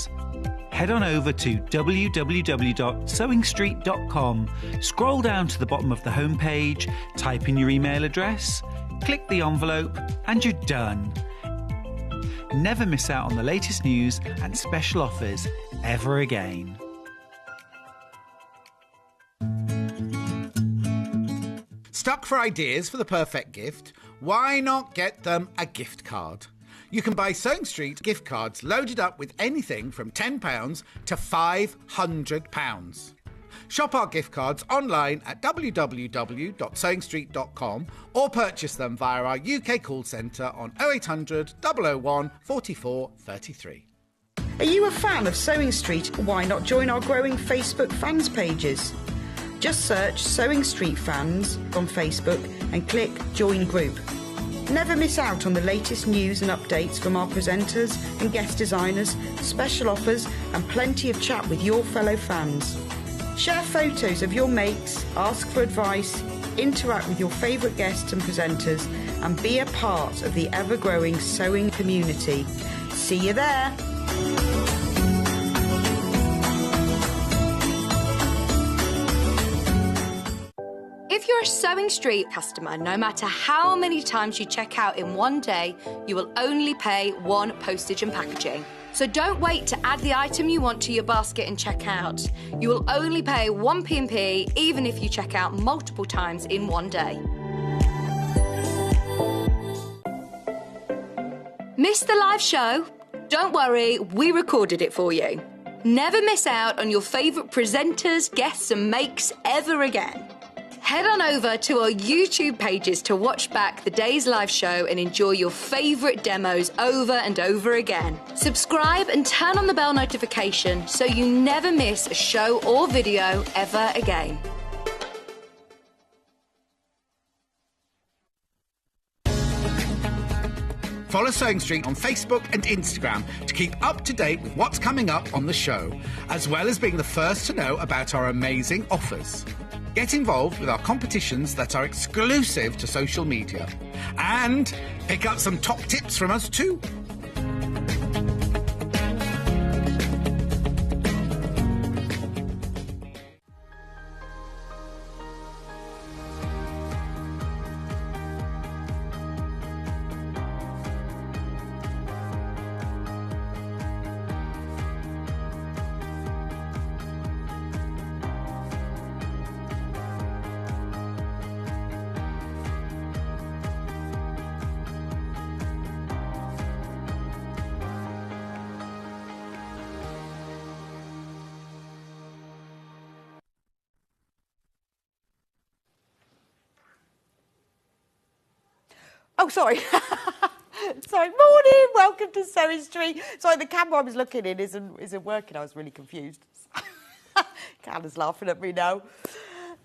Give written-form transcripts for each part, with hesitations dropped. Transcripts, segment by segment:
us. Head on over to www.sewingstreet.com, scroll down to the bottom of the homepage, type in your email address, click the envelope, and you're done. Never miss out on the latest news and special offers ever again. Stuck for ideas for the perfect gift? Why not get them a gift card? You can buy Sewing Street gift cards loaded up with anything from £10 to £500. Shop our gift cards online at www.sewingstreet.com or purchase them via our UK call centre on 0800 001 44 33. Are you a fan of Sewing Street? Why not join our growing Facebook fans pages? Just search Sewing Street Fans on Facebook and click Join Group. Never miss out on the latest news and updates from our presenters and guest designers, special offers and plenty of chat with your fellow fans. Share photos of your makes, ask for advice, interact with your favourite guests and presenters and be a part of the ever-growing sewing community. See you there! If you're a Sewing Street customer, no matter how many times you check out in one day, you will only pay one postage and packaging. So don't wait to add the item you want to your basket and check out. You will only pay one P&P even if you check out multiple times in one day. Missed the live show? Don't worry, we recorded it for you. Never miss out on your favourite presenters, guests and makes ever again. Head on over to our YouTube pages to watch back the day's live show and enjoy your favourite demos over and over again. Subscribe and turn on the bell notification so you never miss a show or video ever again. Follow Sewing Street on Facebook and Instagram to keep up to date with what's coming up on the show, as well as being the first to know about our amazing offers. Get involved with our competitions that are exclusive to social media. And pick up some top tips from us too. Oh, sorry. Sorry, morning, welcome to Sewing Street. Sorry, the camera I was looking in isn't working. I was really confused. Canda's laughing at me now.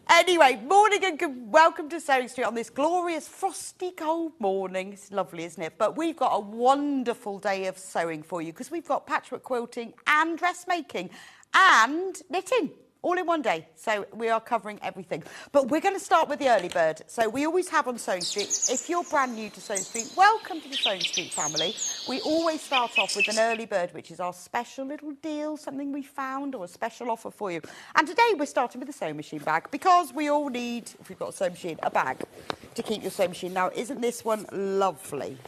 Anyway, morning and welcome to Sewing Street on this glorious frosty cold morning. It's lovely, isn't it? But we've got a wonderful day of sewing for you because we've got patchwork quilting and dressmaking and knitting. All in one day, so we are covering everything. But we're going to start with the early bird. So we always have on Sewing Street, if you're brand new to Sewing Street, welcome to the Sewing Street family. We always start off with an early bird, which is our special little deal, something we found or a special offer for you. And today we're starting with a sewing machine bag because we all need, if we've got a sewing machine, a bag to keep your sewing machine. Now, isn't this one lovely?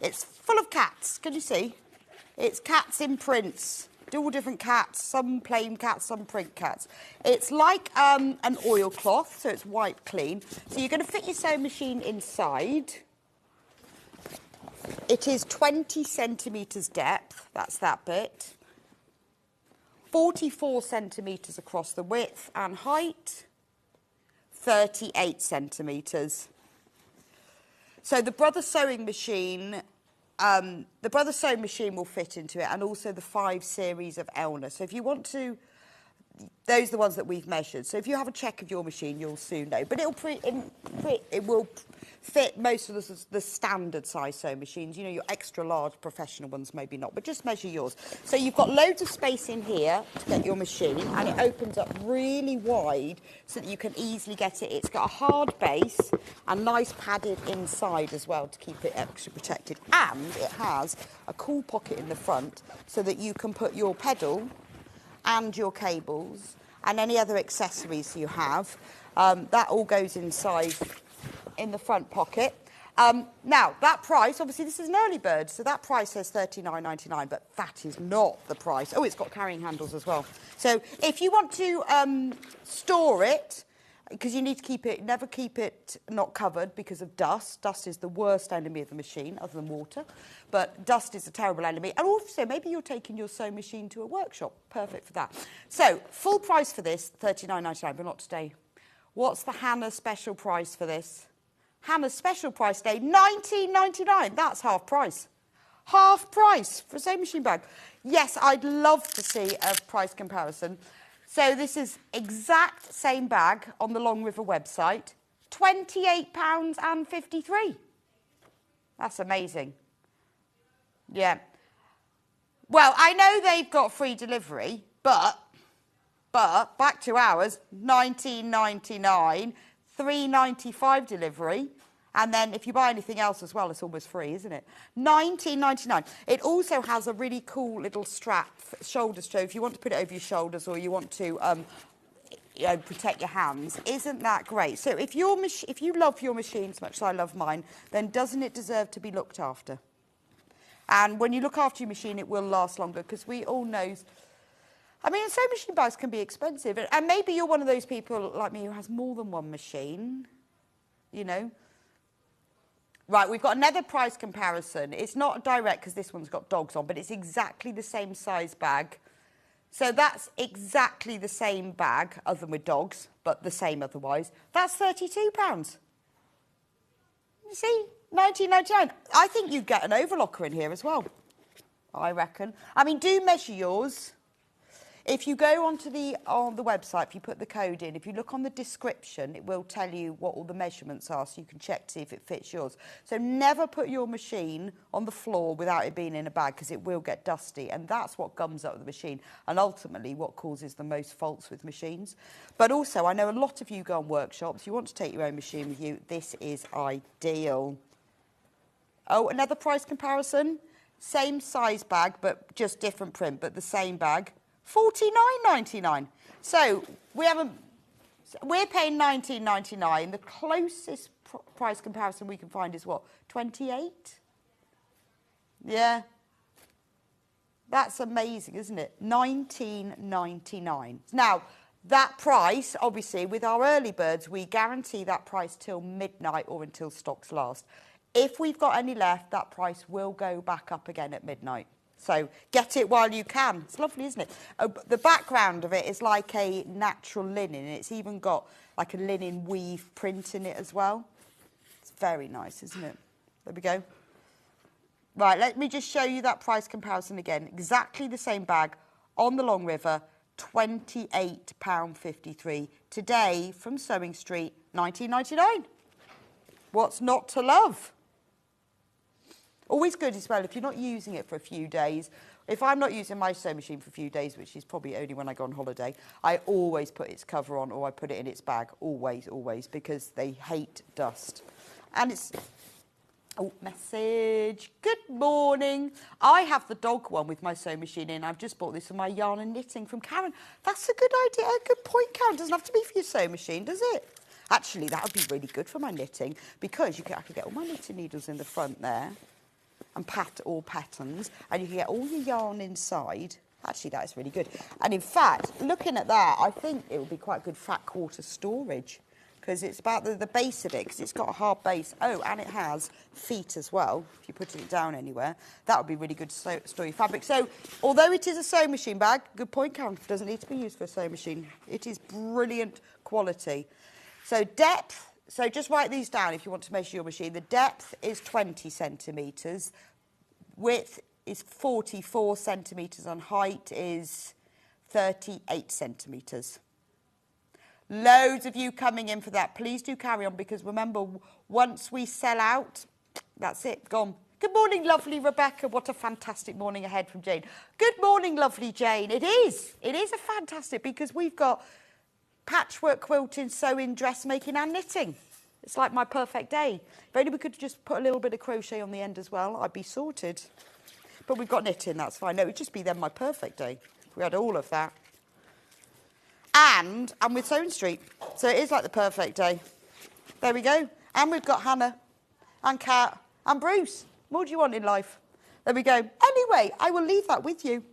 It's full of cats, can you see? It's cats in prints. All different cats, some plain cats, some print cats. It's like an oilcloth, so it's wiped clean. So you're going to fit your sewing machine inside. It is 20 centimetres depth, that's that bit. 44 centimetres across the width and height. 38 centimetres. So the Brother sewing machine will fit into it, and also the 5 series of Elna. So if you want to, those are the ones that we've measured. So if you have a check of your machine, you'll soon know. But it will fit most of the standard size sewing machines. You know, your extra large professional ones maybe not, but just measure yours. So you've got loads of space in here to get your machine, and it opens up really wide so that you can easily get it. It's got a hard base and nice padded inside as well to keep it extra protected. And it has a cool pocket in the front so that you can put your pedal and your cables and any other accessories you have. That all goes inside in the front pocket. Now, that price, obviously this is an early bird, so that price says $39.99, but that is not the price. Oh, it's got carrying handles as well. So if you want to store it, because you need to keep it, never keep it not covered because of dust. Dust is the worst enemy of the machine, other than water. But dust is a terrible enemy. And also, maybe you're taking your sewing machine to a workshop. Perfect for that. So, full price for this, $39.99, but not today. What's the Hannah special price for this? Hannah's special price today, $19.99. That's half price. Half price for a sewing machine bag. Yes, I'd love to see a price comparison. So this is exact same bag on the Long River website, £28.53. That's amazing. Yeah. Well, I know they've got free delivery, but back to ours, $19.99, $3.95 delivery. And then if you buy anything else as well, it's almost free, isn't it? $19.99. It also has a really cool little strap, shoulder strap, if you want to put it over your shoulders or you want to protect your hands. Isn't that great? So if you love your machine as much as I love mine, then doesn't it deserve to be looked after? And when you look after your machine, it will last longer, because we all know... I mean, sewing machine bags can be expensive. And maybe you're one of those people like me who has more than one machine, you know. Right, we've got another price comparison. It's not direct because this one's got dogs on, but it's exactly the same size bag. So that's exactly the same bag, other than with dogs, but the same otherwise. That's £32. You see, $19.99. I think you'd get an overlocker in here as well, I reckon. I mean, do measure yours. If you go on the website, if you put the code in, if you look on the description, it will tell you what all the measurements are, so you can check to see if it fits yours. So never put your machine on the floor without it being in a bag, because it will get dusty, and that's what gums up the machine, and ultimately what causes the most faults with machines. But also, I know a lot of you go on workshops. You want to take your own machine with you. This is ideal. Oh, another price comparison. Same size bag, but just different print, but the same bag. $49.99. So we're paying $19.99. The closest price comparison we can find is what? 28? Yeah. That's amazing, isn't it? $19.99. Now, that price, obviously, with our early birds, we guarantee that price till midnight or until stocks last. If we've got any left, that price will go back up again at midnight. So get it while you can. It's lovely, isn't it? The background of it is like a natural linen. It's even got like a linen weave print in it as well. It's very nice, isn't it? There we go. Right, let me just show you that price comparison again. Exactly the same bag on the Long River, £28.53. Today, from Sewing Street, $19.99. What's not to love? Always good as well if you're not using it for a few days. If I'm not using my sewing machine for a few days, which is probably only when I go on holiday, I always put its cover on, or I put it in its bag. Always, always, because they hate dust. And it's... Oh, message. Good morning. I have the dog one with my sewing machine in. I've just bought this for my yarn and knitting from Karen. That's a good idea. A good point, Karen. Doesn't have to be for your sewing machine, does it? Actually, that would be really good for my knitting, because I could get all my knitting needles in the front there, and all patterns, and you can get all your yarn inside. Actually, that is really good. And in fact, looking at that, I think it would be quite good fat quarter storage, because it's about the base of it, because it's got a hard base. Oh, and it has feet as well, if you're putting it down anywhere. That would be really good to store your fabric. So, although it is a sewing machine bag, good point, Karen, it doesn't need to be used for a sewing machine. It is brilliant quality. So depth, so just write these down if you want to measure your machine. The depth is 20 centimetres, width is 44 centimetres, and height is 38 centimetres. Loads of you coming in for that. Please do carry on, because remember, once we sell out, that's it, gone. Good morning, lovely Rebecca. What a fantastic morning ahead from Jane. Good morning, lovely Jane. It is a fantastic, because we've got patchwork, quilting, sewing, dressmaking and knitting. It's like my perfect day. If only we could just put a little bit of crochet on the end as well, I'd be sorted. But we've got knitting, that's fine. No, it'd just be then my perfect day if we had all of that. And I'm with Sewing Street, so it is like the perfect day. There we go. And we've got Hannah and Kat and Bruce. What do you want in life? There we go. Anyway, I will leave that with you.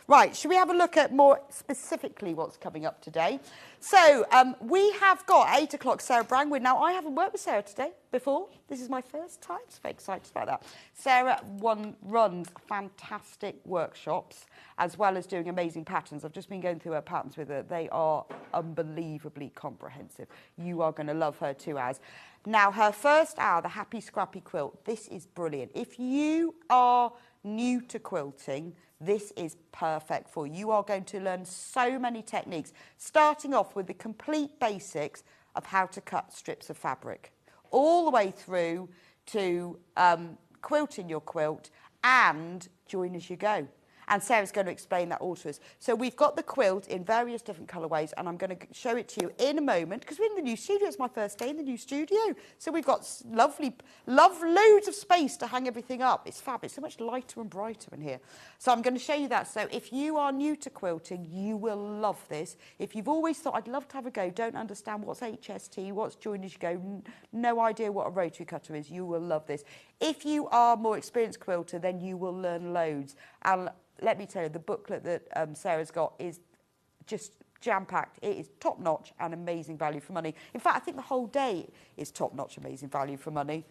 Right, should we have a look at more specifically what's coming up today? So we have got 8 o'clock Sarah Brangwood. Now, I haven't worked with Sarah today before. This is my first time, so very excited about that. Sarah runs fantastic workshops as well as doing amazing patterns. I've just been going through her patterns with her. They are unbelievably comprehensive. You are going to love her too, Az. Now, her first hour, the Happy Scrappy Quilt, this is brilliant. If you are new to quilting, this is perfect for you. You are going to learn so many techniques, starting off with the complete basics of how to cut strips of fabric, all the way through to quilting your quilt and join as you go. And Sarah's going to explain that all to us. So we've got the quilt in various different colourways, and I'm going to show it to you in a moment, because we're in the new studio. It's my first day in the new studio. So we've got loads of space to hang everything up. It's fab. It's so much lighter and brighter in here. So I'm going to show you that. So if you are new to quilting, you will love this. If you've always thought, I'd love to have a go, don't understand what's HST, what's join as you go, no idea what a rotary cutter is, you will love this. If you are a more experienced quilter, then you will learn loads. And let me tell you, the booklet that Sarah's got is just jam-packed. It is top-notch and amazing value for money. In fact, I think the whole day is top-notch, amazing value for money.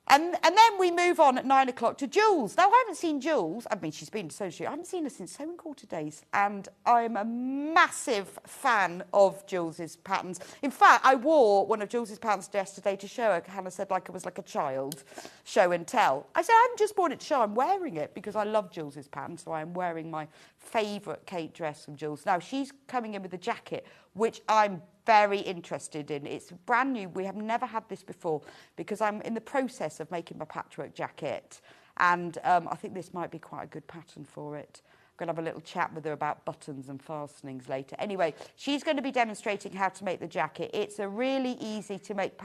And then we move on at 9 o'clock to Jules. Now, I haven't seen Jules. I mean, she's been to Sewing Street. I haven't seen her since Sewing Quarter days. And I'm a massive fan of Jules's patterns. In fact, I wore one of Jules's patterns yesterday to show her. Hannah said like it was like a child show and tell. I said, I haven't just worn it to show. I'm wearing it because I love Jules's pattern. So I'm wearing my favourite Kate dress from Jules. Now, she's coming in with a jacket, which I'm very interested in. It's brand new. We have never had this before because I'm in the process of making my patchwork jacket, and I think this might be quite a good pattern for it. I'm going to have a little chat with her about buttons and fastenings later. Anyway, she's going to be demonstrating how to make the jacket. It's a really easy to make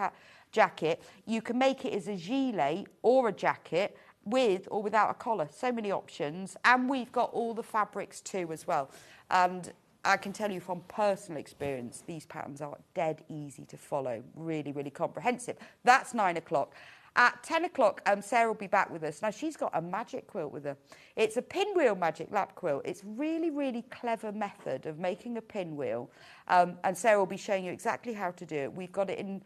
jacket. You can make it as a gilet or a jacket with or without a collar. So many options, and we've got all the fabrics too as well. And I can tell you from personal experience, these patterns are dead easy to follow, really, really comprehensive. That's 9 o'clock. At 10 o'clock, Sarah will be back with us. Now, she's got a magic quilt with her. It's a pinwheel magic lap quilt. It's really, really clever method of making a pinwheel. And Sarah will be showing you exactly how to do it. We've got it in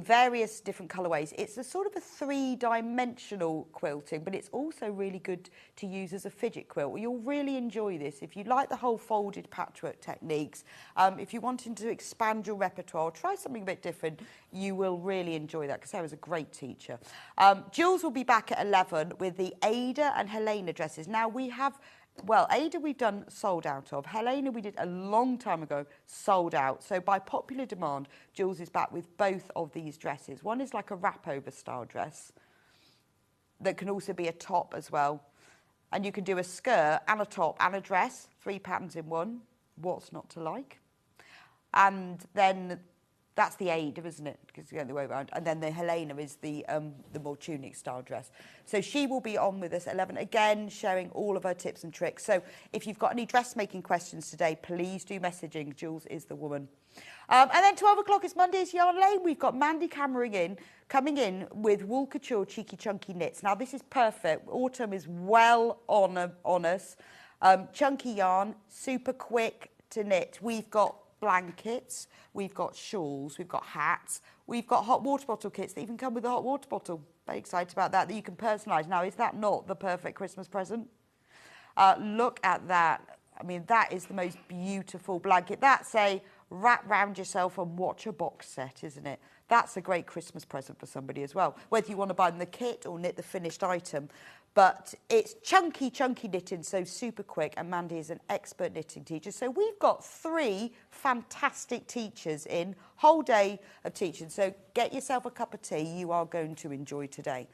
various different colourways. It's a sort of a three-dimensional quilting, but it's also really good to use as a fidget quilt. You'll really enjoy this. If you like the whole folded patchwork techniques, if you're wanting to expand your repertoire, try something a bit different, you will really enjoy that, because Sarah's a great teacher. Jules will be back at 11 with the Ada and Helena dresses. Now, we have... Well, Ada we've done sold out of. Helena we did a long time ago, sold out. So by popular demand, Jules is back with both of these dresses. One is like a wrap-over style dress that can also be a top as well. And you can do a skirt and a top and a dress, 3 patterns in one. What's not to like? And then that's the Ada, isn't it? Because it's going the way around. And then the Helena is the more tunic style dress. So she will be on with us at 11, again, sharing all of her tips and tricks. So if you've got any dressmaking questions today, please do messaging. Jules is the woman. And then 12 o'clock is Monday's Yarn Lane. We've got Mandy coming in with Wool Couture Cheeky Chunky Knits. Now, this is perfect. Autumn is well on us. Chunky yarn, super quick to knit. We've got blankets, we've got shawls, we've got hats, we've got hot water bottle kits that even come with a hot water bottle. Very excited about that you can personalise. Now, is that not the perfect Christmas present? Look at that. I mean, that is the most beautiful blanket. That's a wrap round yourself and watch a box set, isn't it? That's a great Christmas present for somebody as well, whether you want to buy them the kit or knit the finished item. But it's chunky knitting, so super quick, and Mandy is an expert knitting teacher. So we've got 3 fantastic teachers in, whole day of teaching. So get yourself a cup of tea, you are going to enjoy today.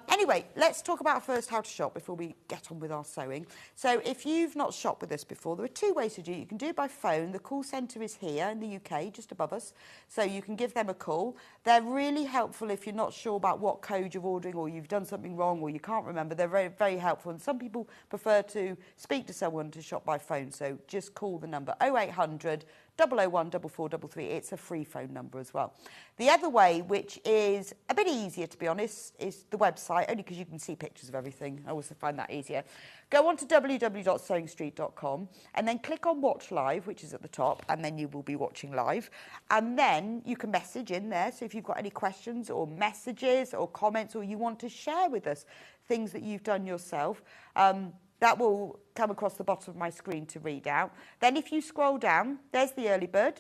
Anyway, let's talk about first how to shop before we get on with our sewing. So if you've not shopped with us before, there are 2 ways to do it. You can do it by phone. The call centre is here in the UK, just above us. So you can give them a call. They're really helpful if you're not sure about what code you're ordering, or you've done something wrong, or you can't remember. They're very, very helpful. And some people prefer to speak to someone to shop by phone. So just call the number 0800 001 4433. It's a free phone number as well. The other way, which is a bit easier to be honest, is the website, only because you can see pictures of everything. I also find that easier. Go on to www.sewingstreet.com and then click on Watch Live, which is at the top, and then you will be watching live. And then you can message in there. So if you've got any questions or messages or comments, or you want to share with us things that you've done yourself, that will come across the bottom of my screen to read out. Then if you scroll down, there's the early bird.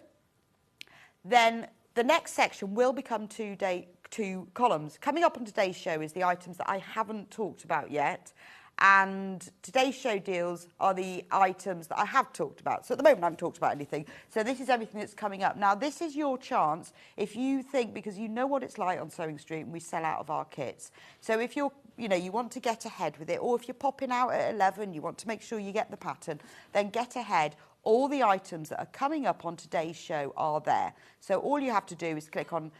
Then the next section will become 2 columns. Coming up on today's show is the items that I haven't talked about yet. And today's show deals are the items that I have talked about. So at the moment, I haven't talked about anything. So this is everything that's coming up. Now, this is your chance if you think, because you know what it's like on Sewing Street and we sell out of our kits. So if you're, you want to get ahead with it, or if you're popping out at 11, you want to make sure you get the pattern, then get ahead. All the items that are coming up on today's show are there. So all you have to do is click on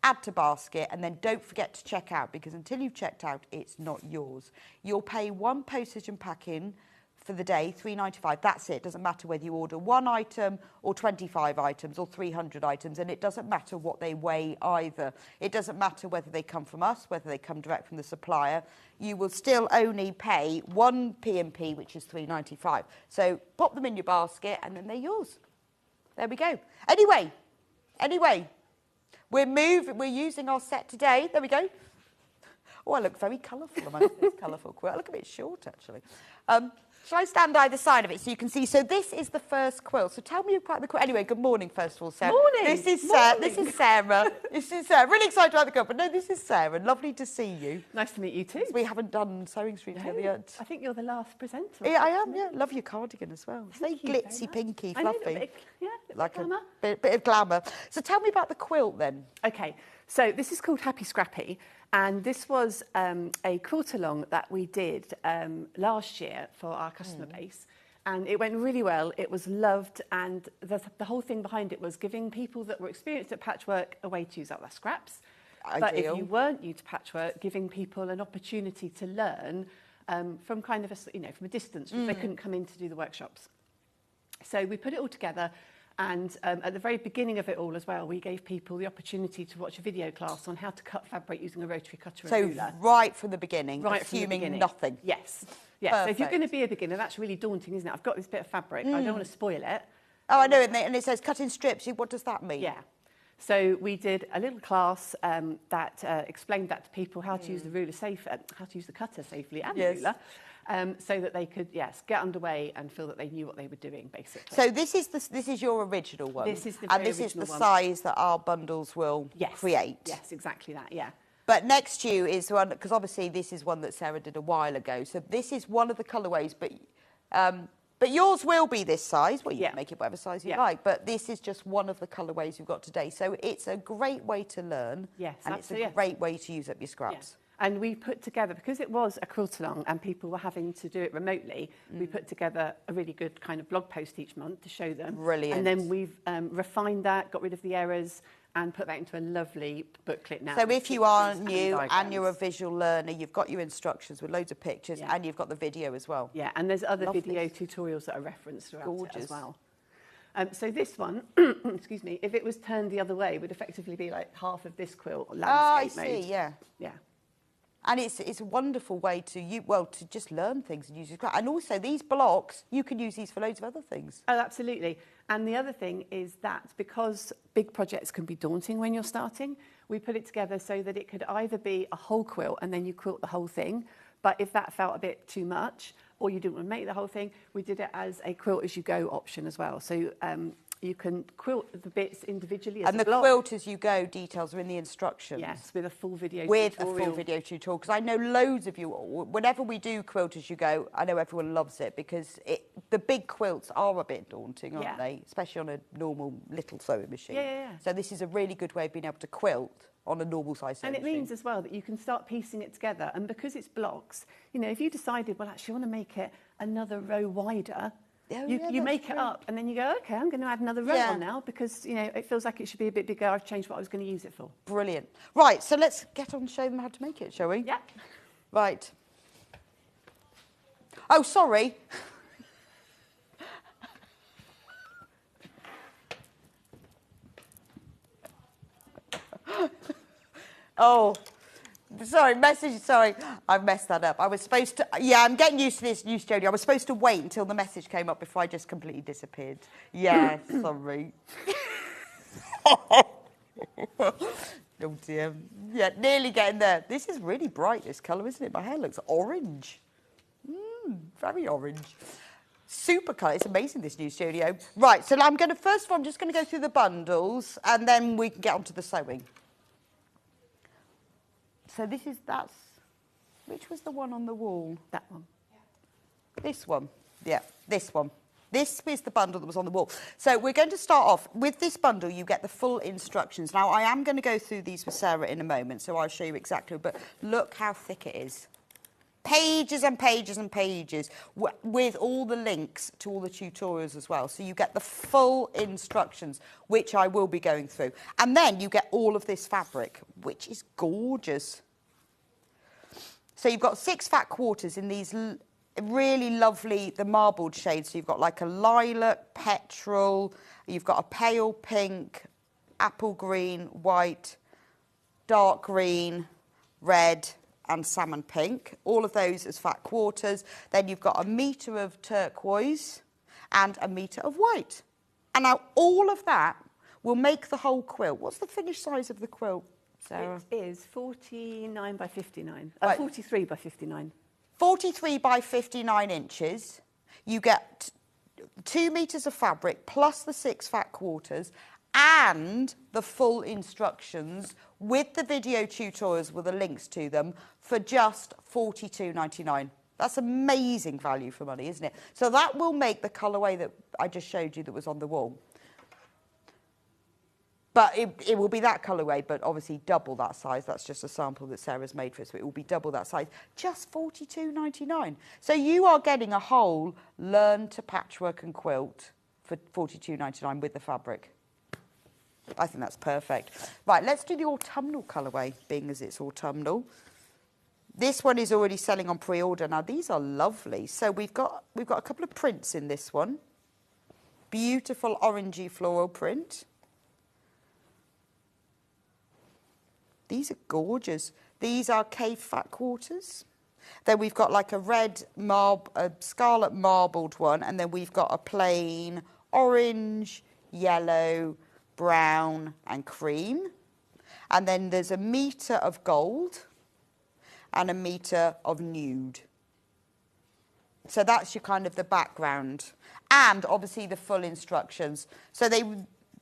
add to basket, and then don't forget to check out, because until you've checked out, it's not yours. You'll pay 1 postage and packing for the day, £3.95. That's it. Doesn't matter whether you order 1 item or 25 items or 300 items, and it doesn't matter what they weigh either. It doesn't matter whether they come from us, whether they come direct from the supplier. You will still only pay 1 P&P, which is £3.95. So pop them in your basket, and then they're yours. There we go. Anyway, we're using our set today. There we go. Oh, I look very colourful. Am I not this colourful quilt? I look a bit short, actually. Shall I stand either side of it so you can see? So this is the first quilt. So tell me about the quilt. Anyway, good morning, first of all, Sarah. Morning. This is Sarah. This is Sarah. Really excited about the quilt, but no, this is Sarah. Lovely to see you. Nice to meet you too. We haven't done Sewing Street together yet. I think you're the last presenter. Yeah, I am, yeah. Love your cardigan as well. It's very Thank you very glitzy, much. pinky, I know, fluffy. like a bit of glamour. So tell me about the quilt then. Okay, so this is called Happy Scrappy, and this was a quilt along that we did last year for our customer base. And it went really well. It was loved, and the whole thing behind it was giving people that were experienced at patchwork a way to use up their scraps. Ideal. But if you weren't new to patchwork, giving people an opportunity to learn from kind of from a distance, because they couldn't come in to do the workshops. So we put it all together, and at the very beginning of it all as well, we gave people the opportunity to watch a video class on how to cut fabric using a rotary cutter and ruler. So right from the beginning, Right assuming from the beginning. nothing. Yes. Yes. So if you're going to be a beginner, that's really daunting, isn't it? I've got this bit of fabric. I don't want to spoil it. Oh, I know, and it says cut in strips. What does that mean? Yeah. So we did a little class that explained that to people, how to use the ruler how to use the cutter safely and the ruler, so that they could get underway and feel that they knew what they were doing, basically. So this is your original one. This is the and very this is the original one. size that our bundles will create. Yes, exactly that. Yeah. But next to you is one, because obviously this is one that Sarah did a while ago. So this is one of the colourways, but yours will be this size. Well, you can make it whatever size you like, but this is just one of the colourways we've got today. So it's a great way to learn, and it's a great way to use up your scraps. Yeah. And we put together, because it was a quilt along and people were having to do it remotely, we put together a really good kind of blog post each month to show them. Brilliant. And then we've refined that, got rid of the errors, and put that into a lovely booklet now. So if you are new and you're a visual learner, you've got your instructions with loads of pictures, and you've got the video as well. Yeah, and there's other video tutorials that are referenced throughout it as well. So this one, excuse me, if it was turned the other way, would effectively be like half of this quilt landscape mode. I see, yeah. Yeah. And it's a wonderful way to just learn things and use your scrap. And also these blocks, you can use these for loads of other things. Oh, absolutely. And the other thing is that because big projects can be daunting when you're starting, we put it together so that it could either be a whole quilt and then you quilt the whole thing. But if that felt a bit too much, or you didn't want to make the whole thing, we did it as a quilt as you go option as well. So You can quilt the bits individually as And a the block. quilt as you go details are in the instructions. Yes, with a full video With tutorial. a full video tutorial, because I know loads of you, whenever we do quilt as you go, I know everyone loves it because the big quilts are a bit daunting, aren't they? Especially on a normal little sewing machine. Yeah. So this is a really good way of being able to quilt on a normal size sewing And it machine. means as well that you can start piecing it together. And because it's blocks, you know, if you decided, well, actually, I want to make it another row wider, you make it up and then you go, okay, I'm going to add another row on now because, you know, it feels like it should be a bit bigger. I've changed what I was going to use it for. Brilliant. Right, so let's get on and show them how to make it, shall we? Yeah. Right. Oh, sorry. Oh, sorry, I've messed that up. I was supposed to, I'm getting used to this new studio. I was supposed to wait until the message came up before I just completely disappeared. Yeah, sorry. Oh dear. Yeah, nearly getting there. This is really bright, this colour, isn't it? My hair looks orange. Very orange. Super colour. It's amazing, this new studio. Right, so I'm just going to go through the bundles and then we can get on to the sewing. So which was the one on the wall? That one. This one. Yeah, this one. This is the bundle that was on the wall. So we're going to start off with this bundle. You get the full instructions. Now, I am going to go through these with Sarah in a moment, so I'll show you exactly. But look how thick it is. Pages and pages and pages with all the links to all the tutorials as well. So you get the full instructions, which I will be going through. And then you get all of this fabric, which is gorgeous. So you've got 6 fat quarters in these really lovely, the marbled shades. So you've got like a lilac, petrol, you've got a pale pink, apple green, white, dark green, red, and salmon pink, all of those as fat quarters. Then you've got a metre of turquoise and a metre of white. And now all of that will make the whole quilt. What's the finished size of the quilt, Sarah? It is 49 by 59, Right. 43 by 59. 43 by 59 inches. You get 2 metres of fabric plus the 6 fat quarters and the full instructions with the video tutorials with the links to them for just £42.99. That's amazing value for money, isn't it? So that will make the colourway that I just showed you that was on the wall. But it will be that colourway, but obviously double that size. That's just a sample that Sarah's made for us. So it will be double that size. Just £42.99. So you are getting a whole Learn to Patchwork and Quilt for £42.99 with the fabric. I think that's perfect. Right, let's do the autumnal colourway, being as it's autumnal. This one is already selling on pre-order. Now, these are lovely. So we've got a couple of prints in this one. Beautiful orangey floral print. These are gorgeous. These are cave fat quarters. Then we've got like a scarlet marbled one, and then we've got a plain orange, yellow, brown and cream. And then there's a metre of gold and a metre of nude. So that's your kind of the background. And obviously the full instructions. So they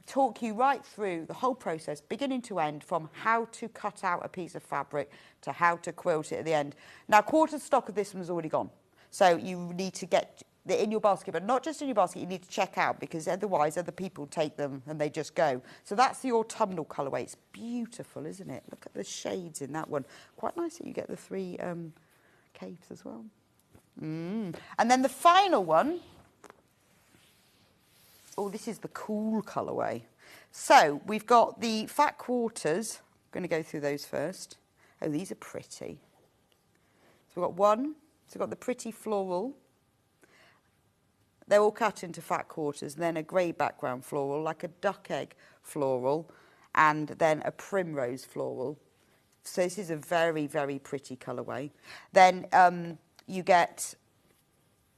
talk you right through the whole process, beginning to end, from how to cut out a piece of fabric to how to quilt it at the end. Now, quarter stock of this one is already gone. So you need to get in your basket, but not just in your basket, you need to check out, because otherwise other people take them and they just go. So that's the autumnal colourway. It's beautiful, isn't it? Look at the shades in that one. Quite nice that you get the 3 caves as well. And then the final one, this is the cool colourway. So we've got the fat quarters. I'm going to go through those first. Oh, these are pretty. So we've got one. So we've got the pretty floral. They're all cut into fat quarters, and then a grey background floral, like a duck egg floral, and then a primrose floral. So this is a very, very pretty colourway. Then you get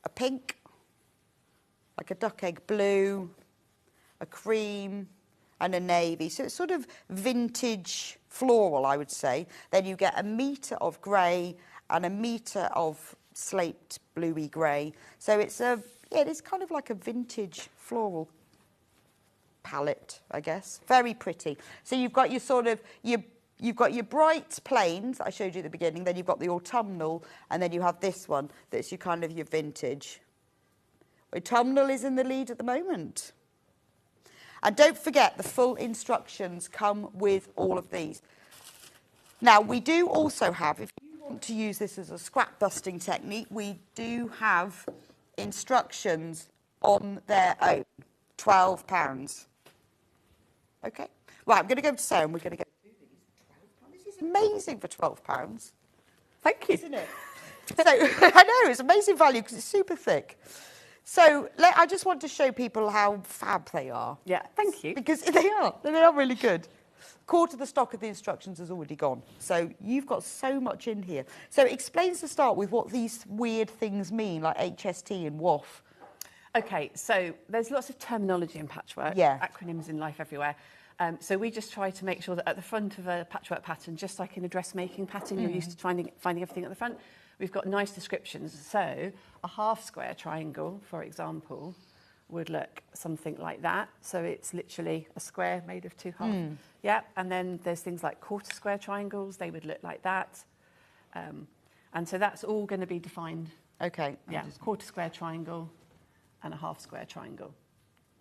a pink, like a duck egg blue, a cream, and a navy. So it's sort of vintage floral, I would say. Then you get a metre of grey and a metre of slate bluey grey. So it's it is kind of like a vintage floral palette, I guess. Very pretty. So you've got your sort of, you've got your bright plains that I showed you at the beginning, then you've got the autumnal, and then you have this one that's your kind of your vintage. Autumnal is in the lead at the moment. And don't forget, the full instructions come with all of these. Now, we do also have, if you want to use this as a scrap busting technique, we do have instructions on their own, £12. Okay, right, I'm going to go to Sarah and we're going to go through these. £12. This is amazing for £12. Thank you. Isn't it? So, I know, it's amazing value because it's super thick. So, I just want to show people how fab they are. Yeah, thank you. Because they are really good. Quarter of the stock of the instructions has already gone. So you've got so much in here. So explain to start with what these weird things mean, like HST and WOF. Okay, so there's lots of terminology in patchwork, acronyms in life everywhere. So we just try to make sure that at the front of a patchwork pattern, just like in a dressmaking pattern, you're used to finding everything at the front, we've got nice descriptions. So a half square triangle, for example, would look something like that. So it's literally a square made of 2 halves. Yeah, and then there's things like quarter square triangles, they would look like that. And so that's all going to be defined. Okay. Yeah, quarter square triangle and a half square triangle.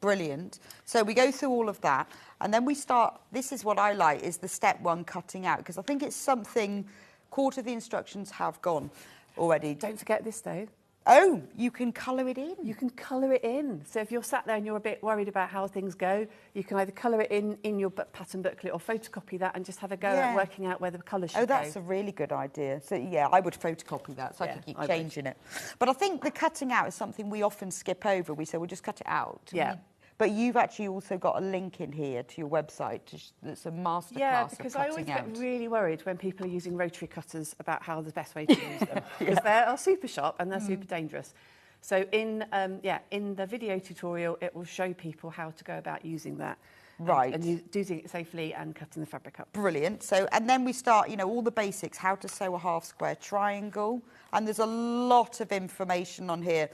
Brilliant. So we go through all of that, and then we start, this is what I like, is the step one cutting out, because I think it's something, quarter of the instructions have gone already. Don't forget this though. Oh, you can colour it in. You can colour it in. So if you're sat there and you're a bit worried about how things go, you can either colour it in your pattern booklet or photocopy that and just have a go at working out where the colours should go. Oh, that's a really good idea. So, yeah, I would photocopy that so I can keep changing it. But I think the cutting out is something we often skip over. We say, we'll just cut it out. Yeah. But you've actually also got a link in here to your website that's a masterclass of cutting out. Yeah, because I always get really worried when people are using rotary cutters about how the best way to use them. Because they are super sharp and they're super dangerous. So in the video tutorial, it will show people how to go about using that. Right. And using it safely and cutting the fabric up. Brilliant. So, and then we start, you know, all the basics, how to sew a half square triangle. And there's a lot of information on here.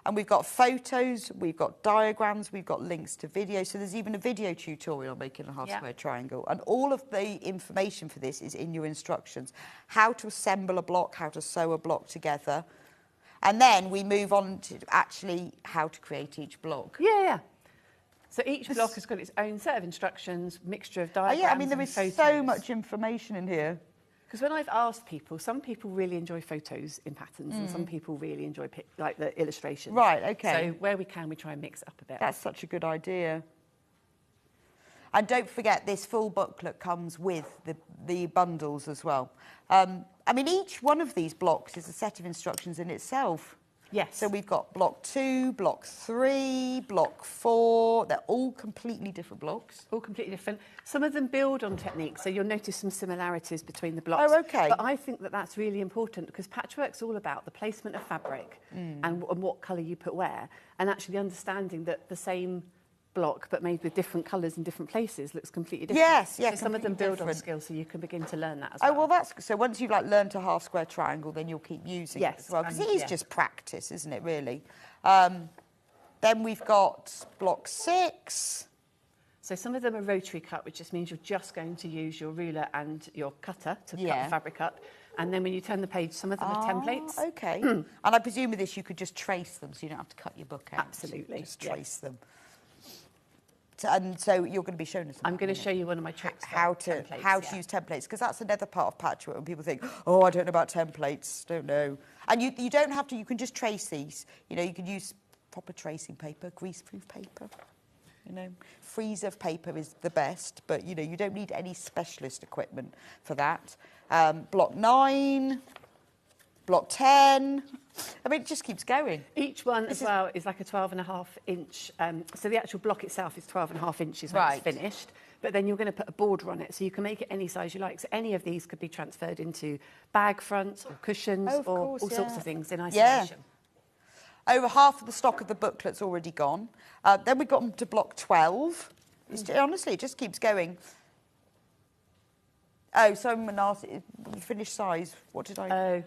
And we've got photos, we've got diagrams, we've got links to videos. So there's even a video tutorial on making a half square triangle. And all of the information for this is in your instructions. How to assemble a block, how to sew a block together. And then we move on to actually how to create each block. Yeah. So each block has got its own set of instructions, mixture of diagrams. Yeah, I mean, there is photos. so much information in here. Because when I've asked people, some people really enjoy photos in patterns and some people really enjoy like the illustrations. Right, okay. So where we can, we try and mix it up a bit. That's such a good idea. And don't forget, this full booklet comes with the bundles as well. I mean, each one of these blocks is a set of instructions in itself. Yes. So we've got block 2, block 3, block 4. They're all completely different blocks. All completely different. Some of them build on techniques, so you'll notice some similarities between the blocks. Oh, okay. But I think that that's really important because patchwork's all about the placement of fabric and what colour you put where, and actually understanding that the same block but made with different colours in different places looks completely different. Yes, yeah, so some of them completely build on different. skills, so you can begin to learn that as Oh, well. well, that's so once you've like learned a half square triangle, then you'll keep using it as well, because it is just practice, isn't it, really? Then we've got block 6. So some of them are rotary cut, which just means you're just going to use your ruler and your cutter to cut the fabric up. And then when you turn the page, some of them are templates. Okay. And I presume with this you could just trace them, so you don't have to cut your book out. Absolutely. Just trace them. And so you're going to be showing us. I'm going to show you one of my tricks. How to use templates, because that's another part of patchwork when people think, oh, I don't know about templates, don't know. And you don't have to. You can just trace these. You know, you can use proper tracing paper, grease-proof paper. You know, freezer paper is the best, but you know you don't need any specialist equipment for that. Block 9. Block 10. I mean, it just keeps going. Each one as well is like a 12.5 inch. So the actual block itself is 12.5 inches when it's finished. But then you're going to put a border on it, so you can make it any size you like. So any of these could be transferred into bag fronts or cushions or all sorts of things in isolation. Yeah. Over half of the stock of the booklet's already gone. Then we've got to block 12. Honestly, it just keeps going. Oh, someone asked, finished size. What did I... Oh,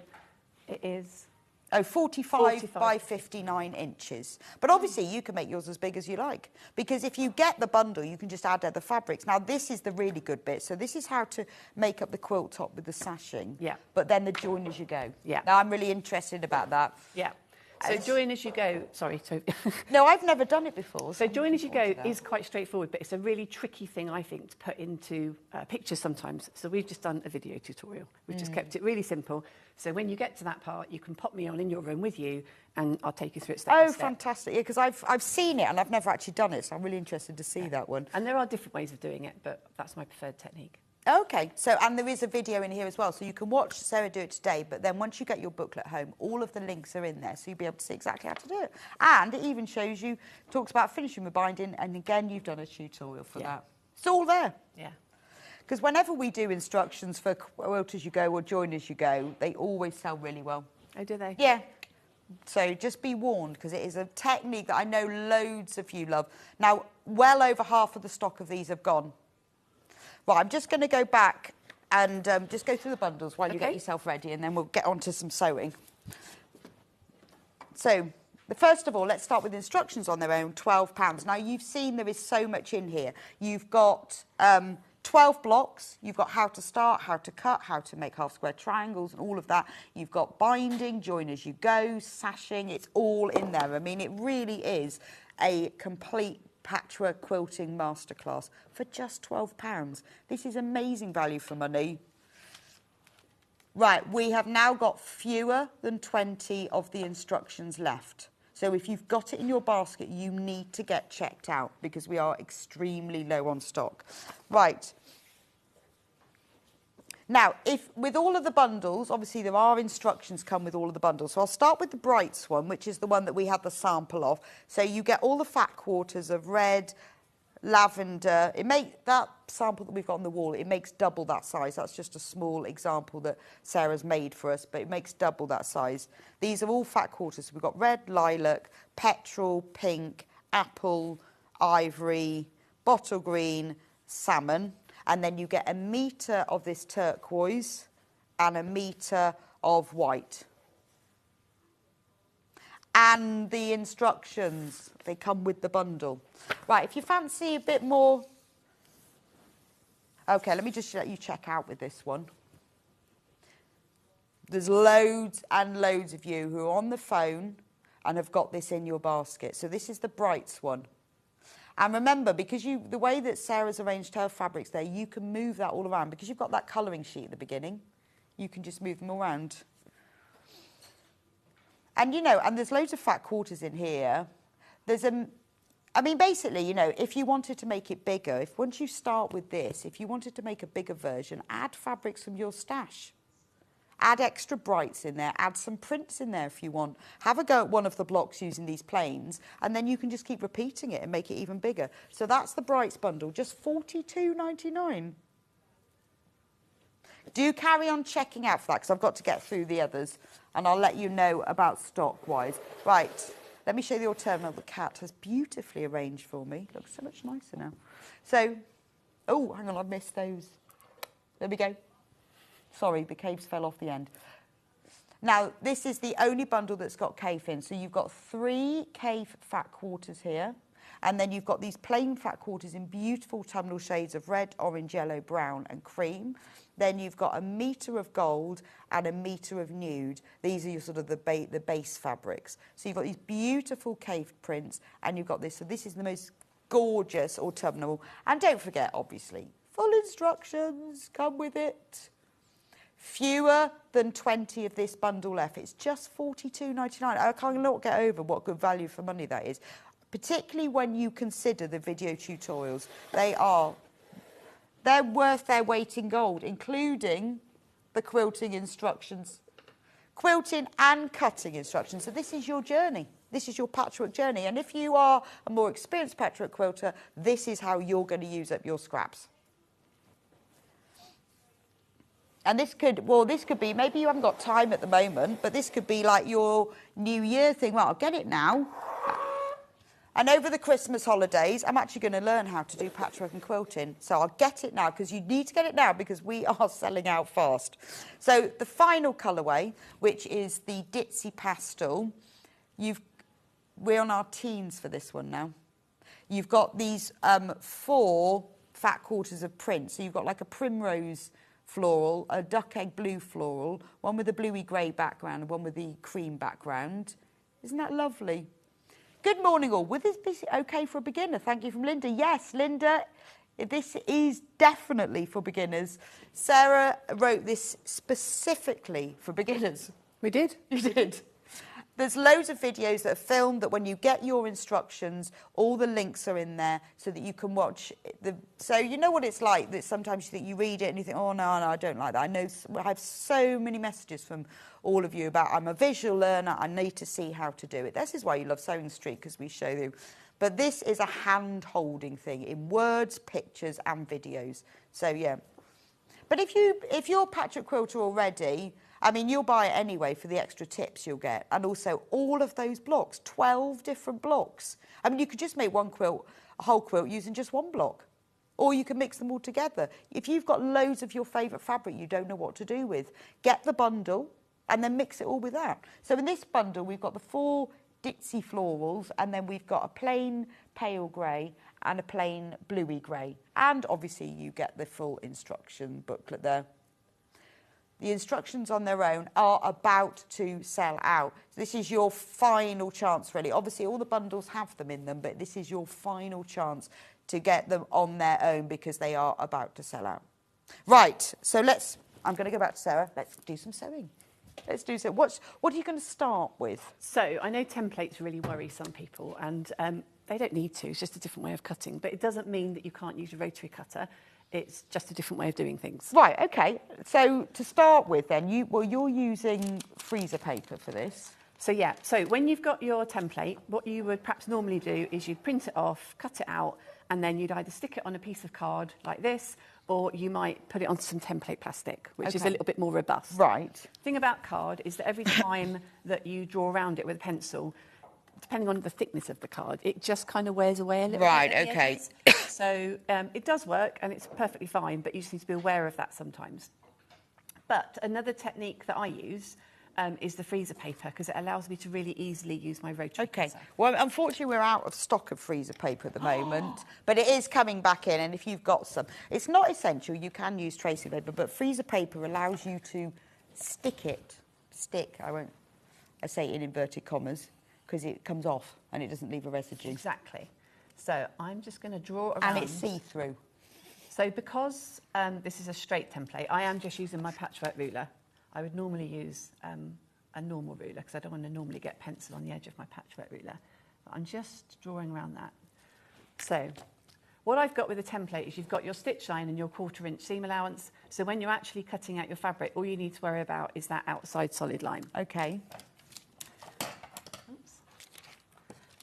it is Oh, 45 by 59 inches. But obviously you can make yours as big as you like, because if you get the bundle, you can just add other fabrics. Now, this is the really good bit. So this is how to make up the quilt top with the sashing. Yeah. But then the join as you go. Yeah. Now, I'm really interested about that. Yeah. So join as you go. Sorry, Toby. No, I've never done it before. So join as you go is quite straightforward, but it's a really tricky thing, I think, to put into pictures sometimes. So we've just done a video tutorial. We've just kept it really simple. So when you get to that part, you can pop me on in your room with you, and I'll take you through it step by step. Oh, fantastic. Yeah, because I've seen it, and I've never actually done it, so I'm really interested to see that one. And there are different ways of doing it, but that's my preferred technique. Okay, so, and there is a video in here as well, so you can watch Sarah do it today, but then once you get your booklet home, all of the links are in there, so you'll be able to see exactly how to do it. And it even shows you, talks about finishing with binding, and again, you've done a tutorial for that. It's all there. Yeah. Because whenever we do instructions for quilt as you go or join as you go, they always sell really well. Oh, do they? Yeah. So just be warned, because it is a technique that I know loads of you love. Now, well over half of the stock of these have gone. Right, I'm just going to go back and just go through the bundles while you get yourself ready, and then we'll get on to some sewing. So, first of all, let's start with instructions on their own, £12. Now, you've seen there is so much in here. You've got 12 blocks. You've got how to start, how to cut, how to make half-square triangles, and all of that. You've got binding, join as you go, sashing. It's all in there. I mean, it really is a complete patchwork quilting masterclass for just £12. This is amazing value for money. Right, we have now got fewer than 20 of the instructions left. So if you've got it in your basket, you need to get checked out, because we are extremely low on stock. Right. Now, if with all of the bundles, obviously there are instructions come with all of the bundles. So I'll start with the Brights one, which is the one that we had the sample of. So you get all the fat quarters of red, lavender. That sample that we've got on the wall, it makes double that size. That's just a small example that Sarah's made for us, but it makes double that size. These are all fat quarters. So we've got red, lilac, petrol, pink, apple, ivory, bottle green, salmon. And then you get a metre of this turquoise and a metre of white. And the instructions, they come with the bundle. Right, if you fancy a bit more... OK, let me just let you check out with this one. There's loads and loads of you who are on the phone and have got this in your basket. So this is the Brights one. And remember, because the way that Sarah's arranged her fabrics there, you can move that all around. Because you've got that colouring sheet at the beginning, you can just move them around. And, you know, and there's loads of fat quarters in here. I mean, basically, you know, if you wanted to make it bigger, once you start with this, if you wanted to make a bigger version, add fabrics from your stash. Add extra Brights in there, add some prints in there if you want. Have a go at one of the blocks using these planes, and then you can just keep repeating it and make it even bigger. So that's the Brights bundle, just $42.99. Do carry on checking out for that, because I've got to get through the others, and I'll let you know about stock-wise. Right, let me show you the alternate. The cat has beautifully arranged for me. Looks so much nicer now. So, oh, hang on, I've missed those. There we go. Sorry, the caves fell off the end. Now, this is the only bundle that's got cave in. So you've got 3 cave fat quarters here. And then you've got these plain fat quarters in beautiful tumble shades of red, orange, yellow, brown and cream. Then you've got a metre of gold and a metre of nude. These are your sort of the base fabrics. So you've got these beautiful cave prints, and you've got this. So this is the most gorgeous autumnal. And don't forget, obviously, full instructions come with it. Fewer than 20 of this bundle left. It's just $42.99. I cannot get over what good value for money that is, particularly when you consider the video tutorials. They're worth their weight in gold, including the quilting instructions. Quilting and cutting instructions. So this is your journey. This is your patchwork journey. And if you are a more experienced patchwork quilter, this is how you're going to use up your scraps. And this could be, maybe you haven't got time at the moment, but this could be like your New Year thing. Well, I'll get it now. And over the Christmas holidays, I'm actually going to learn how to do patchwork and quilting. So I'll get it now, because you need to get it now, because we are selling out fast. So the final colourway, which is the Ditzy Pastel, we're on our teens for this one now. You've got these 4 fat quarters of print. So you've got like a primrose floral, a duck egg blue floral, one with a bluey grey background and one with the cream background. Isn't that lovely? Good morning all. Would this be okay for a beginner? Thank you from Linda. Yes, Linda, this is definitely for beginners. Sarah wrote this specifically for beginners. We did. You did. There's loads of videos that are filmed that when you get your instructions, all the links are in there so that you can watch so you know what it's like, that sometimes you think you read it and you think, oh, no, I don't like that. I have so many messages from all of you about, I'm a visual learner, I need to see how to do it. This is why you love Sewing Street, because we show you. But this is a hand-holding thing in words, pictures and videos. So, yeah. But if you're a patchwork quilter already, I mean, you'll buy it anyway for the extra tips you'll get. And also all of those blocks, 12 different blocks. I mean, you could just make one quilt, a whole quilt, using just one block. Or you can mix them all together. If you've got loads of your favourite fabric you don't know what to do with, get the bundle and then mix it all with that. So in this bundle, we've got the 4 ditzy florals, and then we've got a plain pale grey and a plain bluey grey. And obviously you get the full instruction booklet there. The instructions on their own are about to sell out. So this is your final chance, really. Obviously, all the bundles have them in them, but this is your final chance to get them on their own, because they are about to sell out. Right, so I'm going to go back to Sarah. Let's do some sewing. Let's do so. What are you going to start with? So I know templates really worry some people, and they don't need to. It's just a different way of cutting. But it doesn't mean that you can't use a rotary cutter. It's just a different way of doing things. Right, OK. So to start with then, you're using freezer paper for this. So yeah, so when you've got your template, what you would perhaps normally do is you'd print it off, cut it out, and then you'd either stick it on a piece of card like this, or you might put it onto some template plastic, which is a little bit more robust. Right. The thing about card is that every time that you draw around it with a pencil, depending on the thickness of the card, it just kind of wears away a little bit. Right, OK. So it does work and it's perfectly fine, but you just need to be aware of that sometimes. But another technique that I use is the freezer paper, because it allows me to really easily use my rotary cutter. Well, unfortunately, we're out of stock of freezer paper at the moment, but it is coming back in, and if you've got some, it's not essential. You can use tracing paper, but freezer paper allows you to I say in inverted commas, because it comes off and it doesn't leave a residue. Exactly. So I'm just going to draw around. And it's see-through. So because this is a straight template, I am just using my patchwork ruler. I would normally use a normal ruler, because I don't want to normally get pencil on the edge of my patchwork ruler. But I'm just drawing around that. So what I've got with a template is you've got your stitch line and your 1/4 inch seam allowance. So when you're actually cutting out your fabric, all you need to worry about is that outside solid line. OK. Oops.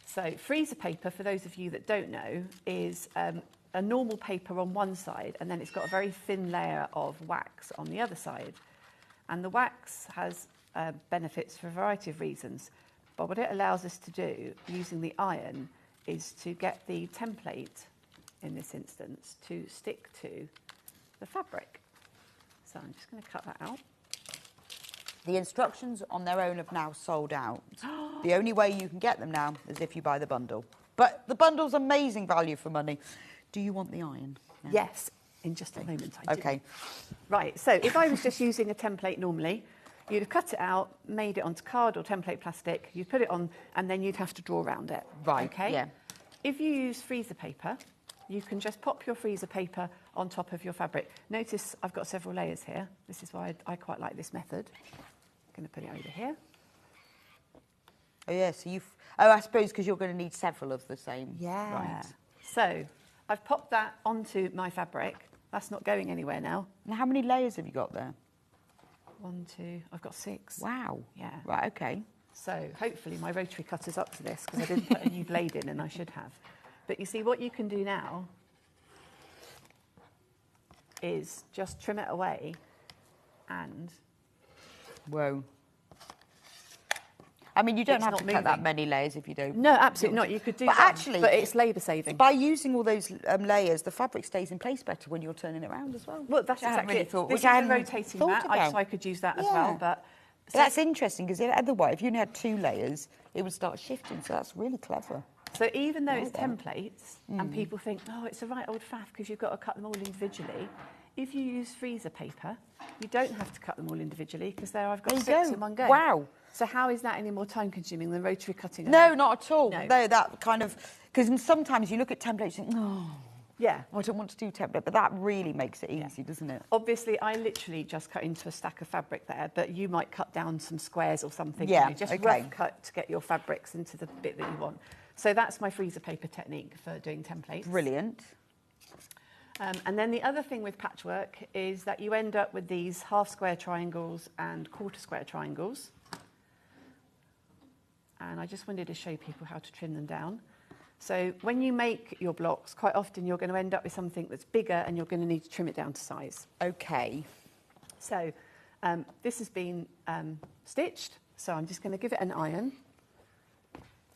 So freezer paper, for those of you that don't know, is a normal paper on one side, and then it's got a very thin layer of wax on the other side. And the wax has benefits for a variety of reasons. But what it allows us to do, using the iron, is to get the template, in this instance, to stick to the fabric. So I'm just going to cut that out. The instructions on their own have now sold out. The only way you can get them now is if you buy the bundle. But the bundle's amazing value for money. Do you want the iron? No. Yes, in just a moment I do. OK. Right, so if I was just using a template normally, you'd have cut it out, made it onto card or template plastic, you'd put it on, and then you'd have to draw around it. Right, OK? yeah. If you use freezer paper, you can just pop your freezer paper on top of your fabric. Notice I've got several layers here. This is why I quite like this method. I'm going to put it over here. Oh, yeah, so I suppose because you're going to need several of the same. Yeah. Right. So I've popped that onto my fabric. That's not going anywhere now. Now, how many layers have you got there? 1, 2, I've got 6. Wow. Yeah. Right, OK. So hopefully my rotary cutter's up to this, because I didn't put a new blade in, and I should have. But you see, what you can do now is just trim it away and... Whoa. I mean, you don't it's have not to cut moving. that many layers if you don't. No, absolutely not. You could do But that, actually, but it's labour saving. By using all those layers, the fabric stays in place better when you're turning it around as well. Well, that's Which I hadn't exactly really it. thought. This Which is I a hadn't rotating thought mat, about. so I could use that as Yeah. well. But But that's interesting because otherwise, if you only had 2 layers, it would start shifting. So that's really clever. so even though it's Well done. templates, and people think, oh, it's a right old faff because you've got to cut them all individually. If you use freezer paper, you don't have to cut them all individually because there I've got There you 6 go. in one go. Wow. So how is that any more time consuming than rotary cutting? No, not at all. No. No, that kind of because sometimes you look at templates and think, oh, Yeah. I don't want to do template, but that really makes it easy, doesn't it? Obviously, I literally just cut into a stack of fabric there, but you might cut down some squares or something. Yeah, Just okay. rough cut to get your fabrics into the bit that you want. So that's my freezer paper technique for doing templates. Brilliant. And then the other thing with patchwork is that you end up with these half square triangles and quarter square triangles. And I just wanted to show people how to trim them down. So when you make your blocks, quite often you're going to end up with something that's bigger and you're going to need to trim it down to size. Okay. So this has been stitched, so I'm just going to give it an iron.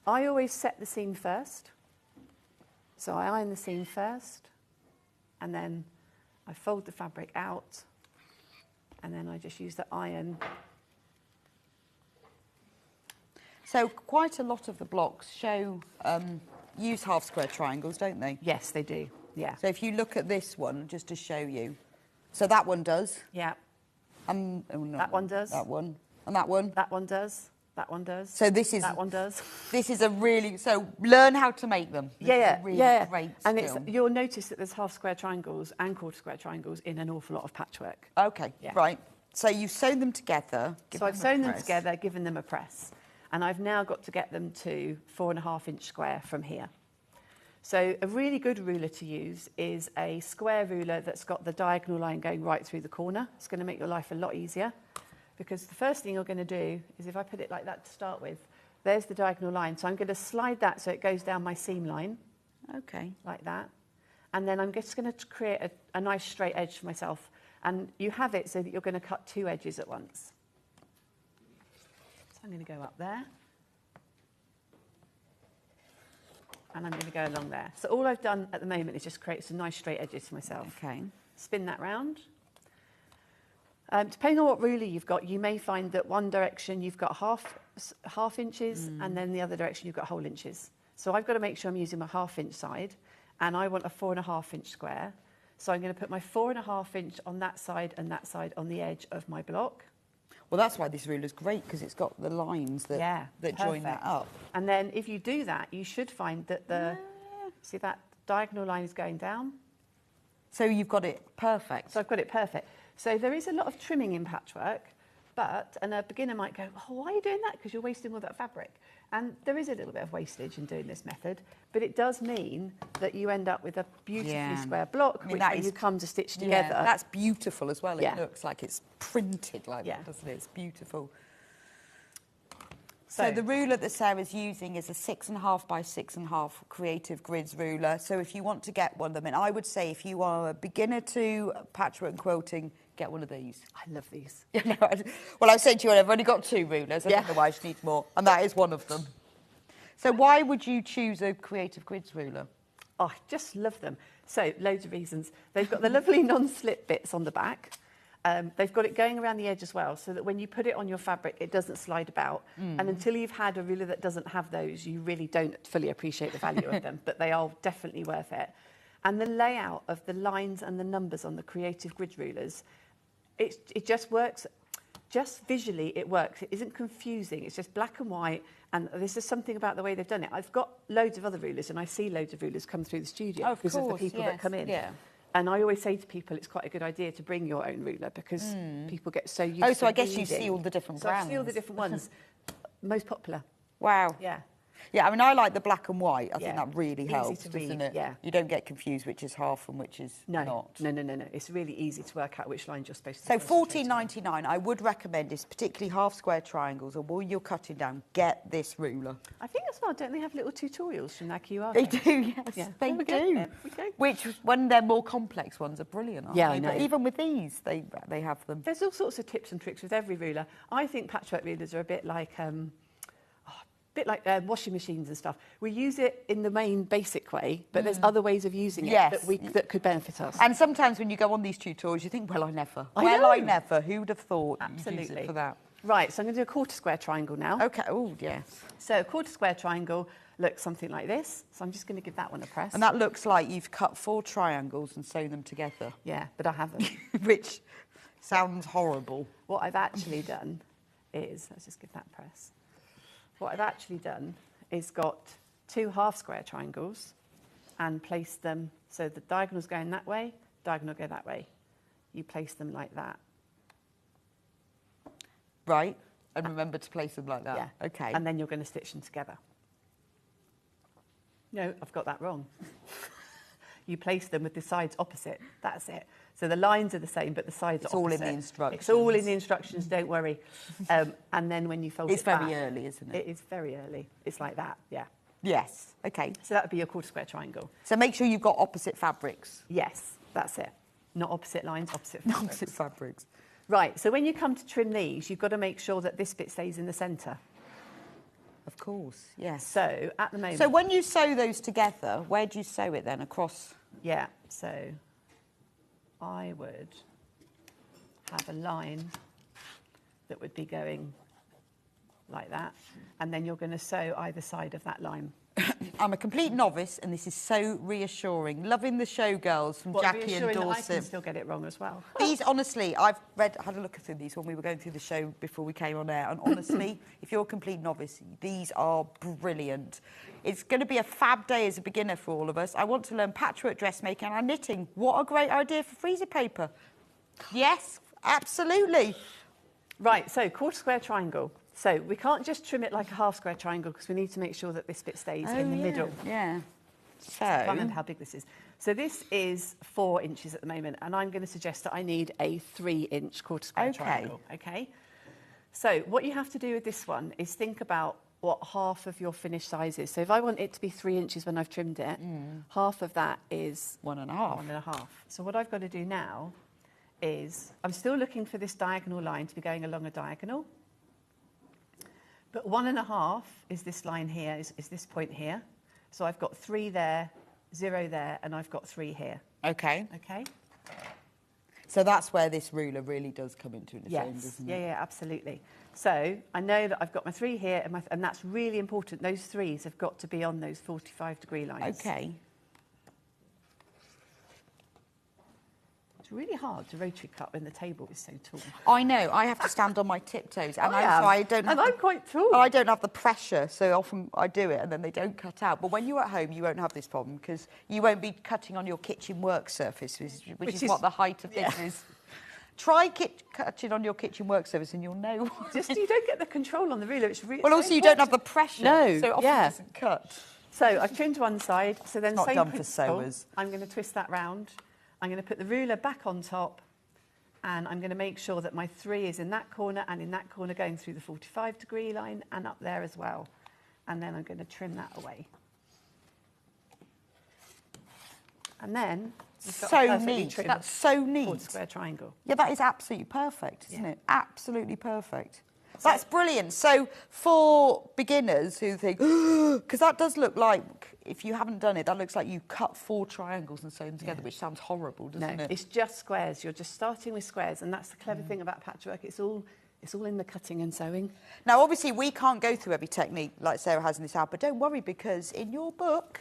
I always set the seam first. So I iron the seam first, and then I fold the fabric out, and then I just use the iron. So quite a lot of the blocks show use half square triangles, don't they? Yes, they do, yeah. So if you look at this one, just to show you, so that one does. Yeah, Oh, no, that one does. That one. And that one. That one does. That one does. So this is that one does. This is a really learn how to make them. This is a really great And skill. you'll notice that there's half square triangles and quarter square triangles in an awful lot of patchwork. Okay, Yeah. right. So you've sewn them together. So I've sewn them together, given them a press, and I've now got to get them to 4.5 inch square from here. So a really good ruler to use is a square ruler that's got the diagonal line going right through the corner. It's going to make your life a lot easier, because the first thing you're going to do is, if I put it like that to start with, there's the diagonal line. So I'm going to slide that so it goes down my seam line. Okay. Like that. And then I'm just going to create a nice straight edge for myself. And you have it so that you're going to cut 2 edges at once. So I'm going to go up there. And I'm going to go along there. So all I've done at the moment is just create some nice straight edges for myself. Okay. Spin that round. Depending on what ruler you've got, you may find that one direction you've got half inches, and then the other direction you've got whole inches. So I've got to make sure I'm using my 1/2 inch side, and I want a 4.5 inch square. So I'm going to put my 4.5 inch on that side and that side on the edge of my block. Well, that's why this ruler's great, because it's got the lines that join that perfect. up. And then if you do that, you should find that see that diagonal line is going down. So you've got it perfect. So I've got it perfect. So there is a lot of trimming in patchwork, and a beginner might go, oh, why are you doing that? Because you're wasting all that fabric. And there is a little bit of wastage in doing this method, but it does mean that you end up with a beautifully square block, which when you come to stitch together. Yeah, that's beautiful as well. Yeah. It looks like it's printed like that, doesn't it? It's beautiful. So the ruler that Sarah's using is a 6.5 by 6.5 creative grids ruler. So if you want to get one of them, and I would say if you are a beginner to patchwork and quilting, get one of these. I love these. Well, I said to you, I've only got 2 rulers. I don't know why she needs more, and that is one of them. So why would you choose a creative grids ruler? Oh, I just love them. So loads of reasons. They've got the lovely non-slip bits on the back. They've got it going around the edge as well, so that when you put it on your fabric, it doesn't slide about. And until you've had a ruler that doesn't have those, you really don't fully appreciate the value of them, but they are definitely worth it. And the layout of the lines and the numbers on the creative grid rulers, it just works. Just visually, it works. It isn't confusing. It's just black and white, and there's just something about the way they've done it. I've got loads of other rulers, and I see loads of rulers come through the studio because of the people that come in. Yeah. And I always say to people, it's quite a good idea to bring your own ruler, because people get so used to so I guess you reading. see all the different So brands. I see all the different ones. Most popular. Wow. Yeah. Yeah, I mean, I like the black and white. I think Yeah. that really Easy helps, to doesn't read, it? yeah. You don't get confused which is half and which is not. No. It's really easy to work out which lines you're supposed to So concentrate on. $14.99, I would recommend this, particularly half square triangles, or while you're cutting down, get this ruler. I think as well, don't they have little tutorials from that QR They code? do, yes, Yeah. they There we go. do. There we go. Which, when they're more complex ones, are brilliant, aren't Yeah, they? I But know. even with these, they have them. There's all sorts of tips and tricks with every ruler. I think patchwork rulers are a bit like, bit like washing machines and stuff. We use it in the main basic way, but there's other ways of using it that could benefit us. And sometimes when you go on these tutorials, you think, well, I never. I never. Who'd have thought you'd use it for that? Right, so I'm going to do a quarter square triangle now. Okay, oh, yes. So a quarter square triangle looks something like this. So I'm just going to give that one a press. And that looks like you've cut 4 triangles and sewn them together. Yeah, but I haven't. Which sounds horrible. What I've actually done is, let's just give that a press. What I've actually done is got 2 half square triangles and placed them, so the diagonal's going that way, diagonal go that way. You place them like that. Right, and remember to place them like that. Yeah. Okay. And then you're going to stitch them together. No, I've got that wrong. You place them with the sides opposite. That's it. So the lines are the same, but the sides are opposite. It's all in the instructions. It's all in the instructions, don't worry. And then when you fold it's it back... very early, isn't it? It is very early. It's like that, yeah. Yes, okay. So that would be your quarter square triangle. So make sure you've got opposite fabrics. Yes, that's it. Not opposite lines, opposite fabrics. Opposite fabrics. Right, so when you come to trim these, you've got to make sure that this bit stays in the centre. Of course, yes. So at the moment... So when you sew those together, where do you sew it then? Across? Yeah, so I would have a line that would be going like that, and then you're going to sew either side of that line. I'm a complete novice, and this is so reassuring. Loving the show, girls, from Jackie and Dorset. I can still get it wrong as well. These, honestly, I've had a look through these when we were going through the show before we came on air, and honestly, if you're a complete novice, these are brilliant. It's going to be a fab day as a beginner for all of us. I want to learn patchwork dressmaking and knitting. What a great idea for freezer paper. Yes, absolutely. Right, so quarter square triangle. So we can't just trim it like a half square triangle because we need to make sure that this bit stays in the middle. Yeah. So, I can't remember how big this is. So this is 4 inches at the moment, and I'm going to suggest that I need a 3-inch quarter square triangle. Okay. So what you have to do with this one is think about what half of your finished size is. So if I want it to be 3 inches when I've trimmed it, half of that is 1.5. 1.5. So what I've got to do now is I'm still looking for this diagonal line to be going along a diagonal. But 1.5 is this line here, is this point here. So I've got 3 there, 0 there, and I've got 3 here. Okay. Okay? So that's where this ruler really does come into its own, Yes. doesn't Yeah, it? yeah, absolutely. So I know that I've got my 3 here, and that's really important. Those 3s have got to be on those 45-degree lines. Okay. It's really hard to rotary cut when the table is so tall. I know. I have to stand on my tiptoes, and I'm quite tall. I don't have the pressure, so often I do it, and then they don't cut out. But when you're at home, you won't have this problem because you won't be cutting on your kitchen work surface, which is what the height of this is. Try cutting on your kitchen work surface, and you'll know. Just you don't get the control on the ruler. It's really well, also you don't have the pressure, No, so it often doesn't cut. So I've trimmed one side. So then, It's not same done for principle, sewers. I'm going to twist that round. I'm going to put the ruler back on top, and I'm going to make sure that my 3 is in that corner and in that corner, going through the 45-degree line and up there as well. And then I'm going to trim that away. And then you've got a So perfectly neat. trimmed That's so neat. quarter square triangle. Yeah, that is absolutely perfect, isn't it? Absolutely perfect. That's brilliant. So for beginners who think, because that does look like, if you haven't done it, that looks like you cut 4 triangles and sew them together, which sounds horrible, doesn't it? It's just squares. You're just starting with squares, and that's the clever thing about patchwork. It's all in the cutting and sewing. Now, obviously, we can't go through every technique like Sarah has in this hour, but don't worry, because in your book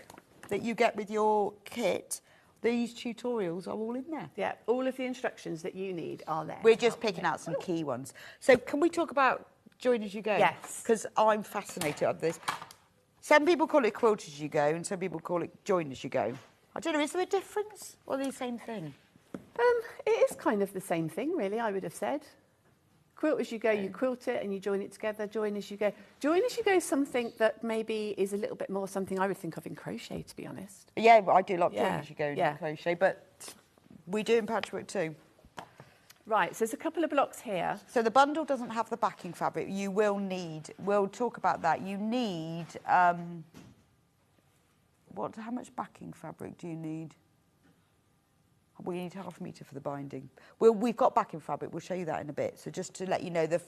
that you get with your kit, these tutorials are all in there. Yeah, all of the instructions that you need are there. We're just picking out some key ones. So can we talk about join as you go? Yes. Because I'm fascinated by this. Some people call it quilt as you go, and some people call it join as you go. I don't know, is there a difference, or are they the same thing? It is kind of the same thing, really, I would have said. Quilt as you go, you quilt it and you join it together. Join as you go. Join as you go is something that maybe is a little bit more something I would think of in crochet, to be honest. Yeah, I do like join Yeah, as you go in yeah. crochet, but we do in patchwork too. Right, so there's a couple of blocks here. So the bundle doesn't have the backing fabric. You will need, we'll talk about that. You need, how much backing fabric do you need? We need 1/2 metre for the binding. We've got backing fabric. We'll show you that in a bit. So just to let you know, the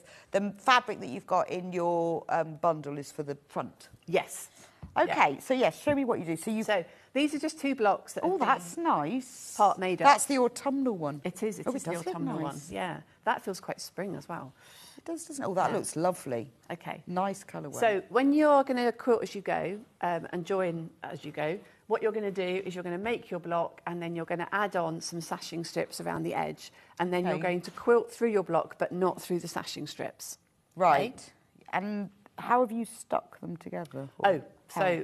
fabric that you've got in your bundle is for the front. Yes. Okay, so yes, show me what you do. So these are just 2 blocks that that's nice. part made up. That's the autumnal one. It is. It is the autumnal one. Yeah, that feels quite spring as well. It does, doesn't it? Oh, that looks lovely. Okay. Nice colourway. So when you're going to quilt as you go and join as you go, what you're going to do is you're going to make your block and then you're going to add on some sashing strips around the edge, and then you're going to quilt through your block but not through the sashing strips. Right. Okay? And how have you stuck them together? So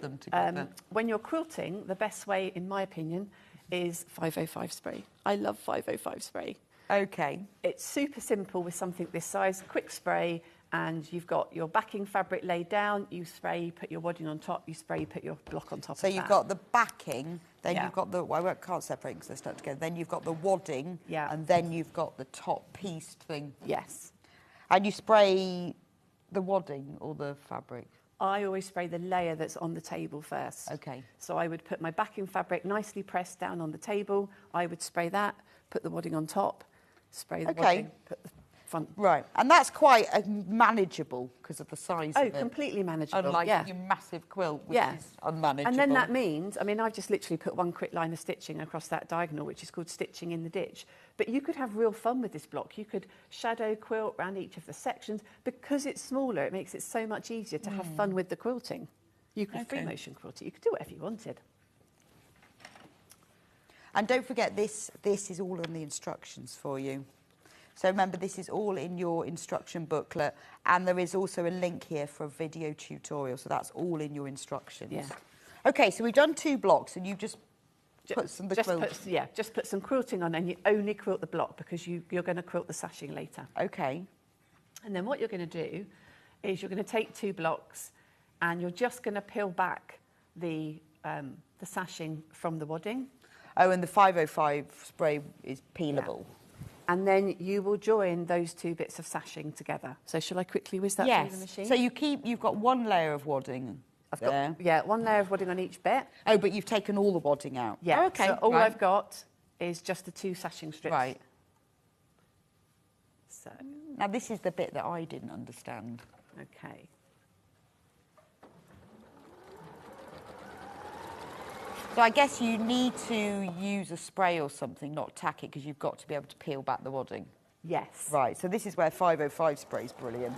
when you're quilting, the best way, in my opinion, is 505 spray. I love 505 spray. Okay. It's super simple with something this size, quick spray, and you've got your backing fabric laid down, you spray, you put your wadding on top, you spray, you put your block on top of that. So you've got the backing, then you've got the, I can't separate because they're stuck together, then you've got the wadding, and then you've got the top pieced thing. Yes. And you spray the wadding or the fabric? I always spray the layer that's on the table first. Okay. So I would put my backing fabric nicely pressed down on the table, I would spray that, put the wadding on top, spray the wadding, put the front. Right, and that's quite manageable because of the size of it. Oh, completely manageable. Unlike your massive quilt, which is unmanageable. And then that means, I mean, I've just literally put 1 quick line of stitching across that diagonal, which is called stitching in the ditch. But you could have real fun with this block. You could shadow quilt around each of the sections. Because it's smaller, it makes it so much easier to have fun with the quilting. You could free motion quilt it. You could do whatever you wanted. And don't forget, this is all in the instructions for you. So remember, this is all in your instruction booklet, and there is also a link here for a video tutorial, so that's all in your instructions. Yeah. Okay, so we've done 2 blocks, and you've just put some quilt. Just put some quilting on, and you only quilt the block because you're going to quilt the sashing later. Okay. And then what you're going to do is you're going to take 2 blocks, and you're just going to peel back the sashing from the wadding. Oh, and the 505 spray is peelable. Yeah. And then you will join those 2 bits of sashing together. So shall I quickly whiz that through the machine? So you've got 1 layer of wadding. I've got 1 layer of wadding on each bit. Oh, but you've taken all the wadding out. Yeah. Oh, okay. So all I've got is just the 2 sashing strips. Right. So now this is the bit that I didn't understand. Okay. So I guess you need to use a spray or something, not tack it, because you've got to be able to peel back the wadding. Yes. Right, so this is where 505 spray is brilliant.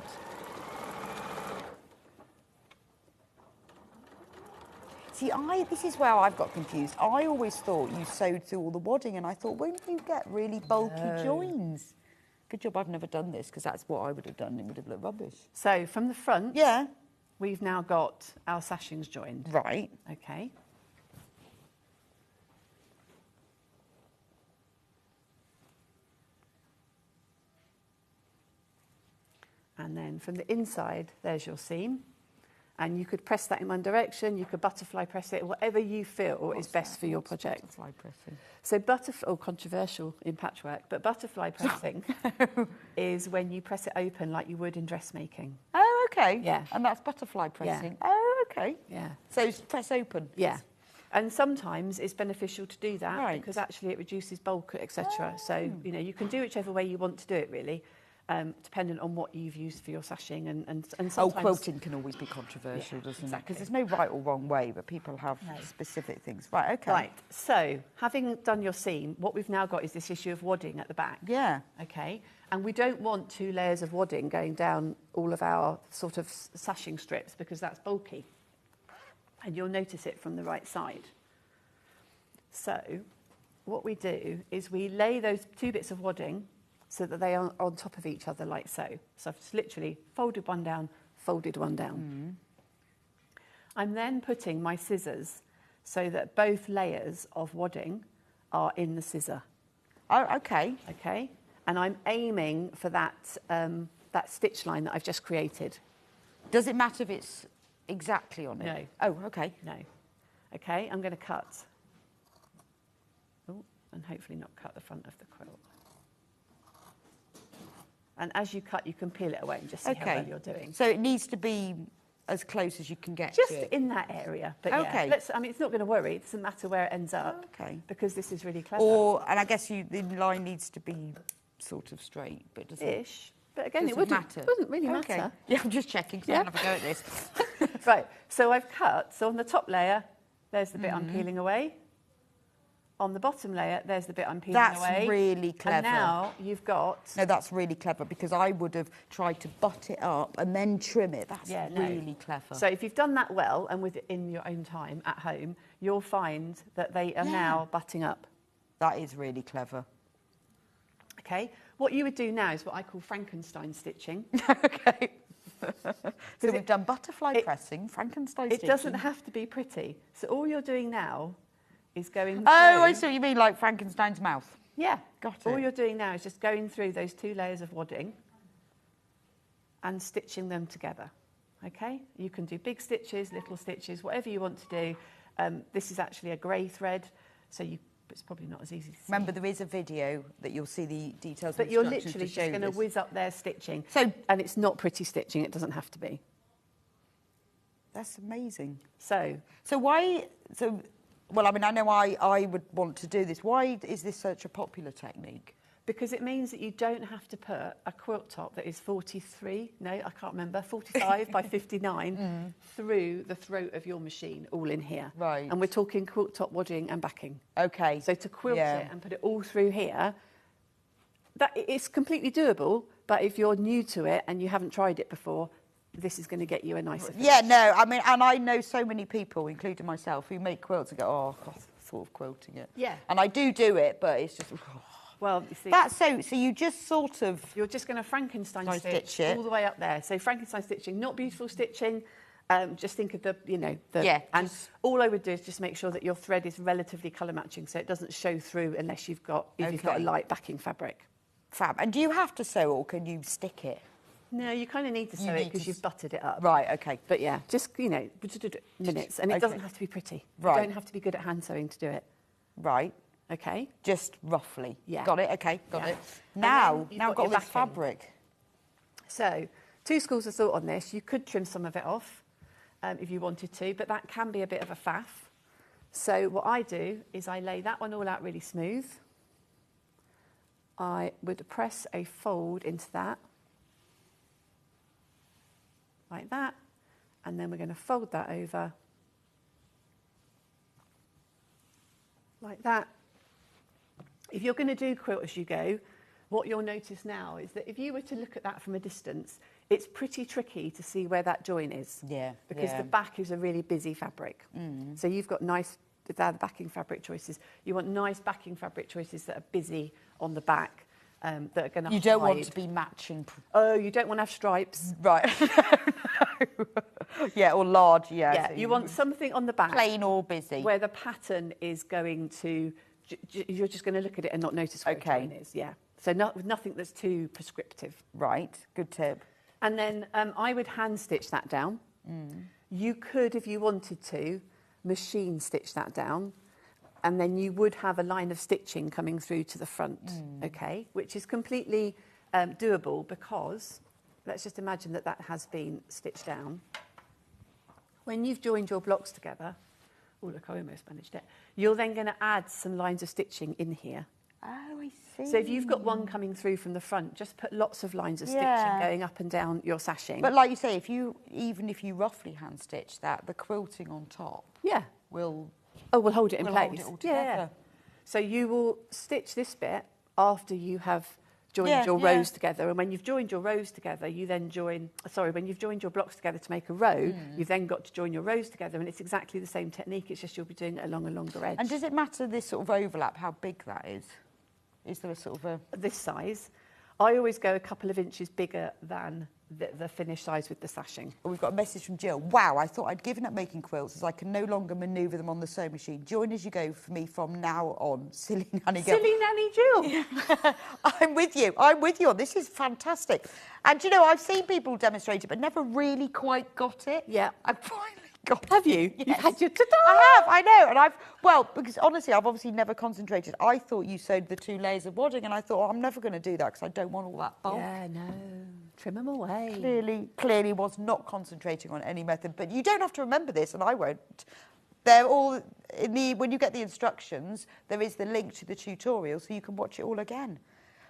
See, this is where I've got confused. I always thought you sewed through all the wadding, and I thought, won't you get really bulky joins? Good job I've never done this, because that's what I would have done. It would have looked rubbish. So from the front, we've now got our sashings joined. Right. Okay. And then from the inside, there's your seam. And you could press that in one direction, you could butterfly press it, whatever you feel is best for your project. Butterfly pressing. So controversial in patchwork, but butterfly pressing is when you press it open like you would in dressmaking. Oh, okay. Yeah. And that's butterfly pressing. Yeah. Oh, okay. Yeah. So it's press open. Yeah. And sometimes it's beneficial to do that because Right. actually it reduces bulk, etc. So, you know, you can do whichever way you want to do it, really. Depending on what you've used for your sashing and sometimes... quilting can always be controversial, doesn't it? Because there's no right or wrong way, but people have specific things. Right, okay. Right, so having done your seam, what we've now got is this issue of wadding at the back. Yeah. Okay, and we don't want 2 layers of wadding going down all of our sort of sashing strips because that's bulky. And you'll notice it from the right side. So what we do is we lay those 2 bits of wadding so that they are on top of each other like so. So I've just literally folded one down, folded one down. I'm then putting my scissors so that both layers of wadding are in the scissor. Oh, okay. Okay, and I'm aiming for that, that stitch line that I've just created. Does it matter if it's exactly on it? No. Oh, okay. No. Okay, I'm going to cut. Oh, and hopefully not cut the front of the quilt. And as you cut, you can peel it away and just see how well you're doing. So it needs to be as close as you can get Just to it? in that area. But Okay. yeah, I mean, it's not going to worry. It doesn't matter where it ends up. Okay. Because this is really clever. And I guess the line needs to be sort of straight, but doesn't Ish. But again, doesn't it wouldn't matter. It wouldn't really Okay. matter. Yeah, I'm just checking because I have a go at this. Right, so I've cut. So on the top layer, there's the bit Mm-hmm. I'm peeling away. On the bottom layer, there's the bit I'm peeling That's away. really clever. And now you've got... No, that's really clever because I would have tried to butt it up and then trim it. That's Yeah, no. really clever. So if you've done that well and in your own time at home, you'll find that they are now butting up. That is really clever. Okay, what you would do now is what I call Frankenstein stitching. Okay. So we've done butterfly pressing, Frankenstein It stitching. doesn't have to be pretty. So all you're doing now is going through... Oh, I see what you mean, like Frankenstein's mouth. Yeah. Got All it. you're doing now is just going through those 2 layers of wadding and stitching them together. Okay? You can do big stitches, little stitches, whatever you want to do. This is actually a grey thread, so it's probably not as easy to see. Remember, there is a video that you'll see the details. But and you're instructions literally to show just going to this. whiz up there stitching. So- and it's not pretty stitching, it doesn't have to be. That's amazing. So Well, I mean, I know I would want to do this. Why is this such a popular technique? because it means that you don't have to put a quilt top that is 45 by 59 through the throat of your machine, all in here. Right. And we're talking quilt top wadding and backing. Okay. So to quilt it and put it all through here, that it's completely doable, but if you're new to it and you haven't tried it before, this is going to get you a nicer finish. Yeah, no, I mean, and I know so many people, including myself, who make quilts and go, oh, God, I thought of quilting it. Yeah. And I do it, but it's just... Well, you see, That's so you just sort of... you're just going to Frankenstein Stitch stitch it. all the way up there. So Frankenstein stitching, not beautiful stitching. Just think of the. Yeah, And all I would do is just make sure that your thread is relatively colour matching, so it doesn't show through unless you've got a Okay. light backing fabric. Fab. And do you have to sew or can you stick it? No, you kind of need to sew You it need because to you've buttered it up. Right, okay. But yeah, just minutes, and it Okay. doesn't have to be pretty. Right. You don't have to be good at hand sewing to do it. Right. Okay. Just roughly. Yeah. Got it, okay, got Yeah. it. And Now then you've I've got got your this backing. fabric. So, 2 schools of thought on this. You could trim some of it off if you wanted to, but that can be a bit of a faff. So what I do is I lay that one all out really smooth. I would press a fold into that, like that, and then we're going to fold that over, like that. If you're going to do quilt as you go, what you'll notice now is that if you were to look at that from a distance, it's pretty tricky to see where that join is. Yeah, Because yeah. the back is a really busy fabric. So you've got nice, they're the backing fabric choices. You want nice backing fabric choices that are busy on the back, that are going to You don't want to be matching... Oh, you don't want to have stripes. Right. No. Yeah, or large, yeah. Yeah, so you want something on the back. plain or busy. Where the pattern is going to... You're just going to look at it and not notice where Okay. the join is. Yeah. So with nothing that's too prescriptive. Right, good tip. And then I would hand stitch that down. You could, if you wanted to, machine stitch that down. And then you would have a line of stitching coming through to the front, okay? Which is completely doable because, let's just imagine that that has been stitched down. When you've joined your blocks together, oh look, I almost managed it. You're then going to add some lines of stitching in here. Oh, I see. So if you've got one coming through from the front, just put lots of lines of stitching going up and down your sashing. But like you say, even if you roughly hand stitch that, the quilting on top yeah. will... Oh, we'll hold it in We'll place. hold it all Yeah, yeah. together. So you will stitch this bit after you have joined your rows together. And when you've joined your rows together, you then when you've joined your blocks together to make a row, you've then got to join your rows together. And it's exactly the same technique. It's just you'll be doing it along a longer edge. And does it matter, this sort of overlap, how big that is? Is there a sort of a... This size, I always go a couple of inches bigger than the finished size with the sashing. We've got a message from Jill. Wow, I thought I'd given up making quilts as I can no longer manoeuvre them on the sewing machine. Join as you go for me from now on. Silly nanny girl. Silly nanny Jill. I'm with you. I'm with you on this. Is fantastic. And you know, I've seen people demonstrate it, but never really quite got it. Yeah. I finally got it. Have you? Yes. You've had your ta-da! I know. Because honestly, I've obviously never concentrated. I thought you sewed the 2 layers of wadding, and I thought, I'm never going to do that because I don't want all that bulk. Yeah, no. Trim them away. Clearly was not concentrating on any method. But you don't have to remember this, and I won't. They're all when you get the instructions, there is the link to the tutorial, so you can watch it all again.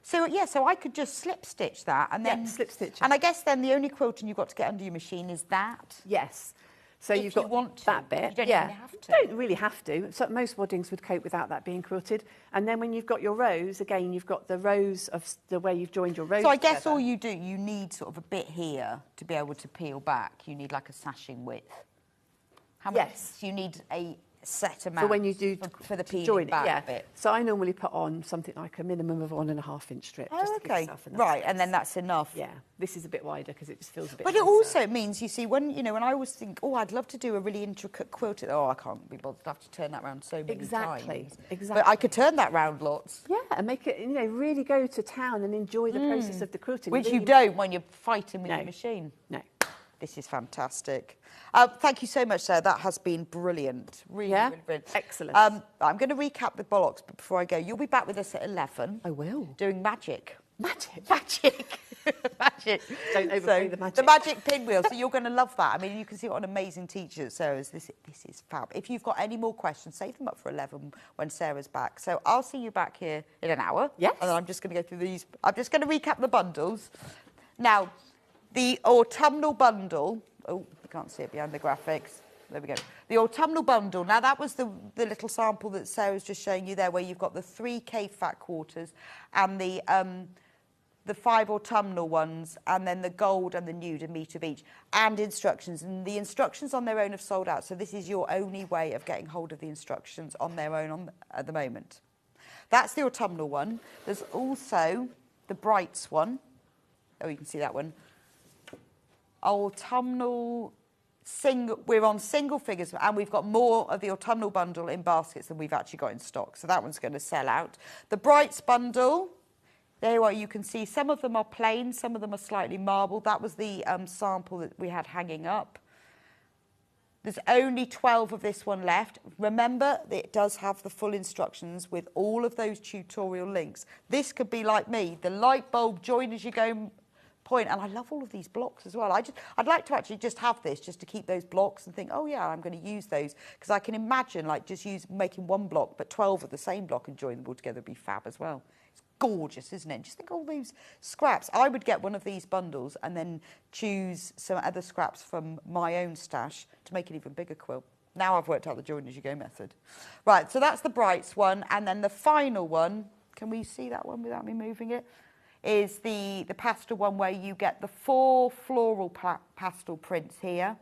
So yeah, so I could just slip stitch that, and then slip stitch it. And I guess then the only quilting you've got to get under your machine is that. Yes. So If you've you got want to. that bit. You don't yeah. even have to. You don't really have to. So most waddings would cope without that being quilted. And then when you've got your rows, again, you've got the rows of the way you've joined your rows. So I guess together. all you do, you need sort of a bit here to be able to peel back. You need like a sashing width. How much? Yes. You need a set amount for when you do for the peeling join back it, bit. So I normally put on something like a minimum of 1.5 inch strip. Just to give Okay, yourself enough right, space. and then that's enough. Yeah, this is a bit wider because it just feels a bit But it nicer. also means, you see, when I always think, oh, I'd love to do a really intricate quilt. Oh, I can't be bothered. I have to turn that round so many times. Exactly. But I could turn that round lots. Yeah, and make it, really go to town and enjoy the process of the quilting. Which really you don't when you're fighting with No. your machine. No. This is fantastic. Thank you so much, Sarah. That has been brilliant. Really, Yeah? really brilliant. Excellent. I'm going to recap the bollocks, but before I go, you'll be back with us at 11. I will. Doing magic. Magic. Magic. Magic. Don't overplay the magic. The magic pinwheel. So you're going to love that. I mean, you can see what an amazing teacher Sarah is. This is fab. If you've got any more questions, save them up for 11 when Sarah's back. So I'll see you back here in an hour. Yes. And then I'm just going to go through these. I'm just going to recap the bundles. Now, the autumnal bundle. Oh, you can't see it behind the graphics. There we go. The autumnal bundle. Now, that was the little sample that Sarah's just showing you there, where you've got the 3 K-fat quarters and the 5 autumnal ones, and then the gold and the nude, a metre of each, and instructions. And the instructions on their own have sold out, so this is your only way of getting hold of the instructions on their own at the moment. That's the autumnal one. There's also the brights one. Oh, you can see that one. Autumnal single, we're on single figures, and we've got more of the autumnal bundle in baskets than we've actually got in stock, so that one's going to sell out. The brights bundle, there you are, you can see some of them are plain, some of them are slightly marbled. That was the sample that we had hanging up. There's only 12 of this one left. Remember, it does have the full instructions with all of those tutorial links. This could be like me, the light bulb join as you go point, and I love all of these blocks as well. I'd like to actually just have this just to keep those blocks and think, oh yeah, I'm going to use those, because I can imagine like just making one block but 12 of the same block and join them all together would be fab as well. It's gorgeous, isn't it? Just think of all those scraps. I would get one of these bundles and then choose some other scraps from my own stash to make an even bigger quilt. Now I've worked out the join as you go method. Right, so that's the brights one, and then the final one, can we see that one without me moving it? Is the pastel one, where you get the 4 floral pastel prints here,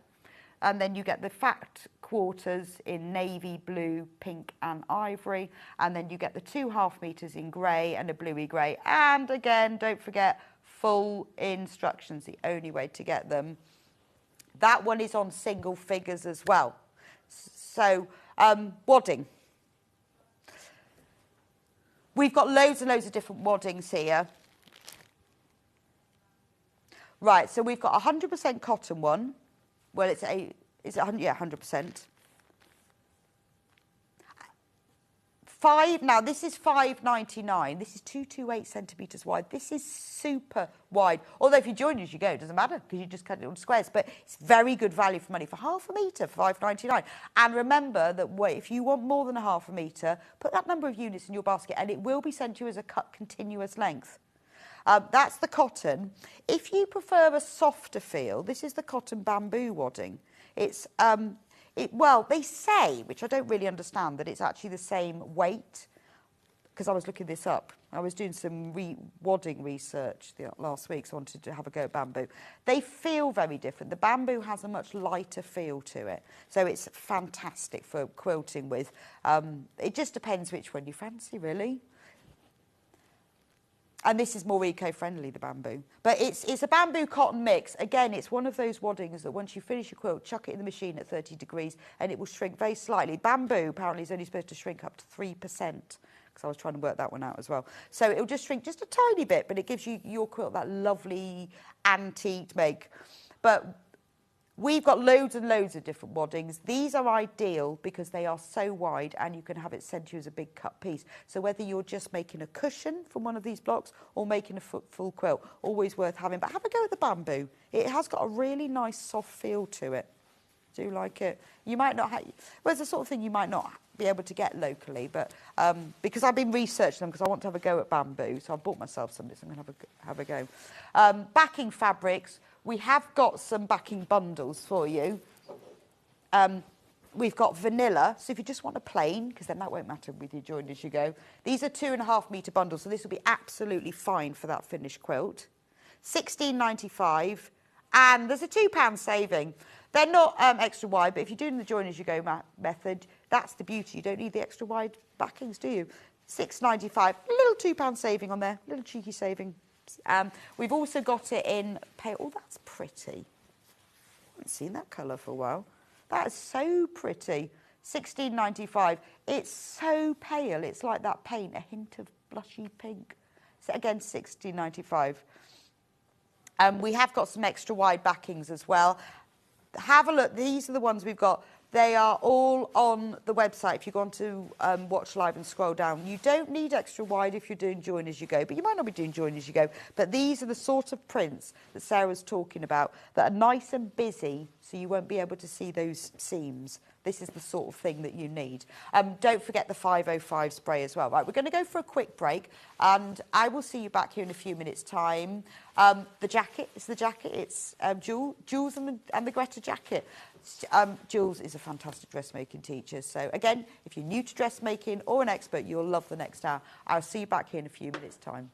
and then you get the fat quarters in navy, blue, pink and ivory, and then you get the 2 half meters in grey and a bluey grey, and again, don't forget, full instructions, the only way to get them. That one is on single figures as well. So, wadding. We've got loads and loads of different waddings here. Right, so we've got a 100% cotton one. Well, is it 100%. Now this is $5.99. This is 228 centimetres wide. This is super wide. Although if you join as you go, it doesn't matter, because you just cut it on squares. But it's very good value for money for half a metre for $5.99. And remember that if you want more than a half a metre, put that number of units in your basket, and it will be sent to you as a cut continuous length. That's the cotton. If you prefer a softer feel, this is the cotton bamboo wadding. It's, well, they say, which I don't really understand, that it's actually the same weight, because I was looking this up. I was doing some wadding research last week, so I wanted to have a go at bamboo. They feel very different. The bamboo has a much lighter feel to it, so it's fantastic for quilting with. It just depends which one you fancy, really. And this is more eco-friendly, the bamboo. But it's a bamboo cotton mix. Again, it's one of those waddings that once you finish your quilt, chuck it in the machine at 30 degrees and it will shrink very slightly. Bamboo, apparently, is only supposed to shrink up to 3%, because I was trying to work that one out as well. So it'll just shrink just a tiny bit, but it gives you your quilt that lovely antique make. But We've got loads and loads of different waddings. These are ideal because they are so wide and you can have it sent to you as a big cut piece. So whether you're just making a cushion from one of these blocks or making a full quilt, always worth having. But have a go at the bamboo. It has got a really nice soft feel to it. Do like it. You might not have, well, it's the sort of thing you might not be able to get locally, but because I've been researching them because I want to have a go at bamboo, so I bought myself some, so I'm going to have a go. Backing fabrics. We have got some backing bundles for you. We've got vanilla, so if you just want a plain, because then that won't matter with your join as you go. These are 2.5 metre bundles, so this will be absolutely fine for that finished quilt. £16.95, and there's a £2 saving. They're not extra wide, but if you're doing the join as you go method, that's the beauty. You don't need the extra wide backings, do you? £6.95, a little £2 saving on there, a little cheeky saving. We've also got it in pale. Oh, that's pretty. I haven't seen that colour for a while. That is so pretty. £16.95. It's so pale. It's like that paint, a hint of blushy pink. So again, £16.95. We have got some extra wide backings as well. Have a look. These are the ones we've got. They are all on the website if you go on to Watch Live and scroll down. You don't need extra wide if you're doing join as you go, but you might not be doing join as you go. But these are the sort of prints that Sarah's talking about that are nice and busy, so you won't be able to see those seams. This is the sort of thing that you need. Don't forget the 505 spray as well. Right, we're going to go for a quick break, and I will see you back here in a few minutes' time. The jacket, it's Jules and the Greta jacket. Jules is a fantastic dressmaking teacher. So again, if you're new to dressmaking or an expert, you'll love the next hour. I'll see you back here in a few minutes' time.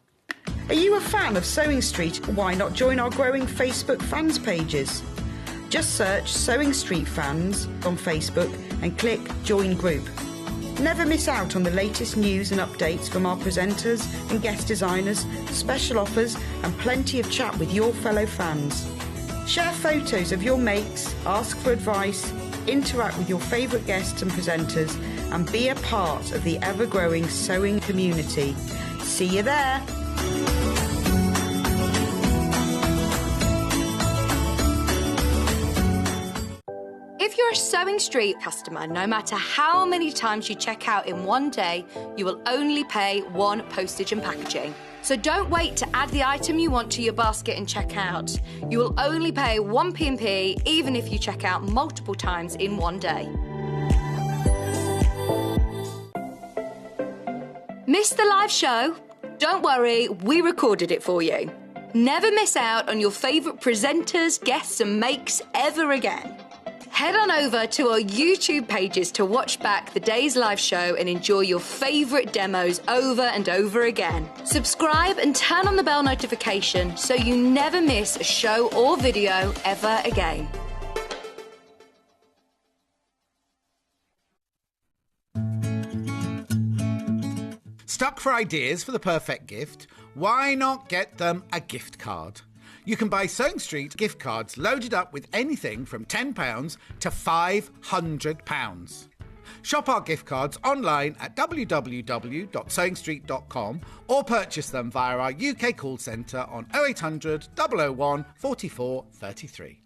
Are you a fan of Sewing Street? Why not join our growing Facebook fans pages? Just search Sewing Street Fans on Facebook and click Join Group. Never miss out on the latest news and updates from our presenters and guest designers, special offers and plenty of chat with your fellow fans. Share photos of your makes, ask for advice, interact with your favourite guests and presenters, and be a part of the ever-growing sewing community. See you there! If you're a Sewing Street customer, no matter how many times you check out in one day, you will only pay one postage and packaging. So don't wait to add the item you want to your basket and check out. You will only pay one P&P even if you check out multiple times in one day. Missed the live show? Don't worry, we recorded it for you. Never miss out on your favourite presenters, guests and makes ever again. Head on over to our YouTube pages to watch back the day's live show and enjoy your favourite demos over and over again. Subscribe and turn on the bell notification so you never miss a show or video ever again. Stuck for ideas for the perfect gift? Why not get them a gift card? You can buy Sewing Street gift cards loaded up with anything from £10 to £500. Shop our gift cards online at www.sewingstreet.com or purchase them via our UK call centre on 0800 001 44 33.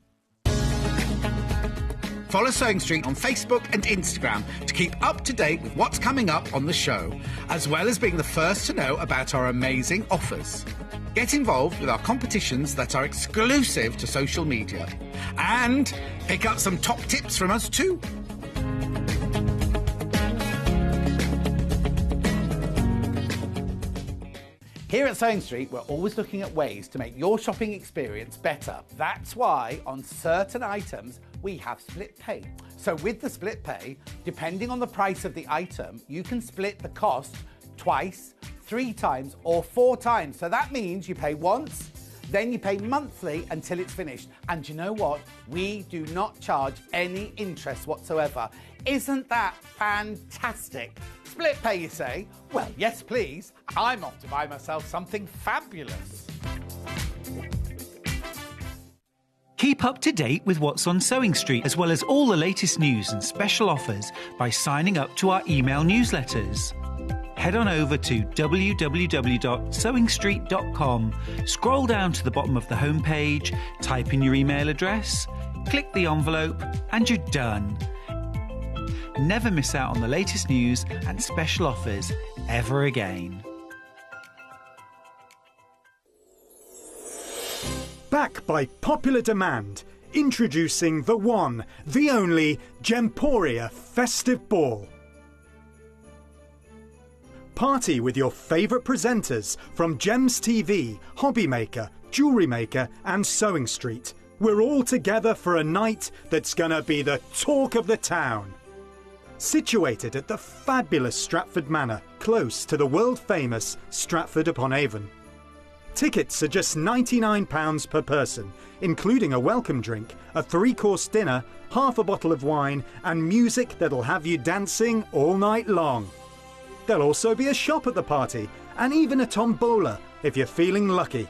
Follow Sewing Street on Facebook and Instagram to keep up to date with what's coming up on the show, as well as being the first to know about our amazing offers. Get involved with our competitions that are exclusive to social media. And pick up some top tips from us too. Here at Sewing Street, we're always looking at ways to make your shopping experience better. That's why on certain items, we have split pay. So with the split pay, depending on the price of the item, you can split the cost twice, 3 times or 4 times. So that means you pay once, then you pay monthly until it's finished. And you know what? We do not charge any interest whatsoever. Isn't that fantastic? Split pay, you say? Well, yes, please. I'm off to buy myself something fabulous. Keep up to date with what's on Sewing Street, as well as all the latest news and special offers by signing up to our email newsletters. Head on over to www.sewingstreet.com, scroll down to the bottom of the homepage, type in your email address, click the envelope, and you're done. Never miss out on the latest news and special offers ever again. Back by popular demand, introducing the one, the only Gemporia Festive Ball. Party with your favourite presenters from Gems TV, Hobby Maker, Jewellery Maker and Sewing Street. We're all together for a night that's gonna be the talk of the town. Situated at the fabulous Stratford Manor, close to the world-famous Stratford-upon-Avon. Tickets are just £99 per person, including a welcome drink, a 3-course dinner, half a bottle of wine and music that'll have you dancing all night long. There'll also be a shop at the party and even a tombola if you're feeling lucky.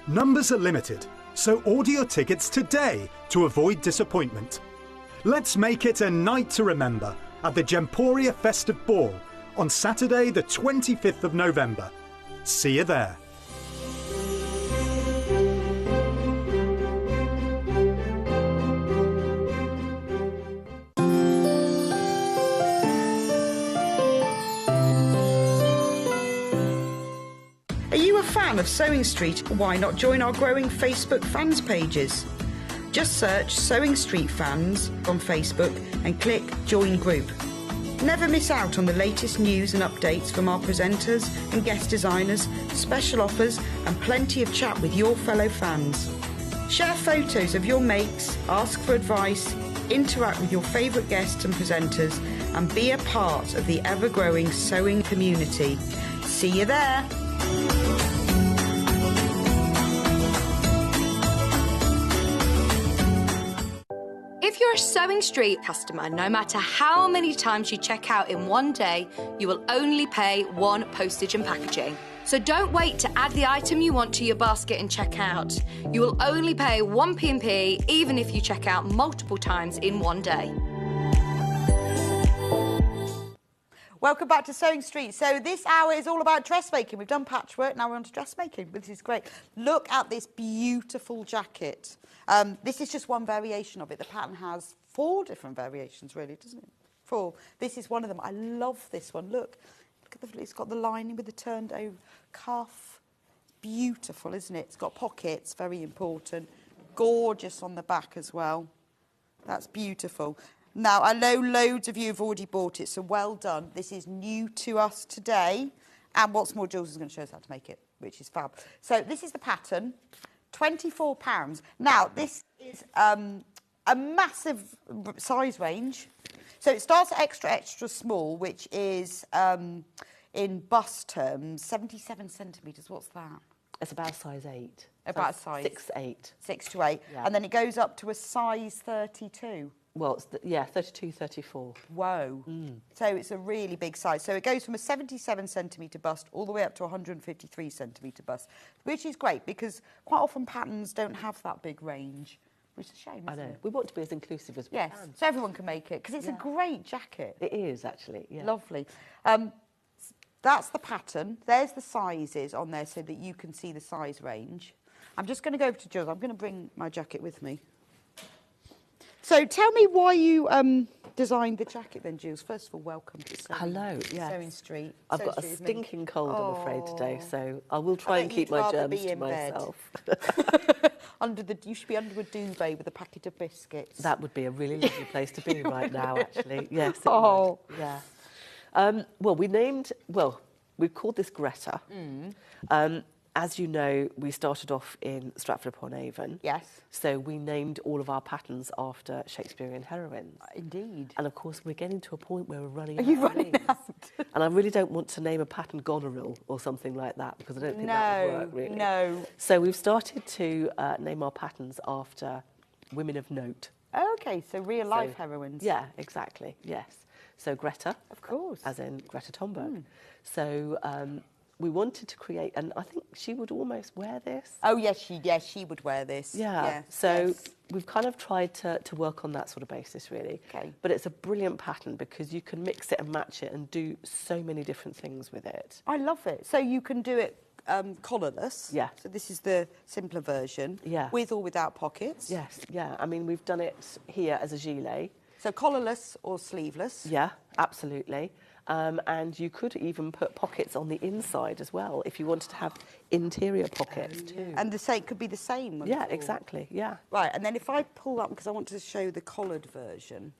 Numbers are limited, so order your tickets today to avoid disappointment. Let's make it a night to remember at the Gemporia Festive Ball on Saturday the 25th of November. See you there. Are you a fan of Sewing Street? Why not join our growing Facebook fans pages? Just search Sewing Street Fans on Facebook and click Join Group. Never miss out on the latest news and updates from our presenters and guest designers, special offers and plenty of chat with your fellow fans. Share photos of your makes, ask for advice, interact with your favourite guests and presenters and be a part of the ever-growing sewing community. See you there! If you're a Sewing Street customer, no matter how many times you check out in one day, you will only pay one postage and packaging. So don't wait to add the item you want to your basket and check out. You will only pay one P&P even if you check out multiple times in one day. Welcome back to Sewing Street. So this hour is all about dressmaking. We've done patchwork, now we're on to dressmaking, which is great. Look at this beautiful jacket. This is just one variation of it. The pattern has 4 different variations, really, doesn't it? 4. This is one of them. I love this one. Look at it's got the lining with the turned over cuff. Beautiful, isn't it? It's got pockets, very important. Gorgeous on the back as well. That's beautiful. Now, I know loads of you have already bought it, so well done. This is new to us today. And what's more, Jules is going to show us how to make it, which is fab. So this is the pattern, £24. Now, this is a massive size range. So it starts at extra, extra small, which is, in bust terms, 77 centimetres. What's that? It's about size 8. About a size? 6 to 8. 6 to 8. Yeah. And then it goes up to a size 32. Well, it's 32, 34. Whoa. So it's a really big size. So it goes from a 77 centimetre bust all the way up to a 153 centimetre bust, which is great because quite often patterns don't have that big range, which is a shame, isn't it? We want to be as inclusive as we can. Yes, so everyone can make it because it's a great jacket. It is, actually, yeah. Lovely. That's the pattern. There's the sizes on there so that you can see the size range. I'm just going to go over to Jules. I'm going to bring my jacket with me. So tell me why you designed the jacket then, Jules. First of all, welcome to Sewing Street. I've got a stinking cold, I'm afraid, today, so I will try and keep my germs to myself. You should be under a duvet with a packet of biscuits. That would be a really lovely place to be right now, actually. Yes, it would. Yeah. We called this Greta. As you know, we started off in Stratford-upon-Avon. Yes. So we named all of our patterns after Shakespearean heroines. Indeed. And of course, we're getting to a point where we're running out. Are you running out? And I really don't want to name a pattern Goneril or something like that because I don't think that would work, really. No. So we've started to name our patterns after women of note. Okay, so real-life heroines. Yeah, exactly, yes. So Greta. Of course. As in Greta Thunberg. So we wanted to create, and I think she would almost wear this. Oh, yes, she would wear this. Yeah, yes, so we've kind of tried to work on that sort of basis, really. Okay. But it's a brilliant pattern because you can mix it and match it and do so many different things with it. I love it. So you can do it collarless. Yeah. So this is the simpler version. Yeah. With or without pockets. Yes, yeah. I mean, we've done it here as a gilet. So collarless or sleeveless. Yeah, absolutely. And you could even put pockets on the inside as well if you wanted to have interior pockets too. And the same could be the same. Yeah, exactly. Yeah. Right, and then if I pull up, because I want to show the collared version.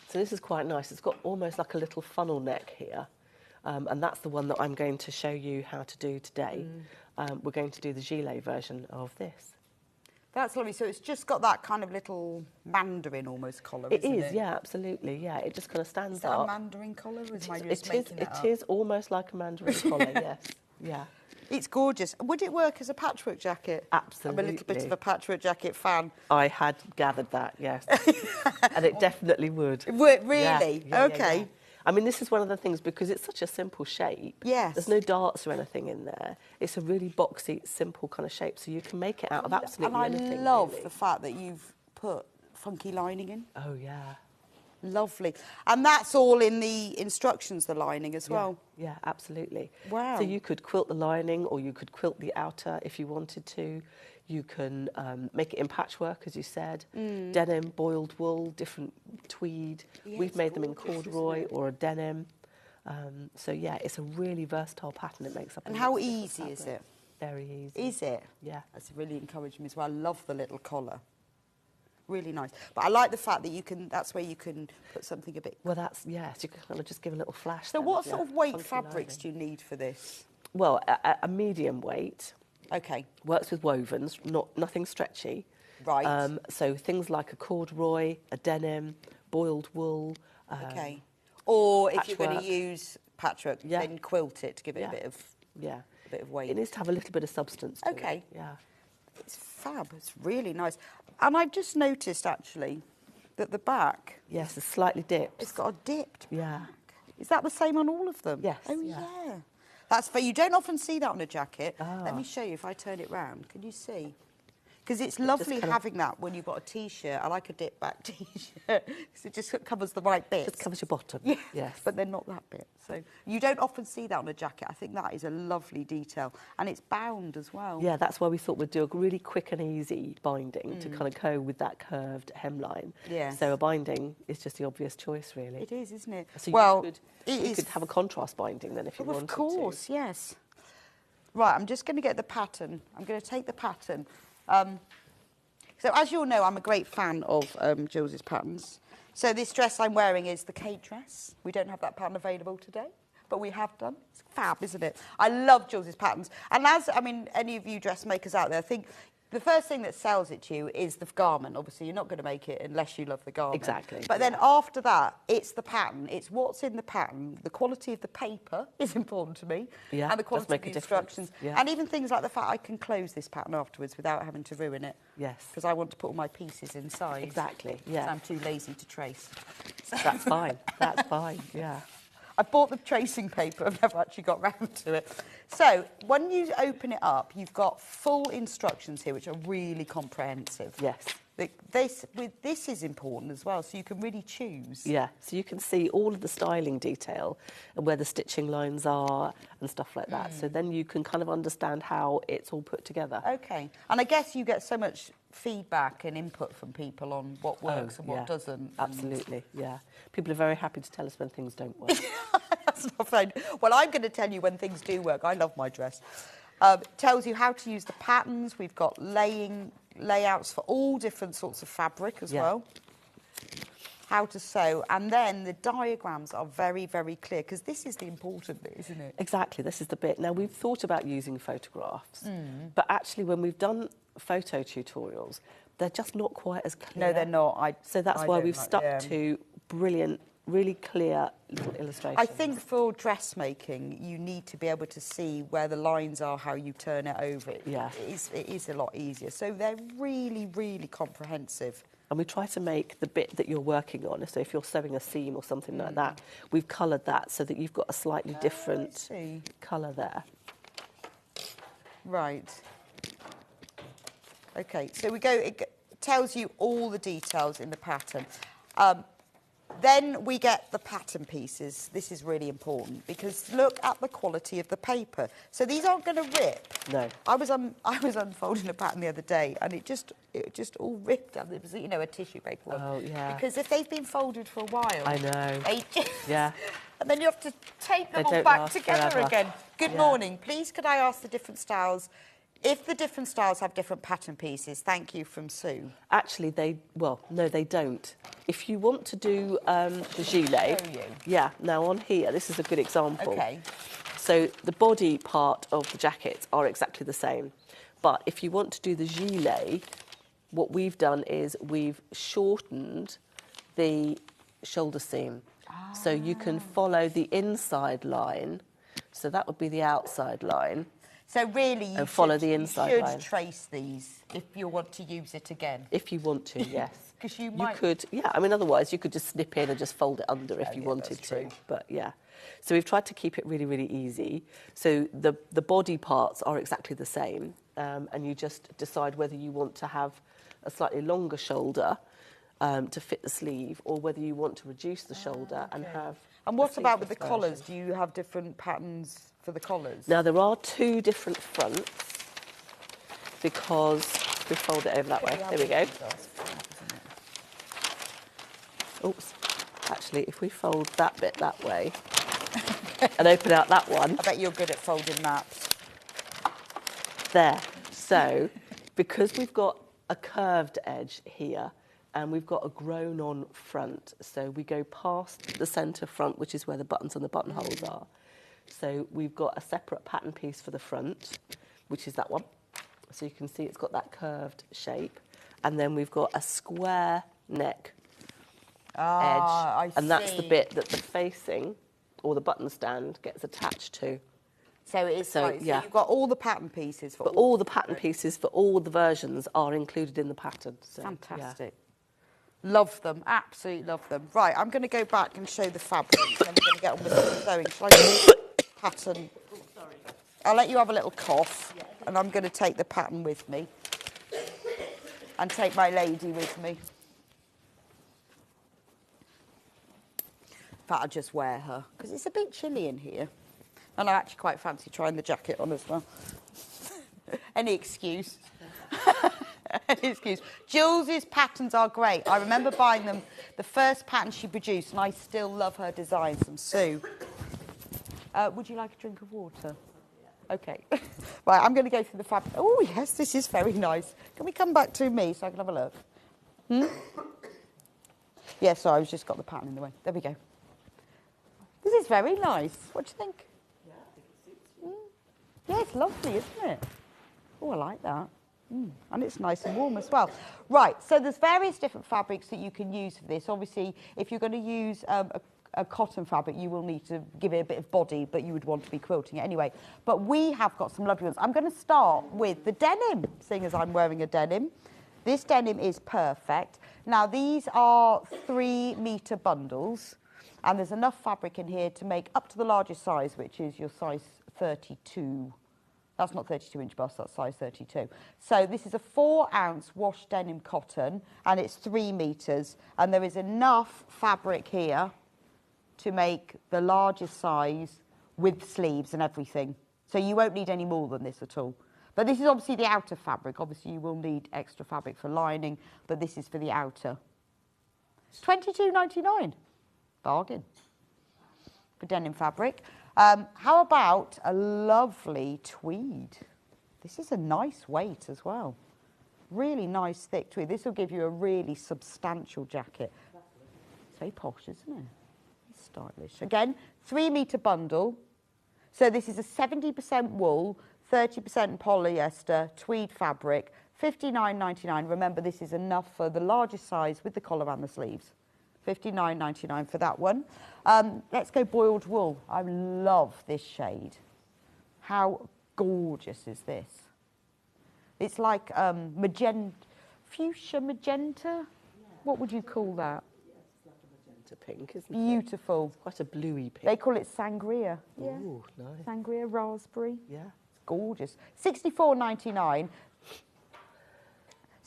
So this is quite nice. It's got almost like a little funnel neck here. And that's the one that I'm going to show you how to do today. We're going to do the gilet version of this. That's lovely. So it's just got that kind of little mandarin almost collar, isn't it? It is, yeah, absolutely. Yeah, it just kind of stands Is that up. a mandarin collar? Or am I just It making it up? is almost like a mandarin collar, yes. Yeah. It's gorgeous. Would it work as a patchwork jacket? Absolutely. I'm a little bit of a patchwork jacket fan. I had gathered that, yes. And it definitely would. Really? Yeah, okay. yeah. I mean, this is one of the things, because it's such a simple shape. Yes. There's no darts or anything in there. It's a really boxy, simple kind of shape, so you can make it out of absolutely anything. And I love really. the fact that you've put funky lining in. Oh, yeah. Lovely. And that's all in the instructions, the lining as well. Yeah, absolutely. Wow. So you could quilt the lining, or you could quilt the outer if you wanted to. You can make it in patchwork, as you said. Denim, boiled wool, different tweed. Yeah, We've it's made them in gorgeous, corduroy or a denim. So, yeah, it's a really versatile pattern. It makes up. And a how mix of easy is fabric. it? Very easy. Is it? Yeah. That's really encouraging me as well. I love the little collar. Really nice. But I like the fact that you can, that's where you can put something a bit... Well, that's, yes, you can kind of just give a little flash. So then, what yeah, sort of weight funky fabrics lining. do you need for this? Well, a medium weight. Okay. Works with wovens, nothing stretchy. Right. So things like a corduroy, a denim, boiled wool. Okay. Or if you're going to patchwork. use patchwork, then quilt it to give it a bit of weight. It needs to have a little bit of substance to Okay. it. Yeah. It's fab. It's really nice. And I've just noticed, actually, that the back... Yes, it's slightly dipped. It's got a dipped Yeah. back. Is that the same on all of them? Yes, Oh, yeah. yeah. That's fair. You don't often see that on a jacket. Ah. Let me show you if I turn it round. Can you see? Because it's lovely kind of- having that when you've got a T-shirt. I like a dip-back T-shirt because it just covers the right bits. Just covers your bottom. Yeah, Yes. but then not that bit. So you don't often see that on a jacket. I think that is a lovely detail. And it's bound as well. Yeah, that's why we thought we'd do a really quick and easy binding to kind of go with that curved hemline. Yes. So a binding is just the obvious choice, really. It is, isn't it? So well, you could have a contrast binding then if you Well, wanted of course, yes. Right, I'm just going to get the pattern. I'm going to take the pattern. So as you all know, I'm a great fan of Jill's patterns. So this dress I'm wearing is the Kate dress. We don't have that pattern available today, but we have done. It's fab, isn't it? I love Jill's patterns. And as, I mean, any of you dressmakers out there, I think the first thing that sells it to you is the garment. Obviously, you're not going to make it unless you love the garment. Exactly, But then after that, it's the pattern. It's what's in the pattern. The quality of the paper is important to me. Yeah, And the does quality make of the a difference. instructions. Yeah. And even things like the fact I can close this pattern afterwards without having to ruin it. Yes. Because I want to put all my pieces inside. Exactly, 'Cause yeah. I'm too lazy to trace. That's fine. That's fine, yeah. I bought the tracing paper, I've never actually got round to it. So, when you open it up, you've got full instructions here, which are really comprehensive. Yes. This is important as well, so you can really choose. Yeah, so you can see all of the styling detail and where the stitching lines are and stuff like that. So then you can kind of understand how it's all put together. Okay. And I guess you get so much feedback and input from people on what works and yeah. what doesn't. Absolutely, yeah. People are very happy to tell us when things don't work. That's not fun. Well, I'm going to tell you when things do work. I love my dress. Tells you how to use the patterns. We've got layouts for all different sorts of fabric as well. How to sew. And then the diagrams are very, very clear, because this is the important bit, isn't it? Exactly, this is the bit. Now, we've thought about using photographs, but actually when we've done photo tutorials, they're just not quite as clear. No, they're not. So that's why we've stuck to brilliant, really clear little illustrations. I think for dressmaking, you need to be able to see where the lines are, how you turn it over. Yeah. It is a lot easier. So they're really, really comprehensive. And we try to make the bit that you're working on, so if you're sewing a seam or something like that, we've coloured that so that you've got a slightly different colour there. Right. Okay, so we go, it tells you all the details in the pattern. Then we get the pattern pieces. This is really important because look at the quality of the paper. So these aren't going to rip. No. I was unfolding a pattern the other day and it just all ripped. And it was, you know, a tissue paper one. Oh, yeah. Because if they've been folded for a while, I know. They just, Yeah. And then you have to tape them They all don't back last together forever. again. Good Yeah. morning. Please, could I ask the different styles? If the different styles have different pattern pieces, thank you from Sue. Actually, no, they don't. If you want to do the gilet, Show you. yeah. Now on here, this is a good example. Okay. So the body part of the jackets are exactly the same, but if you want to do the gilet, what we've done is we've shortened the shoulder seam, so you can follow the inside line. So that would be the outside line. So really, you follow should, the inside you should line. trace these if you want to use it again. If you want to, yes. Because you might... could, yeah. I mean, otherwise you could just snip in and just fold it under if you wanted that's to. true. But yeah, so we've tried to keep it really, really easy. So the body parts are exactly the same, and you just decide whether you want to have a slightly longer shoulder to fit the sleeve, or whether you want to reduce the shoulder and have. And what about with the sleeveless collars? version. Do you have different patterns for the collars? Now there are two different fronts because we fold it over that way. There we go. Oops. Actually, if we fold that bit that way and open out that one. I bet you're good at folding maps. There. So, because we've got a curved edge here and we've got a grown-on front, so we go past the centre front, which is where the buttons and the buttonholes are. So we've got a separate pattern piece for the front, which is that one. So you can see it's got that curved shape. And then we've got a square neck edge. And that's the bit that the facing or the button stand gets attached to. So it is So, so yeah. you've got all the pattern pieces for But all the pattern pieces for all the versions are included in the pattern. So, Fantastic. Love them, absolutely love them. Right, I'm going to go back and show the fabric, and then we're going to get on with the sewing. Shall I do the pattern? I'll let you have a little cough, and I'm going to take the pattern with me, and take my lady with me. In fact, I'll just wear her, because it's a bit chilly in here. And I actually quite fancy trying the jacket on as well. Any excuse. Any excuse. Jules's patterns are great. I remember buying them, the first pattern she produced, and I still love her designs from Sue. Would you like a drink of water? Okay. Right, I'm going to go through the fabric. Oh, yes, this is very nice. Can we come back to me so I can have a look? Yeah, sorry, I've just got the pattern in the way. There we go. This is very nice. What do you think? Yeah, I think it suits you. Yeah, it's lovely, isn't it? Oh, I like that. And it's nice and warm as well. Right, so there's various different fabrics that you can use for this. Obviously, if you're going to use a cotton fabric, you will need to give it a bit of body, but you would want to be quilting it anyway. But we have got some lovely ones. I'm going to start with the denim, seeing as I'm wearing a denim. This denim is perfect. Now, these are 3-metre bundles, and there's enough fabric in here to make up to the largest size, which is your size 32. That's not 32-inch bust, that's size 32. So this is a 4-ounce wash denim cotton, and it's 3 metres, and there is enough fabric here to make the largest size with sleeves and everything. So you won't need any more than this at all. But this is obviously the outer fabric. Obviously, you will need extra fabric for lining, but this is for the outer. It's $22.99. Bargain for denim fabric. How about a lovely tweed? This is a nice weight as well. Really nice thick tweed. This will give you a really substantial jacket. It's very posh, isn't it? It's stylish. Again, 3-metre bundle. So this is a 70% wool, 30% polyester, tweed fabric, $59.99. Remember, this is enough for the largest size with the collar and the sleeves. $59.99 for that one. Let's go boiled wool. I love this shade. How gorgeous is this? It's like fuchsia magenta. What would you call that? It's like a magenta pink, isn't it? Beautiful. It's quite a bluey pink. They call it sangria. Yeah. Ooh, nice. Sangria raspberry. Yeah. It's gorgeous. $64.99.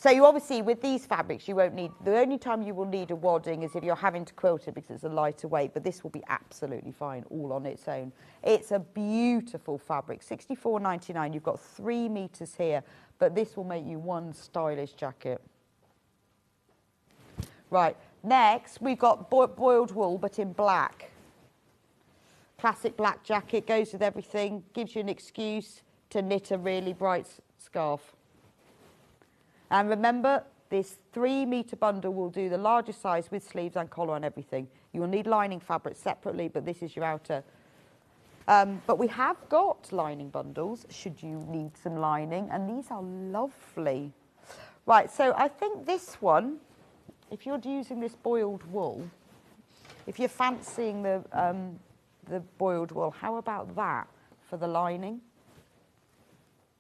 So you obviously, with these fabrics, you won't need, the only time you will need a wadding is if you're having to quilt it because it's a lighter weight, but this will be absolutely fine all on its own. It's a beautiful fabric, $64.99. You've got 3 meters here, but this will make you one stylish jacket. Right, next we've got boiled wool, but in black. Classic black jacket, goes with everything, gives you an excuse to knit a really bright scarf. And remember, this 3 meter bundle will do the largest size with sleeves and collar and everything. You will need lining fabric separately, but this is your outer. But we have got lining bundles, should you need some lining, and these are lovely. Right, so I think this one, if you're using this boiled wool, if you're fancying the boiled wool, how about that for the lining?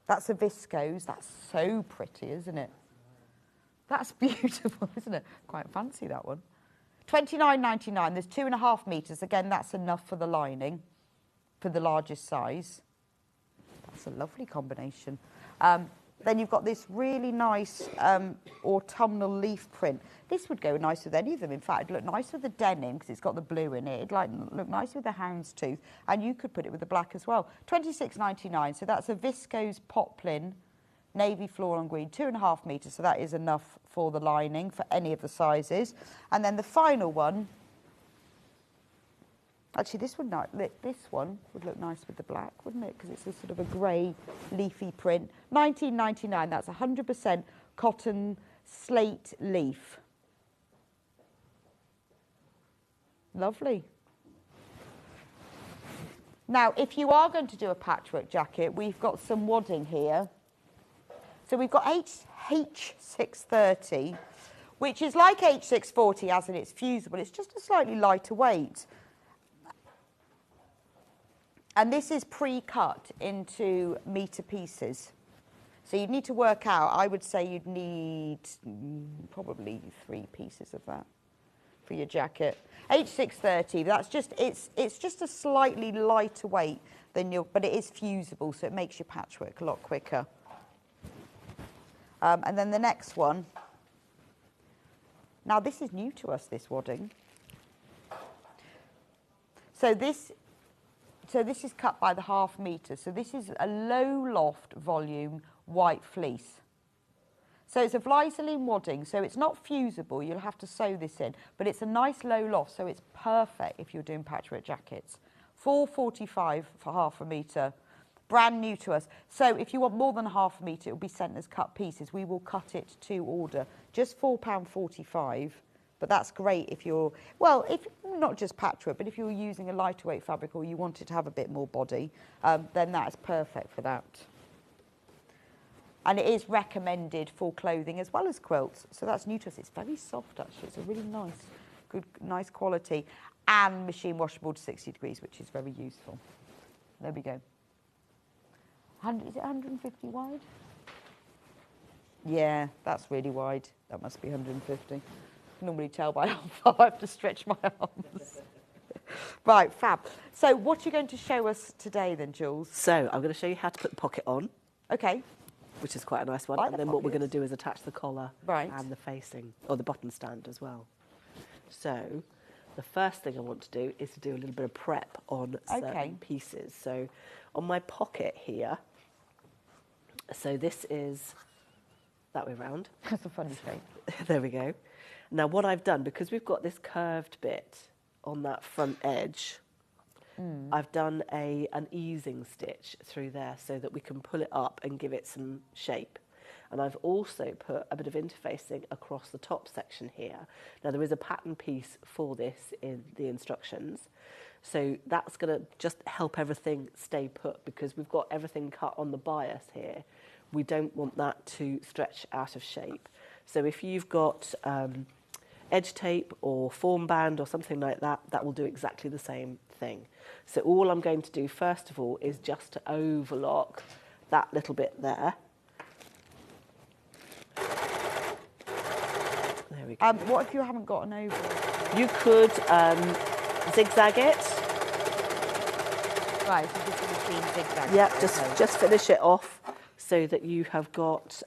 That's a viscose. That's so pretty, isn't it? That's beautiful, isn't it? Quite fancy, that one. $29.99. There's 2.5 meters. Again, that's enough for the lining, for the largest size. That's a lovely combination. Then you've got this really nice autumnal leaf print. This would go nice with any of them. In fact, it'd look nice with the denim because it's got the blue in it. It'd look nice with the houndstooth, and you could put it with the black as well. $26.99. So that's a viscose poplin, navy floral green, 2.5 meters. So that is enough for the lining for any of the sizes. And then the final one. Actually, this one would look nice with the black, wouldn't it? Because it's a sort of a grey, leafy print. $19.99. That's 100% cotton slate leaf. Lovely. Now, if you are going to do a patchwork jacket, we've got some wadding here. So we've got H630, which is like H640, as in it's fusible. It's just a slightly lighter weight. And this is pre-cut into metre pieces. So you'd need to work out, I would say you'd need probably 3 pieces of that for your jacket. H630, that's just, it's just a slightly lighter weight than your, but it is fusible, so it makes your patchwork a lot quicker. And then the next one. Now this is new to us, this wadding. So this is cut by the 1/2 metre. So this is a low loft volume white fleece. So it's a Vlizoline wadding, so it's not fusible. You'll have to sew this in, but it's a nice low loft, so it's perfect if you're doing patchwork jackets. $4.45 for 1/2 metre. Brand new to us. So if you want more than 1/2 metre, it will be sent as cut pieces. We will cut it to order. Just £4.45. But that's great if you're, well, if not just patchwork, but if you're using a lighter weight fabric or you want it to have a bit more body, then that's perfect for that. And it is recommended for clothing as well as quilts. So that's new to us. It's very soft, actually. It's a really nice quality. And machine washable to 60 degrees, which is very useful. There we go. Is it 150 wide? Yeah, that's really wide. That must be 150. I can normally tell by how far I have to stretch my arms. Right, fab. So what are you going to show us today then, Jules? So I'm going to show you how to put the pocket on. Okay. Which is quite a nice one. Like and the then what we're pockets. going to do is attach the collar and the facing, or the button stand as well. So the first thing I want to do is to do a little bit of prep on certain pieces. So on my pocket here, so this is that way round. That's a funny shape. There we go. Now what I've done, because we've got this curved bit on that front edge, I've done an easing stitch through there so that we can pull it up and give it some shape. And I've also put a bit of interfacing across the top section here. Now there is a pattern piece for this in the instructions. So that's going to just help everything stay put because we've got everything cut on the bias here. We don't want that to stretch out of shape. So if you've got edge tape or form band or something like that, that will do exactly the same thing. So all I'm going to do first of all is just to overlock that little bit there. There we go. What if you haven't got an overlock? You could zigzag it. Right, so this is a clean zigzag. Yeah, just finish it off so that you have got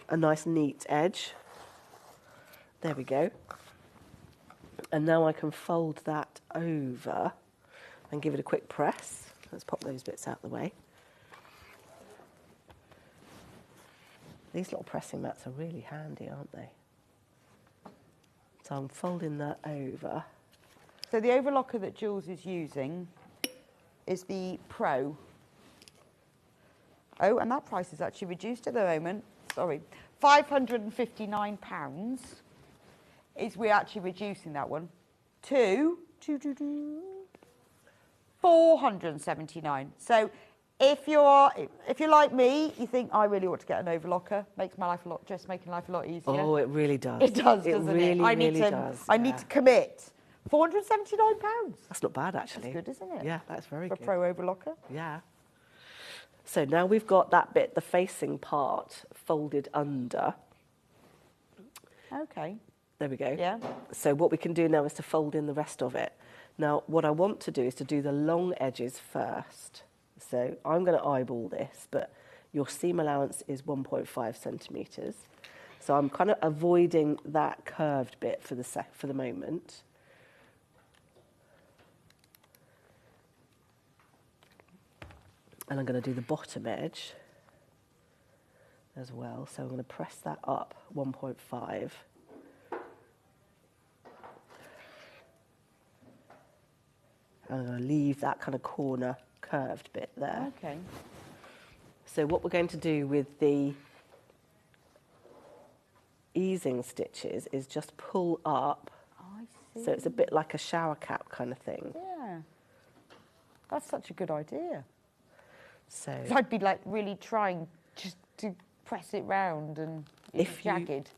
a nice neat edge. There we go. And now I can fold that over and give it a quick press. Let's pop those bits out of the way. These little pressing mats are really handy, aren't they? So I'm folding that over. So the overlocker that Jules is using is the Pro. Oh, and that price is actually reduced at the moment. Sorry, £559 is we're actually reducing that one to 479. So if you're like me, you think I really ought to get an overlocker. Makes my life dressmaking life a lot easier. Oh, it really does. It does, it doesn't really, it? I need to commit. £479. That's not bad, actually. That's good, isn't it? Yeah, that's very For good. a Pro overlocker. Yeah. So now we've got that bit, the facing part, folded under. Okay. There we go. Yeah. So what we can do now is to fold in the rest of it. Now, what I want to do is to do the long edges first. So I'm going to eyeball this, but your seam allowance is 1.5 centimetres. So I'm kind of avoiding that curved bit for the moment. And I'm going to do the bottom edge as well. So I'm going to press that up 1.5. I'm going to leave that kind of corner curved bit there. Okay. So what we're going to do with the easing stitches is just pull up. I see. So it's a bit like a shower cap kind of thing. Yeah. That's such a good idea. So 'Cause I'd be like really trying just to press it round and it's jagged.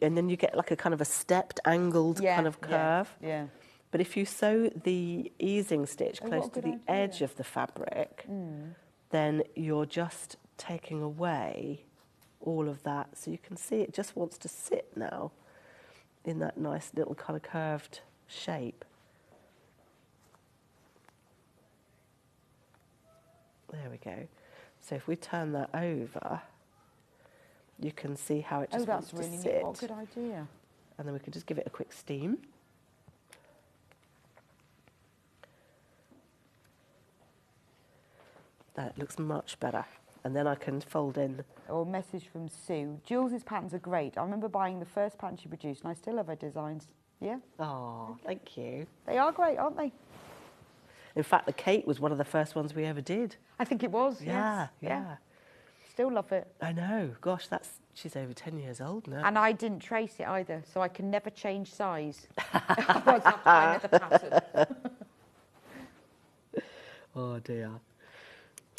And then you get like a kind of a stepped, angled kind of curve. Yeah. But if you sew the easing stitch Oh, close what a to the good edge idea. of the fabric, then you're just taking away all of that. So you can see it just wants to sit now in that nice little kind of curved shape. There we go. So if we turn that over, you can see how it just wants to really sit. neat. What a good idea. And then we can just give it a quick steam. That looks much better. And then I can fold in. Or a message from Sue. Jules's patterns are great. I remember buying the first pattern she produced and I still love her designs. Yeah? Oh, thank you. They are great, aren't they? In fact, the Kate was one of the first ones we ever did. I think it was, Yeah, yes. yeah. Still love it. I know. Gosh, she's over 10 years old now. And I didn't trace it either, so I can never change size. Otherwise I have to buy another pattern. Oh, dear.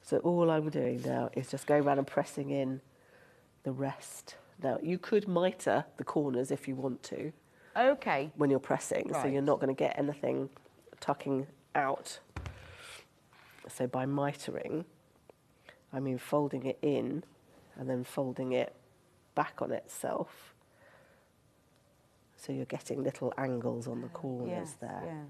So all I'm doing now is just going around and pressing in the rest. Now, you could mitre the corners if you want to. Okay. When you're pressing, so Right. you're not going to get anything tucking out. So by mitering, I mean folding it in and then folding it back on itself. So you're getting little angles on the corners there. Yeah.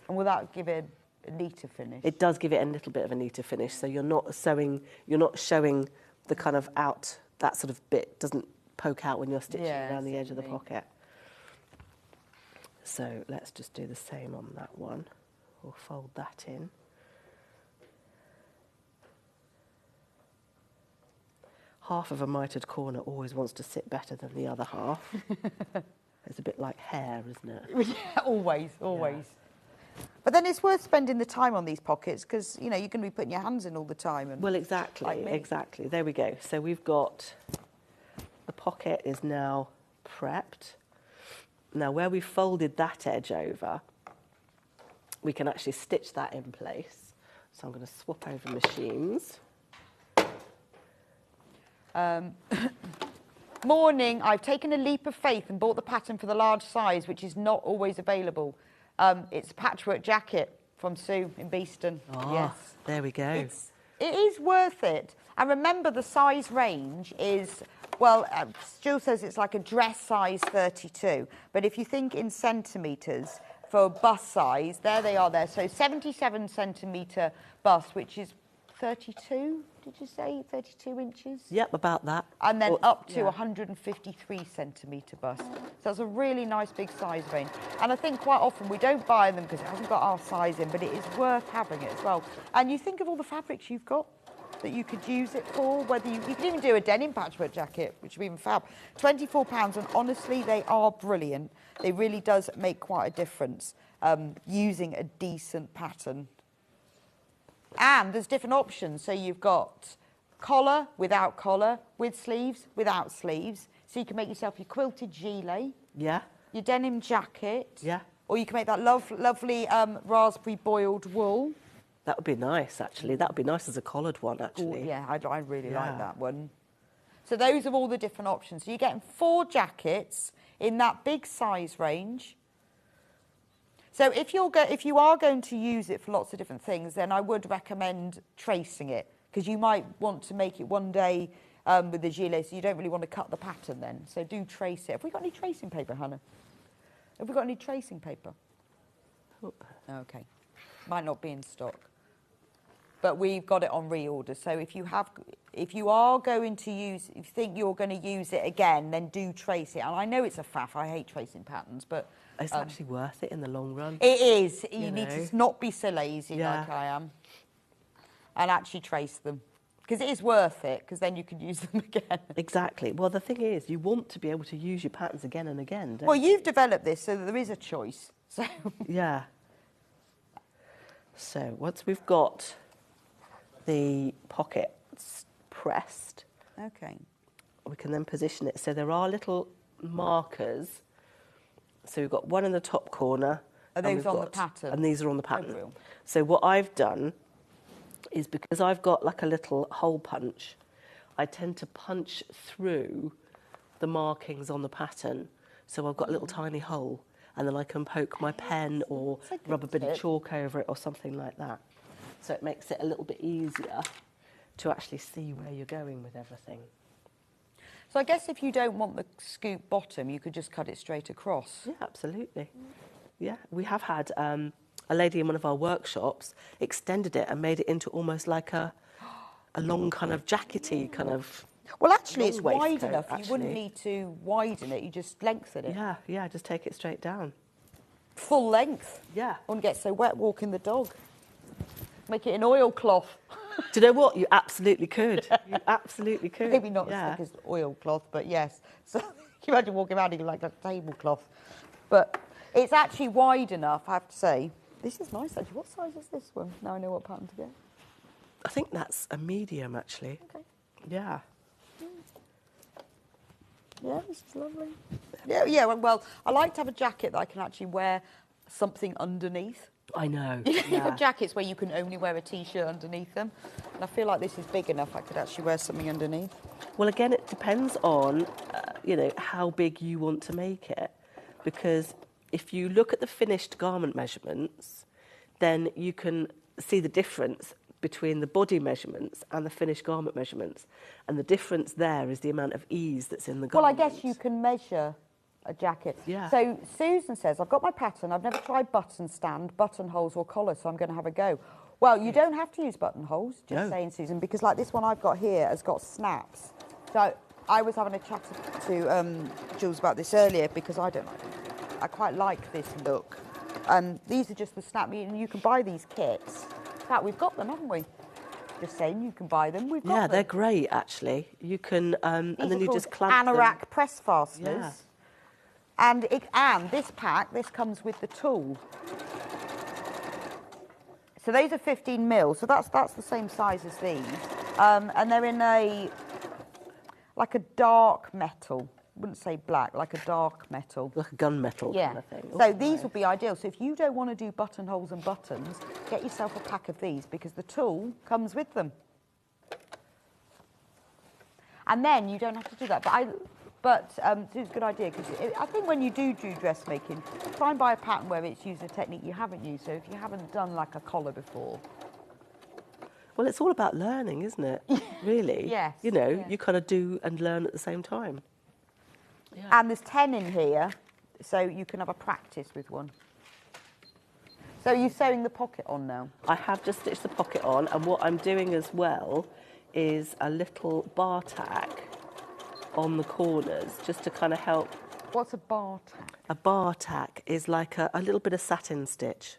And will that give it a neater finish? It does give it a little bit of a neater finish. So you're not showing the kind of out, that sort of bit doesn't poke out when you're stitching around the edge of the pocket. So let's just do the same on that one. We'll fold that in. Half of a mitered corner always wants to sit better than the other half. It's a bit like hair, isn't it? Yeah, always. But then it's worth spending the time on these pockets because, you're going to be putting your hands in all the time. And well, exactly. There we go. So we've got, the pocket is now prepped. Now, where we folded that edge over, we can actually stitch that in place. So I'm going to swap over machines. Morning, I've taken a leap of faith and bought the pattern for the large size, which is not always available. It's a patchwork jacket from Sue in Beeston. Oh, yes. There we go. It is worth it. And remember, the size range is, Jill says it's like a dress size 32. But if you think in centimetres for bust size, there they are there. So 77 centimetre bust, which is 32 did you say? 32 inches? Yep, about that. And then Or- up to yeah. 153 centimetre bust. So that's a really nice big size range. And I think quite often we don't buy them because it hasn't got our size in, but it is worth having it as well. And you think of all the fabrics you've got that you could use it for, whether you can even do a denim patchwork jacket, which would be even fab. £24, and honestly, they are brilliant. It really does make quite a difference using a decent pattern. And there's different options. So you've got collar, without collar, with sleeves, without sleeves. So you can make yourself your quilted gilet, Yeah. your denim jacket, Yeah. or you can make that lovely raspberry boiled wool. That would be nice, actually. That would be nice as a collared one, Oh, actually. yeah, I really like Yeah. that one. So those are all the different options. So you're getting 4 jackets in that big size range. So if you are going to use it for lots of different things, then I would recommend tracing it, because you might want to make it one day with the gilet, so you don't really want to cut the pattern then. So do trace it. Have we got any tracing paper, Hannah? Have we got any tracing paper? Okay. Might not be in stock. But we've got it on reorder. So if you are going to use, if you think you're going to use it again, then do trace it. And I know it's a faff. I hate tracing patterns, but It's actually worth it in the long run. it is. You You need know. to not be so lazy Yeah. like I am, and actually trace them, because it is worth it. Because then you can use them again. Exactly. Well, the thing is, you want to be able to use your patterns again and again, don't Well, you? you've developed this so that there is a choice. So Yeah. So once we've got the pockets pressed, okay. we can then position it. So there are little markers. So we've got one in the top corner. Are and those we've on the got- pattern? And these are on the pattern. real. So what I've done is, because I've got like a little hole punch, I tend to punch through the markings on the pattern. So I've got a little tiny hole, and then I can poke my pen or That's a good rub a bit of tip. chalk over it or something like that. So it makes it a little bit easier to actually see where you're going with everything. So I guess if you don't want the scoop bottom, you could just cut it straight across. Yeah, absolutely. Yeah, we have had a lady in one of our workshops extended it and made it into almost like a long kind of jackety kind of. Well, actually, it's long wide waistcoat, enough. You wouldn't actually. need to widen it. You just lengthen it. Yeah, just take it straight down. Full length. Yeah. Wouldn't get so wet walking the dog. Make it in oilcloth. Do you know what? You absolutely could. You absolutely could. Maybe not yeah. as thick as oilcloth, but yes. So can you imagine walking around in like a tablecloth? But it's actually wide enough, I have to say. This is nice, actually. What size is this one? Now I know what pattern to get. I think that's a medium, actually. Okay. Yeah. Yeah, this is lovely. Yeah, well, I like to have a jacket that I can actually wear something underneath. I know. You Yeah. have jackets where you can only wear a T-shirt underneath them. And I feel like this is big enough. I could actually wear something underneath. Well, again, it depends on, how big you want to make it. Because if you look at the finished garment measurements, then you can see the difference between the body measurements and the finished garment measurements. And the difference there is the amount of ease that's in the Well, I garment. guess you can measure a jacket. Yeah. So Susan says, I've got my pattern. I've never tried button stand, buttonholes or collar, so I'm going to have a go. Well, you don't have to use buttonholes, just No. saying, Susan, because like this one I've got here has got snaps. So I was having a chat to Jules about this earlier because I don't like them. I quite like this look. These are just the snap, and you can buy these kits. In fact, we've got them, haven't we? Just saying, you can buy them. We've got Yeah, them. they're great, actually. You can, and These then are you called just clamp them. anorak press fasteners. Yeah. And this pack, this comes with the tool. So those are 15 mil. So that's the same size as these, and they're in like a dark metal. Wouldn't say black, like a dark metal. Like a gunmetal Yeah. kind of thing. So these would be ideal. So if you don't want to do buttonholes and buttons, get yourself a pack of these because the tool comes with them. And then you don't have to do that. But it's a good idea because I think when you do dressmaking, try and buy a pattern where it's used a technique you haven't used. So if you haven't done like a collar before. Well, it's all about learning, isn't it? Really? Yes, You kind of do and learn at the same time. And there's 10 in here, so you can have a practice with one. So you're sewing the pocket on now? I have just stitched the pocket on, and what I'm doing as well is a little bar tack on the corners, just to kind of help. What's a bar tack? A bar tack is like a little bit of satin stitch.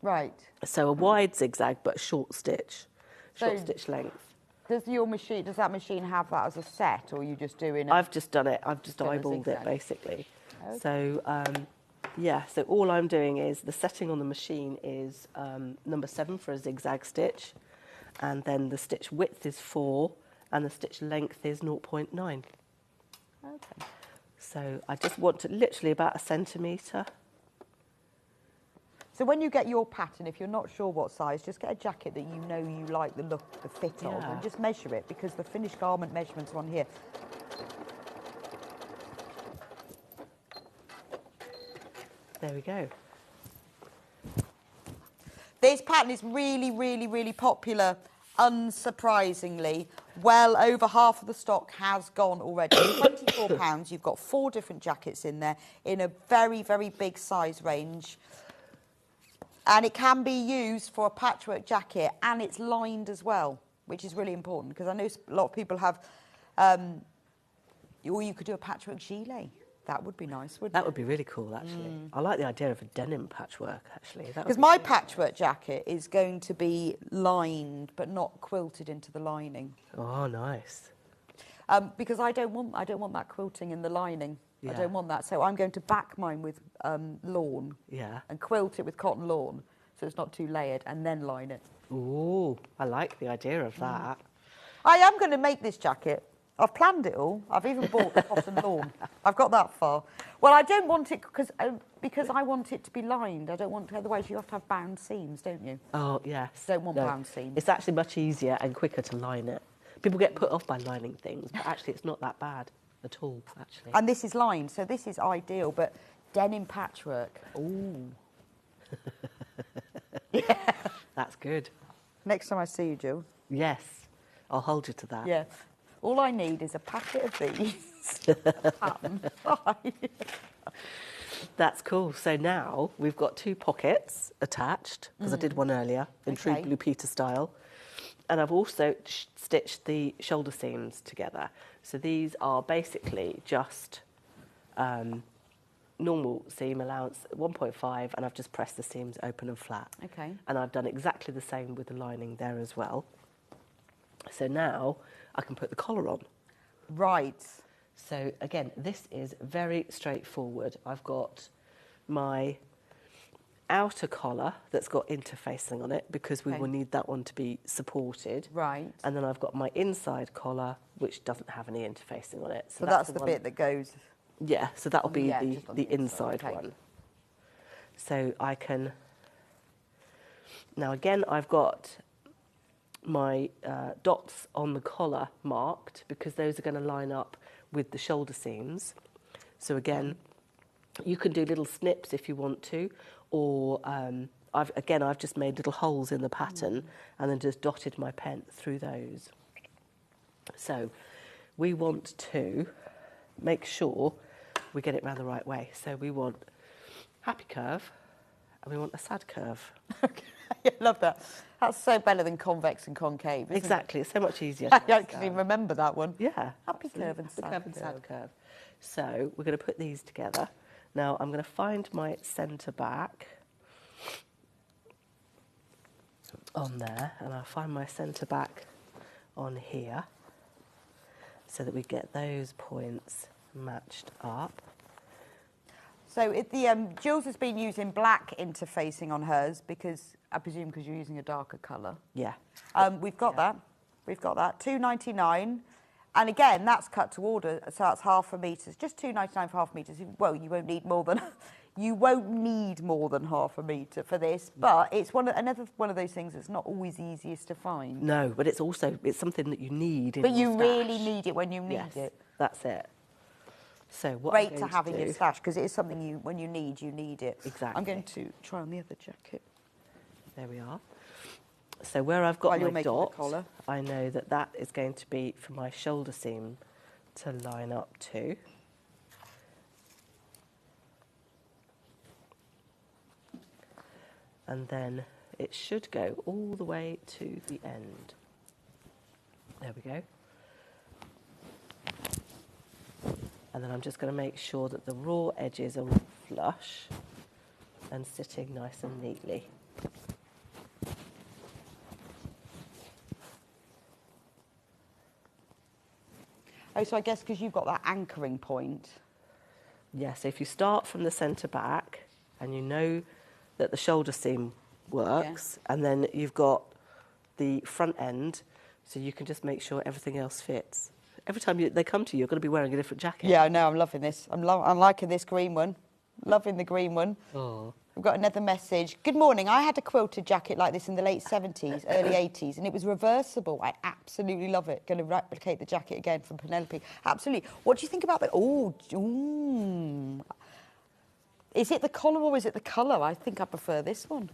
Right. So a wide zigzag, but a short stitch, short So stitch length. Does that machine have that as a set, or are you just doing it? I've just done it. I've just Done a eyeballed it, zigzag. basically. Okay. So, yeah, so all I'm doing is the setting on the machine is number 7 for a zigzag stitch, and then the stitch width is 4, and the stitch length is 0.9. Okay. So I just want to literally about a centimetre. So when you get your pattern, if you're not sure what size, just get a jacket that you know you like the look, the fit of, Yeah. and just measure it, because the finished garment measurements are on here. There we go. This pattern is really, really, really popular, unsurprisingly. Well over half of the stock has gone already. £24, you've got 4 different jackets in there, in a very, very big size range. And it can be used for a patchwork jacket, and it's lined as well, which is really important, because I know a lot of people have, or you could do a patchwork gilet. That would be nice, wouldn't it? That would be really cool, actually. I like the idea of a denim patchwork, actually. Because my patchwork jacket is going to be lined, but not quilted into the lining. Oh, nice. Because I don't want that quilting in the lining. I Yeah. don't want that. So I'm going to back mine with lawn. Yeah. And quilt it with cotton lawn, so it's not too layered, and then line it. Ooh, I like the idea of that. I am going to make this jacket. I've planned it all. I've even bought the cotton lawn. I've got that far. Well, I don't want it because I want it to be lined. I don't want to, otherwise you have to have bound seams, don't you? Oh, yes. Don't want bound seams. It's actually much easier and quicker to line it. People get put off by lining things, but actually it's not that bad at all, actually. And this is lined, so this is ideal, but denim patchwork. Ooh. Yeah. That's good. Next time I see you, Jill. Yes, I'll hold you to that. Yeah. All I need is a packet of these. Pattern. That's cool. So now we've got 2 pockets attached, because I did one earlier in true Okay. Blue Peter style. And I've also stitched the shoulder seams together. So these are basically just normal seam allowance, 1.5, and I've just pressed the seams open and flat. Okay. And I've done exactly the same with the lining there as well. So now I can put the collar on. Right. So again, this is very straightforward. I've got my outer collar that's got interfacing on it, because we Okay. will need that one to be supported. Right. And then I've got my inside collar, which doesn't have any interfacing on it. So that's the one- bit that goes. Yeah, so that'll be Yeah, the just on the the inside, inside okay. one. So I can... Now again, I've got my dots on the collar marked, because those are going to line up with the shoulder seams. So again, you can do little snips if you want to, or I've just made little holes in the pattern and then just dotted my pen through those. So we want to make sure we get it round the right way. So we want happy curve and we want a sad curve. I love that. That's so better than convex and concave, isn't Exactly, it's so much easier. it? I can even remember that one. Yeah. Happy curve and sad Happy curve and sad curve. curve. So we're going to put these together. Now I'm going to find my centre back on there, and I'll find my centre back on here, so that we get those points matched up. So Jules has been using black interfacing on hers, because I presume because you're using a darker colour. Yeah. We've got that. We've got that. £2.99. And again, that's cut to order, so that's half a metre. It's just £2.99 for half a metre. Well, you won't need more than half a metre for this, but it's another one of those things that's not always the easiest to find. No, but it's something that you need in But your you stash. really need it when you need Yes, it. that's it. So what I'm Great to going have in do- your stash, because it is something when you need it. Exactly. I'm going to try on the other jacket. There we are. So where I've got While you're my making the dot, collar. I know that that is going to be for my shoulder seam to line up to. And then it should go all the way to the end. There we go. And then I'm just going to make sure that the raw edges are all flush and sitting nice and neatly. Oh, so I guess because you've got that anchoring point. Yeah, so if you start from the centre back and you know that the shoulder seam works, and then you've got the front end, so you can just make sure everything else fits. Every time they come to you, you're going to be wearing a different jacket. Yeah, I know, I'm loving this. I'm liking this green one. Loving the green one. Oh. We've got another message. Good morning. I had a quilted jacket like this in the late 70s, early 80s, and it was reversible. I absolutely love it. Going to replicate the jacket again from Penelope. Absolutely. What do you think about the... Oh, is it the collar or is it the colour? I think I prefer this one.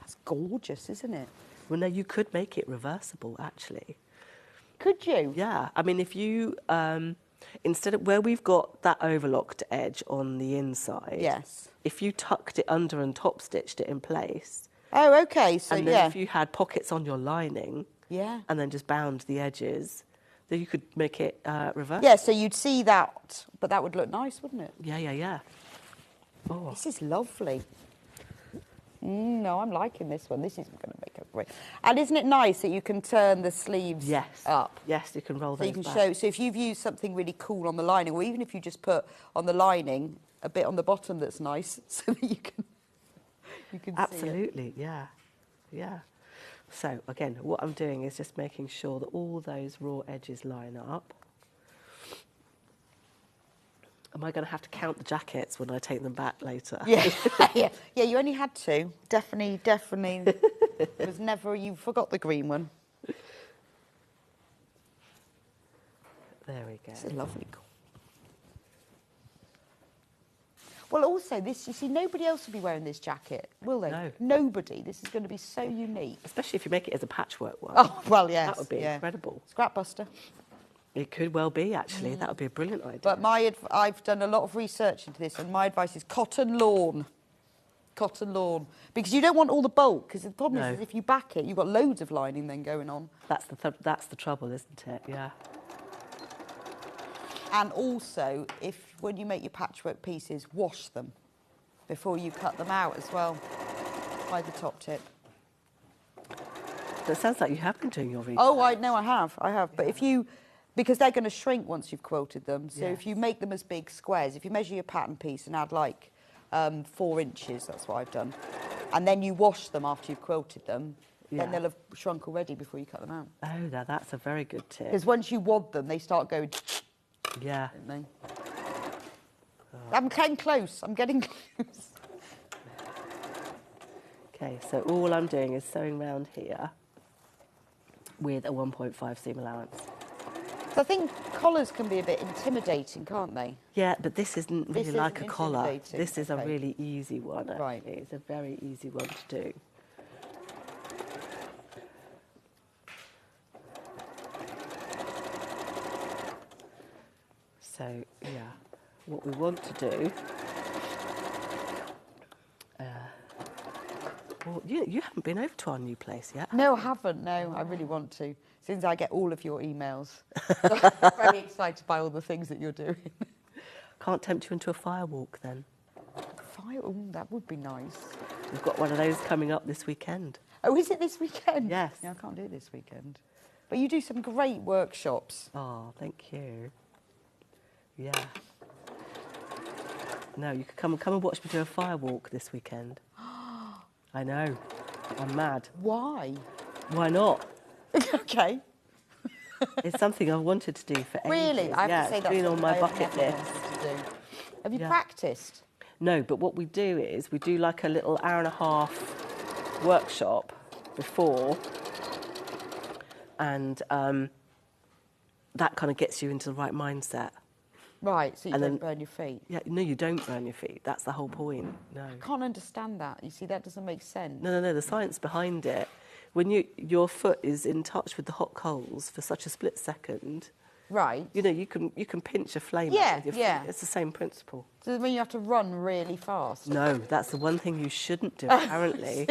That's gorgeous, isn't it? Well, no, you could make it reversible, actually. Could you? Yeah. I mean, if you... instead of where we've got that overlocked edge on the inside... Yes. If you tucked it under and top stitched it in place... Oh, OK, so and then if you had pockets on your lining... Yeah. And then just bound the edges, then you could make it reverse. Yeah, so you'd see that, but that would look nice, wouldn't it? Yeah, yeah, yeah. Oh. This is lovely. No, I'm liking this one. This is going to make a great... And isn't it nice that you can turn the sleeves up? Yes, you can roll so those you can back. show. So if you've used something really cool on the lining, or even if you just put on the lining a bit on the bottom that's nice, so that you can see it. Absolutely, yeah, yeah. So again, what I'm doing is just making sure that all those raw edges line up. Am I going to have to count the jackets when I take them back later? Yeah, yeah. You only had two. Definitely. It was never. You forgot the green one. There we go. This is lovely. Well, also this. You see, nobody else will be wearing this jacket, will they? No. Nobody. This is going to be so unique. Especially if you make it as a patchwork one. Oh well, yes. That would be incredible. Scrapbuster. It could well be, actually. That would be a brilliant idea. But I've done a lot of research into this, and my advice is cotton lawn. Cotton lawn. Because you don't want all the bulk, because the problem is if you back it, you've got loads of lining then going on. That's the trouble, isn't it? Yeah. And also, when you make your patchwork pieces, wash them before you cut them out as well, by the top tip. It sounds like you have been doing your research. Oh, I have. But if you... Because they're going to shrink once you've quilted them. So if you make them as big squares, if you measure your pattern piece and add like 4 inches, that's what I've done, and then you wash them after you've quilted them, then they'll have shrunk already before you cut them out. Oh, that's a very good tip. Because once you wad them, they start going... Yeah. Don't they? I'm getting close. close. Okay, so all I'm doing is sewing round here with a 1.5 seam allowance. So I think collars can be a bit intimidating, can't they? Yeah, but this isn't really like a collar. intimidating. This is a really easy one, actually. Right. It's a very easy one to do. So, yeah, what we want to do... well, you haven't been over to our new place yet. No, I haven't. No, I really want to. As soon as I get all of your emails. Very excited by all the things that you're doing. Can't tempt you into a fire walk, then? Fire? Oh, that would be nice. We've got one of those coming up this weekend. Oh, is it this weekend? Yes. Yeah, I can't do it this weekend. But you do some great workshops. Oh, thank you. Yeah. No, you could come and watch me do a fire walk this weekend. I know. I'm mad. Why? Why not? Okay. It's something I've wanted to do for ages. Really? I have to say it's that's been on something my I have bucket never list. wanted to do. Have you practiced? No, but what we do is we do like a little hour-and-a-half workshop before, and that kind of gets you into the right mindset. Right, so you And don't then- burn your feet. Yeah, no, you don't burn your feet. That's the whole point. No. I can't understand that. You see, that doesn't make sense. No. The science behind it, when your foot is in touch with the hot coals for such a split second, Right. you know, you can pinch a flame Yeah, out with your yeah. feet. It's the same principle. Does it mean you have to run really fast? No, that's the one thing you shouldn't do, apparently.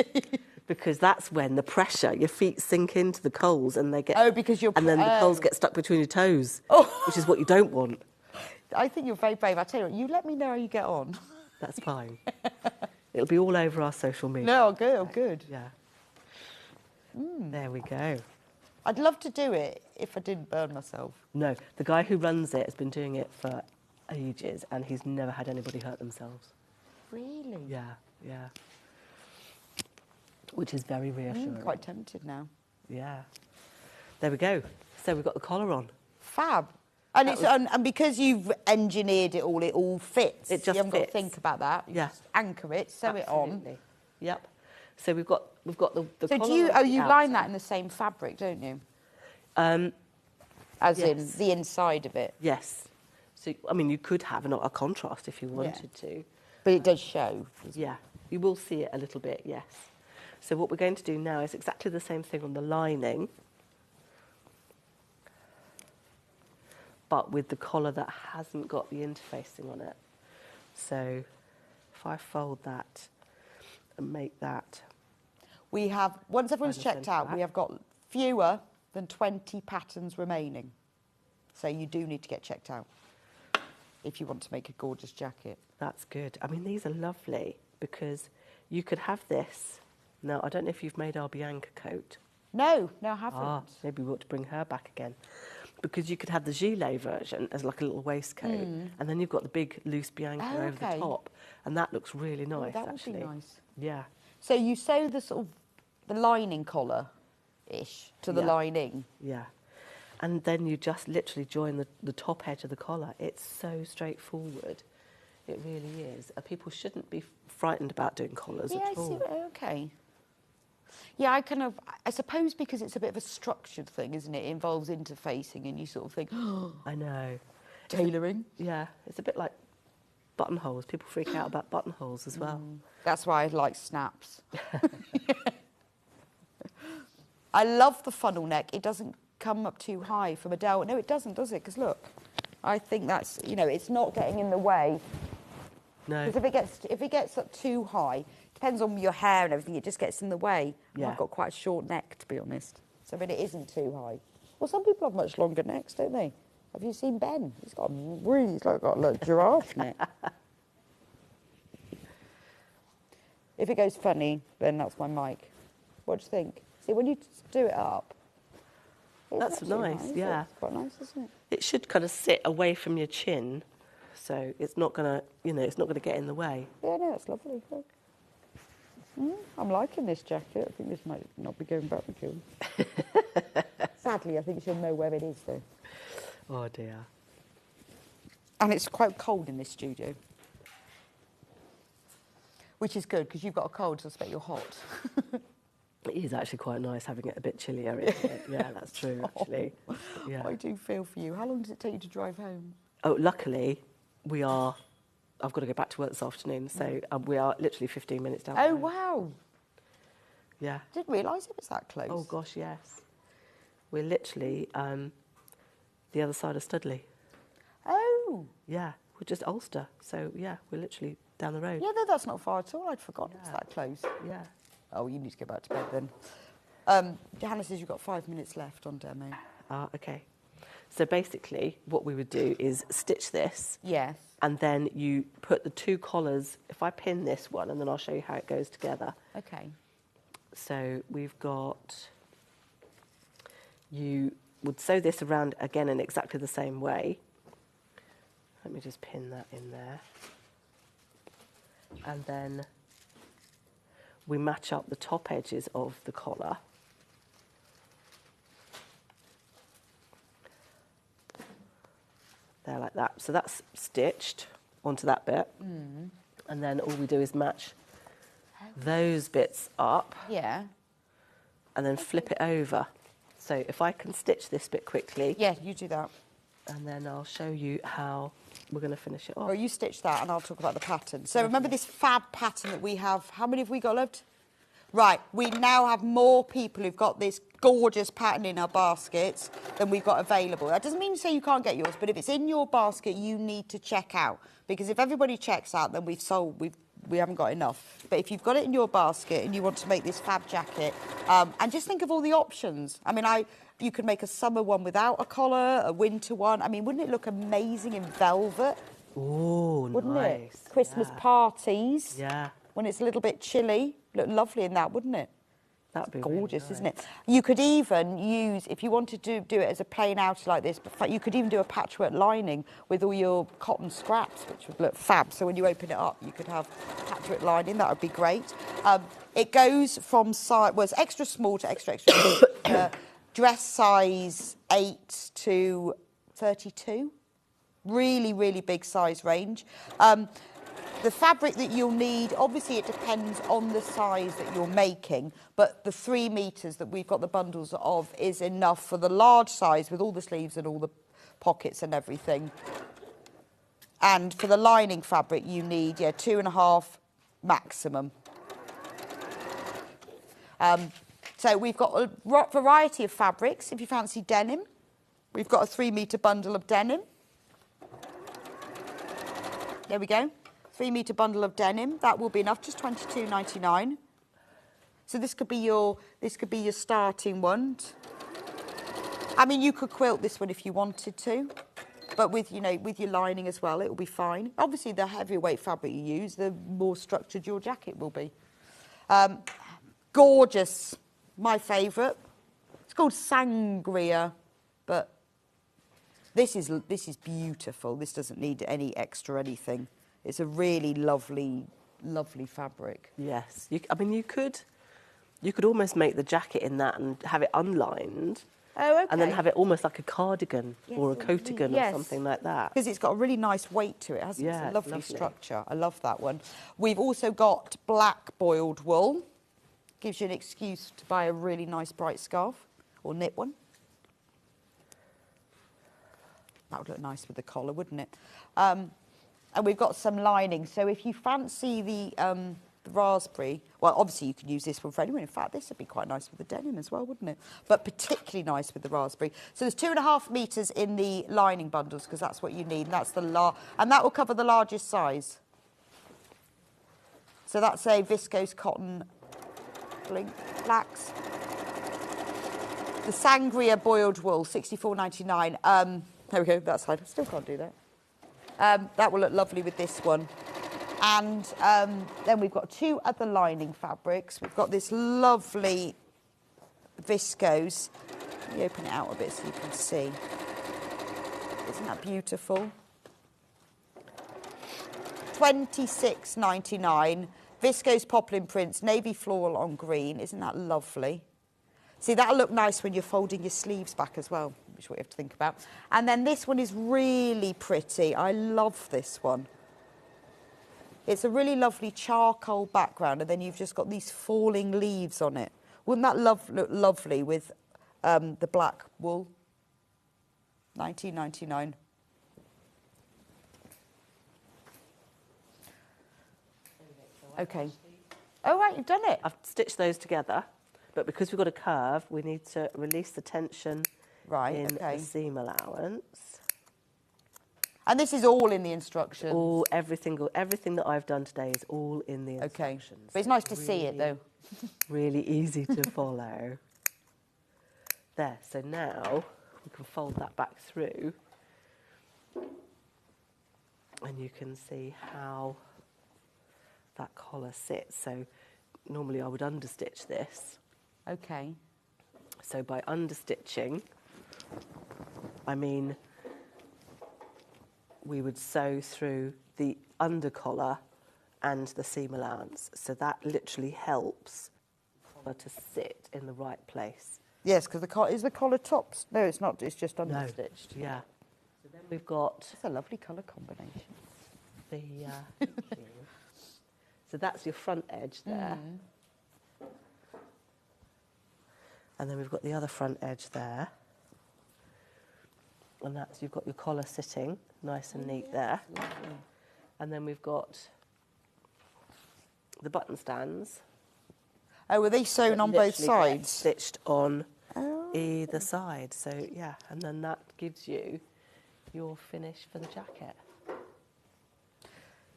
because that's when the pressure, your feet sink into the coals and they get... Oh, because you're... And then the coals get stuck between your toes, which is what you don't want. I think you're very brave. I tell you what, you let me know how you get on. That's fine. It'll be all over our social media. No, good, good. Yeah. There we go. I'd love to do it if I didn't burn myself. No, the guy who runs it has been doing it for ages and he's never had anybody hurt themselves. Really? Yeah, yeah. Which is very reassuring. Quite tempted now. Yeah. There we go. So we've got the collar on. Fab. And and because you've engineered it all fits. It just you haven't got to fits. think about that. You just anchor it, sew it on. Yep. So we've got the collar. So do you line that in the same fabric, don't you? As in the inside of it. Yes. So I mean, you could have a contrast if you wanted to. But it does show. Yeah. You will see it a little bit. Yes. So what we're going to do now is exactly the same thing on the lining, but with the collar that hasn't got the interfacing on it. So if I fold that and make that... We have, once everyone's checked out, we have got fewer than 20 patterns remaining. So you do need to get checked out if you want to make a gorgeous jacket. That's good. I mean, these are lovely because you could have this. Now, I don't know if you've made our Bianca coat. No, I haven't. Maybe we ought to bring her back again. Because you could have the gilet version as like a little waistcoat, and then you've got the big loose Bianca over the top, and that looks really nice. That actually. would be nice. Yeah. So you sew the sort of the lining collar-ish to the lining. Yeah. And then you just literally join the top edge of the collar. It's so straightforward. It really is. People shouldn't be frightened about doing collars at all. Okay. Yeah, I suppose because it's a bit of a structured thing, isn't it? It involves interfacing and you sort of think, oh, I know. Tailoring. Yeah, it's a bit like buttonholes. People freak out about buttonholes as well. That's why I like snaps. I love the funnel neck. It doesn't come up too high from a dowel. No, it doesn't, does it? Because look, I think that's, it's not getting in the way. No. Because if it gets up too high, depends on your hair and everything, it just gets in the way. Yeah. I've got quite a short neck, to be honest. So, but it isn't too high. Well, some people have much longer necks, don't they? Have you seen Ben? He's got a giraffe neck. If it goes funny, then that's my mic. What do you think? See, when you do it up, that's nice, yeah. It's quite nice, isn't it? It should kind of sit away from your chin, so it's not going to, it's not going to get in the way. Yeah, no, it's lovely. Look. I'm liking this jacket. I think this might not be going back the kiln. Sadly, I think she'll know where it is, though. Oh, dear. And it's quite cold in this studio. Which is good, because you've got a cold, so I expect you're hot. It is actually quite nice having it a bit chillier, isn't it? Yeah, that's true, actually. Yeah. I do feel for you. How long does it take you to drive home? Oh, luckily, I've got to go back to work this afternoon, so we are literally 15 minutes down the road. Oh, wow. Yeah. Didn't realise it was that close. Oh, gosh, yes. We're literally the other side of Studley. Oh. Yeah, we're just Ulster, so, yeah, we're literally down the road. Yeah, no, that's not far at all. I'd forgotten it's that close. Yeah. Oh, you need to go back to bed then. Johanna says you've got 5 minutes left on demo. Okay. So basically, what we would do is stitch this. Yes. And then you put the two collars. If I pin this one, and then I'll show you how it goes together. Okay. So we've got... You would sew this around again in exactly the same way. Let me just pin that in there. And then we match up the top edges of the collar. There, like that. So that's stitched onto that bit. And then all we do is match those bits up. Yeah. And then flip it over. So if I can stitch this bit quickly. Yeah, you do that. And then I'll show you how we're going to finish it off. Well, you stitch that and I'll talk about the pattern. So remember this fab pattern that we have. How many have we got left? Right, we now have more people who've got this gorgeous pattern in our baskets than we've got available. That doesn't mean to say you can't get yours, but if it's in your basket, you need to check out. Because if everybody checks out, then we've we haven't got enough. But if you've got it in your basket and you want to make this fab jacket, and just think of all the options. I mean, you could make a summer one without a collar, a winter one. I mean, wouldn't it look amazing in velvet? Oh, Wouldn't it? nice. Christmas parties. Yeah. When it's a little bit chilly, look lovely in that, wouldn't it? That'd be Gorgeous, really isn't it? You could even use, if you wanted to do it as a plain outer like this, but you could even do a patchwork lining with all your cotton scraps, which would look fab. So when you open it up, you could have patchwork lining. That would be great. It goes from size, well, it's extra small to extra big. Dress size 8 to 32. Really, really big size range. The fabric that you'll need, obviously it depends on the size that you're making, but the 3 metres that we've got the bundles of is enough for the large size with all the sleeves and all the pockets and everything. And for the lining fabric, you need, 2.5 maximum. So we've got a variety of fabrics. If you fancy denim, we've got a 3 metre bundle of denim. There we go. 3 metre bundle of denim. That will be enough, just £22.99. So this could be your starting one. I mean, you could quilt this one if you wanted to, but with your lining as well, it will be fine. Obviously, the heavier weight fabric you use, the more structured your jacket will be. Gorgeous, my favourite. It's called Sangria, but this is beautiful. This doesn't need any extra anything. It's a really lovely, lovely fabric. Yes. I mean, you could almost make the jacket in that and have it unlined. Oh, okay. And then have it almost like a cardigan or a coatigan or something like that. Because it's got a really nice weight to it, hasn't it? Yeah, it's a lovely, lovely structure. I love that one. We've also got black boiled wool. Gives you an excuse to buy a really nice bright scarf or knit one. That would look nice with the collar, wouldn't it? And we've got some lining. So if you fancy the raspberry, well, obviously you can use this one for anyone. In fact, this would be quite nice with the denim as well, wouldn't it? But particularly nice with the raspberry. So there's 2.5 metres in the lining bundles because that's what you need. And that's and that will cover the largest size. So that's a viscose cotton flax. The Sangria boiled wool, £64.99. There we go, that side. I still can't do that. That will look lovely with this one. And then we've got 2 other lining fabrics. We've got this lovely viscose. Let me open it out a bit so you can see. Isn't that beautiful? £26.99. Viscose poplin prints, navy floral on green. Isn't that lovely? See, that'll look nice when you're folding your sleeves back as well, which is what you have to think about. And then this one is really pretty. I love this one. It's a really lovely charcoal background, and then you've just got these falling leaves on it. Wouldn't that look lovely with the black wool? £19.99. Okay. Oh, right, you've done it. I've stitched those together, but because we've got a curve, we need to release the tension in the seam allowance. And this is all in the instructions? Everything that I've done today is all in the instructions. Okay. But it's nice to see it, though. Really easy to follow. There, so now we can fold that back through. And you can see how that collar sits. So normally I would understitch this. Okay. So by understitching, I mean we would sew through the under collar and the seam allowance. So that literally helps the collar to sit in the right place. Yes, because is the collar tops? No, it's not. It's just understitched. No. Yeah. So then we've got... It's a lovely colour combination. So that's your front edge there. And then we've got the other front edge there. And that's, you've got your collar sitting nice and neat there. Lovely. And then we've got the button stands. Oh, were they sewn on both sides? Stitched on either side. So, yeah, and then that gives you your finish for the jacket.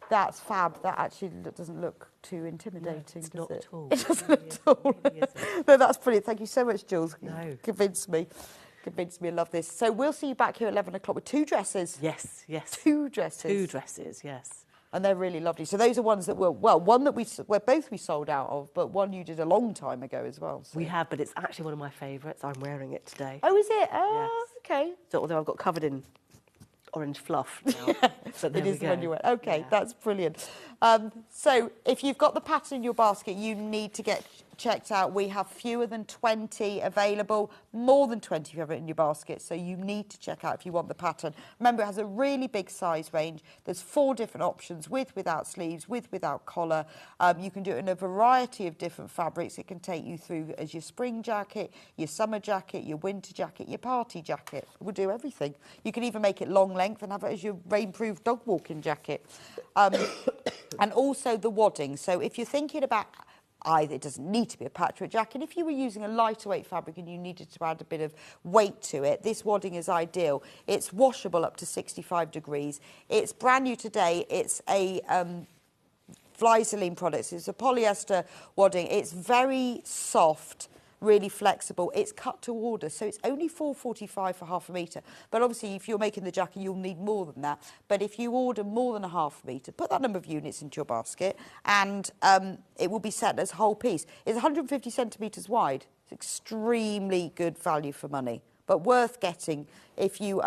That's fab. That actually doesn't look too intimidating, it's does not it? at all. It doesn't at all. Really isn't. No, that's brilliant. Thank you so much, Jules. No. Convinced me. Convinced me. I love this. So we'll see you back here at 11 o'clock with 2 dresses. Yes, yes. 2 dresses. 2 dresses, yes. And they're really lovely. So those are ones that were, well, one that we sold out of, but one you did a long time ago as well. So. We have, but it's actually one of my favourites. I'm wearing it today. Oh, is it? Oh, Yes. okay. So, although I've got covered in orange fluff now. But there It we is the go. one you went. Okay, Yeah. that's brilliant. So if you've got the pattern in your basket, you need to get checked out. We have fewer than 20 available, more than 20 if you have it in your basket. So you need to check out if you want the pattern. Remember, it has a really big size range. There's 4 different options, with, without sleeves, with, without collar. You can do it in a variety of different fabrics. It can take you through as your spring jacket, your summer jacket, your winter jacket, your party jacket. We'll do everything. You can even make it long length and have it as your rainproof dog walking jacket. And also the wadding. So if you're thinking about either, it doesn't need to be a patchwork jacket. If you were using a lighter weight fabric and you needed to add a bit of weight to it, this wadding is ideal. It's washable up to 65 degrees. It's brand new today. It's a Flyzoline product. It's a polyester wadding. It's very soft, really flexible. It's cut to order, so it's only $4.45 for half a metre. But obviously, if you're making the jacket, you'll need more than that. But if you order more than a half a metre, put that number of units into your basket, and it will be set as whole piece. It's 150 centimetres wide. It's extremely good value for money, but worth getting if you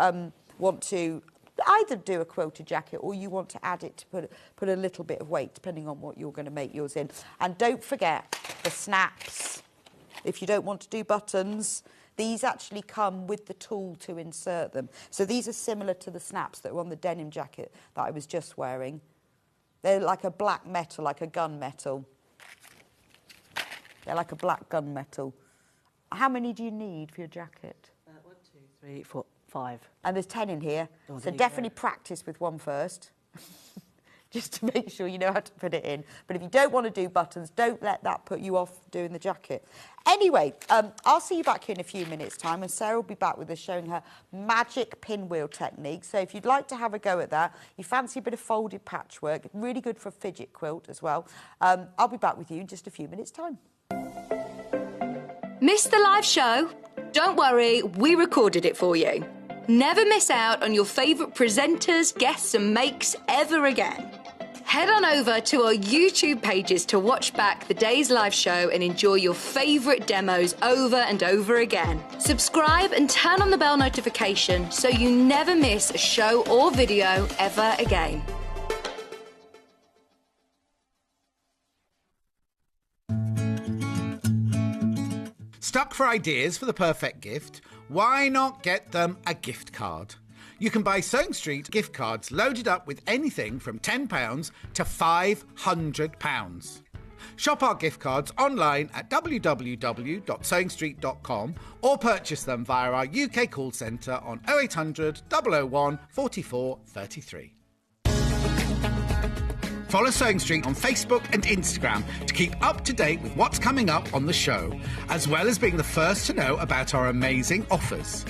want to either do a quilted jacket or you want to add it to put a little bit of weight, depending on what you're going to make yours in. And don't forget the snaps. If you don't want to do buttons, these actually come with the tool to insert them. So these are similar to the snaps that were on the denim jacket that I was just wearing. They're like a black metal, like a gunmetal. They're like a black gunmetal. How many do you need for your jacket? 1, 2, 3, 4, 5. And there's 10 in here. Oh, So there you definitely go. practice with one first. Just to make sure you know how to put it in. But if you don't want to do buttons, don't let that put you off doing the jacket. Anyway, I'll see you back here in a few minutes' time, and Sarah will be back with us showing her magic pinwheel technique. So if you'd like to have a go at that, you fancy a bit of folded patchwork, really good for a fidget quilt as well. I'll be back with you in just a few minutes' time. Missed the live show? Don't worry, we recorded it for you. Never miss out on your favourite presenters, guests and makes ever again. Head on over to our YouTube pages to watch back the day's live show and enjoy your favourite demos over and over again. Subscribe and turn on the bell notification so you never miss a show or video ever again. Stuck for ideas for the perfect gift? Why not get them a gift card? You can buy Sewing Street gift cards loaded up with anything from £10 to £500. Shop our gift cards online at www.sewingstreet.com or purchase them via our UK call centre on 0800 001 44 33. Follow Sewing Street on Facebook and Instagram to keep up to date with what's coming up on the show, as well as being the first to know about our amazing offers.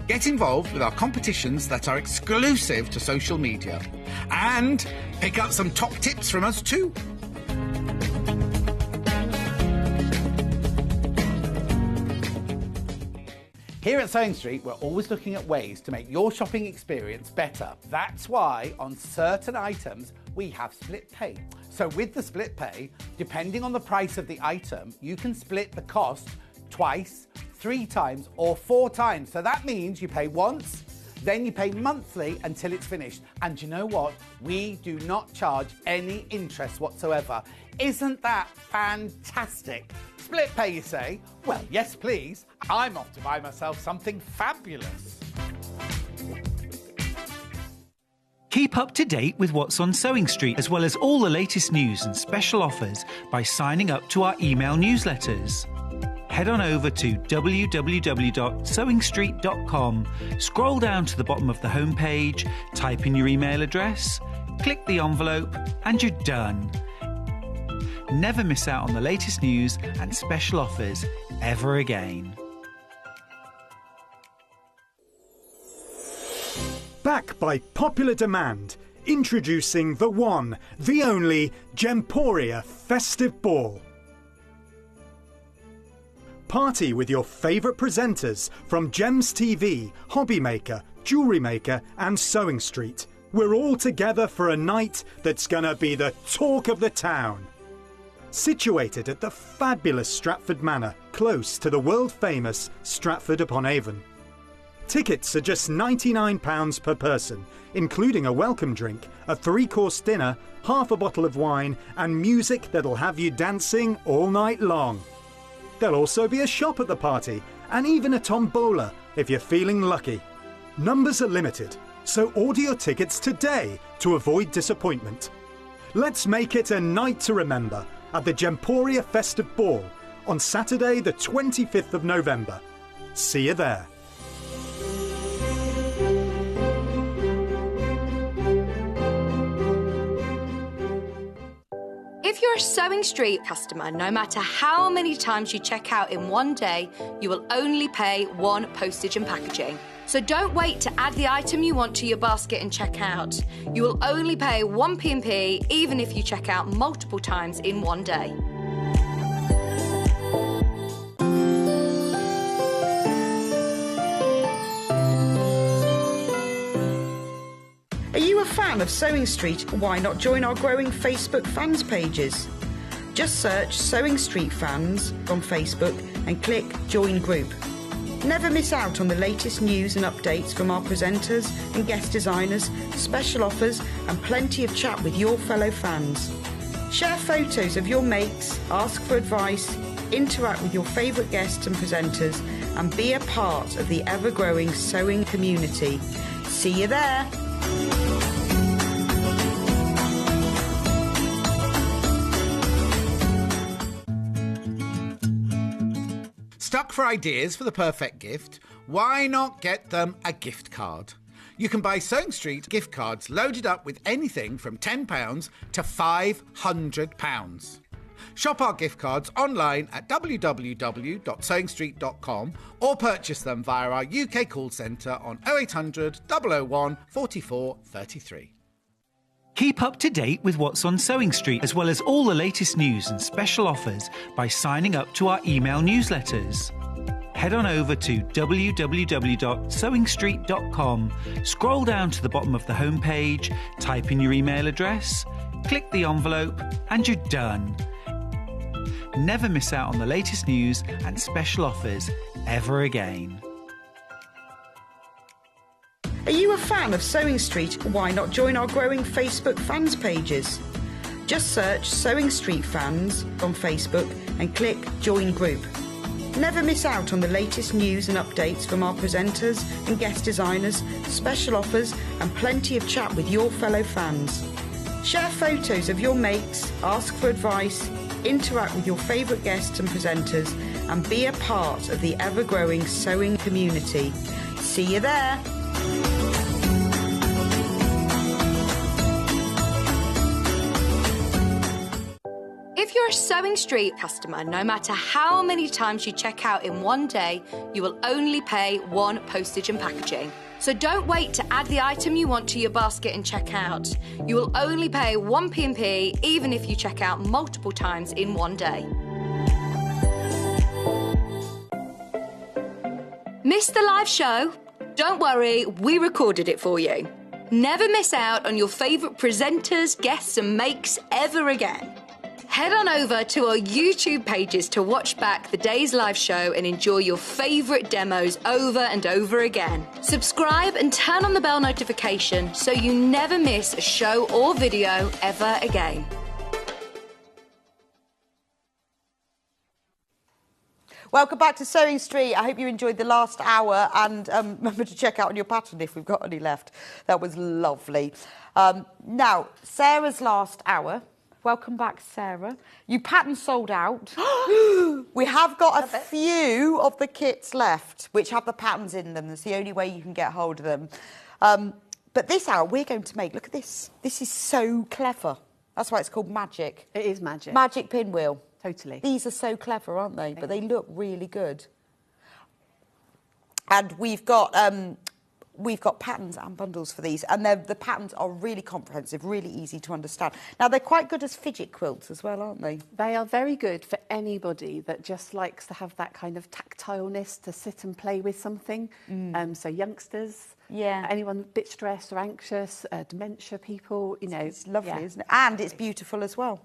Get involved with our competitions that are exclusive to social media. And pick up some top tips from us too. Here at Sewing Street, we're always looking at ways to make your shopping experience better. That's why on certain items, we have split pay. So with the split pay, depending on the price of the item, you can split the cost twice, 3 times or 4 times. So that means you pay once, then you pay monthly until it's finished. And you know what? We do not charge any interest whatsoever. Isn't that fantastic? Split pay, you say? Well, yes, please. I'm off to buy myself something fabulous. Keep up to date with what's on Sewing Street, as well as all the latest news and special offers by signing up to our email newsletters. Head on over to www.sewingstreet.com, scroll down to the bottom of the homepage, type in your email address, click the envelope, and you're done. Never miss out on the latest news and special offers ever again. Back by popular demand, Introducing the one, the only Gemporia Festive Ball. Party with your favourite presenters from Gems TV, Hobby Maker, Jewellery Maker and Sewing Street. We're all together for a night that's gonna be the talk of the town. Situated at the fabulous Stratford Manor, close to the world-famous Stratford-upon-Avon. Tickets are just £99 per person, including a welcome drink, a 3-course dinner, half a bottle of wine and music that'll have you dancing all night long. There'll also be a shop at the party and even a tombola if you're feeling lucky. Numbers are limited, so order your tickets today to avoid disappointment. Let's make it a night to remember at the Gemporia Festive Ball on Saturday the 25th of November. See you there. If you're a Sewing Street customer, no matter how many times you check out in one day, you will only pay one postage and packaging. So don't wait to add the item you want to your basket and check out. You will only pay one P&P even if you check out multiple times in one day. Are you a fan of Sewing Street? Why not join our growing Facebook fans pages? Just search Sewing Street Fans on Facebook and click Join Group. Never miss out on the latest news and updates from our presenters and guest designers, special offers and plenty of chat with your fellow fans. Share photos of your makes, ask for advice, interact with your favourite guests and presenters and be a part of the ever-growing sewing community. See you there! Stuck for ideas for the perfect gift? Why not get them a gift card? You can buy Sewing Street gift cards loaded up with anything from £10 to £500. Shop our gift cards online at www.sewingstreet.com or purchase them via our UK call centre on 0800 001 44 33. Keep up to date with what's on Sewing Street, as well as all the latest news and special offers by signing up to our email newsletters. Head on over to www.sewingstreet.com, scroll down to the bottom of the homepage, type in your email address, click the envelope, and you're done. Never miss out on the latest news and special offers ever again. Are you a fan of Sewing Street? Why not join our growing Facebook fans pages? Just search Sewing Street Fans on Facebook and click Join Group. Never miss out on the latest news and updates from our presenters and guest designers, special offers and plenty of chat with your fellow fans. Share photos of your makes, ask for advice, interact with your favourite guests and presenters and be a part of the ever-growing sewing community. See you there! If you're a Sewing Street customer, no matter how many times you check out in one day, you will only pay one postage and packaging. So don't wait to add the item you want to your basket and check out. You will only pay one P&P even if you check out multiple times in one day. Missed the live show? Don't worry, we recorded it for you. Never miss out on your favourite presenters, guests and makes ever again. Head on over to our YouTube pages to watch back the day's live show and enjoy your favourite demos over and over again. Subscribe and turn on the bell notification so you never miss a show or video ever again. Welcome back to Sewing Street. I hope you enjoyed the last hour and remember to check out on your pattern if we've got any left. That was lovely. Now, Sarah's last hour. Welcome back, Sarah. You pattern sold out. We have got a few of the kits left, which have the patterns in them. That's the only way you can get hold of them. But this hour, we're going to make, look at this. This is so clever. That's why it's called magic. It is magic. Magic pinwheel. Totally. These are so clever, aren't they? But they look really good. And we've got we've got patterns and bundles for these, and the patterns are really comprehensive, really easy to understand. Now, they're quite good as fidget quilts as well, aren't they? They are very good for anybody that just likes to have that kind of tactileness to sit and play with something. So youngsters, anyone a bit stressed or anxious, dementia people, you know. It's lovely, isn't it? And it's beautiful as well.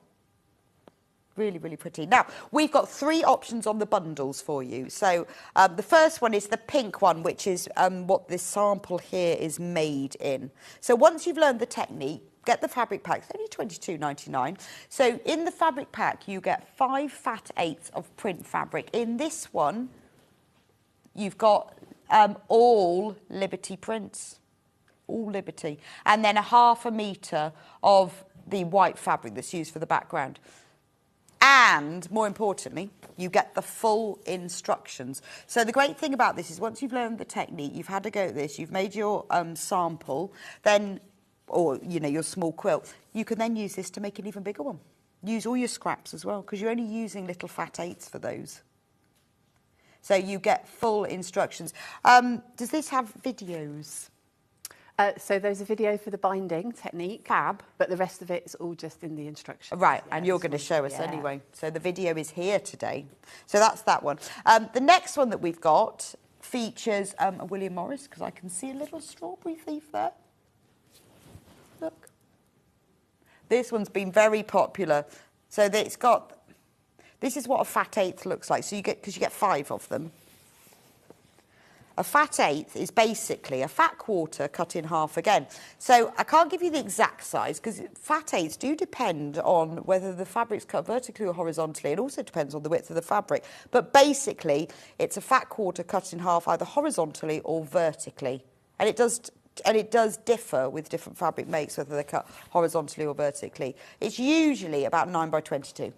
Really, really pretty. Now, we've got 3 options on the bundles for you. So the first one is the pink one, which is what this sample here is made in. So once you've learned the technique, get the fabric pack. It's only £22.99. So in the fabric pack, you get 5 fat 8s of print fabric. In this one, you've got all Liberty prints. All Liberty. And then a 1/2 metre of the white fabric that's used for the background. And, more importantly, you get the full instructions. So the great thing about this is once you've learned the technique, you've had a go at this, you've made your sample, then, or, you know, your small quilt, you can then use this to make an even bigger one. Use all your scraps as well, because you're only using little fat 8s for those. So you get full instructions. Does this have videos? So there's a video for the binding technique. Fab. But the rest of it is all just in the instructions. Right, and you're going to show us anyway. So the video is here today. So that's that one. The next one that we've got features a William Morris, because I can see a little strawberry thief there. Look. This one's been very popular. So it's got... This is what a fat 8th looks like. So you get, because you get 5 of them. A fat 8th is basically a fat quarter cut in half again. So I can't give you the exact size because fat 8ths do depend on whether the fabric's cut vertically or horizontally. It also depends on the width of the fabric. But basically, it's a fat quarter cut in half either horizontally or vertically. And it does differ with different fabric makes, whether they're cut horizontally or vertically. It's usually about 9 by 22.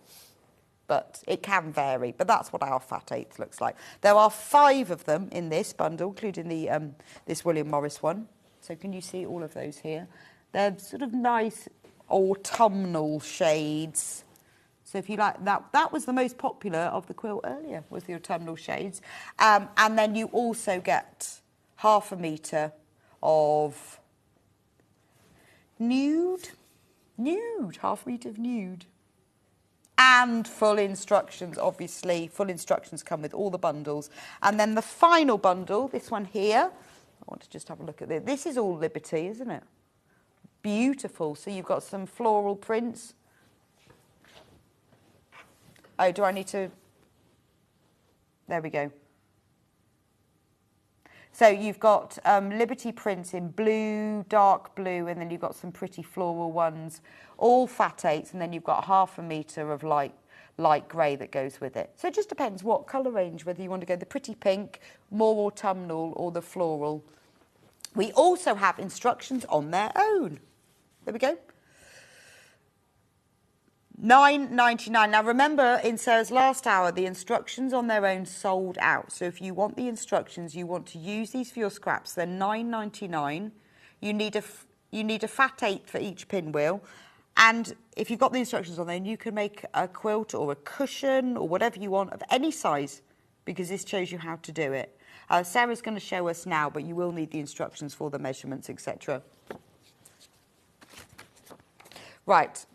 But it can vary, but that's what our fat 8th looks like. There are 5 of them in this bundle, including the this William Morris one. So can you see all of those here? They're sort of nice autumnal shades. So if you like that was the most popular of the quilt earlier, was the autumnal shades. And then you also get 1/2 metre of nude, 1/2 metre of nude. And full instructions, obviously. Full instructions come with all the bundles. And then the final bundle, this one here. I want to just have a look at this. This is all Liberty, isn't it? Beautiful. So you've got some floral prints. Oh, do I need to... There we go. So you've got Liberty prints in blue, dark blue, and then you've got some pretty floral ones, all fat 8s, and then you've got 1/2 metre of light grey that goes with it. So it just depends what colour range, whether you want to go the pretty pink, more autumnal, or the floral. We also have instructions on their own. There we go. £9.99. Now remember, in Sarah's last hour, the instructions on their own sold out. So if you want the instructions, you want to use these for your scraps, they're £9.99. You need a fat 8th for each pinwheel. And if you've got the instructions on there, you can make a quilt or a cushion or whatever you want of any size, because this shows you how to do it. Sarah's going to show us now, but you will need the instructions for the measurements, etc. Right.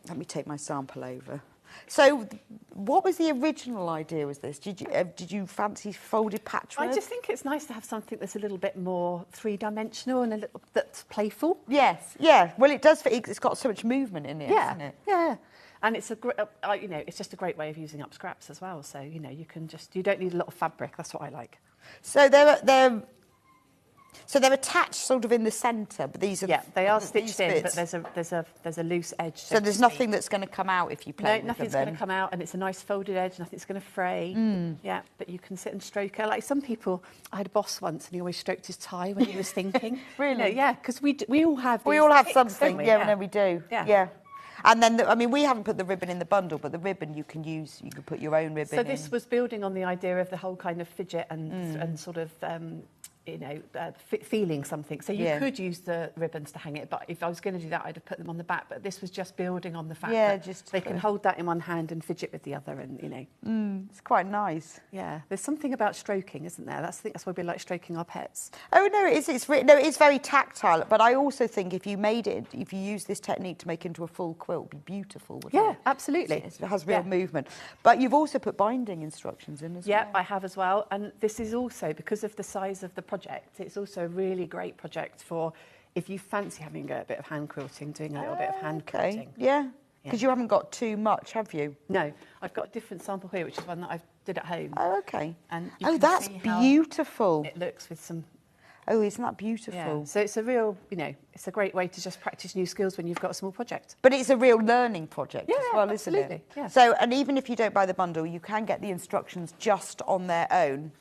Let me take my sample over. So, what was the original idea with this? Did you fancy folded patchwork? I just think it's nice to have something that's a little bit more 3-dimensional and a little that's playful. Yes, yeah. Well, it does. It's got so much movement in it, hasn't it? Yeah. And it's it's just a great way of using up scraps as well. So you don't need a lot of fabric. That's what I like. So they're attached sort of in the centre, but these are they are stitched in, but there's a loose edge. So there's nothing that's going to come out if you play with them. No, nothing's going to come out, and it's a nice folded edge. Nothing's going to fray. Yeah, but you can sit and stroke it. Like some people, I had a boss once, and he always stroked his tie when he was thinking. Really? Yeah, because we all have. We all have ticks, something. Yeah, no, we do. Yeah. And then, we haven't put the ribbon in the bundle, but the ribbon you can use. You can put your own ribbon in. So this was building on the idea of the whole kind of fidget and sort of feeling something. So you Yeah. could use the ribbons to hang it, but if I was going to do that, I'd have put them on the back. But this was just building on the fact Yeah, that just they can hold that in one hand and fidget with the other, and It's quite nice. Yeah, there's something about stroking, isn't there? I think that's why we like stroking our pets. Oh no, it is. It's very tactile. But I also think if you use this technique to make into a full quilt, it'd be beautiful. Wouldn't Yeah, it? absolutely. It has real movement. But you've also put binding instructions in as well. Yeah, I have as well. And this is also, because of the size of the project, it's also a really great project for if you fancy having a bit of hand quilting, doing a little bit of hand quilting. Yeah, because you haven't got too much, have you? No, I've got a different sample here, which is one that I did at home. Oh, okay. And you can that's see how beautiful. it looks with some... Oh, isn't that beautiful? Yeah. So it's a real, it's a great way to just practice new skills when you've got a small project. But it's a real learning project as well, absolutely. isn't it? Yeah. So, and even if you don't buy the bundle, you can get the instructions just on their own.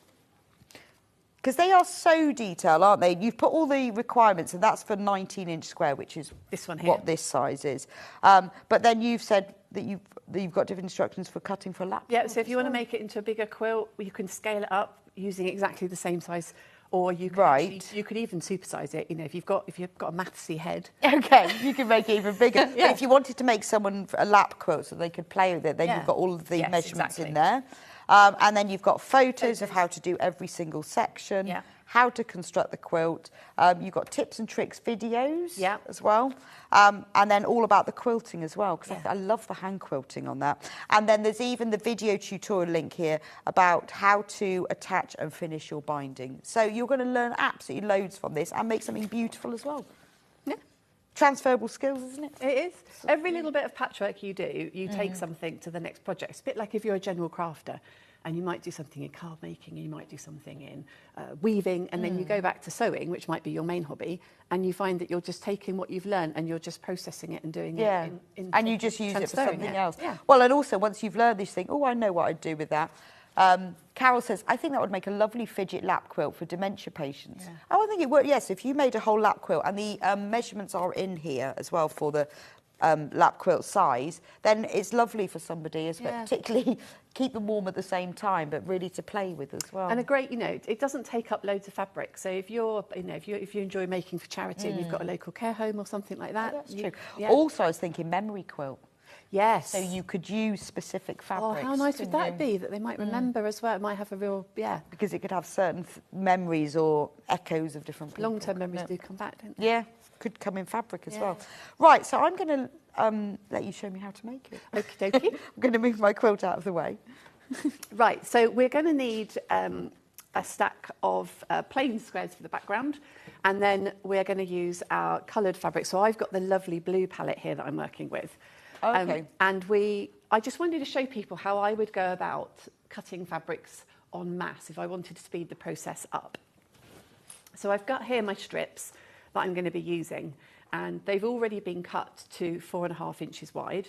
Because they are so detailed, aren't they? You've put all the requirements, and that's for 19-inch square, which is this one here. What this size is. But then you've said that you've got different instructions for cutting for a lap. Yeah, so if you want to make it into a bigger quilt, you can scale it up using exactly the same size, or you can actually, you could even supersize it. If you've got a mathsy head. Okay, you can make it even bigger. Yeah. But if you wanted to make someone a lap quilt so they could play with it, then you've got all of the measurements in there. And then you've got photos of how to do every single section, how to construct the quilt. You've got tips and tricks videos as well. And then all about the quilting as well, because I love the hand quilting on that. And then there's even the video tutorial link here about how to attach and finish your binding. So you're going to learn absolutely loads from this and make something beautiful as well. Yeah. Transferable skills, isn't it? It is. Every little bit of patchwork you do, you take something to the next project. It's a bit like if you're a general crafter and you might do something in card making, and you might do something in weaving, and then you go back to sewing, which might be your main hobby, and you find that you're just taking what you've learned and you're just processing it and doing it and you just use it for something else. Yeah. Well, and also once you've learned this thing, I know what I'd do with that. Carol says, I think that would make a lovely fidget lap quilt for dementia patients. Yeah. Oh, I think it would, yes. If you made a whole lap quilt, and the measurements are in here as well for the lap quilt size, then it's lovely for somebody, particularly keep them warm at the same time, but really to play with as well. And a great, it doesn't take up loads of fabric. So if you're, if you enjoy making for charity and you've got a local care home or something like that. That's true. Yeah. Also, I was thinking memory quilt. Yes. So you could use specific fabrics. Oh, how nice would that be, that they might remember as well? It might have a real, Because it could have certain memories or echoes of different people. Long-term memories do come back, don't they? Yeah, could come in fabric as well. Right, so I'm going to let you show me how to make it. Okie dokie. I'm going to move my quilt out of the way. Right, so we're going to need a stack of plain squares for the background, and then we're going to use our coloured fabric. So I've got the lovely blue palette here that I'm working with. Okay. And I just wanted to show people how I would go about cutting fabrics en masse if I wanted to speed the process up. So I've got here my strips that I'm going to be using, and they've already been cut to 4.5 inches wide.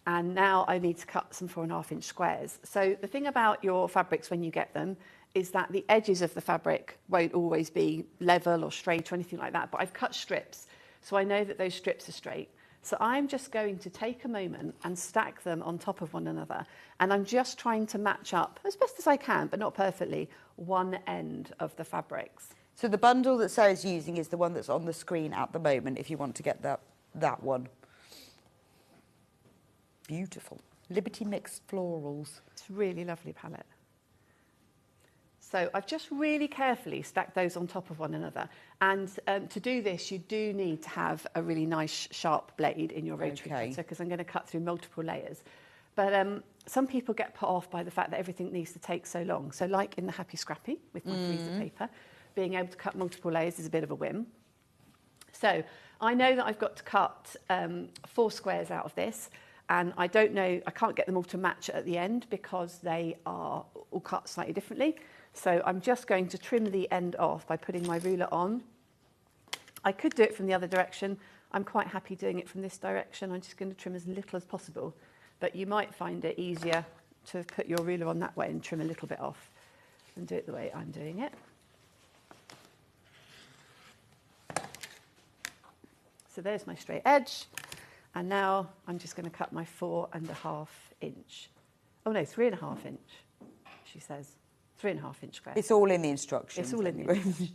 And now I need to cut some 4.5-inch squares. So the thing about your fabrics when you get them is that the edges of the fabric won't always be level or straight or anything like that. But I've cut strips, so I know that those strips are straight. So I'm just going to take a moment and stack them on top of one another. And I'm just trying to match up, as best as I can, but not perfectly, one end of the fabrics. So the bundle that Sarah's using is the one that's on the screen at the moment, if you want to get that one. Beautiful. Liberty Mixed Florals. It's a really lovely palette. So I've just really carefully stacked those on top of one another. And to do this, you do need to have a really nice sharp blade in your rotary cutter, because I'm going to cut through multiple layers. But some people get put off by the fact that everything needs to take so long. So like in the Happy Scrappy with my piece of paper, being able to cut multiple layers is a bit of a whim. So I know that I've got to cut 4 squares out of this. And I don't know, I can't get them all to match at the end because they are all cut slightly differently. So I'm just going to trim the end off by putting my ruler on. I could do it from the other direction. I'm quite happy doing it from this direction. I'm just going to trim as little as possible. But you might find it easier to put your ruler on that way and trim a little bit off and do it the way I'm doing it. So there's my straight edge. And now I'm just going to cut my 4.5 inch. Oh no, 3.5 inch, she says. 3.5-inch squares. It's all in the instructions. It's all in the instructions.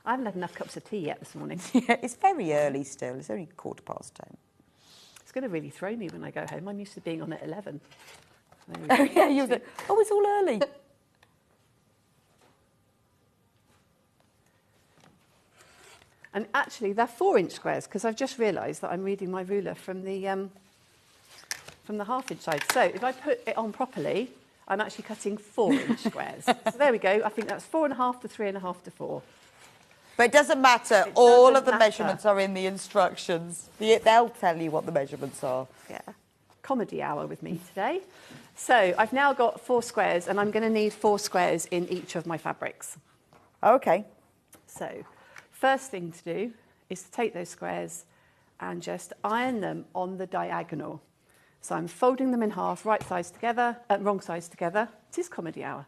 I haven't had enough cups of tea yet this morning. Yeah, it's very early still. It's only 10:15. It's going to really throw me when I go home. I'm used to being on at 11. Oh, yeah, you're the, oh, it's all early. And actually, they're 4-inch squares because I've just realised that I'm reading my ruler from the half-inch side. So if I put it on properly, I'm actually cutting 4-inch squares. So there we go. I think that's 4.5 to 3.5 to 4. But it doesn't matter. All of the measurements are in the instructions. They'll tell you what the measurements are. Yeah. Comedy hour with me today. So I've now got 4 squares, and I'm going to need 4 squares in each of my fabrics. Okay. So first thing to do is to take those squares and just iron them on the diagonal. So I'm folding them in half, right sides together, wrong sides together. It is comedy hour.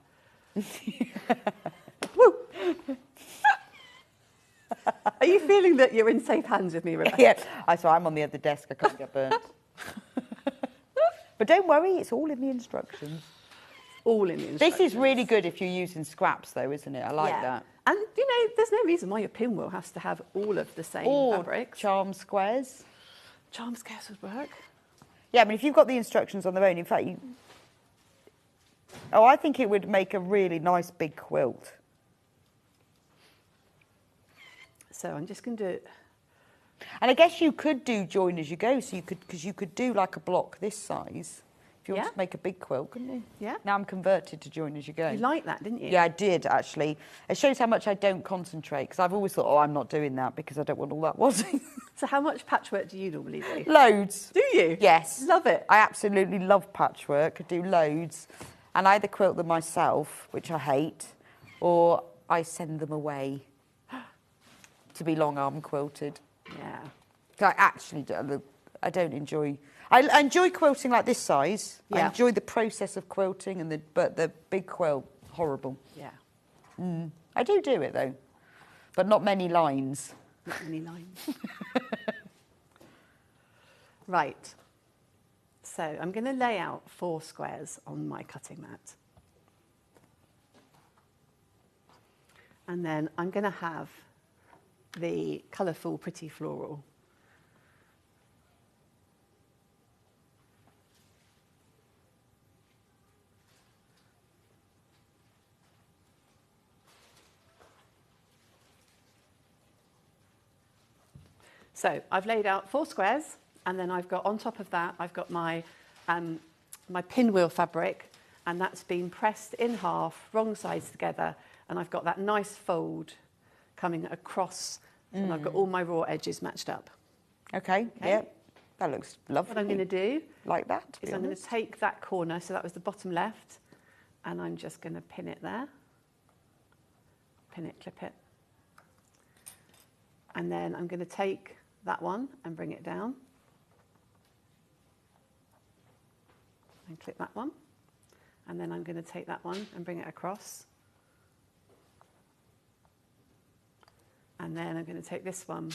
Woo! Are you feeling that you're in safe hands with me, Rebecca? Yeah, I'm on the other desk. I can't get burnt. But don't worry, it's all in the instructions. All in the instructions. This is really good if you're using scraps, though, isn't it? I like that. And, you know, there's no reason why your pinwheel has to have all of the same fabrics. Charm squares. Charm squares would work. Yeah, I mean, if you've got the instructions on their own, in fact, I think it would make a really nice big quilt. So I'm just going to... And I guess you could do join as you go, so you could, because you could do like a block this size if you want to make a big quilt, couldn't you? Yeah. Now I'm converted to join as you go. You like that, didn't you? Yeah, I did actually. It shows how much I don't concentrate, because I've always thought, oh, I'm not doing that because I don't want all that wadding. So how much patchwork do you normally do? Loads. Do you? Yes. Love it. I absolutely love patchwork. I do loads. And I either quilt them myself, which I hate, or I send them away to be long arm quilted. Yeah. I actually do. I don't enjoy... I enjoy quilting like this size. Yeah. I enjoy the process of quilting, but the big quilt, horrible. Yeah. I do it, though. But not many lines. Not many lines. Right. So I'm going to lay out 4 squares on my cutting mat. And then I'm going to have the colourful, pretty floral. So I've laid out 4 squares, and then I've got on top of that, I've got my my pinwheel fabric, and that's been pressed in half, wrong sides together, and I've got that nice fold coming across, and I've got all my raw edges matched up. Okay. Yeah. That looks lovely. What I'm going to do like that, is I'm going to take that corner, so that was the bottom left, and I'm just going to pin it there. Pin it, clip it. And then I'm going to take that one and bring it down. And clip that one. And then I'm going to take that one and bring it across. And then I'm going to take this one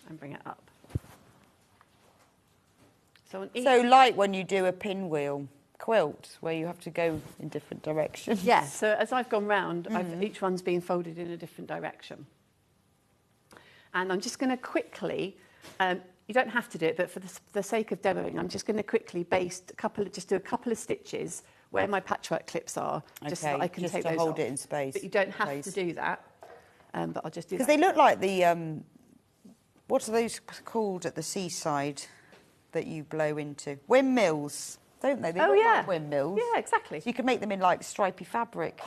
and bring it up. So like when you do a pinwheel quilt, where you have to go in different directions. Yeah, so as I've gone round, each one's been folded in a different direction. And I'm just going to quickly, you don't have to do it, but for the sake of demoing, I'm just going to quickly just do a couple of stitches where my patchwork clips are, just so that I can take those off. Hold it in space. But you don't have to do that. But I'll just do that. Because they look like the, what are those called at the seaside that you blow into? Windmills, don't they? They look like windmills. Yeah, exactly. So you could make them in like stripy fabric.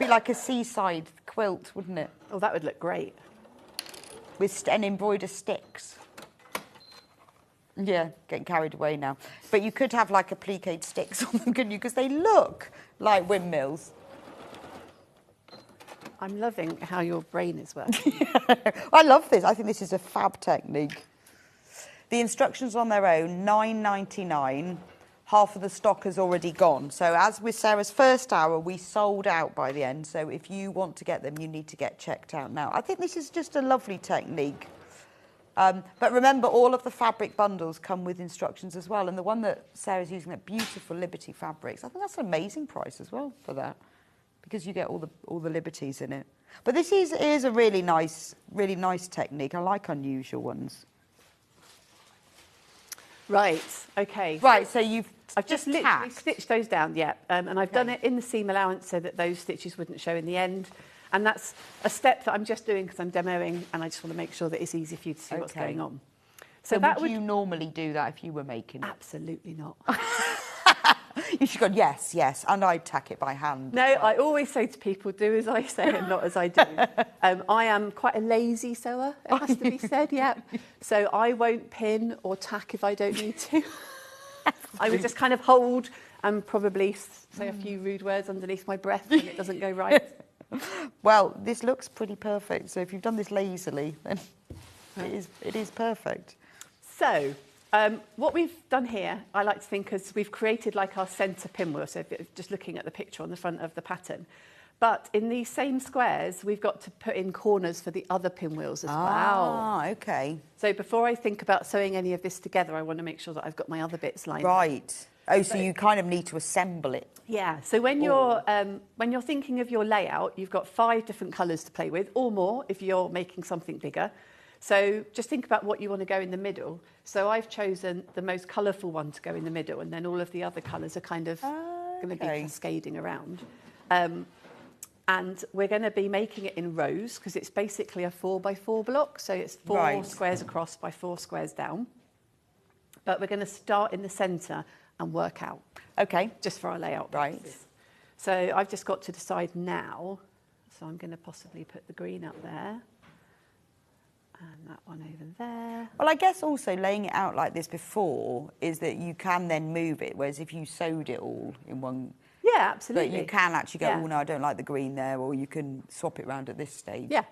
Be like a seaside quilt, wouldn't it? Oh, that would look great. And embroider sticks. Yeah, getting carried away now. But you could have like appliqued sticks on them, couldn't you? Because they look like windmills. I'm loving how your brain is working. I love this. I think this is a fab technique. The instructions on their own, $9.99. Half of the stock has already gone. So as with Sarah's first hour, we sold out by the end. So if you want to get them, you need to get checked out now. I think this is just a lovely technique. But remember, all of the fabric bundles come with instructions as well. And the one that Sarah's using, that beautiful Liberty fabrics, I think that's an amazing price as well for that, because you get all the liberties in it. But this is a really nice technique. I like unusual ones. Right, okay. Right, so I've just literally stitched those down, yeah. And I've done it in the seam allowance so that those stitches wouldn't show in the end. And that's a step that I'm just doing because I'm demoing, and I just want to make sure that it's easy for you to see what's going on. So would you normally do that if you were making it? Absolutely not. You should go, yes, and I'd tack it by hand. No, I always say to people, do as I say and not as I do. I am quite a lazy sewer, it has to be said, yeah. So I won't pin or tack if I don't need to. I would just kind of hold and probably say a few rude words underneath my breath when it doesn't go right. Well, this looks pretty perfect. So if you've done this lazily, then it is perfect. So what we've done here, I like to think, is we've created like our centre pinwheel. So if you're just looking at the picture on the front of the pattern. But in these same squares, we've got to put in corners for the other pinwheels as well. Ah, okay. So before I think about sewing any of this together, I want to make sure that I've got my other bits lined up. Right. Oh, so you kind of need to assemble it. Yeah. So when you're thinking of your layout, you've got 5 different colours to play with, or more if you're making something bigger. So just think about what you want to go in the middle. So I've chosen the most colourful one to go in the middle, and then all of the other colours are kind of going to be cascading around. And we're going to be making it in rows because it's basically a 4x4 block. So it's 4 squares across by 4 squares down. But we're going to start in the centre and work out. Okay. Just for our layout. Right. So I've just got to decide now. So I'm going to possibly put the green up there. And that one over there. Well, I guess also laying it out like this before is that you can then move it, whereas if you sewed it all in one... Yeah, absolutely. But you can actually go, oh, no, I don't like the green there, or you can swap it round at this stage. Yeah.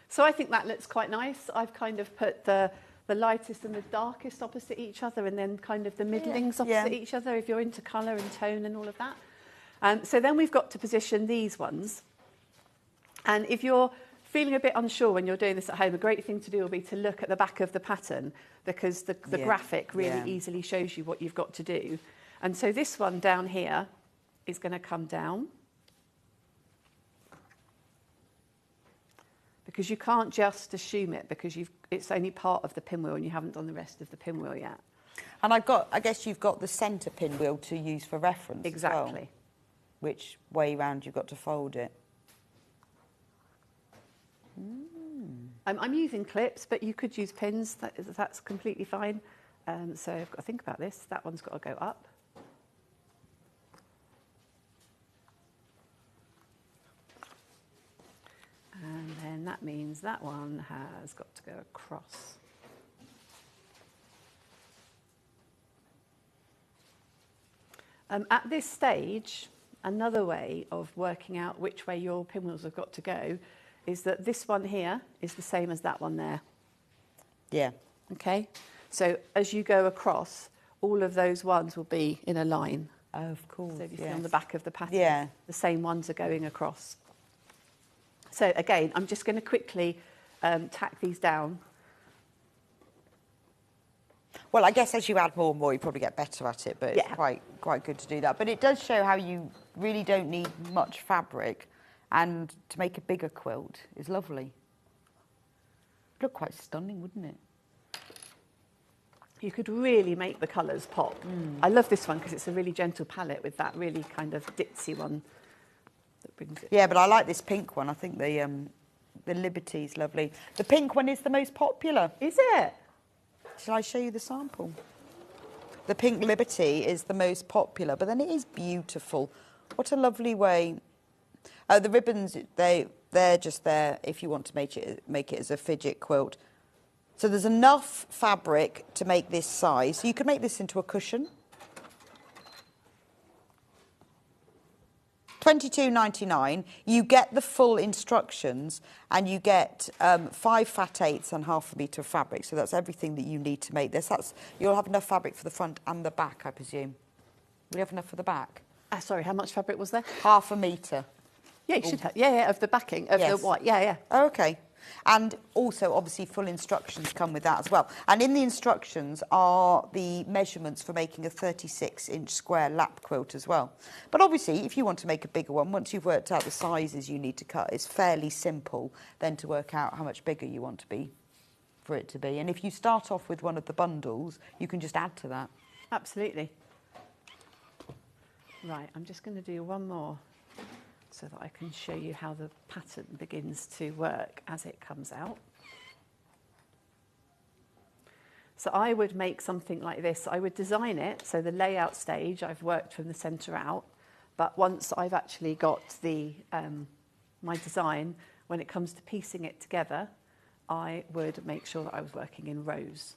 So I think that looks quite nice. I've kind of put the lightest and the darkest opposite each other, and then kind of the middlings opposite each other if you're into colour and tone and all of that. So then we've got to position these ones. And if you're feeling a bit unsure when you're doing this at home, a great thing to do will be to look at the back of the pattern, because the graphic really easily shows you what you've got to do. And so this one down here is going to come down, because you can't just assume it, because it's only part of the pinwheel and you haven't done the rest of the pinwheel yet. And I guess you've got the centre pinwheel to use for reference. Exactly. As well. Which way round you've got to fold it. I'm using clips, but you could use pins. That's completely fine. So I've got to think about this. That one's got to go up. And then that means that one has got to go across. At this stage, another way of working out which way your pinwheels have got to go is that this one here is the same as that one there. Yeah. Okay? So as you go across, all of those ones will be in a line. Oh, of course. So if you see on the back of the pattern, the same ones are going across. So again, I'm just going to quickly tack these down. Well, I guess as you add more and more, you probably get better at it, but it's quite good to do that. But it does show how you really don't need much fabric, and to make a bigger quilt is lovely. It'd look quite stunning, wouldn't it? You could really make the colours pop. I love this one because it's a really gentle palette with that really kind of ditzy one that brings it. Yeah, but I like this pink one. I think the Liberty's lovely. The pink one is the most popular. Is it? Shall I show you the sample? The pink Liberty is the most popular, but then it is beautiful. What a lovely way. Oh, the ribbons, they're just there if you want to make it as a fidget quilt. So there's enough fabric to make this size. So you could make this into a cushion. $22.99. You get the full instructions, and you get 5 fat 8ths and half a metre of fabric. So that's everything that you need to make this. You'll have enough fabric for the front and the back, I presume. Will you have enough for the back? Sorry, how much fabric was there? Half a metre. Yeah, you should have. Yeah, of the backing, of the white. Yeah, yeah. Oh, okay. And also, obviously, full instructions come with that as well. And in the instructions are the measurements for making a 36-inch square lap quilt as well. But obviously, if you want to make a bigger one, once you've worked out the sizes you need to cut, it's fairly simple then to work out how much bigger you want to be for it to be. And if you start off with one of the bundles, you can just add to that. Absolutely. Right, I'm just going to do one more so that I can show you how the pattern begins to work as it comes out. So I would make something like this. I would design it, so the layout stage, I've worked from the centre out, but once I've actually got the my design, when it comes to piecing it together, I would make sure that I was working in rows.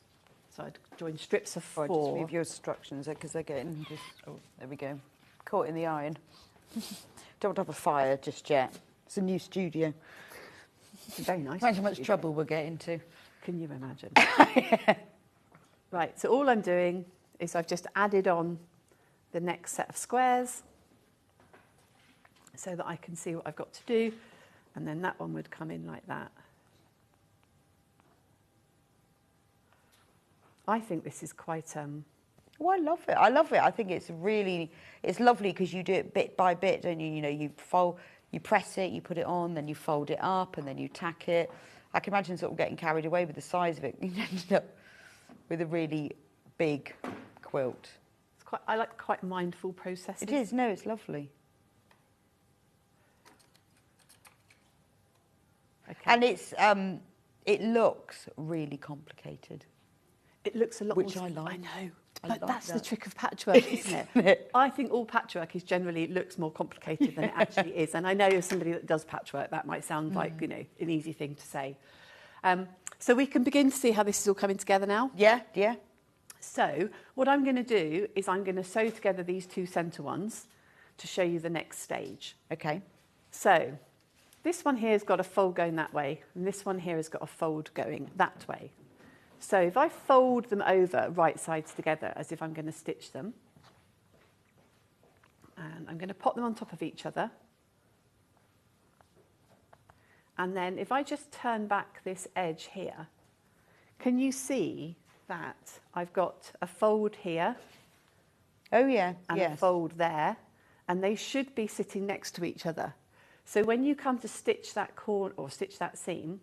So I'd join strips of 4. Just read your instructions because they're getting just... Oh, there we go. Caught in the iron. Don't have a fire just yet. It's a new studio. Very nice. Imagine how much trouble we'll get into. Can you imagine? Right, so all I'm doing is I've just added on the next set of squares so that I can see what I've got to do, and then that one would come in like that. I think this is quite... Oh, I love it. I love it. I think it's lovely because you do it bit by bit, don't you? You know, you press it, you put it on, then you fold it up, and then you tack it. I can imagine sort of getting carried away with the size of it. You end up with a really big quilt. I like quite mindful processes. It is. No, it's lovely. Okay. And it looks really complicated. It looks a lot Which more... I like. I know. I But like that's that. the trick of patchwork, isn't it? I think all patchwork is generally looks more complicated than it actually is. And I know as somebody that does patchwork, that might sound like, you know, an easy thing to say. So we can begin to see how this is all coming together now. Yeah, yeah. So what I'm going to do is I'm going to sew together these 2 centre ones to show you the next stage. Okay. So this one here has got a fold going that way, and this one here has got a fold going that way. So if I fold them over right sides together as if I'm going to stitch them, and I'm going to pop them on top of each other, and then if I just turn back this edge here, can you see that I've got a fold here? Oh yeah, and a fold there, and they should be sitting next to each other. So when you come to stitch that corner or stitch that seam,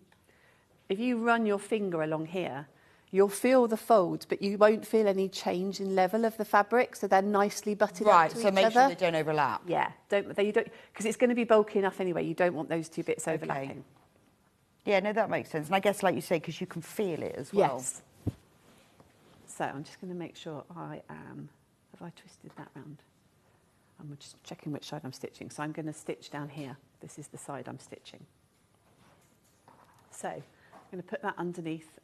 if you run your finger along here, you'll feel the folds, but you won't feel any change in level of the fabric, so they're nicely butted up to each other. Right, so make sure they don't overlap. Yeah, because it's going to be bulky enough anyway. You don't want those 2 bits overlapping. Okay. Yeah, no, that makes sense. And I guess, like you say, because you can feel it as well. Yes. So I'm just going to make sure I am... Have I twisted that round? I'm just checking which side I'm stitching. So I'm going to stitch down here. This is the side I'm stitching. So I'm going to put that underneath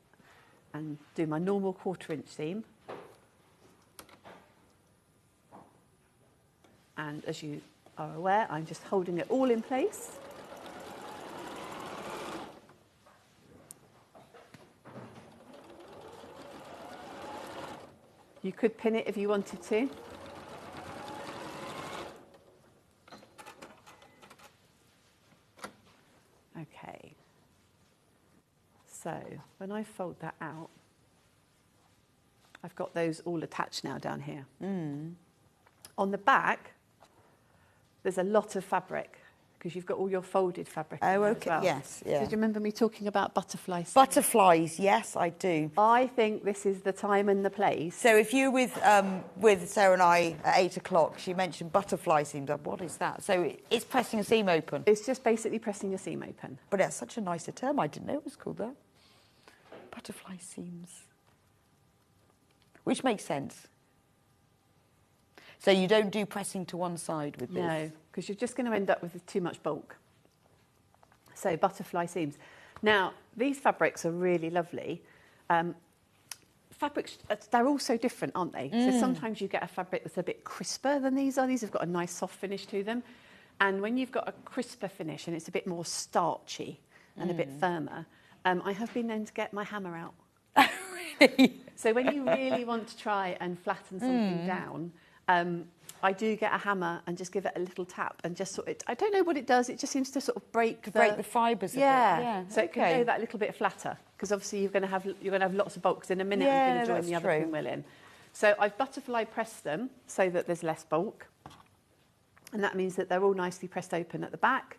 and do my normal 1/4 inch seam. And as you are aware, I'm just holding it all in place. You could pin it if you wanted to. Okay. So when I fold that out, I've got those all attached now down here. On the back, there's a lot of fabric because you've got all your folded fabric. Oh, in there okay. As well. Yes, yeah. So do you remember me talking about butterflies? Butterflies, yes, I do. I think this is the time and the place. So if you're with Sarah and I at 8 o'clock, she mentioned butterfly seams. What is that? So it's pressing a seam open. It's just basically pressing your seam open. But that's such a nicer term. I didn't know it was called that. Butterfly seams. Which makes sense. So you don't do pressing to one side with this? No, because you're just going to end up with too much bulk. So butterfly seams. Now, these fabrics are really lovely. Fabrics, they're all so different, aren't they? So sometimes you get a fabric that's a bit crisper than these are. These have got a nice soft finish to them. And when you've got a crisper finish and it's a bit more starchy and a bit firmer, I have been known to get my hammer out. Really? So when you really want to try and flatten something down, I do get a hammer and just give it a little tap and just sort of, I don't know what it does, it just seems to sort of break the fibres a bit. Yeah, so it can go that little bit flatter, because obviously you're going to have lots of bulk, 'cause in a minute I'm going to join the other pinwheel in. So I've butterfly pressed them so that there's less bulk, and that means that they're all nicely pressed open at the back.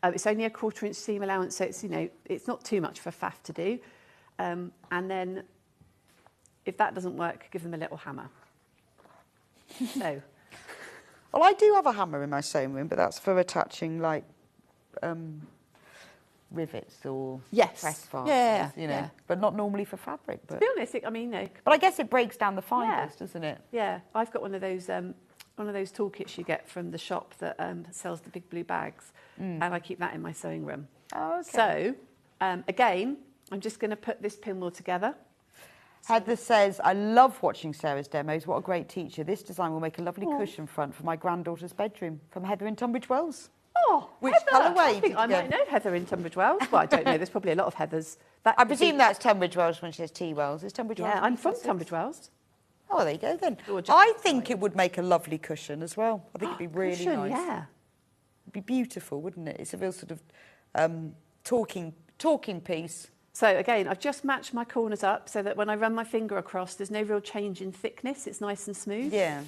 It's only a 1/4 inch seam allowance, so it's, you know, it's not too much for faff to do. And then if that doesn't work, give them a little hammer. So. Well, I do have a hammer in my sewing room, but that's for attaching like rivets or press fibres, you know, but not normally for fabric. But to be honest, I mean, no. But I guess it breaks down the fibres, doesn't it? Yeah, I've got one of those toolkits you get from the shop that sells the big blue bags, and I keep that in my sewing room. Oh, okay. So, again, I'm just going to put this pinwheel together. Heather says, I love watching Sarah's demos. What a great teacher. This design will make a lovely cushion front for my granddaughter's bedroom. From Heather in Tunbridge Wells. Oh, which Heather, colourway? I think I might know Heather in Tunbridge Wells. Well, I don't know. There's probably a lot of Heathers. I presume that's Tunbridge Wells when she says T Wells. Is Tunbridge Wells? Yeah, I'm from Tunbridge Wells. Oh, there you go then. I think it would make a lovely cushion as well. I think it'd be really nice. Yeah. It'd be beautiful, wouldn't it? It's a real sort of talking piece. So again, I've just matched my corners up so that when I run my finger across, there's no real change in thickness. It's nice and smooth. Yeah.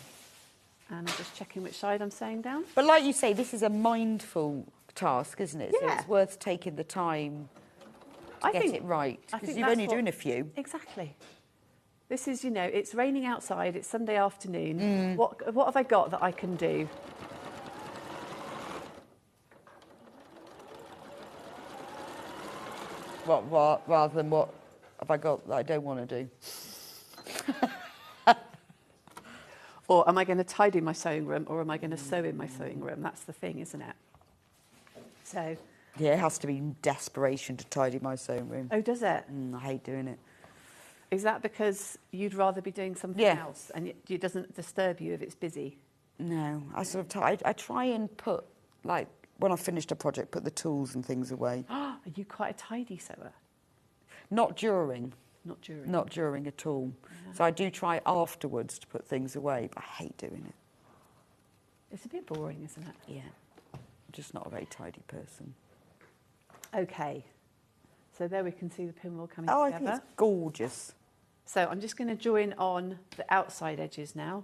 And I'm just checking which side I'm sewing down. But like you say, this is a mindful task, isn't it? Yeah. So it's worth taking the time to get it right. Because you're only doing a few. Exactly. This is, you know, it's raining outside, it's Sunday afternoon. What have I got that I can do? What rather than what have I got that I don't want to do? Or am I going to tidy my sewing room, or am I going to sew in my sewing room? That's the thing, isn't it? So. Yeah, it has to be desperation to tidy my sewing room. Oh, does it? I hate doing it. Is that because you'd rather be doing something else, and it doesn't disturb you if it's busy? No, I sort of I try and put, like, when I've finished a project, put the tools and things away. Are you quite a tidy sewer? Not during. Not during. Not during at all. Yeah. So I do try afterwards to put things away, but I hate doing it. It's a bit boring, isn't it? Yeah. I'm just not a very tidy person. Okay. So there we can see the pinwheel coming together. Oh, I think it's gorgeous. So I'm just going to join on the outside edges now.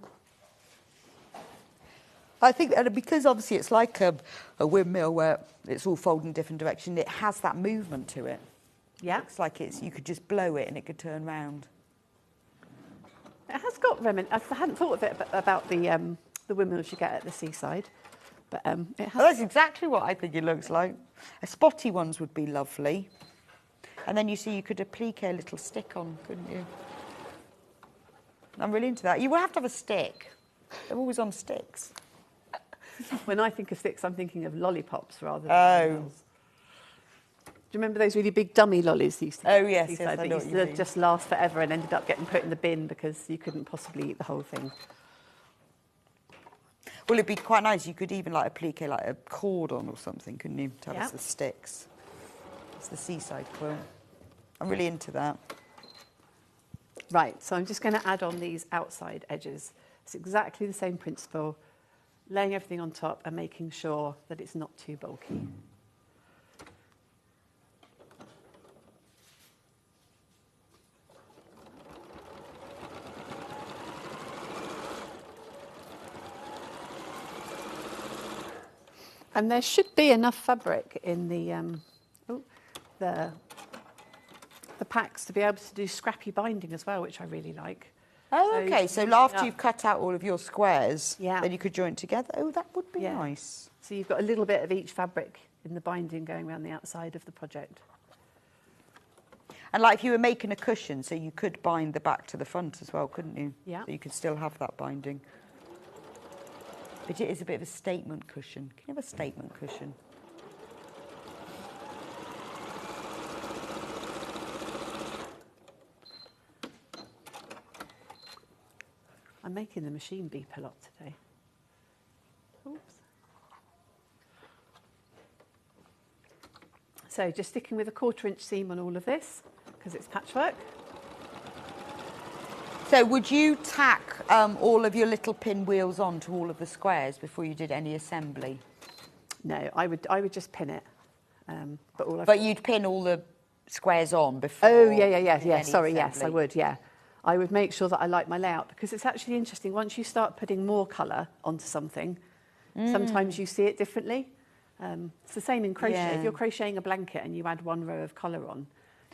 I think because obviously it's like a windmill where it's all folding in different directions, it has that movement to it. Yeah. Looks like you could just blow it and it could turn round. It has got I hadn't thought of it about the windmills you get at the seaside, but it has. Well, that's exactly what I think it looks like. A spotty ones would be lovely. And then you see you could applique a little stick on, couldn't you? I'm really into that. You will have to have a stick. They're always on sticks. When I think of sticks, I'm thinking of lollipops rather than windmills. Do you remember those really big dummy lollies you used to get? Oh, yes, I know what you mean. Just last forever and ended up getting put in the bin because you couldn't possibly eat the whole thing. Well, it'd be quite nice. You could even like applique like a cord on or something, couldn't you? To have us the sticks. It's the seaside quilt. I'm really into that. Right, so I'm just going to add on these outside edges. It's exactly the same principle, laying everything on top and making sure that it's not too bulky. And there should be enough fabric in the packs to be able to do scrappy binding as well, which I really like. Oh, okay. So after you've cut out all of your squares, then you could join together. Oh, that would be nice. So you've got a little bit of each fabric in the binding going around the outside of the project. And like if you were making a cushion, so you could bind the back to the front as well, couldn't you? Yeah. So you could still have that binding. But it is a bit of a statement cushion. Can you have a statement cushion? I'm making the machine beep a lot today. Oops. So just sticking with a 1/4 inch seam on all of this, because it's patchwork. So would you tack all of your little pinwheels onto all of the squares before you did any assembly? No, I would just pin it. But you'd pin all the squares on before. Oh yeah. Sorry, yes, assembly. I would. Yeah, I would make sure that I like my layout, because it's actually interesting. Once you start putting more colour onto something, sometimes you see it differently. It's the same in crochet. Yeah. If you're crocheting a blanket and you add one row of colour on,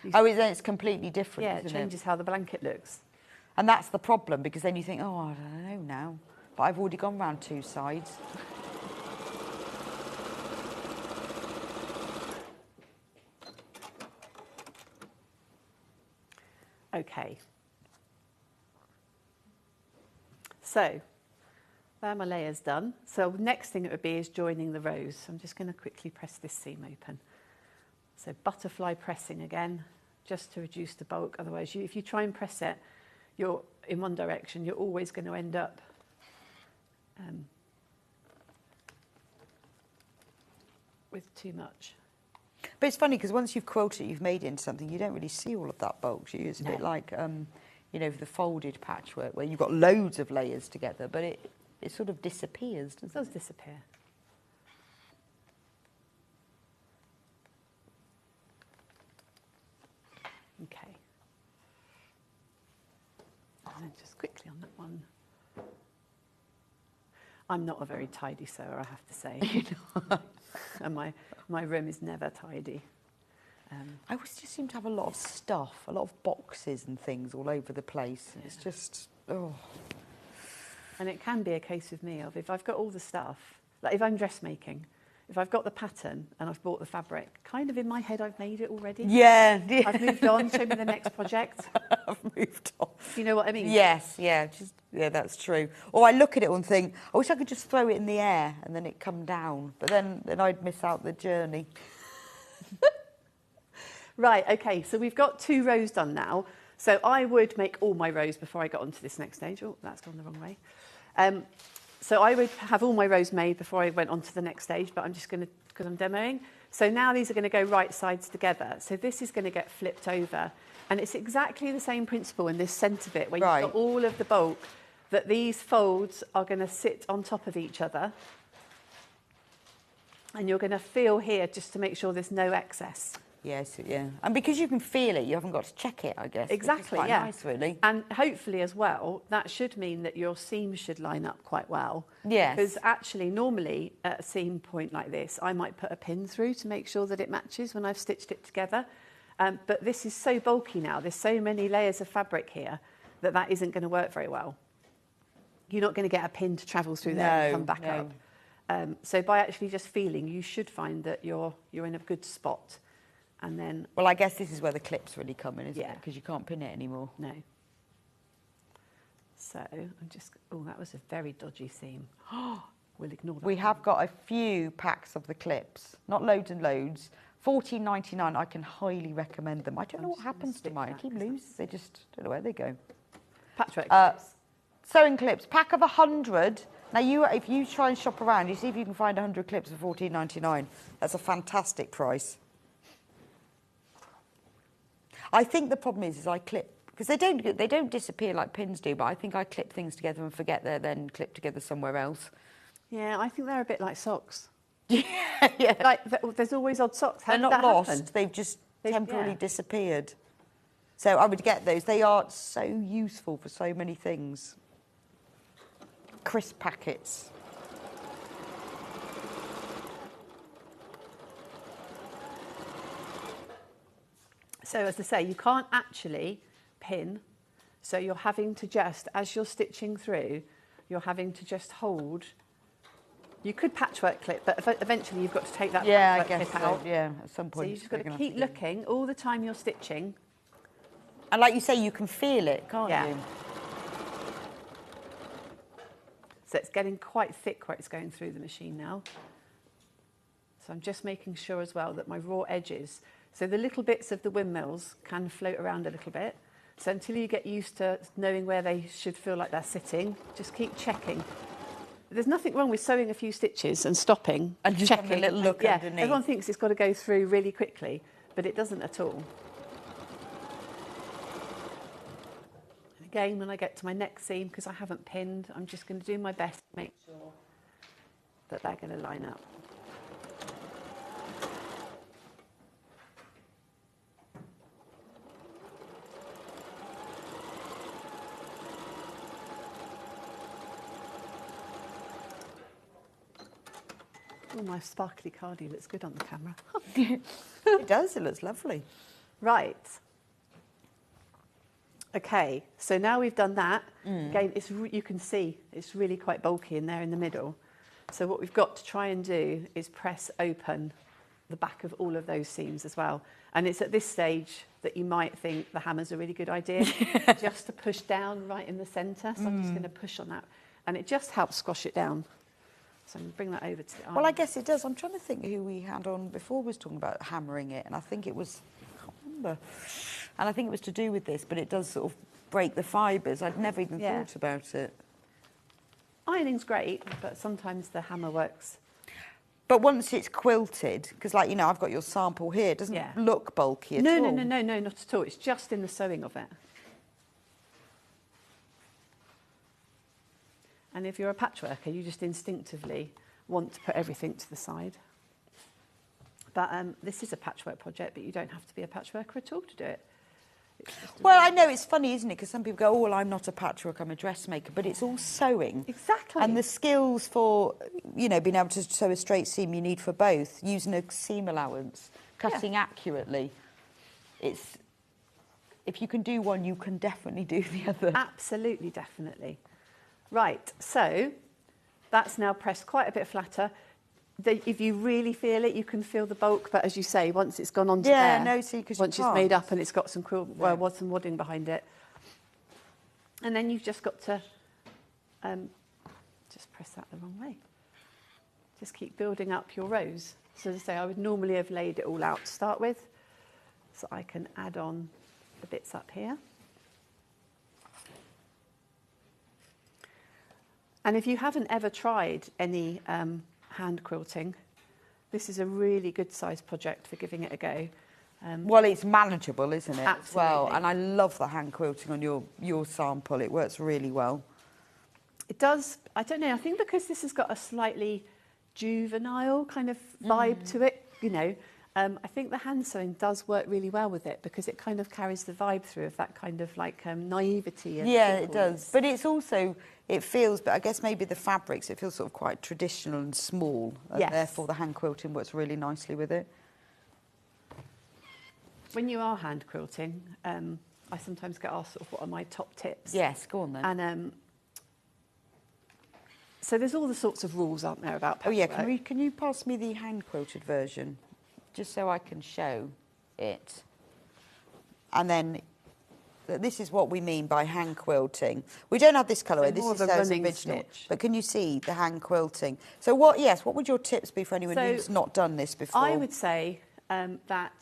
then it's completely different. yeah, it changes how the blanket looks. And that's the problem, because then you think, oh, I don't know now, but I've already gone round two sides. Okay. So, there are my layers done. So next thing it would be is joining the rows. So I'm just going to quickly press this seam open. So butterfly pressing again, just to reduce the bulk. Otherwise, if you try and press it, you're in one direction, you're always going to end up with too much. But it's funny, because once you've quilted it, you've made it into something, you don't really see all of that bulk, do you? It's a bit like, you know, the folded patchwork, where you've got loads of layers together, but it sort of disappears, doesn't it? It does disappear. Okay. And then just quickly on that one. I'm not a very tidy sewer, I have to say. And my room is never tidy. I always just seem to have a lot of stuff, a lot of boxes and things all over the place. Yeah. It's just, oh. And it can be a case with me of, if I've got all the stuff, like if I'm dressmaking, if I've got the pattern and I've bought the fabric, kind of in my head I've made it already. Yeah. I've moved on, show me the next project. I've moved on. You know what I mean? Yes, yeah, that's true. Or I look at it and think, I wish I could just throw it in the air and then it come down. But then I'd miss out the journey. Right, okay, so we've got 2 rows done now. So I would make all my rows before I got onto this next stage. Oh, that's gone the wrong way. So I would have all my rows made before I went on to the next stage, but I'm just going to, because I'm demoing. So now these are going to go right sides together. So this is going to get flipped over. And it's exactly the same principle in this centre bit, where you've got all of the bulk, that these folds are going to sit on top of each other. And you're going to feel here just to make sure there's no excess. Yes, yeah. And because you can feel it, you haven't got to check it, I guess. Exactly, quite yeah. Nice, really. And hopefully as well, that should mean that your seams should line up quite well. Yes. Because actually, normally, at a seam point like this, I might put a pin through to make sure that it matches when I've stitched it together. But this is so bulky now, there's so many layers of fabric here, that isn't going to work very well. You're not going to get a pin to travel through there and come back up. So by actually just feeling, you should find that you're in a good spot. And then... Well, I guess this is where the clips really come in, isn't Yeah. it? Because you can't pin it anymore. No. So I'm just... Oh, that was a very dodgy seam. We'll ignore that. We have got a few packs of the clips. Not loads and loads. $14.99. I can highly recommend them. I don't know what happens to mine. I keep losing. They just... don't know where they go. Patchwork clips. Sewing clips. Pack of 100. Now, if you try and shop around, you see if you can find 100 clips for $14.99. That's a fantastic price. I think the problem is I clip, because they don't disappear like pins do, but I think I clip things together and forget they're then clipped together somewhere else. Yeah, I think they're a bit like socks. Yeah. Like, there's always odd socks. How They're did not that lost, happen? they've just temporarily disappeared. So I would get those. They are so useful for so many things. Crisp packets. So as I say, you can't actually pin, so you're having to just, as you're stitching through, you're having to just hold. You could patchwork clip, but eventually you've got to take that patchwork clip out. Yeah, at some point. So you've just got to keep looking all the time you're stitching. And like you say, you can feel it, can't you? So it's getting quite thick where it's going through the machine now. So I'm just making sure as well that my raw edges, so the little bits of the windmills can float around a little bit. So until you get used to knowing where they should feel like they're sitting, just keep checking. There's nothing wrong with sewing a few stitches and stopping and just checking. having a little look underneath. Everyone thinks it's got to go through really quickly, but it doesn't at all. again, when I get to my next seam, because I haven't pinned, I'm just going to do my best to make sure that they're going to line up. Oh, my sparkly cardi looks good on the camera. It does, it looks lovely. Right. Okay, so now we've done that. Again, you can see it's really quite bulky in there in the middle. So what we've got to try and do is press open the back of all of those seams as well. And it's at this stage that you might think the hammer's a really good idea, just to push down right in the centre. So I'm just going to push on that. And it just helps squash it down. So I'm going to bring that over to the iron. Well, I guess it does. I'm trying to think who we had on before was talking about hammering it, and I think it was, I can't remember. And I think it was to do with this, but it does sort of break the fibres. I'd never even thought about it. Ironing's great, but sometimes the hammer works. But once it's quilted, because like, you know, I've got your sample here, it doesn't look bulky at all. No, not at all. It's just in the sewing of it. And if you're a patchworker, you just instinctively want to put everything to the side. But this is a patchwork project, but you don't have to be a patchworker at all to do it. Well, I know it's funny, isn't it? Because some people go, oh, well, I'm not a patchworker, I'm a dressmaker, but it's all sewing. Exactly. And the skills for, you know, being able to sew a straight seam you need for both, using a seam allowance, cutting accurately. It's, if you can do one, you can definitely do the other. Absolutely, definitely. Right, so that's now pressed quite a bit flatter. If you really feel it, you can feel the bulk, but as you say, once it's gone onto there, once it's made up and it's got some some wadding behind it, and then you've just got to just press that the wrong way. Just keep building up your rows. So as I say, I would normally have laid it all out to start with, so I can add on the bits up here. And if you haven't ever tried any hand quilting, this is a really good size project for giving it a go. Well, it's manageable, isn't it? Absolutely. As well, and I love the hand quilting on your sample. It works really well. It does. I don't know. I think because this has got a slightly juvenile kind of vibe to it, you know. I think the hand sewing does work really well with it because it kind of carries the vibe through of that kind of like naivety. And yeah, it does. But it's also, it feels, but I guess maybe the fabrics, it feels sort of quite traditional and small. And therefore the hand quilting works really nicely with it. When you are hand quilting, I sometimes get asked sort of what are my top tips. Yes, go on then. And so there's all the sorts of rules, aren't there, about patchwork? Oh yeah, can you pass me the hand quilted version? Just so I can show it. And then this is what we mean by hand quilting. We don't have this colourway, this is Sarah's original. Stitch. But can you see the hand quilting? So what would your tips be for anyone who's not done this before? I would say that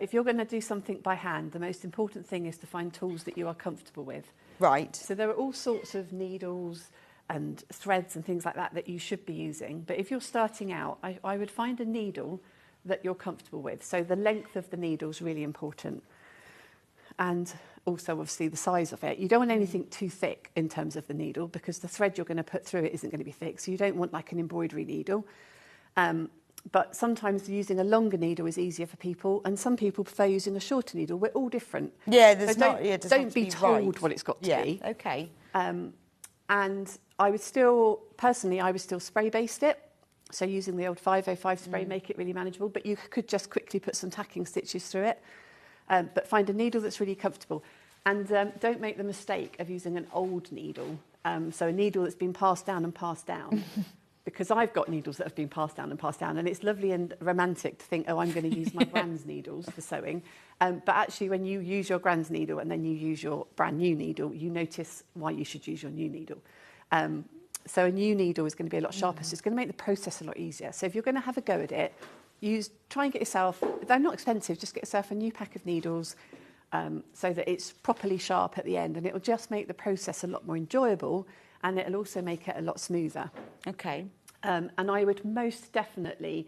if you're going to do something by hand, the most important thing is to find tools that you are comfortable with. Right. So there are all sorts of needles and threads and things like that you should be using. But if you're starting out, I would find a needle that you're comfortable with. So the length of the needle is really important. And also, obviously, the size of it. You don't want anything too thick in terms of the needle because the thread you're going to put through it isn't going to be thick. So you don't want like an embroidery needle. But sometimes using a longer needle is easier for people. And some people prefer using a shorter needle. We're all different. Yeah, don't be told what it's got to be. Okay. And I would still spray baste it. So using the old 505 spray, make it really manageable, but you could just quickly put some tacking stitches through it. But find a needle that's really comfortable. And don't make the mistake of using an old needle. So a needle that's been passed down and passed down. Because I've got needles that have been passed down, and it's lovely and romantic to think, oh, I'm going to use my grand's needles for sewing. But actually, when you use your grand's needle and then you use your brand new needle, you notice why you should use your new needle. So a new needle is going to be a lot sharper, so it's going to make the process a lot easier. So if you're going to have a go at it, try and get yourself, they're not expensive, just get yourself a new pack of needles so that it's properly sharp at the end, and it'll just make the process a lot more enjoyable, and it'll also make it a lot smoother. Okay. And I would most definitely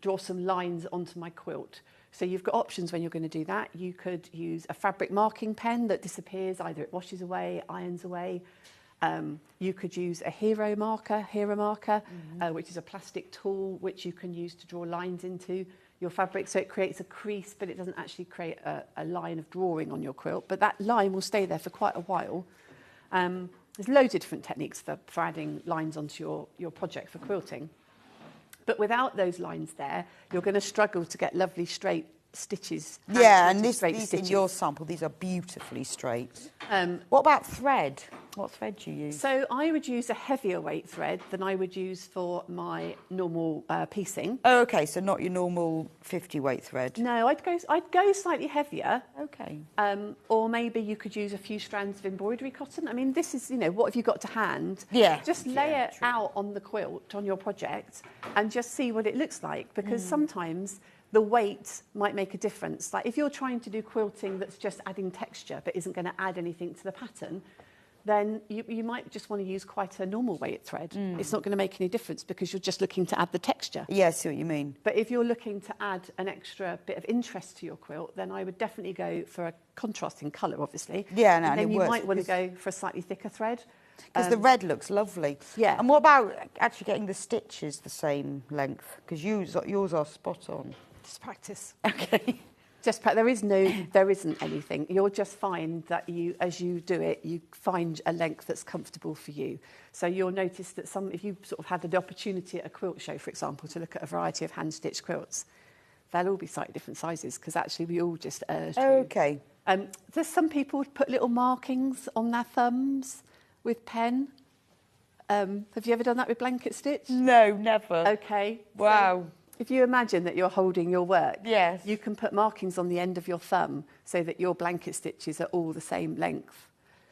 draw some lines onto my quilt. So you've got options when you're going to do that. You could use a fabric marking pen that disappears, either it washes away, irons away. You could use a hero marker, which is a plastic tool which you can use to draw lines into your fabric. So it creates a crease, but it doesn't actually create a line of drawing on your quilt. But that line will stay there for quite a while. There's loads of different techniques for adding lines onto your project for quilting. But without those lines there, you're going to struggle to get lovely straight stitches. Yeah, and these in your sample, these are beautifully straight. What about thread? What thread do you use? So I would use a heavier weight thread than I would use for my normal piecing. Oh, okay, so not your normal 50 weight thread. No, I'd go slightly heavier. Okay. Or maybe you could use a few strands of embroidery cotton. I mean, this is, what have you got to hand? Yeah. Just lay it out on the quilt, on your project, and just see what it looks like. Because sometimes the weight might make a difference. Like if you're trying to do quilting that's just adding texture but isn't going to add anything to the pattern, then you might just want to use quite a normal weight thread. It's not going to make any difference because you're just looking to add the texture. Yeah, I see what you mean. But if you're looking to add an extra bit of interest to your quilt, then I would definitely go for a contrasting colour, obviously. Yeah, no, and then it you works might want to go for a slightly thicker thread. Because the red looks lovely. Yeah. And what about actually getting the stitches the same length? Because yours are spot on. Just practice. Okay. There isn't anything. You'll just find that as you do it, you find a length that's comfortable for you. So you'll notice that if you sort of had the opportunity at a quilt show, for example, to look at a variety of hand-stitched quilts, they'll all be slightly different sizes because actually we all just urge you. Okay. There's some people who put little markings on their thumbs with pen. Have you ever done that with blanket stitch? No, never. Okay. Wow. So if you imagine that you're holding your work, yes, you can put markings on the end of your thumb so that your blanket stitches are all the same length.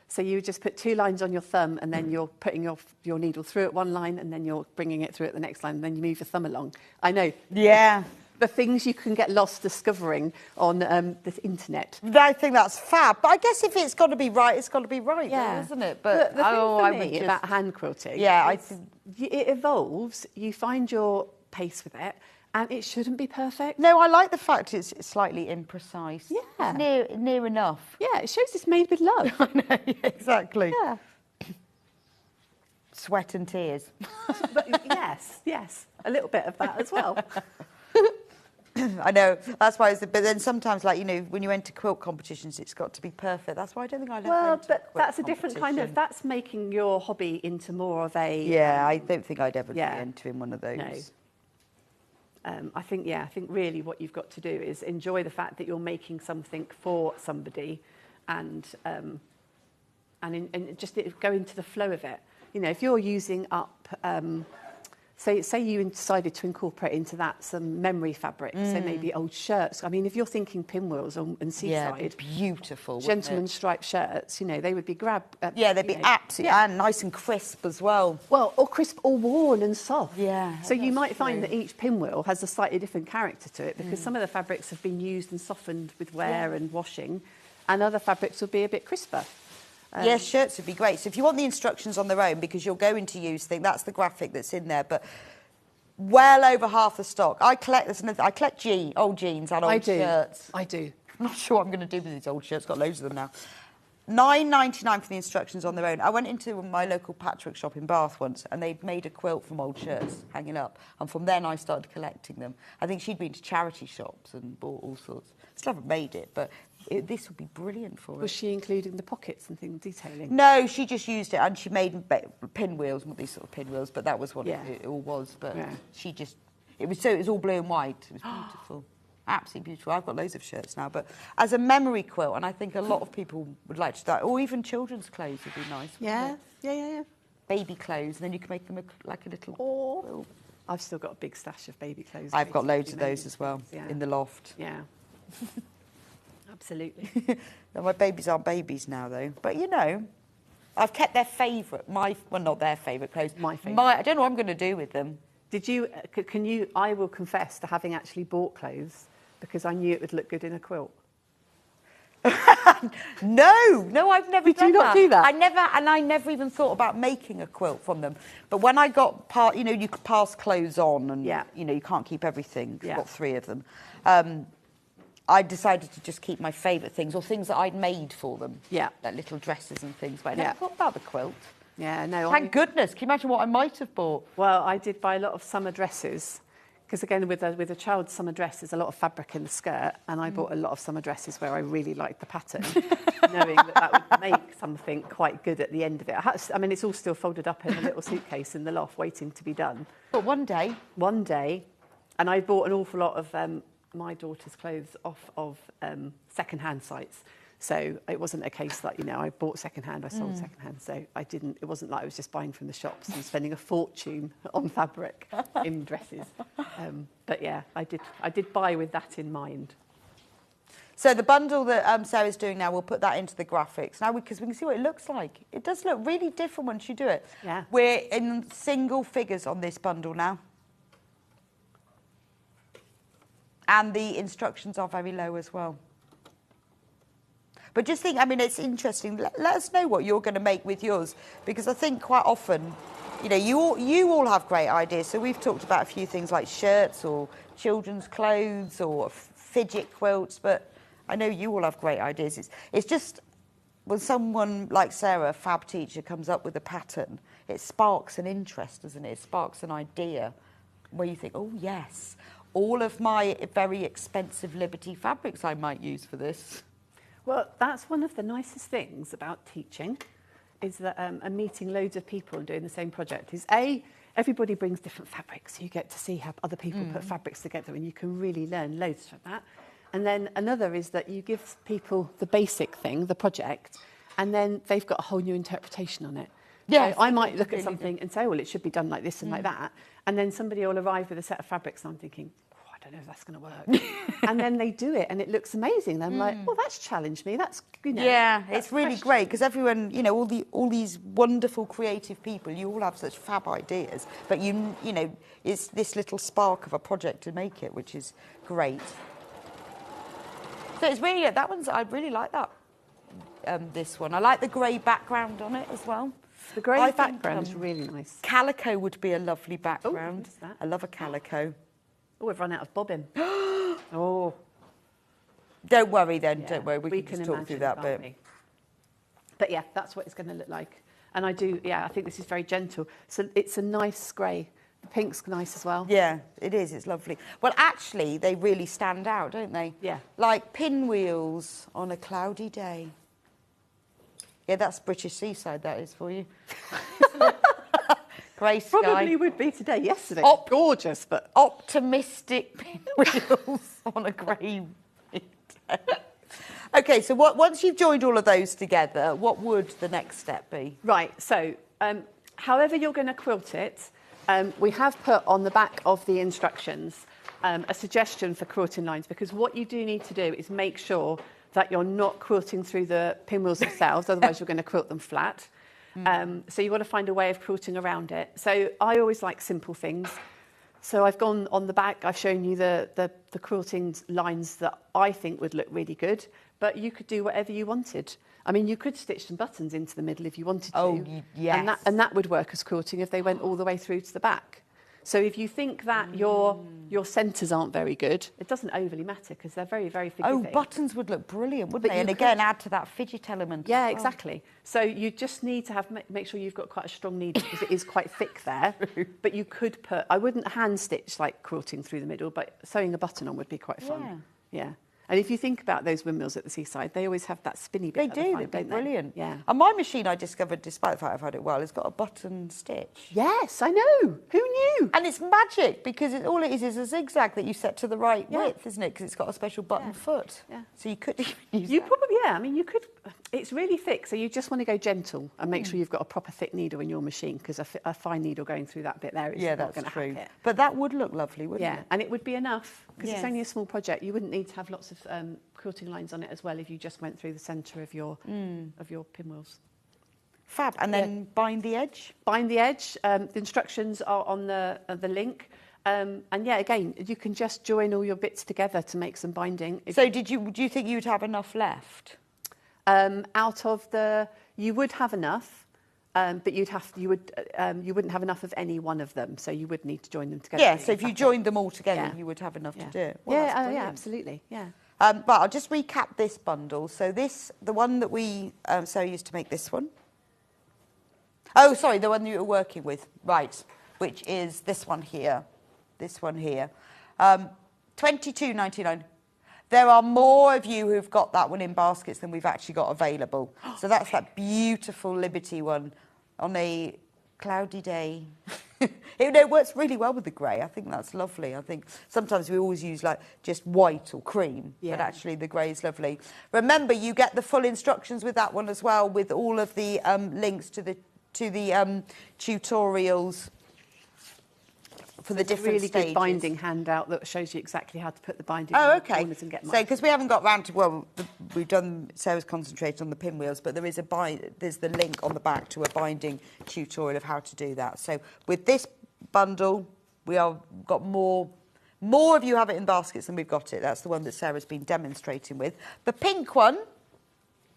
So you just put 2 lines on your thumb and then you're putting your needle through at one line and then you're bringing it through at the next line and then you move your thumb along. I know. Yeah. The things you can get lost discovering on the internet. I think that's fab. But I guess if it's got to be right, it's got to be right, yeah, though, isn't it? But the thing for me about hand quilting, it evolves. You find your pace with it, and it shouldn't be perfect. No, I like the fact it's slightly imprecise. Yeah, it's near enough. Yeah, it shows it's made with love. I know, exactly. Yeah. Sweat and tears. But yes, a little bit of that as well. I know, that's why but then sometimes, when you enter quilt competitions, it's got to be perfect. That's why I don't think I ever enter but quilt that's a different kind of, that's making your hobby into more of a... Yeah, I don't think I'd ever be entering one of those. No. I think really what you've got to do is enjoy the fact that you're making something for somebody and just go into the flow of it. If you're using up... say you decided to incorporate into that some memory fabric, so maybe old shirts. I mean, if you're thinking pinwheels and seaside, beautiful gentleman striped shirts, they would be they'd be absolutely and nice and crisp as well. Well, or crisp or worn and soft. Yeah. So you might find that each pinwheel has a slightly different character to it because some of the fabrics have been used and softened with wear and washing, and other fabrics will be a bit crisper. Yes, shirts would be great. So if you want the instructions on their own, because you're going to use that's the graphic that's in there, but well over half the stock. I collect old jeans and old shirts. I do. I'm not sure what I'm going to do with these old shirts. Got loads of them now. £9.99 for the instructions on their own. I went into my local patchwork shop in Bath once and they'd made a quilt from old shirts hanging up. And from then I started collecting them. I think she'd been to charity shops and bought all sorts. Still haven't made it, but this would be brilliant for her. Was she including the pockets and things, detailing? No, she just used it and she made pinwheels, not these sort of pinwheels, but that was what it all was. But she just, it was all blue and white. It was beautiful. Absolutely beautiful. I've got loads of shirts now, but as a memory quilt, and I think a lot of people would like to start, or even children's clothes would be nice. Yeah. Baby clothes, and then you can make them like a little. Oh, I've still got a big stash of baby clothes. I've got loads of those as well in the loft. Yeah. Absolutely. My babies aren't babies now, though. But I've kept their favourite, not their favourite clothes. My favourite. I don't know what I'm going to do with them. Did you? Can you? I will confess to having actually bought clothes because I knew it would look good in a quilt. No, I've never done that. Did you not do that? I never even thought about making a quilt from them. But when I got you could pass clothes on, and you can't keep everything. I've got 3 of them. I decided to just keep my favourite things or things that I'd made for them. Yeah. Like little dresses and things. But I never thought about the quilt. Yeah, no. Thank goodness. Can you imagine what I might have bought? Well, I did buy a lot of summer dresses because, again, with a child's summer dress, there's a lot of fabric in the skirt, and I bought a lot of summer dresses where I really liked the pattern, knowing that would make something quite good at the end of it. I mean, it's all still folded up in a little suitcase in the loft waiting to be done. But one day, and I bought an awful lot of my daughter's clothes off of second-hand sites. So it wasn't a case that, you know, I bought second-hand, I sold second-hand. So it wasn't like I was just buying from the shops and spending a fortune on fabric in dresses. But yeah, I did buy with that in mind. So the bundle that Sarah's doing now, we'll put that into the graphics now because we can see what it looks like. It does look really different once you do it. Yeah. We're in single figures on this bundle now. And the instructions are very low as well. But just think, I mean, it's interesting. Let us know what you're going to make with yours, because I think quite often, you know, you all have great ideas. So we've talked about a few things like shirts or children's clothes or fidget quilts, but I know you all have great ideas. It's just when someone like Sarah, a fab teacher, comes up with a pattern, it sparks an interest, doesn't it? It sparks an idea where you think, oh, yes, all of my very expensive Liberty fabrics I might use for this. Well, that's one of the nicest things about teaching, is that and meeting loads of people and doing the same project is everybody brings different fabrics, so you get to see how other people put fabrics together, and you can really learn loads from that. And then another is that you give people the basic thing, the project, and then they've got a whole new interpretation on it. Yes, so I might look at something and say, well, it should be done like this and like that, and then somebody will arrive with a set of fabrics, and I'm thinking, I don't know if that's going to work. And then they do it and it looks amazing. I'm like, well, that's challenged me. That's, you know. Yeah, it's really great because everyone, you know, all these wonderful creative people, you all have such fab ideas, but you know, it's this little spark of a project to make it, which is great. So it's really, that one's, I really like that, this one. I like the grey background on it as well. The grey background is really nice. Calico would be a lovely background. What is that? I love a calico. Oh, we've run out of bobbin. Oh. Don't worry then, Yeah, don't worry. We can just talk through that bit. We? But yeah, that's what it's going to look like. And I think this is very gentle. So it's a nice grey. The pink's nice as well. Yeah, it is. It's lovely. Well, actually, they really stand out, don't they? Yeah. Like pinwheels on a cloudy day. Yeah, that's British seaside, that is for you. Grey sky. Probably would be today. Yesterday, gorgeous, but optimistic pinwheels on a grey day. Okay, so once you've joined all of those together, what would the next step be? Right. So, however you're going to quilt it, we have put on the back of the instructions a suggestion for quilting lines, because what you do need to do is make sure that you're not quilting through the pinwheels themselves, otherwise you're going to quilt them flat. So you want to find a way of quilting around it. So I always like simple things. So I've gone on the back, I've shown you the quilting lines that I think would look really good, but you could do whatever you wanted. I mean, you could stitch some buttons into the middle if you wanted to. Oh, yes. And that would work as quilting if they went all the way through to the back. So if you think that your centres aren't very good, it doesn't overly matter because they're very, very forgiving. Oh, buttons would look brilliant, wouldn't they? And again, add to that fidget element. Yeah, exactly. So you just need to make sure you've got quite a strong needle because it is quite thick there. But you could I wouldn't hand stitch like quilting through the middle, but sewing a button on would be quite fun. Yeah. And if you think about those windmills at the seaside, they always have that spinny bit. They do, they're brilliant. Yeah. And my machine, I discovered, despite the fact I've had it well, has got a button stitch. Yes, I know. Who knew? And it's magic because all it is a zigzag that you set to the right width, isn't it? Because it's got a special button foot. Yeah. So you could even use You that. probably, I mean, you could. It's really thick, so you just want to go gentle and make sure you've got a proper thick needle in your machine because a fine needle going through that bit there is not going to hack it. But that would look lovely, wouldn't it? Yeah, and it would be enough because it's only a small project. You wouldn't need to have lots of quilting lines on it as well if you just went through the centre of your pinwheels. Fab. And then bind the edge? Bind the edge. The instructions are on the link. And yeah, again, you can just join all your bits together to make some binding. So do you think you'd have enough left? Out of you would have enough, but you wouldn't have enough of any one of them, so you would need to join them together. Yeah, so if you joined them all together, you would have enough to do it. Well, yeah, absolutely, yeah. But I'll just recap this bundle. So the one that we, Sarah used to make this one. Oh, sorry, the one that you were working with, right, which is this one here. This one here. $22.99. There are more of you who've got that one in baskets than we've actually got available. So that's that beautiful Liberty one on a cloudy day. It works really well with the grey. I think that's lovely. I think sometimes we always use like just white or cream, but actually the grey is lovely. Remember, you get the full instructions with that one as well, with all of the links to the tutorials for the different really stages. Good binding handout that shows you exactly how to put the binding Oh, in okay. the corners and get So, because we haven't got round to, we've done, Sarah's concentrated on the pinwheels, but there is there's the link on the back to a binding tutorial of how to do that. So, with this bundle, we have got more of you have it in baskets than we've got it. That's the one that Sarah's been demonstrating with. The pink one,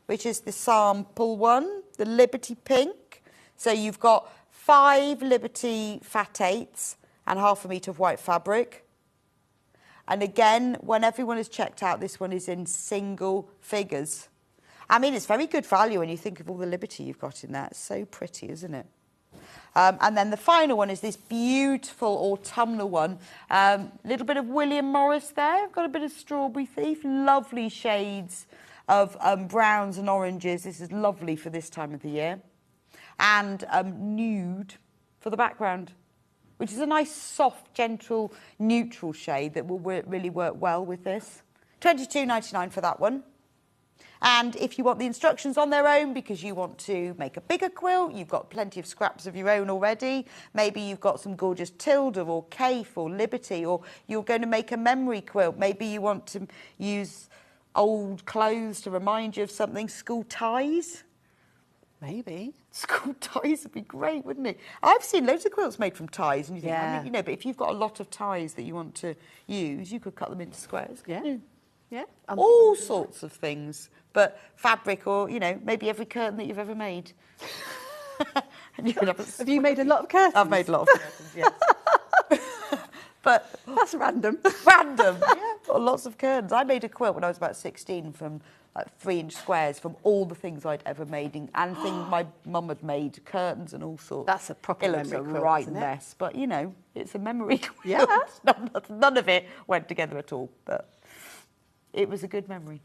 which is the sample one, the Liberty Pink. So, you've got 5 Liberty Fat 8s and 1/2 metre of white fabric. And again, when everyone is checked out, this one is in single figures. I mean, it's very good value when you think of all the Liberty you've got in there. It's so pretty, isn't it? And then the final one is this beautiful autumnal one. A little bit of William Morris there. I've got a bit of Strawberry Thief. Lovely shades of browns and oranges. This is lovely for this time of the year. And nude for the background, which is a nice, soft, gentle, neutral shade that will really work well with this. $22.99 for that one. And if you want the instructions on their own because you want to make a bigger quilt, you've got plenty of scraps of your own already. Maybe you've got some gorgeous Tilda or Cafe or Liberty, or you're going to make a memory quilt. Maybe you want to use old clothes to remind you of something. School ties. Maybe. School ties would be great, wouldn't it? I've seen loads of quilts made from ties, and you think, I mean, but if you've got a lot of ties that you want to use, you could cut them into squares. Yeah. All sorts of things, but fabric, or maybe every curtain that you've ever made. And you can have you made a lot of curtains? I've made a lot of curtains, yes. But that's random. Random, yeah. Got lots of curtains. I made a quilt when I was about 16 from like 3-inch squares from all the things I'd ever made and things my mum had made, curtains and all sorts. That's a proper memory quilt, right isn't it? mess, but it's a memory quilt. Yeah. None of it went together at all, but it was a good memory.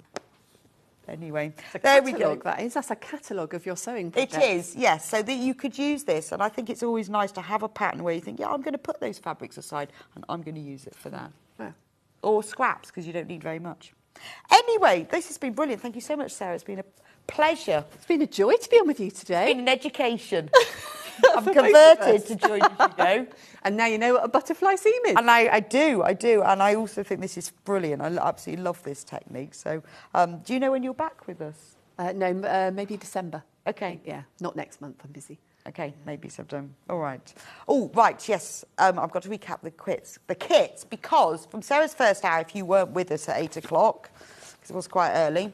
Anyway, there we go. That's a catalogue of your sewing project. It is, yes. So that you could use this, and I think it's always nice to have a pattern where you think, I'm going to put those fabrics aside and I'm going to use it for that. Yeah. Or scraps, because you don't need very much. Anyway, this has been brilliant. Thank you so much, Sarah. It's been a pleasure. It's been a joy to be on with you today. It's been an education. I'm converted to join you. And now you know what a butterfly seam is. And I do. And I also think this is brilliant. I absolutely love this technique. So do you know when you're back with us? No, maybe December. Okay. Yeah, not next month. I'm busy. Okay, maybe September. All right. Oh, right, yes. I've got to recap the kits, because from Sarah's first hour, if you weren't with us at 8 o'clock, because it was quite early,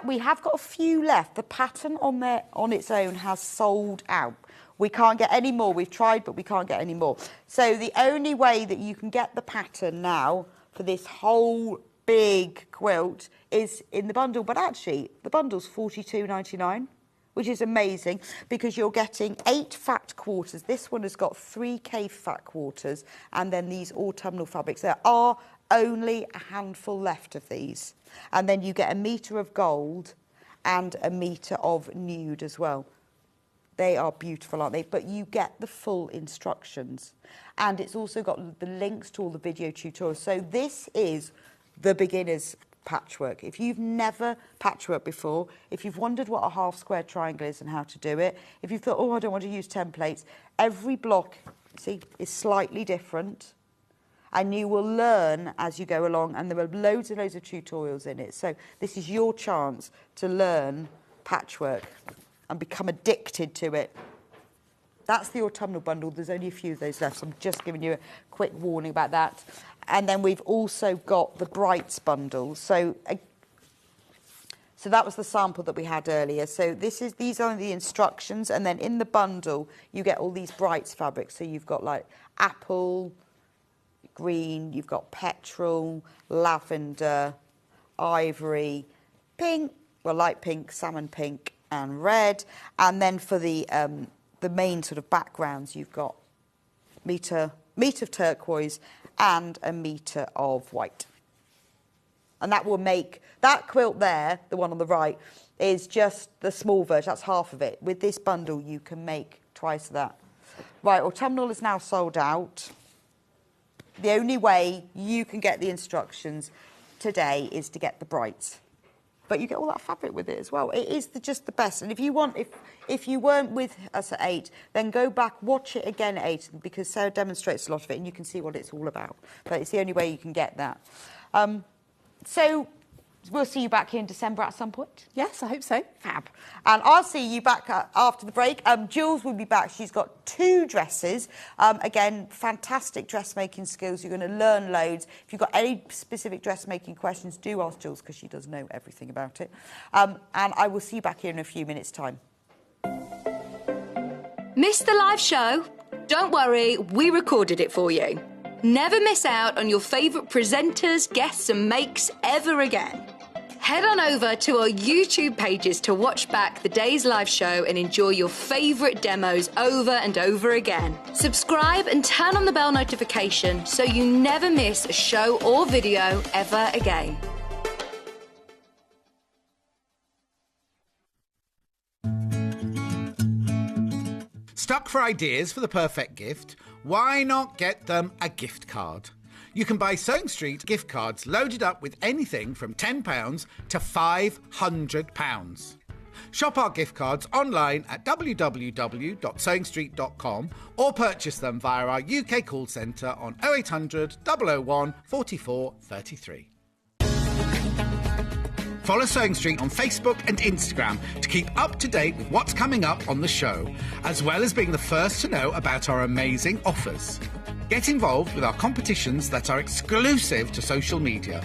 we have got a few left. The pattern on its own has sold out. We can't get any more. We've tried, but we can't get any more. So the only way that you can get the pattern now for this whole big quilt is in the bundle. But actually, the bundle's $42.99. Which is amazing, because you're getting 8 fat quarters. This one has got 3 K fat quarters, and then these autumnal fabrics. There are only a handful left of these. And then you get 1 metre of gold and 1 metre of nude as well. They are beautiful, aren't they? But you get the full instructions. And it's also got the links to all the video tutorials. So this is the beginner's patchwork. If you've never patchworked before, if you've wondered what a half square triangle is and how to do it, if you've thought, I don't want to use templates, every block, see, is slightly different, and you will learn as you go along, and there are loads and loads of tutorials in it. So this is your chance to learn patchwork and become addicted to it. That's the autumnal bundle. There's only a few of those left, so I'm just giving you a quick warning about that. And then we've also got the Brights bundle. So that was the sample that we had earlier. So these are the instructions, and then in the bundle you get all these Brights fabrics. So you've got like apple, green, you've got petrol, lavender, ivory, pink, well, light pink, salmon pink and red. And then for the main sort of backgrounds, you've got metre of turquoise and a metre of white. And that will make, that quilt there, the one on the right, is just the small version, that's half of it. With this bundle, you can make twice that. Right, autumnal is now sold out. The only way you can get the instructions today is to get the brights. But you get all that fabric with it as well. It is just the best. And if you want, if you weren't with us at 8, then go back, watch it again at 8, because Sarah demonstrates a lot of it and you can see what it's all about. But it's the only way you can get that. So we'll see you back here in December at some point. Yes, I hope so. Fab. And I'll see you back after the break. Jules will be back. She's got 2 dresses. Again, fantastic dressmaking skills. You're going to learn loads. If you've got any specific dressmaking questions, do ask Jules, because she does know everything about it. And I will see you back here in a few minutes' time. Missed the live show? Don't worry, we recorded it for you. Never miss out on your favourite presenters, guests and makes ever again. Head on over to our YouTube pages to watch back the day's live show and enjoy your favourite demos over and over again. Subscribe and turn on the bell notification so you never miss a show or video ever again. Stuck for ideas for the perfect gift? Why not get them a gift card? You can buy Sewing Street gift cards loaded up with anything from £10 to £500. Shop our gift cards online at www.sewingstreet.com or purchase them via our UK call centre on 0800 001 44 33. Follow Sewing Street on Facebook and Instagram to keep up to date with what's coming up on the show, as well as being the first to know about our amazing offers. Get involved with our competitions that are exclusive to social media.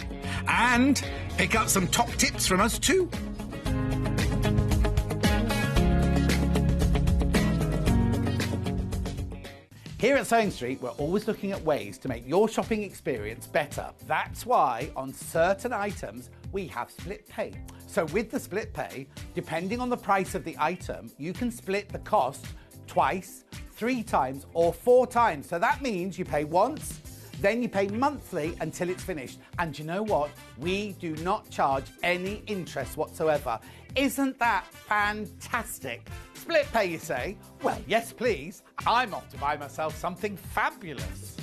And pick up some top tips from us too. Here at Sewing Street, we're always looking at ways to make your shopping experience better. That's why on certain items, we have split pay. So with the split pay, depending on the price of the item, you can split the cost twice, 3 times or 4 times. So that means you pay once, then you pay monthly until it's finished. And you know what? We do not charge any interest whatsoever. Isn't that fantastic? Split pay, you say? Well, yes, please. I'm off to buy myself something fabulous.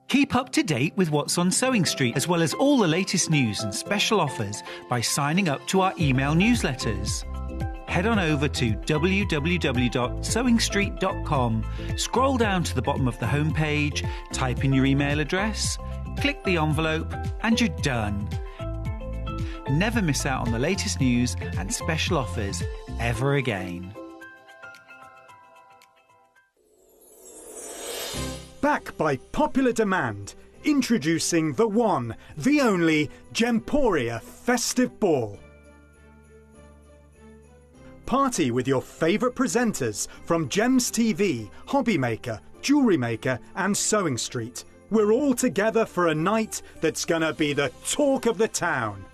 Keep up to date with what's on Sewing Street, as well as all the latest news and special offers by signing up to our email newsletters. Head on over to www.sewingstreet.com, scroll down to the bottom of the homepage, type in your email address, click the envelope, and you're done. Never miss out on the latest news and special offers ever again. Back by popular demand, introducing the one, the only Gemporia Festive Ball. Party with your favourite presenters from Gems TV, Hobby Maker, Jewellery Maker and Sewing Street. We're all together for a night that's gonna be the talk of the town.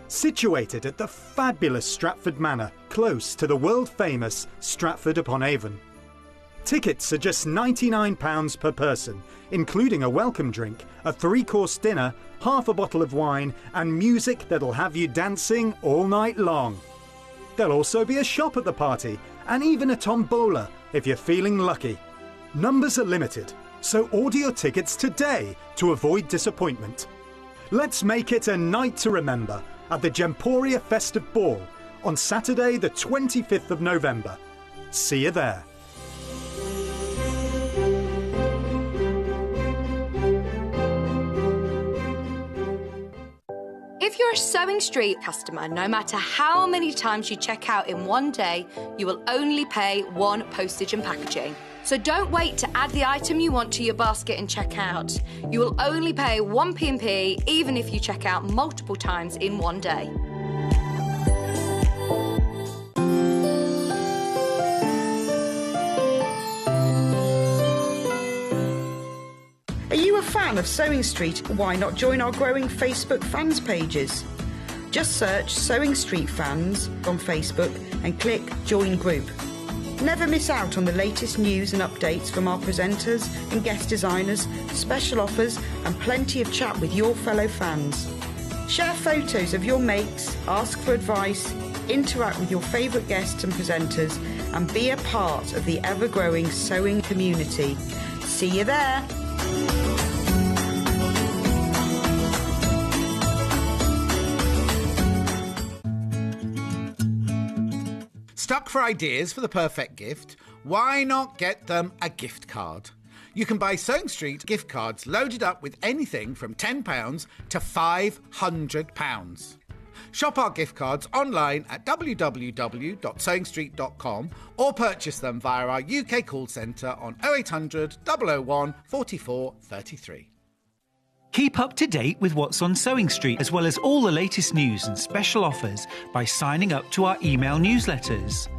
Situated at the fabulous Stratford Manor, close to the world-famous Stratford-upon-Avon. Tickets are just £99 per person, including a welcome drink, a 3-course dinner, half a bottle of wine and music that'll have you dancing all night long. There'll also be a shop at the party and even a tombola if you're feeling lucky. Numbers are limited, so order your tickets today to avoid disappointment. Let's make it a night to remember at the Gemporia Festive Ball on Saturday the 25th of November. See you there. If you're a Sewing Street customer, no matter how many times you check out in one day, you will only pay 1 postage and packaging. So don't wait to add the item you want to your basket and check out. You will only pay 1 P&P even if you check out multiple times in one day. Are you a fan fan of Sewing Street, why not join our growing Facebook fans pages? Just search Sewing Street Fans on Facebook and click Join Group. Never miss out on the latest news and updates from our presenters and guest designers, special offers and plenty of chat with your fellow fans. Share photos of your makes, ask for advice, interact with your favourite guests and presenters and be a part of the ever-growing sewing community. See you there! Stuck for ideas for the perfect gift? Why not get them a gift card? You can buy Sewing Street gift cards loaded up with anything from £10 to £500. Shop our gift cards online at www.sewingstreet.com or purchase them via our UK call centre on 0800 001 44 33. Keep up to date with what's on Sewing Street, as well as all the latest news and special offers by signing up to our email newsletters.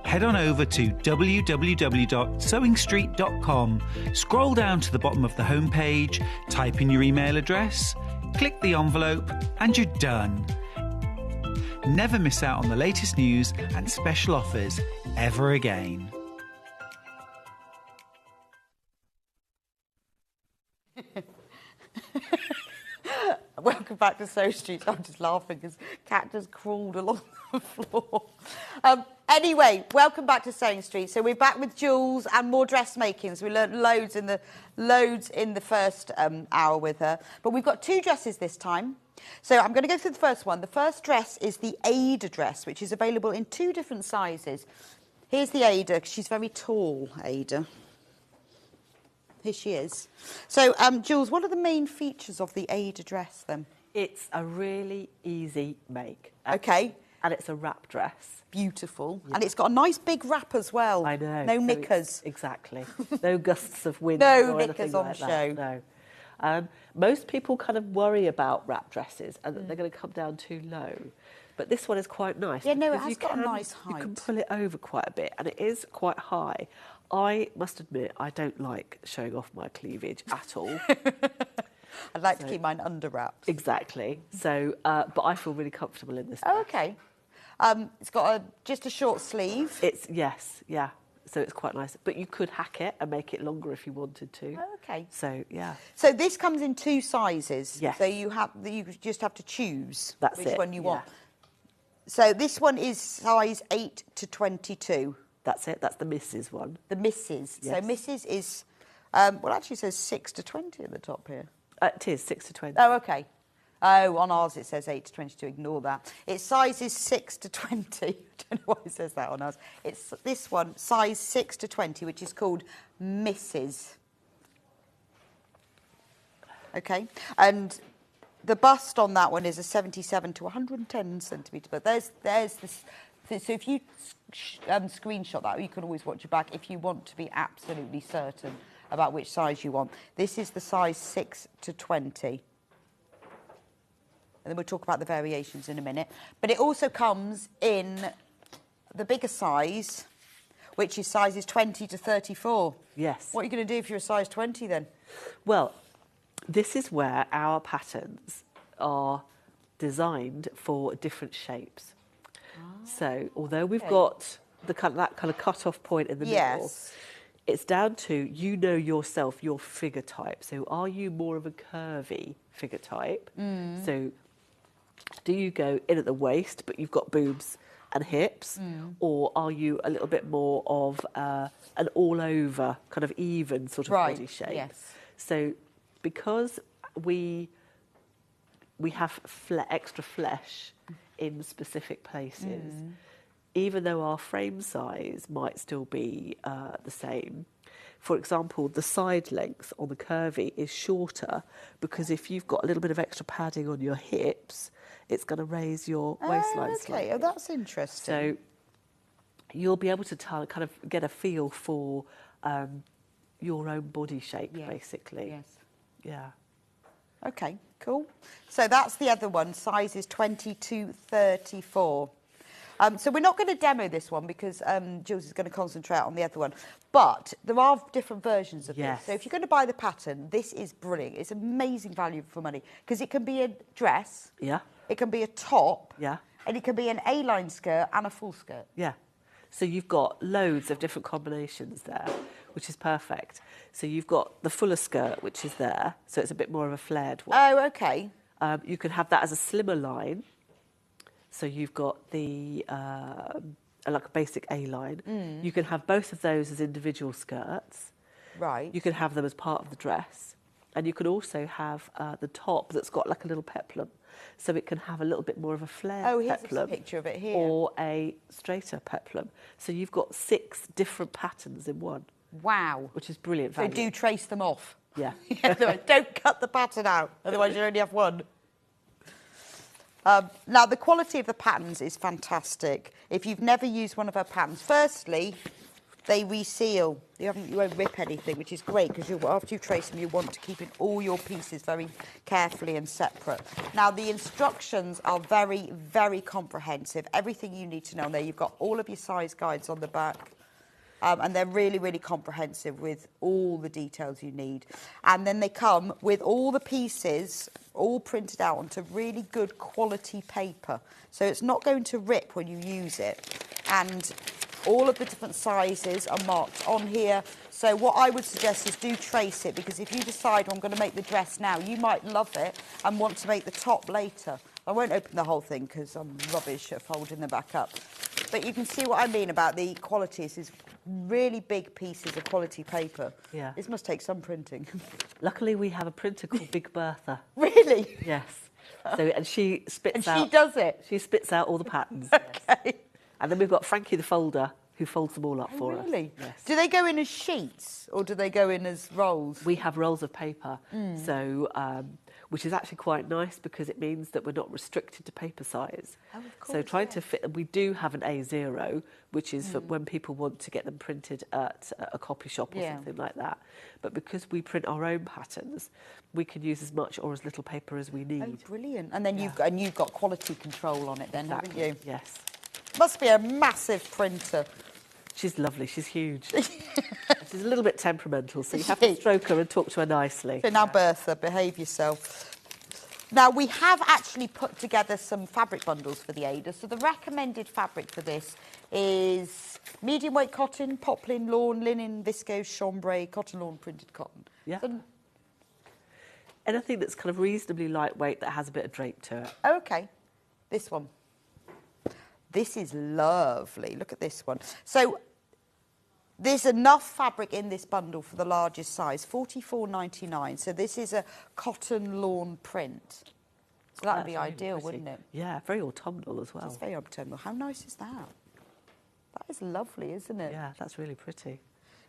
Head on over to www.sewingstreet.com, scroll down to the bottom of the homepage, type in your email address, click the envelope, and you're done. Never miss out on the latest news and special offers ever again. Welcome back to Sewing Street. I'm just laughing because Cat just crawled along the floor. Anyway, welcome back to Sewing Street. So we're back with Jules and more dressmaking. So we learned loads in the first hour with her. But we've got two dresses this time. So I'm going to go through the first one. The first dress is the Ada dress, which is available in two different sizes. Here's the Ada. She's very tall, Ada. Here she is. So, Jules, what are the main features of the Ada dress, then? It's a really easy make. OK. And it's a wrap dress. Beautiful. Yeah. And it's got a nice big wrap as well. I know. No knickers. Exactly. No gusts of wind no or knickers on like show. That. No. Most people kind of worry about wrap dresses and that they're going to come down too low. But this one is quite nice. Yeah, no, it has got a nice height. You can pull it over quite a bit, and it is quite high. I must admit, I don't like showing off my cleavage at all. I'd like to keep mine under wraps. Exactly. So, but I feel really comfortable in this dress. Oh, OK. It's got just a short sleeve. Yes, yeah. So it's quite nice. But you could hack it and make it longer if you wanted to. Oh, OK. So, yeah. So this comes in two sizes. Yes. So you just have to choose which one you want. So this one is size 8 to 22. That's it. That's the Mrs. one. The Mrs. Yes. So Mrs. is, well, actually it says 6 to 20 at the top here. It is 6 to 20. Oh, OK. Oh, on ours it says 8 to 22. Ignore that. Its size is 6 to 20. I don't know why it says that on ours. It's this one, size 6 to 20, which is called Mrs. OK. And the bust on that one is a 77 to 110 centimetre. But there's this. So if you screenshot that, you can always watch it back if you want to be absolutely certain about which size you want. This is the size 6 to 20. And then we'll talk about the variations in a minute. But it also comes in the bigger size, which is sizes 20 to 34. Yes. What are you going to do if you're a size 20 then? Well, this is where our patterns are designed for different shapes. So, although we've got that kind of cut-off point in the middle, it's down to you know yourself, your figure type. So, are you more of a curvy figure type? So, do you go in at the waist, but you've got boobs and hips, or are you a little bit more of an all-over kind of even sort of body shape? Yes. So, because we have extra flesh in specific places, even though our frame size might still be the same. For example, the side length on the curvy is shorter because if you've got a little bit of extra padding on your hips, it's going to raise your waistline slightly. Oh, that's interesting. So you'll be able to kind of get a feel for your own body shape, basically. Yes. Yeah. OK, cool. So that's the other one, sizes 20 to 34. So we're not going to demo this one because Jules is going to concentrate on the other one. But there are different versions of this. So if you're going to buy the pattern, this is brilliant. It's amazing value for money because it can be a dress. Yeah. It can be a top. Yeah. And it can be an A-line skirt and a full skirt. Yeah. So you've got loads of different combinations there, which is perfect. So you've got the fuller skirt, which is there. So it's a bit more of a flared one. Oh, okay. You can have that as a slimmer line. So you've got the like a basic A-line. You can have both of those as individual skirts. Right. You can have them as part of the dress. And you can also have the top that's got like a little peplum. So it can have a little bit more of a flare peplum. A picture of it here. Or a straighter peplum. So you've got 6 different patterns in one. Wow. Which is brilliant So value. do trace them off. Yeah. Otherwise, don't cut the pattern out. Otherwise, you only have one. Now, the quality of the patterns is fantastic. If you've never used one of her patterns, firstly, they reseal. You won't rip anything, which is great because after you trace them, you want to keep in all your pieces very carefully and separate. Now, the instructions are very, very comprehensive. Everything you need to know on there. You've got all of your size guides on the back. And they're really, really comprehensive with all the details you need. And then they come with all the pieces all printed out onto really good quality paper. So it's not going to rip when you use it. And all of the different sizes are marked on here. So what I would suggest is do trace it, because if you decide, well, I'm going to make the dress now, you might love it and want to make the top later. I won't open the whole thing because I'm rubbish at folding them back up. But you can see what I mean about the qualities. Is really big pieces of quality paper. Yeah. This must take some printing. Luckily, we have a printer called Big Bertha. Really? Yes. So, and she spits out... And she does it? She spits out all the patterns. Okay. Yes. And then we've got Frankie the folder, who folds them all up for us. Really? Yes. Do they go in as sheets or do they go in as rolls? We have rolls of paper, so which is actually quite nice because it means that we're not restricted to paper size. Oh, of course, so trying to fit, we do have an A0, which is for when people want to get them printed at a copy shop or something like that. But because we print our own patterns, we can use as much or as little paper as we need. Oh, brilliant. And then you've got quality control on it then, haven't you? Yes. Must be a massive printer. She's lovely. She's huge. She's a little bit temperamental, so you have to stroke her and talk to her nicely. So now, Bertha, behave yourself. Now, we have actually put together some fabric bundles for the Ada. So the recommended fabric for this is medium weight cotton, poplin, lawn, linen, viscose, chambray, cotton lawn, printed cotton. Yeah. So, anything that's kind of reasonably lightweight that has a bit of drape to it. okay. This one. This is lovely. Look at this one. So there's enough fabric in this bundle for the largest size, $44.99. So this is a cotton lawn print. So that would be ideal, wouldn't it? Yeah, very autumnal as well. It's very autumnal. How nice is that? That is lovely, isn't it? Yeah, that's really pretty.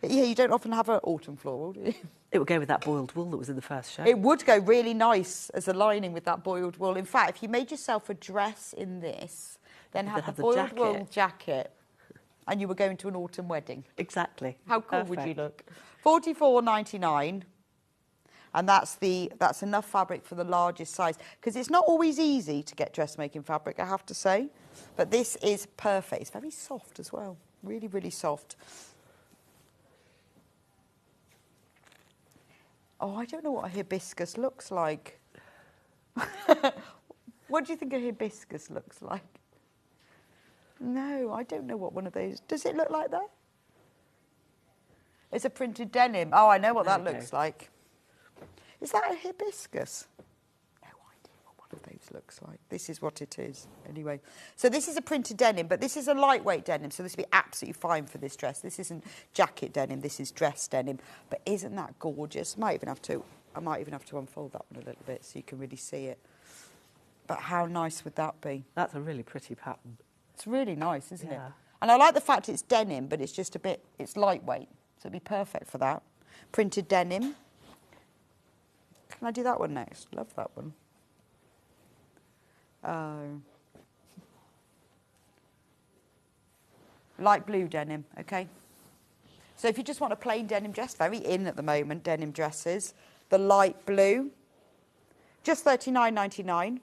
Yeah, you don't often have an autumn floral, do you? It would go with that boiled wool that was in the first show. It would go really nice as a lining with that boiled wool. In fact, if you made yourself a dress in this, then have the boiled wool jacket, and you were going to an autumn wedding. Exactly. How cool would you look? $44.99, and that's enough fabric for the largest size, because it's not always easy to get dressmaking fabric, I have to say, but this is perfect. It's very soft as well, really, really soft. Oh, I don't know what a hibiscus looks like. What do you think a hibiscus looks like? No, I don't know what one of those... Does it look like that? It's a printed denim. Oh, I know what that looks like. Is that a hibiscus? No idea what one of those looks like. This is what it is, anyway. So this is a printed denim, but this is a lightweight denim, so this would be absolutely fine for this dress. This isn't jacket denim, this is dress denim. But isn't that gorgeous? I might even have to unfold that one a little bit so you can really see it. But how nice would that be? That's a really pretty pattern. It's really nice, isn't it? And I like the fact it's denim, but it's just it's lightweight. So it'd be perfect for that. Printed denim. Can I do that one next? Love that one. Light blue denim, okay? So if you just want a plain denim dress, very in at the moment, denim dresses. The light blue, just $39.99.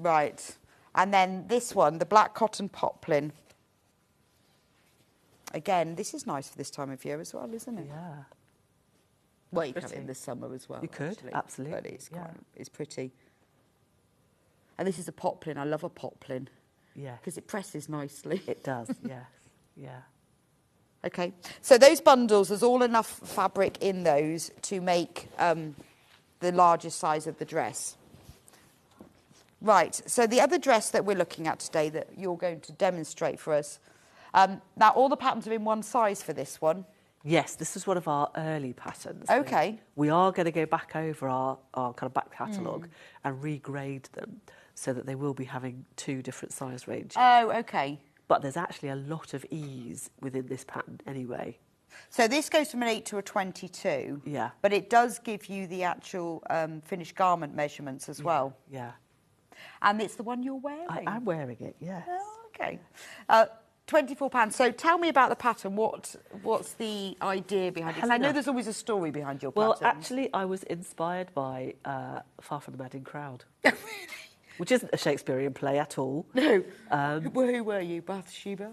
Right. And then this one, the black cotton poplin. Again, this is nice for this time of year as well, isn't it? Yeah. Well, you can have it in the summer as well. You could, actually, absolutely. But it's pretty. And this is a poplin. I love a poplin. Yeah. Because it presses nicely. It does, yes. Yeah. Okay. So those bundles, there's all enough fabric in those to make the largest size of the dress. Right. So the other dress that we're looking at today that you're going to demonstrate for us. Now, all the patterns are in one size for this one. Yes, this is one of our early patterns. Okay. We are going to go back over our kind of back catalogue and regrade them so that they will be having 2 different size ranges. Oh, okay. But there's actually a lot of ease within this pattern anyway. So this goes from an 8 to a 22. Yeah. But it does give you the actual finished garment measurements as well. Yeah. And it's the one you're wearing. I'm wearing it, yes. Oh, okay. £24. So tell me about the pattern. What's the idea behind it? 'Cause I know there's always a story behind your pattern. Well, actually, I was inspired by Far From the Madding Crowd, which isn't a Shakespearean play at all. No. Who were you, Bathsheba?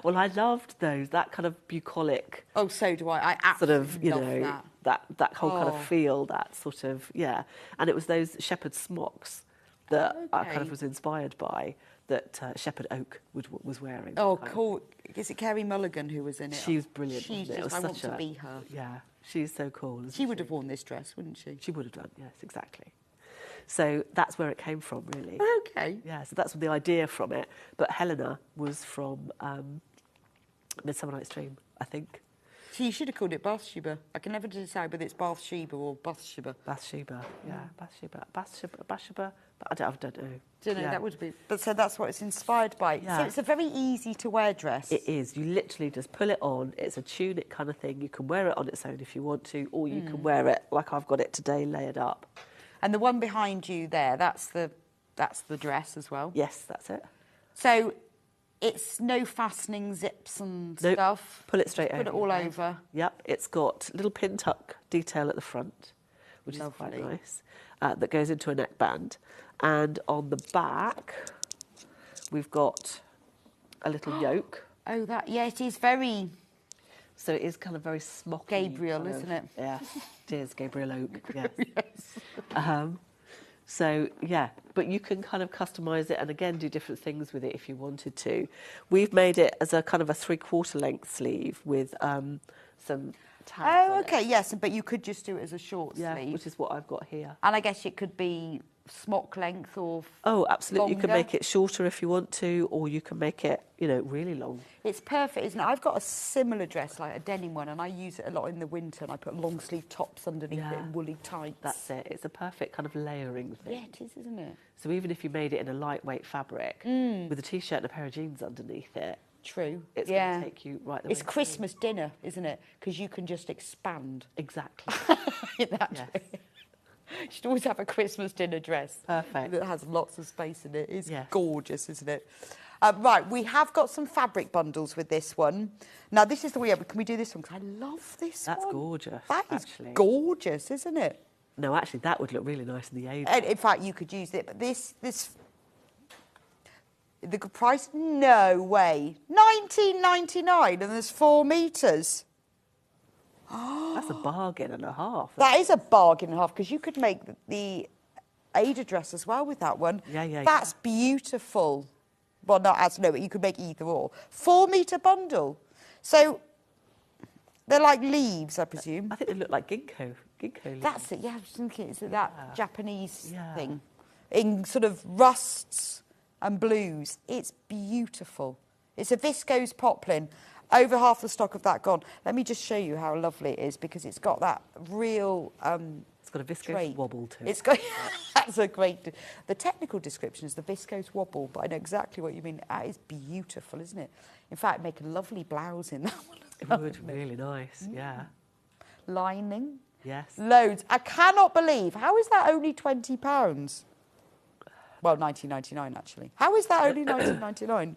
Well, I loved that kind of bucolic. Oh, so do I. I sort of, absolutely love that whole kind of feel, that sort of, yeah. And it was those shepherd smocks that I kind of was inspired by, that Shepherd Oak was wearing. Oh, cool. Is it Kerry Mulligan who was in it? She was brilliant. She's it? just, I want to be her. Yeah, she's so cool. She would have worn this dress, wouldn't she? She would have done, yes, exactly. So that's where it came from, really. Okay. Yeah, so that's the idea from it. But Helena was from Midsummer Night's Dream, I think. So you should have called it Bathsheba. I can never decide whether it's Bathsheba or Bathsheba. Bathsheba, yeah, Bathsheba. I don't know. Do you know, that would be... But so that's what it's inspired by. Yeah. So it's a very easy-to-wear dress. It is. You literally just pull it on. It's a tunic kind of thing. You can wear it on its own if you want to, or you can wear it like I've got it today, layered up. And the one behind you there, that's the dress as well? Yes, that's it. So it's no fastening zips and Nope. stuff? Pull it straight over. Put it all over? Yep. It's got a little pin tuck detail at the front, which is quite nice, that goes into a neckband. And on the back, we've got a little yoke. Oh, yeah, it is very... So it is kind of very smocky. Gabriel, isn't it? Yeah, it is Gabriel Oak, yes. Yes. So, yeah, but you can kind of customise it and, again, do different things with it if you wanted to. We've made it as a kind of a 3/4 length sleeve with some tabs on okay, it. yes, but you could just do it as a short sleeve. Which is what I've got here. And I guess it could be smock length or Oh, absolutely. You can longer. make it shorter if you want to, or you can make it, really long. It's perfect, isn't it? I've got a similar dress, like a denim one, and I use it a lot in the winter, and I put long sleeve tops underneath it and woolly tights. That's it. It's a perfect kind of layering thing. Yeah, it is, isn't it? So even if you made it in a lightweight fabric, with a T-shirt and a pair of jeans underneath it, True. it's going to take you right the way It's Christmas dinner, isn't it? Because you can just expand. Exactly. In that dress. You should always have a Christmas dinner dress. Perfect. That has lots of space in it. It's Yes. gorgeous, isn't it? Right, we have got some fabric bundles with this one. Now, this is the way. Can we do this one? Because I love this one. That's gorgeous, That is actually. gorgeous, isn't it? No, actually, that would look really nice in the age. And in fact, you could use it. But the price? No way. £19.99, and there's 4 metres. That's a bargain and a half. That is a bargain and a half, because you could make the Ada dress as well with that one. Yeah. That's beautiful. Well, not as, no, but you could make either or. 4 metre bundle. So they're like leaves, I presume. I think they look like ginkgo leaves. That's it, yeah, I was thinking, is it that Japanese Yeah. thing? In sort of rusts and blues. It's beautiful. It's a viscose poplin. Over half the stock of that gone. Let me just show you how lovely it is, because it's got that real... it's got a viscose drape. wobble to it. It's got... That's a great... The technical description is the viscose wobble, but I know exactly what you mean. That is beautiful, isn't it? In fact, make a lovely blouse in that one. It would, really nice, yeah. Lining. Yes. Loads. I cannot believe. How is that only £20? Well, 19.99 actually. How is that only 19.99?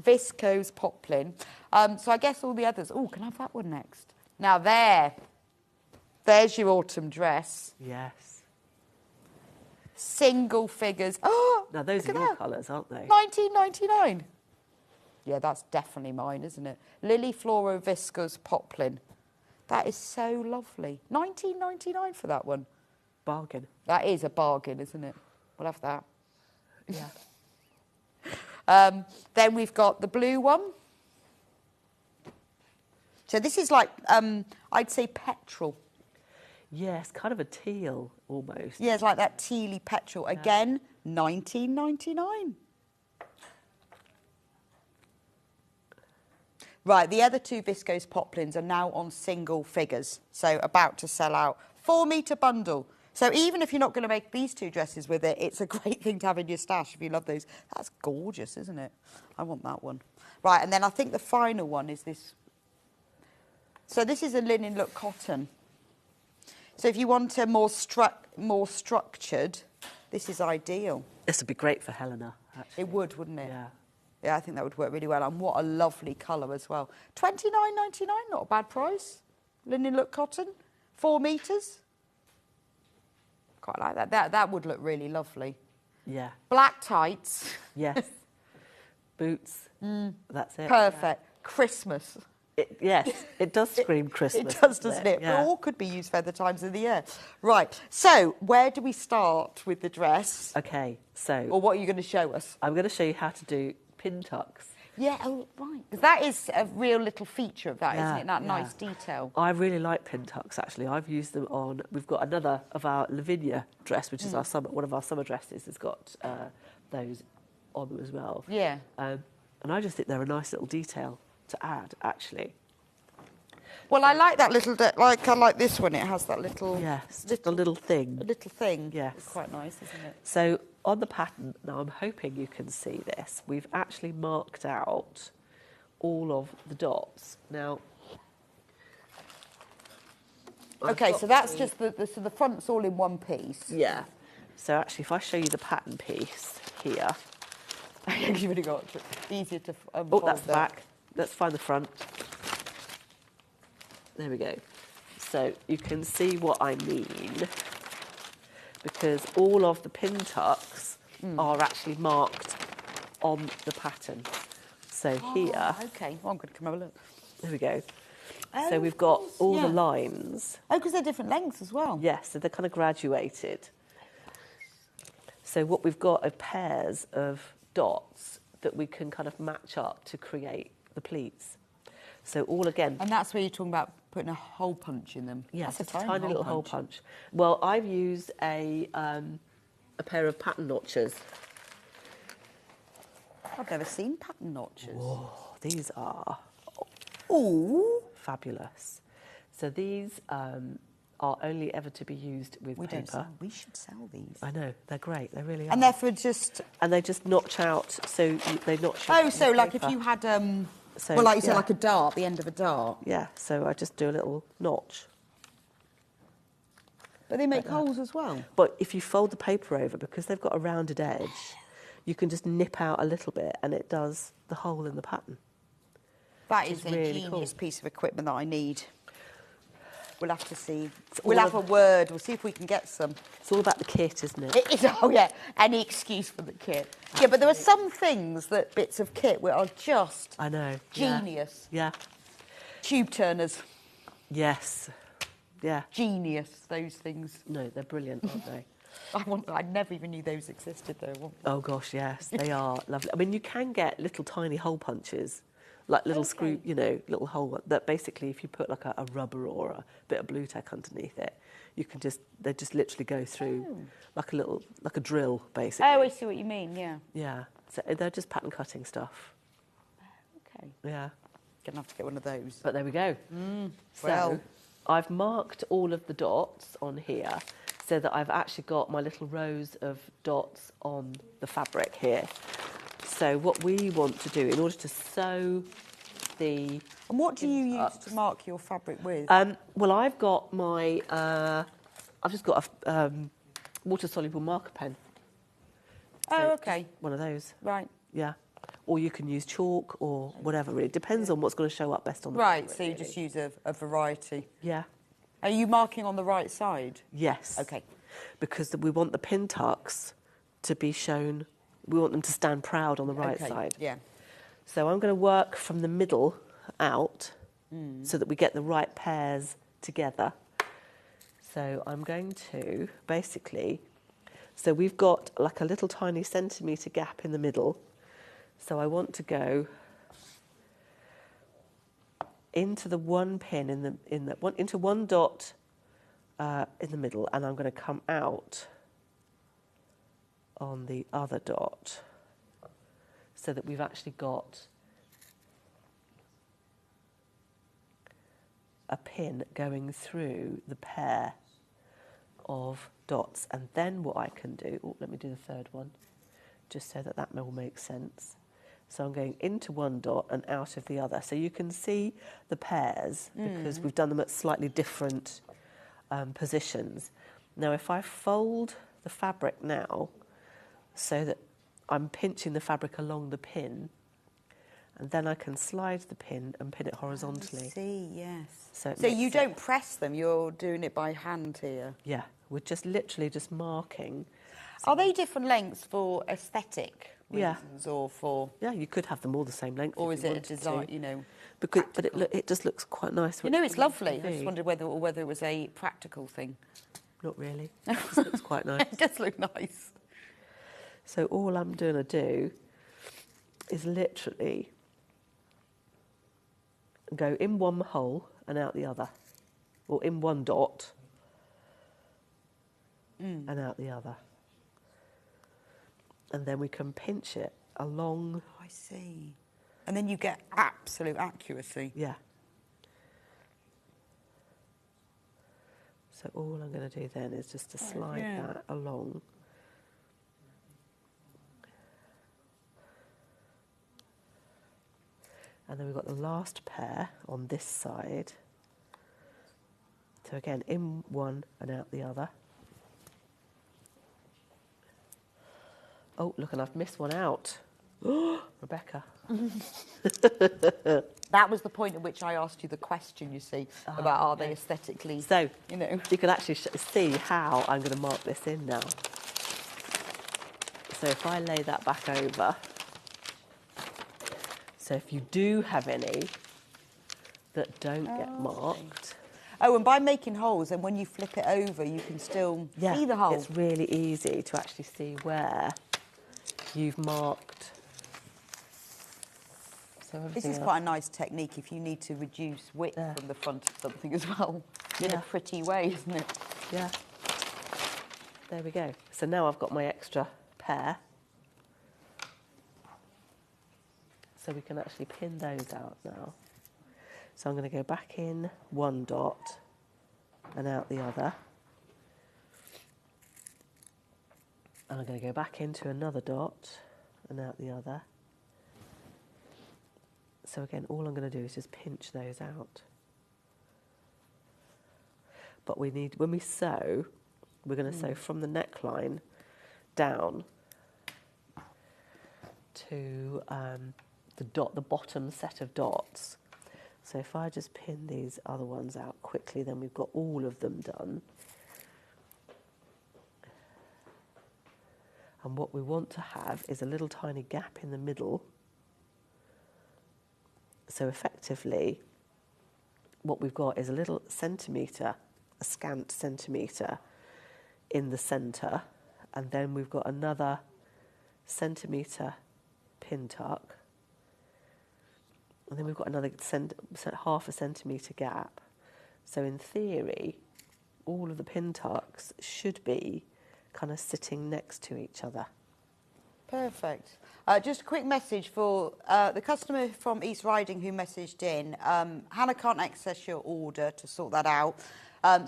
Viscose poplin. So I guess all the others... Oh, can I have that one next? Now there's your autumn dress. Yes. Single figures. Oh, Now, those are look at your that. colours, aren't they? 19.99. Yeah, that's definitely mine, isn't it? Lily Floro Viscose Poplin. That is so lovely. 19.99 for that one. Bargain. That is a bargain, isn't it? We'll have that. Yeah. Then we've got the blue one. So this is like, I'd say petrol. Yes, kind of a teal almost. Yeah, it's like that tealy petrol. Again, 19.99. Right, the other two viscose poplins are now on single figures, so about to sell out. 4-metre bundle. So even if you're not going to make these two dresses with it, it's a great thing to have in your stash if you love those. That's gorgeous, isn't it? I want that one. Right, and then I think the final one is this. So this is a linen look cotton. So if you want a more structured, this is ideal. This would be great for Helena, actually. It would, wouldn't it? Yeah. Yeah, I think that would work really well. And what a lovely colour as well. $29.99, not a bad price. Linen look cotton, 4 metres. Quite like that. That would look really lovely. Yeah. Black tights. Yes. Boots. That's it. Perfect. Christmas. Yes, it does scream Christmas. It does, doesn't it? Yeah. It all could be used for other times of the year. Right, so where do we start with the dress? Okay, so... Or what are you going to show us? I'm going to show you how to do pin tucks. Yeah, oh, right. 'Cause that is a real little feature of that, isn't it? That nice detail. I really like pin tucks, actually. I've used them on... We've got another of our Lavinia dress, which is our summer, one of our summer dresses, has got those on them as well. Yeah. And I just think they're a nice little detail to add, actually. Well, I like that little, I like this one. It has that little... Yes, just a little thing. A little thing. Yes. It's quite nice, isn't it? So on the pattern, now I'm hoping you can see this, we've actually marked out all of the dots. Now... Okay, so that's just so the front's all in one piece. Yeah. So actually, if I show you the pattern piece here... You've really got easier to Oh, that's the back. Let's find the front. There we go. So you can see what I mean, because all of the pin tucks are actually marked on the pattern. So here... OK, well, I'm going to come have a look. There we go. Oh, so we've got all yeah. the lines. Oh, because they're different lengths as well. Yes, so they're kind of graduated. So what we've got are pairs of dots that we can kind of match up to create the pleats. So all again... And that's where you're talking about putting a hole punch in them. Yes, that's it's a tiny little hole punch. Well, I've used a pair of pattern notchers. I've never seen pattern notchers. Whoa, these are fabulous. So these are only ever to be used with paper. We should sell these. I know, they're great, they really are. And they're for just... And they just notch out, so they notch out. Oh, so like paper. if you had, So, well, like you said, like a dart, the end of a dart. Yeah, so I just do a little notch. But they make holes as well. But if you fold the paper over, because they've got a rounded edge, you can just nip out a little bit and it does the hole in the pattern. That is a really genius cool. piece of equipment that I need. We'll have to see. We'll have a word. We'll see if we can get some. It's all about the kit, isn't it? It is, oh, yeah, any excuse for the kit. Yeah, but there are some things that bits of kit which are just I know. genius. Yeah. Tube turners, Yes. Yeah. genius, those things. No, they're brilliant, aren't they? I never even knew those existed, though. Oh, gosh, yes. They are lovely. I mean, you can get little tiny hole punches, like little screw, you know, little hole, that basically if you put like a rubber or a bit of blue tack underneath it, you can just, they just literally go through like a drill, basically. Oh, I see what you mean, yeah. Yeah. So they're just pattern cutting stuff. Okay. Yeah. Gonna have to get one of those. But there we go. So well. I've marked all of the dots on here so that I've actually got my little rows of dots on the fabric here. So what we want to do in order to sew the... And what do you use to mark your fabric with? Well, I've got my... I've just got a water-soluble marker pen. Oh, OK. One of those. Right. Yeah. Or you can use chalk or whatever. It depends on what's going to show up best on the Right, fabric, so you really. just use a variety. Yeah. Are you marking on the right side? Yes. OK. because we want the pin tucks to be shown, we want them to stand proud on the right side. Yeah. So I'm going to work from the middle out so that we get the right pairs together. So I'm going to basically, so we've got like a little tiny centimetre gap in the middle. So I want to go into the one pin into one dot in the middle, and I'm going to come out on the other dot so that we've actually got a pin going through the pair of dots. And then what I can do, let me do the third one, just so that that will make sense. So I'm going into one dot and out of the other. So you can see the pairs because we've done them at slightly different positions. Now, if I fold the fabric now so that I'm pinching the fabric along the pin, and then I can slide the pin and pin it horizontally. I see, yes. So you don't press them, you're doing it by hand here? Yeah, we're just literally just marking. Are they different lengths for aesthetic reasons or for... Yeah, you could have them all the same length. Or is it a design, you know... But it just looks quite nice. You know, it's lovely. I just wondered whether it was a practical thing. Not really. It just looks quite nice. It does look nice. So all I'm going to do is literally go in one hole and out the other, or in one dot and out the other. And then we can pinch it along. Oh, I see. And then you get absolute accuracy. Yeah. So all I'm going to do then is just to slide that along. And then we've got the last pair on this side. So again, in one and out the other. Oh, look, and I've missed one out. Rebecca. That was the point at which I asked you the question, you see, about are they aesthetically... So, you know. You can actually see how I'm going to mark this in now. So if I lay that back over... So if you do have any that don't get marked... Oh, and by making holes, and when you flip it over, you can still see the hole. It's really easy to actually see where you've marked. So This is quite a nice technique if you need to reduce width from the front of something as well. In a pretty way, isn't it? Yeah. There we go. So now I've got my extra pair. So we can actually pin those out now. So I'm going to go back in one dot and out the other. And I'm going to go back into another dot and out the other. So again, all I'm going to do is just pinch those out. But we need, when we sew, we're going to sew from the neckline down to the bottom set of dots. So if I just pin these other ones out quickly, then we've got all of them done. And what we want to have is a little tiny gap in the middle. So effectively, what we've got is a little centimetre, a scant centimetre in the centre, and then we've got another centimetre pin tuck, and then we've got another half a centimetre gap. So in theory, all of the pin tucks should be kind of sitting next to each other. Perfect. Just a quick message for the customer from East Riding who messaged in. Hannah can't access your order to sort that out.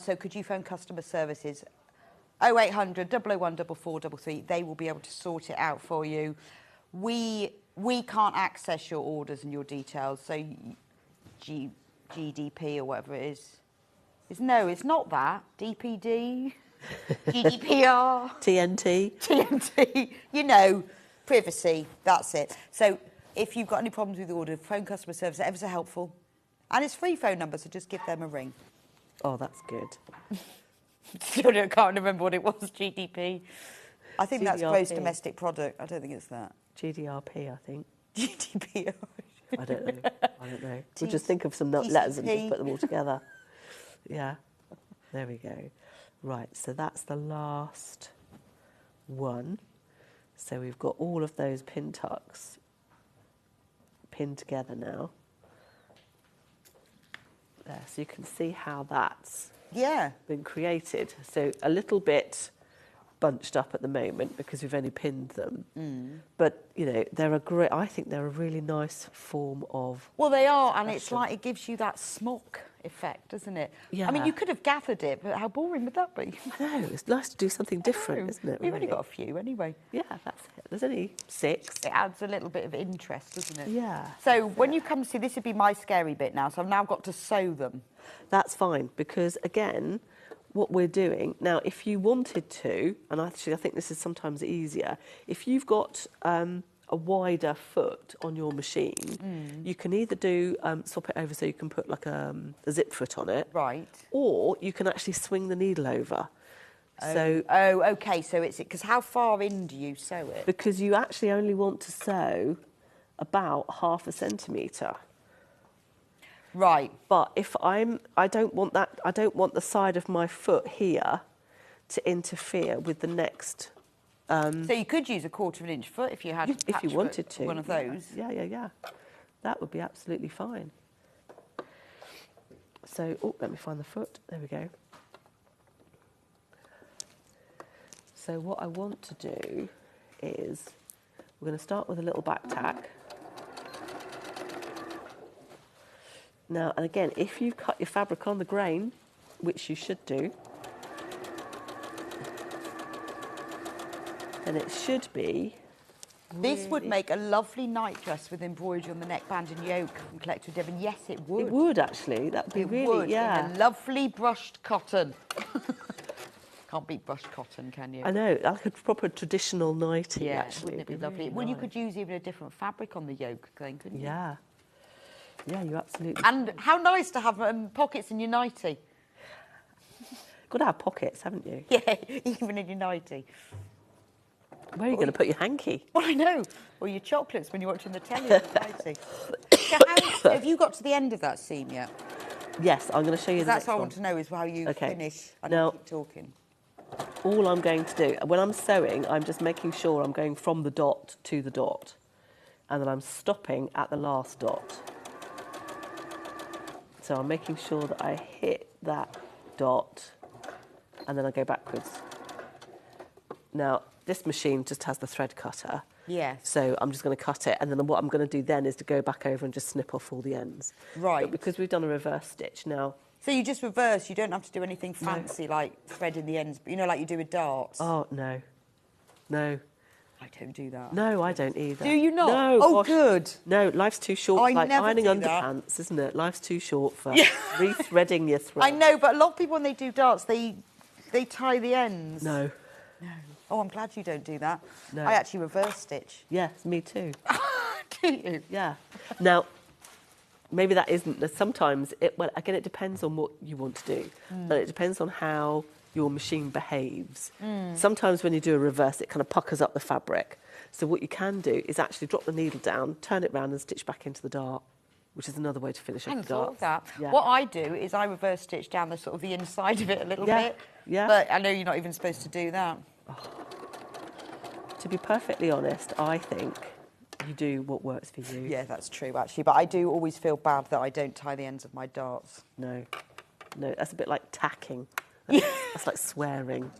So could you phone customer services 0800 001 4433. They will be able to sort it out for you. We can't access your orders and your details. So GDP or whatever it is. No, it's not that. DPD, GDPR. TNT. You know, privacy, that's it. So if you've got any problems with the order, phone customer service, they're ever so helpful. And it's free phone number, so just give them a ring. Oh, that's good. Still can't remember what it was, GDP. I think that's gross GDRP. domestic product. I don't think it's that. GDRP, I think. GDP. I don't know. We'll just think of some letters and just put them all together. Yeah. There we go. Right, so that's the last one. So we've got all of those pin tucks pinned together now. There, so you can see how that's been created. So a little bit bunched up at the moment because we've only pinned them. But, you know, they're a great, I think they're a really nice form of... Well, they are, and it's like it gives you that smock effect, doesn't it? Yeah. I mean, you could have gathered it, but how boring would that be? I know, it's nice to do something different, isn't it? We've really? only got a few anyway. Yeah, that's it. There's only 6. It adds a little bit of interest, doesn't it? Yeah. So when you come to see, this would be my scary bit now, so I've now got to sew them. That's fine, because again, what we're doing now, if you wanted to, and actually I think this is sometimes easier, if you've got a wider foot on your machine, you can either do swap it over so you can put like a zip foot on it, right? Or you can actually swing the needle over. So okay. So it's because how far in do you sew it? Because you actually only want to sew about 0.5 centimetre. Right. But if I don't want the side of my foot here to interfere with the next. So you could use a 1/4 inch foot if you had. If you wanted to. One of those. Yeah. That would be absolutely fine. So, let me find the foot. There we go. So what I want to do is we're going to start with a little back tack. Now, and again, if you cut your fabric on the grain, which you should do, then it should be... This would make a lovely nightdress with embroidery on the neckband and yoke and collect with Devon. Yes, it would. It would, actually. That would be really, would, yeah. in a lovely brushed cotton. Can't beat brushed cotton, can you? I know, like a proper traditional nightie, actually. Wouldn't it be lovely? Really Well, you nice. could use even a different fabric on the yoke then, couldn't you? Yeah. Yeah, you absolutely... And how nice to have pockets in your nightie. Got to have pockets, haven't you? Yeah, even in your nightie. Where are you going to put your hanky? Well, I know. Or your chocolates when you're watching the telly. So have you got to the end of that seam yet? Yes, I'm going to show you the That's next what I one. want to know is how you finish. I Now- keep talking. All I'm going to do, when I'm sewing, I'm just making sure I'm going from the dot to the dot. And then I'm stopping at the last dot. So I'm making sure that I hit that dot and then I go backwards. Now, this machine just has the thread cutter. Yes. So I'm just going to cut it, and then what I'm going to do then is to go back over and just snip off all the ends. Right. But because we've done a reverse stitch now. So you just reverse, you don't have to do anything fancy like threading the ends, you know, like you do with darts. Oh, no. No. I don't do that. No, I don't either. Do you not? No. Oh, gosh. good. No, life's too short. I Like never ironing do that. underpants, isn't it? Life's too short for re-threading your thread. I know, but a lot of people when they do darts, they tie the ends. No. Oh, I'm glad you don't do that. No. I actually reverse stitch. Yes, me too. Do you? Yeah. Now, maybe that isn't... Sometimes, well, again, it depends on what you want to do. And it depends on how your machine behaves. Sometimes when you do a reverse, it kind of puckers up the fabric. So what you can do is actually drop the needle down, turn it round and stitch back into the dart, which is another way to finish I off hadn't the thought dart. of that. Yeah. What I do is I reverse stitch down the sort of the inside of it a little bit. Yeah. But I know you're not even supposed to do that. To be perfectly honest, I think you do what works for you. Yeah, that's true, actually. But I do always feel bad that I don't tie the ends of my darts. No, that's a bit like tacking. That's like swearing.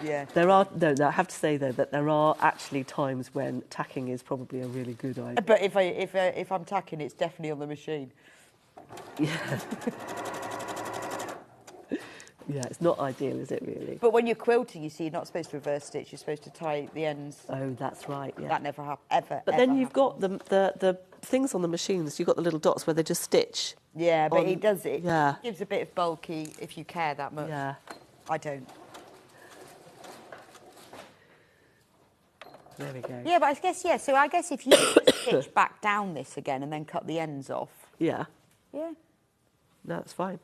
Yeah. There are, no, I have to say, though, that there are actually times when tacking is probably a really good idea. But if I'm tacking, it's definitely on the machine. Yeah. Yeah, it's not ideal, is it, really? But when you're quilting, you see, you're not supposed to reverse stitch. You're supposed to tie the ends. Oh, that's right, yeah. That never happens, ever. But then you've got the things on the machines, you've got the little dots where they just stitch. Yeah, but on- it does it. Yeah. Gives a bit of bulky if you care that much. Yeah. I don't. There we go. Yeah, but I guess, yeah. So I guess if you stitch back down this again and then cut the ends off. Yeah. Yeah. No, that's fine.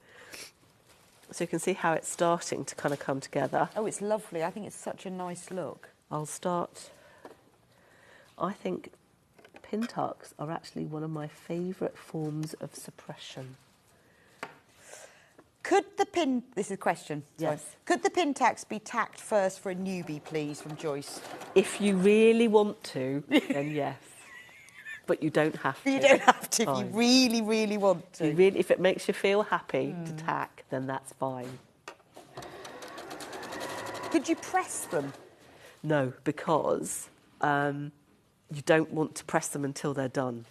So you can see how it's starting to kind of come together. Oh, it's lovely. I think it's such a nice look. I'll start. I think pin tucks are actually one of my favourite forms of suppression. Could the pin... This is a question. Sorry. Yes. Could the pin tacks be tacked first for a newbie, please, from Joyce? If you really want to, then yes. But you don't have to. You don't have to if you Fine. really, really want to. If it makes you feel happy to tack, then that's fine. Could you press them? No, because you don't want to press them until they're done.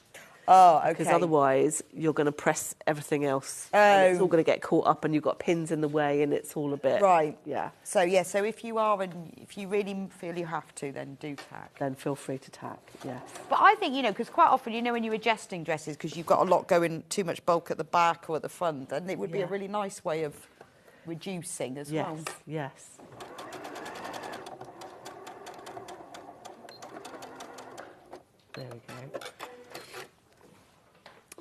Oh, okay. Because otherwise you're going to press everything else. And it's all going to get caught up and you've got pins in the way and it's all a bit... Right. Yeah. So, yeah, so if you really feel you have to, then do tack. Then feel free to tack, yes. But I think, because quite often, when you're adjusting dresses, because you've got a lot going, too much bulk at the back or at the front, then it would be a really nice way of reducing as well. Yes. There we go.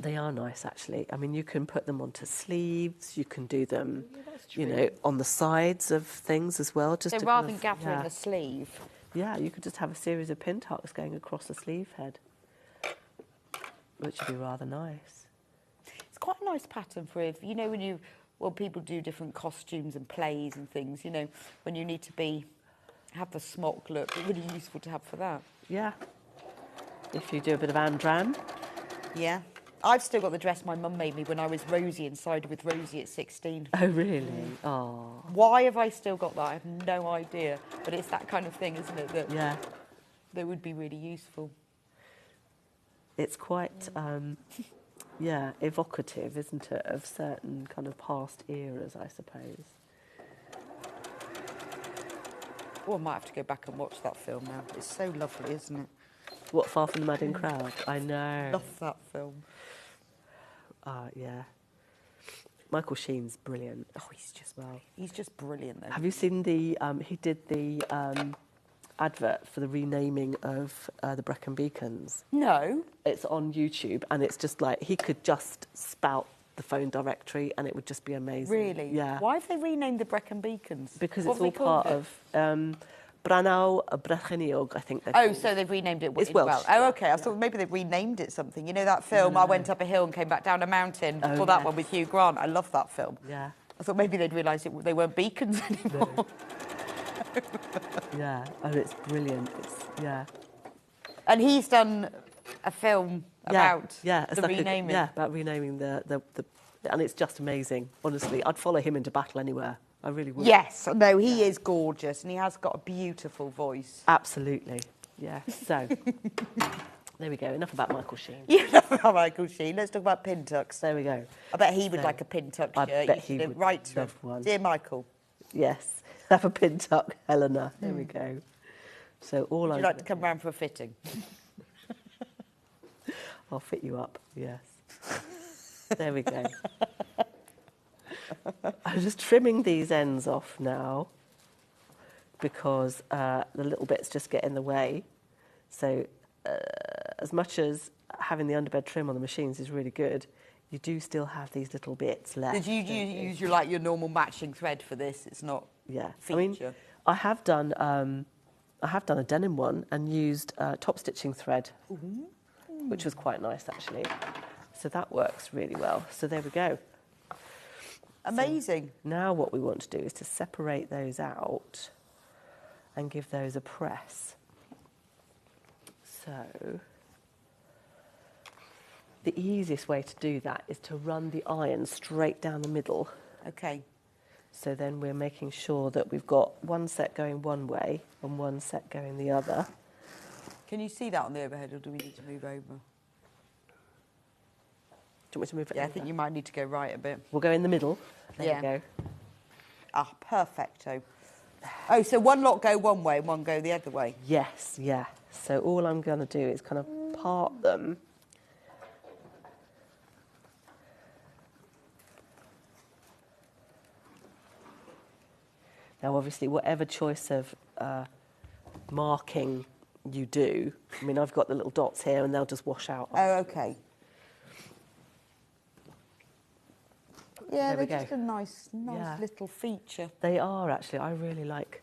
They are nice, actually. I mean, you can put them onto sleeves. You can do them, on the sides of things as well. Just so rather than gathering the sleeve. Yeah, you could just have a series of pin tucks going across the sleeve head, which would be rather nice. It's quite a nice pattern for if when people do different costumes and plays and things. When you need to have the smock look, it's really useful to have for that. Yeah. If you do a bit of andran. Yeah. I've still got the dress my mum made me when I was Rosie and sided with Rosie at 16. Oh, really? Oh. Why have I still got that? I have no idea. But it's that kind of thing, isn't it? That would be really useful. It's quite, evocative, isn't it, of certain kind of past eras, I suppose. Oh, I might have to go back and watch that film now. It's so lovely, isn't it? What, Far From the Madding Crowd? I know. Love that film. Yeah. Michael Sheen's brilliant. Oh, he's just brilliant then. Have you seen he did the advert for the renaming of the Brecon Beacons? No. It's on YouTube and it's just like, he could just spout the phone directory and it would just be amazing. Really? Yeah. Why have they renamed the Brecon Beacons? Because it's all part of... Branau Brecheniog, I think they're called. So they've renamed it It's Welsh. Welsh. Oh, OK. I thought maybe they've renamed it something. You know that film, I Went Up a Hill and Came Back Down a Mountain? Oh, That one with Hugh Grant. I love that film. Yeah. I thought maybe they'd realised they weren't beacons anymore. No. Yeah. Oh, it's brilliant. And he's done a film about the renaming. about renaming the... And it's just amazing, honestly. I'd follow him into battle anywhere. I really would. Yes, no, he is gorgeous and he has got a beautiful voice. Absolutely, yeah. So, there we go. Enough about Michael Sheen. Enough about Michael Sheen. Let's talk about pin tucks. There we go. I bet he would like a pin tuck shirt. I bet he would love one. Dear Michael. Yes, have a pin tuck, Helena. There we go. So all Would you like to come round for a fitting? I'll fit you up, yes. There we go. I'm just trimming these ends off now because the little bits just get in the way. So as much as having the underbed trim on the machines is really good, you do still have these little bits left. Did you use your normal matching thread for this? It's not feature. I mean, I have done a denim one and used top stitching thread, which was quite nice actually. So that works really well. So there we go. Amazing. So now what we want to do is to separate those out and give those a press. So the easiest way to do that is to run the iron straight down the middle. Okay. So then we're making sure that we've got one set going one way and one set going the other. Can you see that on the overhead or do we need to move over? Do you want me to move it Yeah, over? I think you might need to go right a bit. We'll go in the middle. There we go. Ah, perfecto. Oh, so one lot go one way and one go the other way? Yes, yeah. So all I'm going to do is kind of part them. Now, obviously, whatever choice of marking you do, I mean, I've got the little dots here and they'll just wash out. Oh, okay. Yeah, there we they're go. just a nice Yeah. little feature. They are actually. I really like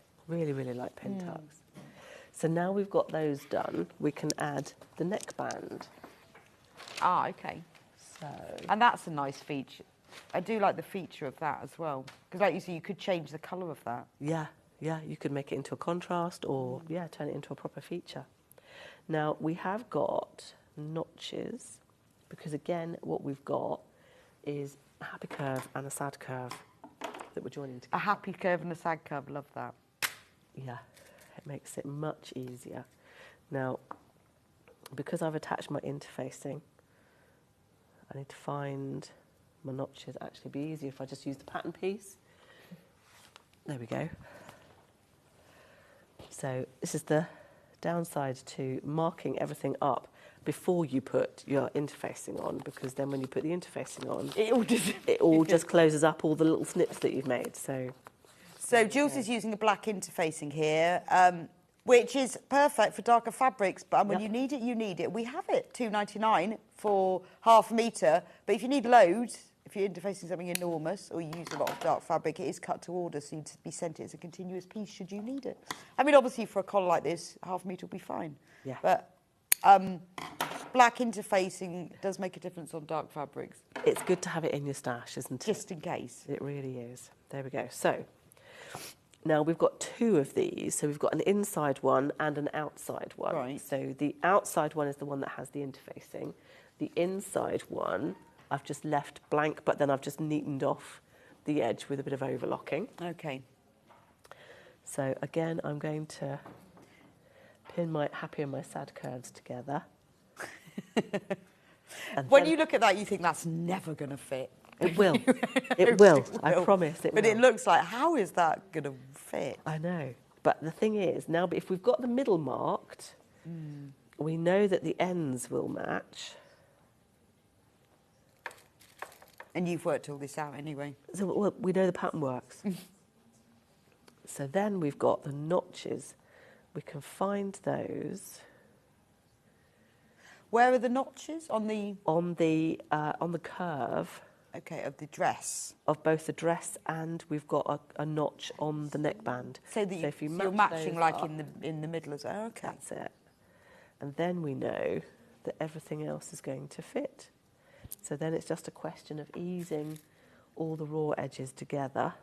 pin tucks. So now we've got those done, we can add the neckband. Ah, okay. So And that's a nice feature. I do like the feature of that as well. Because like you say, you could change the colour of that. yeah, you could make it into a contrast or turn it into a proper feature. Now we have got notches because again, what we've got is a happy curve and a sad curve that we're joining together. A happy curve and a sad curve, love that. Yeah, it makes it much easier. Now, because I've attached my interfacing, I need to find my notches. Actually, it'd be easier if I just use the pattern piece. There we go. So this is the downside to marking everything up before you put your interfacing on, because then when you put the interfacing on, it all just closes up all the little snips that you've made. So Jules is using a black interfacing here, which is perfect for darker fabrics. But when you need it, you need it. We have it £2.99 for half a metre. But if you need loads, if you're interfacing something enormous or you use a lot of dark fabric, it is cut to order, so you'd be sent it as a continuous piece should you need it. I mean, obviously for a collar like this, half a metre will be fine. Yeah. But black interfacing does make a difference on dark fabrics. it's good to have it in your stash, isn't it? Just in case. It really is. There we go. So now we've got two of these. So we've got an inside one and an outside one. Right. So the outside one is the one that has the interfacing. The inside one I've just left blank, but then I've just neatened off the edge with a bit of overlocking. Okay. So again, I'm going to pin my happy and my sad curves together. And When then- you look at that, you think that's never going to fit. It will. It will. I promise it will. But it looks like, how is that going to fit? I know. But the thing is, now if we've got the middle marked, we know that the ends will match. And you've worked all this out anyway. So well, we know the pattern works. So then we've got the notches. We can find those Where are the notches? On the... on the curve Okay, of the dress. of both the dress, and we've got a notch on the neckband. So that if you you're match matching those like up, in the middle as well. Okay. that's it. And then we know that everything else is going to fit. So then it's just a question of easing all the raw edges together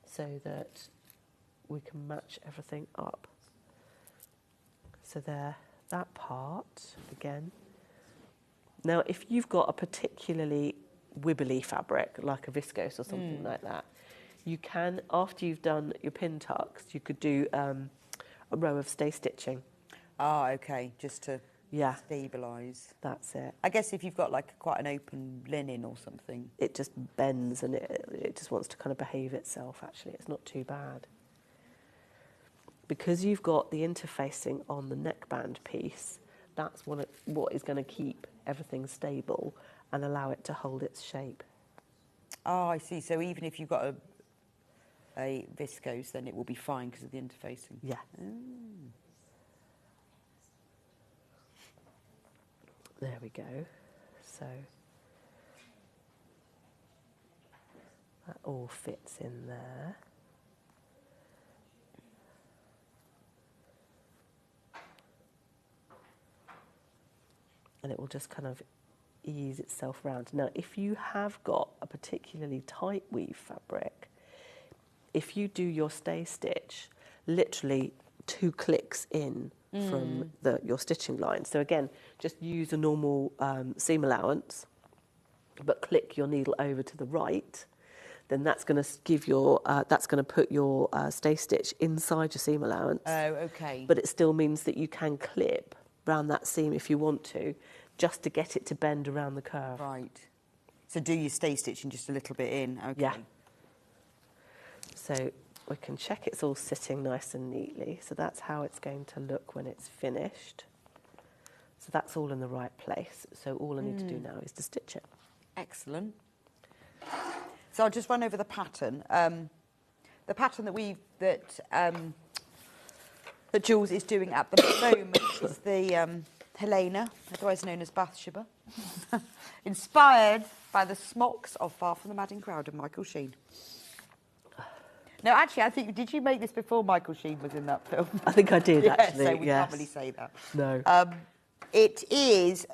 so that we can match everything up. So there, that part again. Now, if you've got a particularly wibbly fabric, like a viscose or something like that, you can, after you've done your pin tucks, you could do a row of stay stitching. Ah, okay, just to Yeah, stabilise. that's it. I guess if you've got like quite an open linen or something. It just bends and it just wants to kind of behave itself, actually. It's not too bad. Because you've got the interfacing on the neckband piece, that's what is going to keep everything stable and allow it to hold its shape. Oh, I see. So even if you've got a viscose, then it will be fine because of the interfacing. Yeah. There we go. So that all fits in there. And it will just kind of ease itself around. Now, if you have got a particularly tight weave fabric, if you do your stay stitch, literally 2 clicks in from your stitching line. So again, just use a normal seam allowance, but click your needle over to the right. Then that's going to give your that's going to put your stay stitch inside your seam allowance. Oh, okay. But it still means that you can clip around that seam if you want to, just to get it to bend around the curve. Right. So do your stay stitching just a little bit in. Okay. Yeah. So we can check it's all sitting nice and neatly. So that's how it's going to look when it's finished. So that's all in the right place. So all I need to do now is to stitch it. Excellent. So I'll just run over the pattern. The pattern that Jules is doing at the moment is the Helena, otherwise known as Bathsheba. Inspired by the smocks of Far From the Madding Crowd of Michael Sheen. No, actually, I think, did you make this before Michael Sheen was in that film? I think I did, actually, So we can't really say that. No. It is,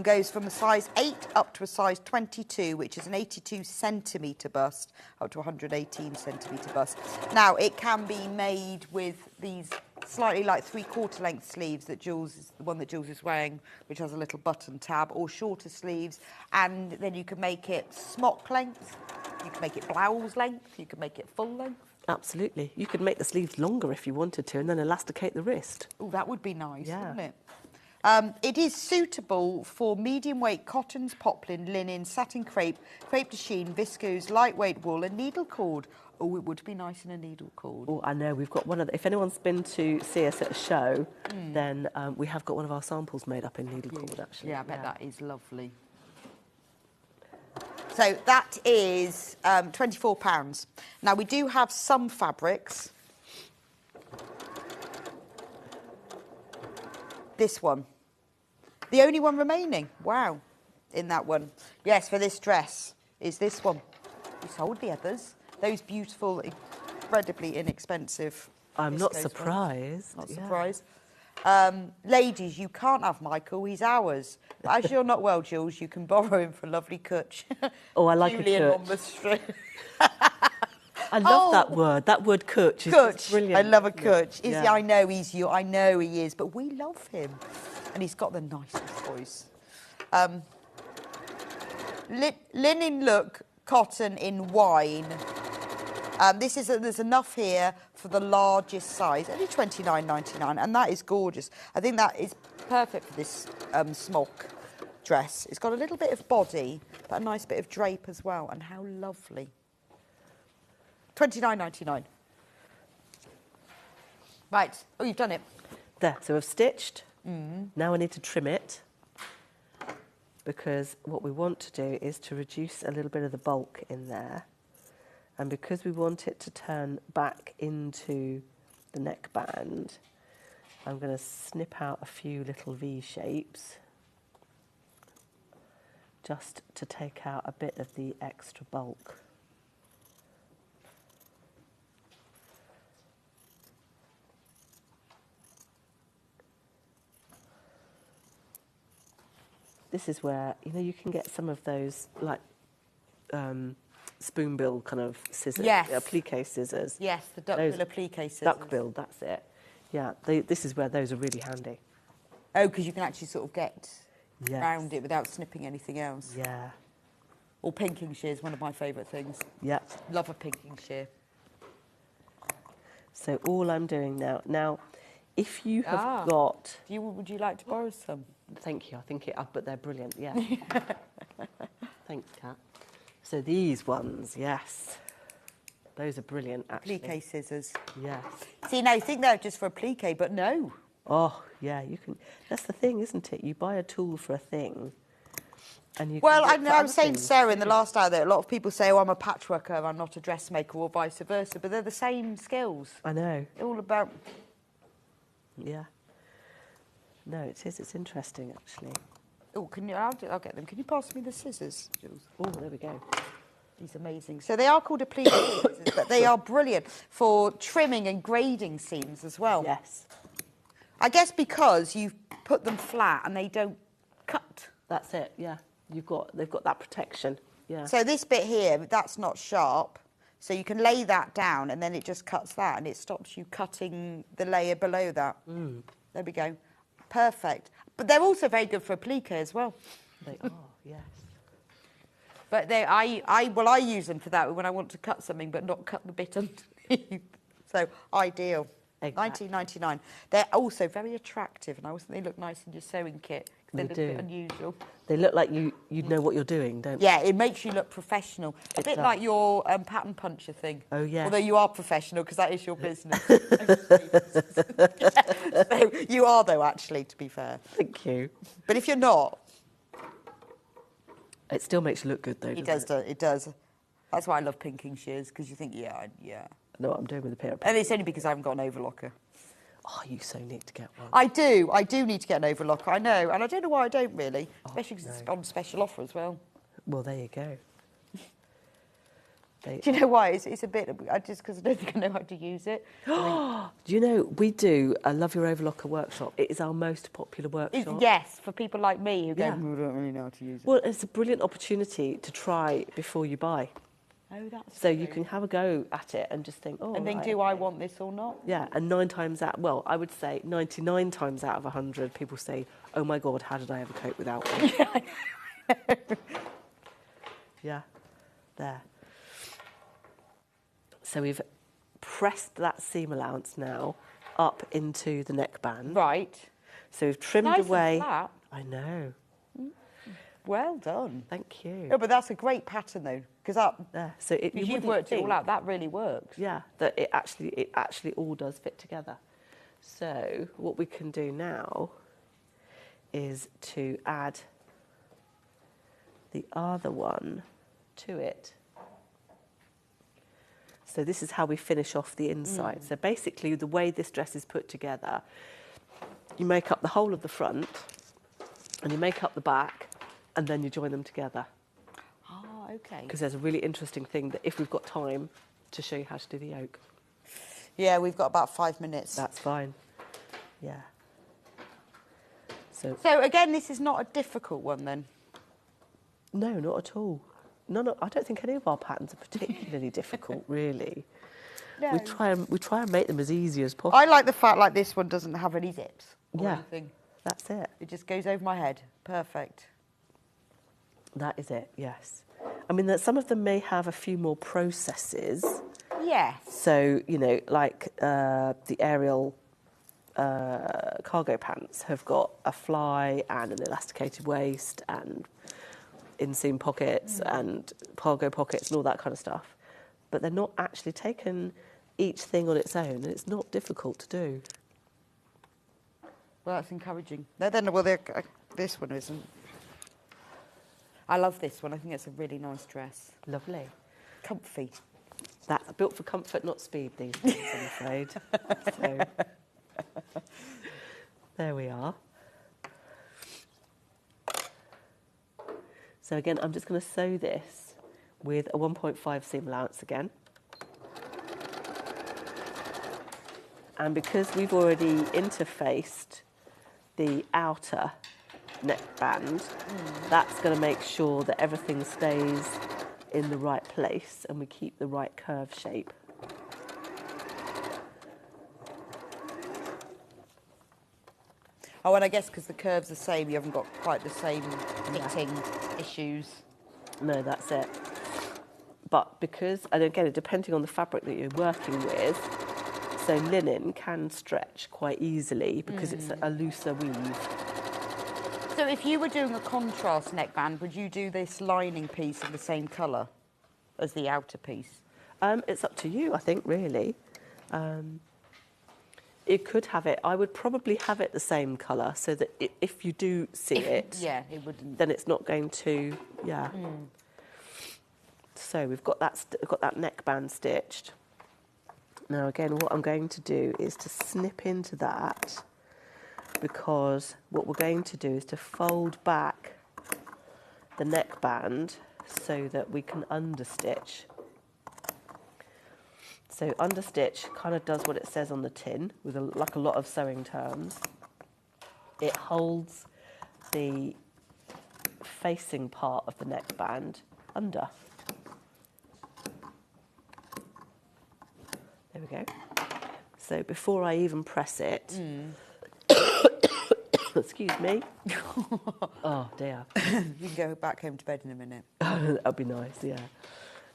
goes from a size 8 up to a size 22, which is an 82 centimetre bust, up to 118 centimetre bust. Now, it can be made with these slightly like 3/4 length sleeves that Jules is the one that Jules is wearing, which has a little button tab, or shorter sleeves, and then you can make it smock length, you can make it blouse length, you can make it full length. Absolutely. You could make the sleeves longer if you wanted to, and then elasticate the wrist. Oh, that would be nice, Yeah. wouldn't it? It is suitable for medium weight cottons, poplin, linen, satin crepe, crepe de chine, viscose, lightweight wool, and needle cord. Oh, it would be nice in a needle cord. Oh, I know. We've got one of the, if anyone's been to see us at a show, then we have got one of our samples made up in needle cord, actually. Yeah, I bet that is lovely. So that is £24. Now, we do have some fabrics. This one. The only one remaining. Wow. In that one. Yes, for this dress is this one. We sold the others. Those beautiful, incredibly inexpensive. I'm not viscose surprised. ones. Not Yeah. surprised. Ladies, you can't have Michael. He's ours. But as you're not well, Jules, you can borrow him for a lovely cutch. Oh, I like Julian a on the street. I love that word. That word "cutch" is Cutch. brilliant. I love a cutch. Yeah. I know he's you. I know he is, but we love him, and he's got the nicest voice. Linen look, cotton in wine. There's enough here for the largest size, only £29.99, and that is gorgeous. I think that is perfect for this smock dress. It's got a little bit of body, but a nice bit of drape as well, and how lovely. £29.99. Right. Oh, you've done it. There. So we've stitched. Now I need to trim it, because what we want to do is to reduce a little bit of the bulk in there. And because we want it to turn back into the neckband, I'm going to snip out a few little V shapes just to take out a bit of the extra bulk. This is where, you know, you can get some of those, like, spoonbill kind of scissors. Yes. Applique scissors. Yes, the duckbill applique scissors. Duckbill, that's it. Yeah, this is where those are really handy. Oh, because you can actually sort of get Yes. around it without snipping anything else. Yeah. Or pinking shear is one of my favourite things. Yeah. Love a pinking shear. So all I'm doing now, if you have got... Would you like to borrow some? Thank you, I think but they're brilliant, yeah. Thanks, Kat. So these ones, yes. Those are brilliant, actually. Applique scissors. Yes. See, now you think they're just for applique, but no. Oh, yeah, you can... That's the thing, isn't it? You buy a tool for a thing, and you Well, can I was saying to Sarah in the last hour that a lot of people say, oh, I'm a patchworker, I'm not a dressmaker, or vice versa, but they're the same skills. I know. They're all about... Yeah. No, it is. It's interesting, actually. Oh, I'll get them. Can you pass me the scissors, Jules? Oh, there we go. These amazing. So they are called applique scissors, but they are brilliant for trimming and grading seams as well. Yes. I guess because you've put them flat and they don't cut. That's it, yeah. They've got that protection, yeah. So this bit here, that's not sharp. So you can lay that down and then it just cuts that and it stops you cutting the layer below that. There we go. Perfect. But they're also very good for applique as well. They are, yes. But I use them for that when I want to cut something but not cut the bit underneath. So ideal. Exactly. £19.99. They're also very attractive and I also think they look nice in your sewing kit. They look a bit unusual. They look like you know what you're doing, don't they? Yeah, it makes you look professional. A bit does. like your pattern puncher thing. Oh, yeah. Although you are professional because that is your business. So you are, though, actually, to be fair. Thank you. But if you're not... It still makes you look good, though, It doesn't does. It does. That's why I love pinking shears, because you think, yeah. I know what I'm doing with the pair of And it's only because I haven't got an overlocker. Oh, you so need to get one. I do need to get an overlocker, I know, and I don't know why I don't really, especially because it's on special offer as well. Well, there you go. Do you know why? It's a bit, just because I don't think I know how to use it. Do you know, we do a Love Your Overlocker workshop. It is our most popular workshop. Yes, for people like me who Yeah. go, "Oh, I don't really know how to use it." Well, it's a brilliant opportunity to try before you buy. Oh, that's So true. you can have a go at it and just think, oh, And then right, do I okay. want this or not? Yeah, and 9 times out, well, I would say 99 times out of 100, people say, oh my God, how did I ever cope without one? Yeah, there. So we've pressed that seam allowance now up into the neckband. Right. So we've trimmed Nice and away. flat. I know. Well done. Thank you. No, but that's a great pattern though, because There. So you you've wouldn't worked it all think- out. That really works. Yeah, that it actually all does fit together. So what we can do now is to add the other one to it. So this is how we finish off the inside. So basically the way this dress is put together, you make up the whole of the front and you make up the back and then you join them together. Ah, okay. Because there's a really interesting thing that if we've got time to show you how to do the yoke. Yeah, we've got about 5 minutes. That's fine. Yeah. So So again, this is not a difficult one then. no, not at all. No, I don't think any of our patterns are particularly difficult, really. No. We try and make them as easy as possible. I like the fact like this one doesn't have any zips or Yeah. anything. That's it. It just goes over my head. Perfect. That is it. Yes. I mean, that some of them may have a few more processes. Yes. So like the Ariel cargo pants have got a fly and an elasticated waist and inseam pockets and cargo pockets and all that kind of stuff. But they're not actually taken each thing on its own, and it's not difficult to do. Well, that's encouraging. This one isn't. I love this one. I think it's a really nice dress. Lovely. Comfy. That's built for comfort, not speed these days, I'm afraid. So, there we are. So again, I'm just going to sew this with a 1.5 seam allowance again. And because we've already interfaced the outer neckband, that's going to make sure that everything stays in the right place and we keep the right curve shape. Oh, and I guess because the curve's the same, you haven't got quite the same knitting issues. No, that's it. But because, and again, depending on the fabric that you're working with, so linen can stretch quite easily because it's a looser weave. So if you were doing a contrast neckband, would you do this lining piece of the same colour as the outer piece? It's up to you, I think, really. It could have it. I would probably have it the same colour so that if you do see it, Yeah, it wouldn't. then it's not going to, yeah. So we've got that neckband stitched. Now again, what I'm going to do is to snip into that, because what we're going to do is to fold back the neckband so that we can understitch. So understitch kind of does what it says on the tin with like a lot of sewing terms. It holds the facing part of the neckband under. There we go. So before I even press it, excuse me. Oh dear. You can go back home to bed in a minute. That'd be nice, yeah.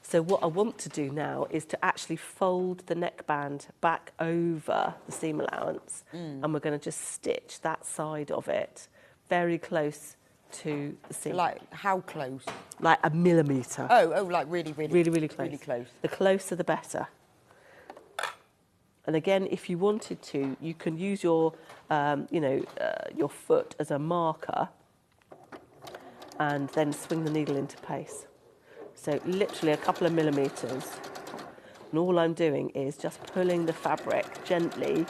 So what I want to do now is to actually fold the neckband back over the seam allowance, and we're going to just stitch that side of it very close to the seam. Like, how close? Like a millimetre. Oh, like really, really, Really close. Really close. The closer the better. And again, if you wanted to, you can use your, your foot as a marker and then swing the needle into place. So literally a couple of millimetres. And all I'm doing is just pulling the fabric gently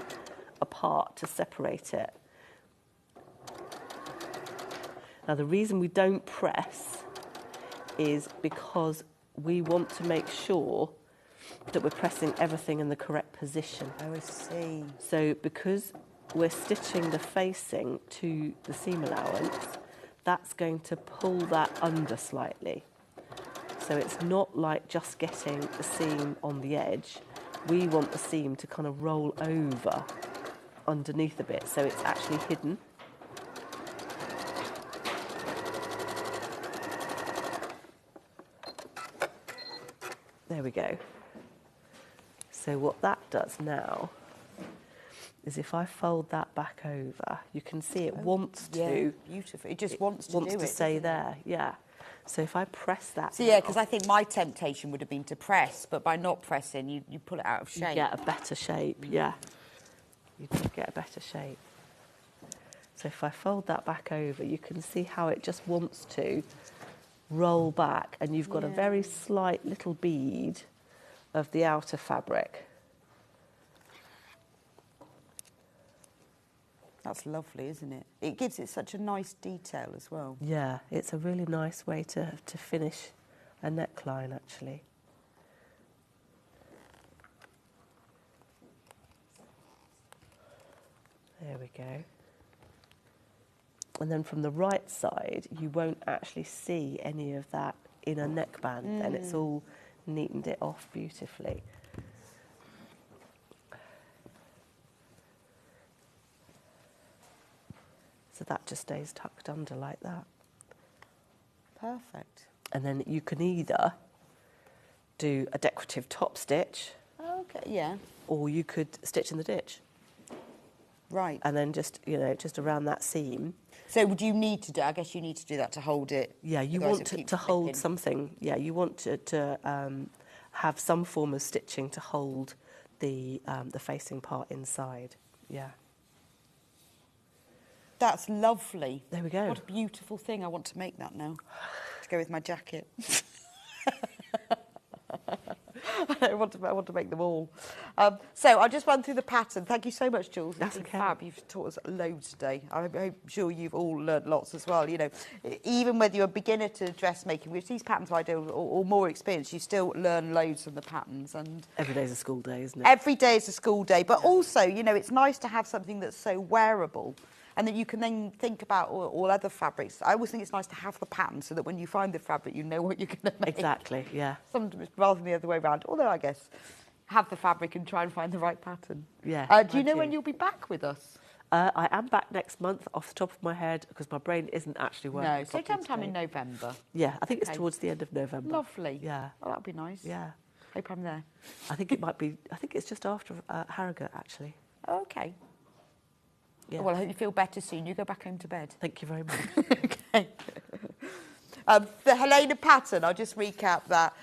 apart to separate it. Now, the reason we don't press is because we want to make sure that we're pressing everything in the correct position. Oh, I see. So because we're stitching the facing to the seam allowance, that's going to pull that under slightly. So it's not like just getting the seam on the edge. We want the seam to kind of roll over underneath a bit, so it's actually hidden. There we go. So what that does now is if I fold that back over, you can see it wants to. Yeah, beautiful. It just wants to do it. Wants to stay there, yeah. So if I press that So yeah, because I think my temptation would have been to press, but by not pressing, you pull it out of shape. You get a better shape, yeah. You do get a better shape. So if I fold that back over, you can see how it just wants to roll back, and you've got a very slight little bead of the outer fabric. That's lovely, isn't it? It gives it such a nice detail as well. Yeah, it's a really nice way to finish a neckline, actually. There we go. And then from the right side, you won't actually see any of that inner neckband, and it's all neatened it off beautifully. So that just stays tucked under like that. Perfect. And then you can either do a decorative top stitch. Okay, yeah. Or you could stitch in the ditch. Right. And then just, you know, just around that seam. So would you need to do, I guess you need to do that to hold it. Yeah, you want to hold something. Yeah, you want to have some form of stitching to hold the facing part inside. Yeah. That's lovely. There we go. What a beautiful thing. I want to make that now to go with my jacket. I want to make them all. So I'll just run through the pattern. Thank you so much, Jules. That's You've been okay. fab. You've taught us loads today. I'm sure you've all learnt lots as well. You know, even whether you're a beginner to dressmaking, which these patterns I do, or more experienced, you still learn loads from the patterns. And every day's a school day, isn't it? every day is a school day. But also, you know, it's nice to have something that's so wearable, and that you can then think about all other fabrics. I always think it's nice to have the pattern so that when you find the fabric, you know what you're going to make. Exactly, yeah. Sometimes rather than the other way around. Although I guess have the fabric and try and find the right pattern. Yeah. Do you know when you'll be back with us? I am back next month off the top of my head because my brain isn't actually working. No, so properly sometime today. in November. Yeah, I think Okay. it's towards the end of November. Lovely. Yeah. Oh, that'll be nice. Yeah. Hope I'm there. I think it might be, I think it's just after Harrogate, actually. Oh, okay. Yeah. Well, I hope you feel better soon. You go back home to bed. Thank you very much. Okay. The Helena pattern, I'll just recap that.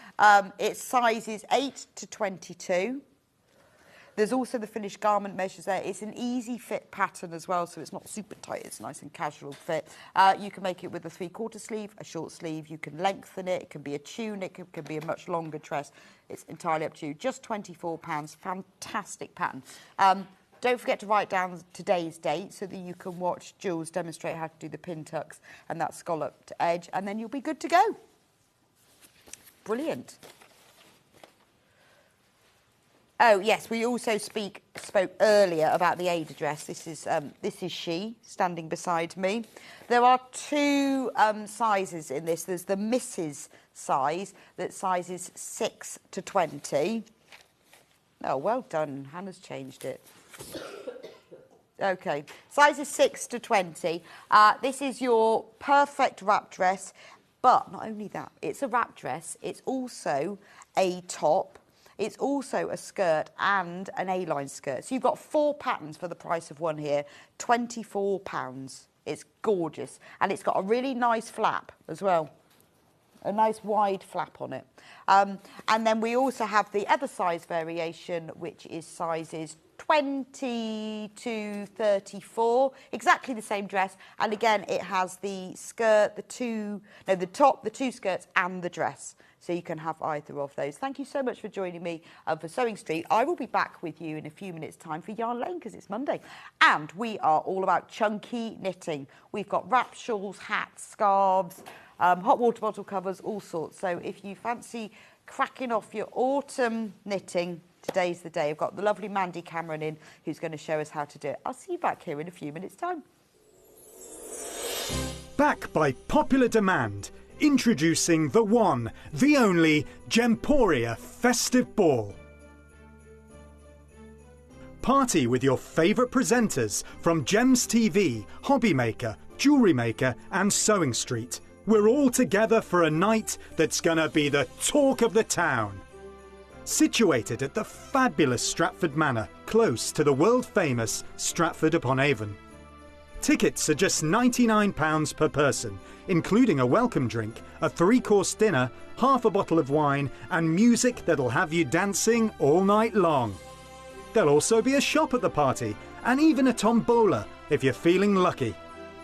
It's sizes 8 to 22. There's also the finished garment measures there. It's an easy fit pattern as well, so it's not super tight. It's nice and casual fit. You can make it with a 3/4 sleeve, a short sleeve. You can lengthen it. It can be a tunic. It can be a much longer dress. It's entirely up to you. Just £24. Fantastic pattern. Don't forget to write down today's date so that you can watch Jules demonstrate how to do the pin tucks and that scalloped edge, and then you'll be good to go. Brilliant. Oh, yes, we also spoke earlier about the Ada dress. This is she, standing beside me. There are two sizes in this. There's the Mrs. size, that sizes 6 to 20. Oh, well done. Hannah's changed it. Okay, sizes 6 to 20. This is your perfect wrap dress, but not only that, it's a wrap dress. It's also a top. It's also a skirt and an A-line skirt. So you've got 4 patterns for the price of one here, £24. It's gorgeous. And it's got a really nice flap as well. A nice wide flap on it. And then we also have the other size variation, which is sizes 20 to 34, exactly the same dress. And again, it has the skirt, the top, the two skirts and the dress. So you can have either of those. Thank you so much for joining me for Sewing Street. I will be back with you in a few minutes' time for Yarn Lane because it's Monday. And we are all about chunky knitting. We've got wrap shawls, hats, scarves, hot water bottle covers, all sorts. So if you fancy cracking off your autumn knitting, today's the day. I've got the lovely Mandy Cameron in who's going to show us how to do it. I'll see you back here in a few minutes' time. Back by popular demand, introducing the one, the only Gemporia Festive Ball. Party with your favourite presenters from Gems TV, Hobby Maker, Jewellery Maker and Sewing Street. We're all together for a night that's gonna be the talk of the town. Situated at the fabulous Stratford Manor, close to the world-famous Stratford-upon-Avon. Tickets are just £99 per person, including a welcome drink, a three-course dinner, half a bottle of wine and music that'll have you dancing all night long. There'll also be a shop at the party and even a tombola if you're feeling lucky.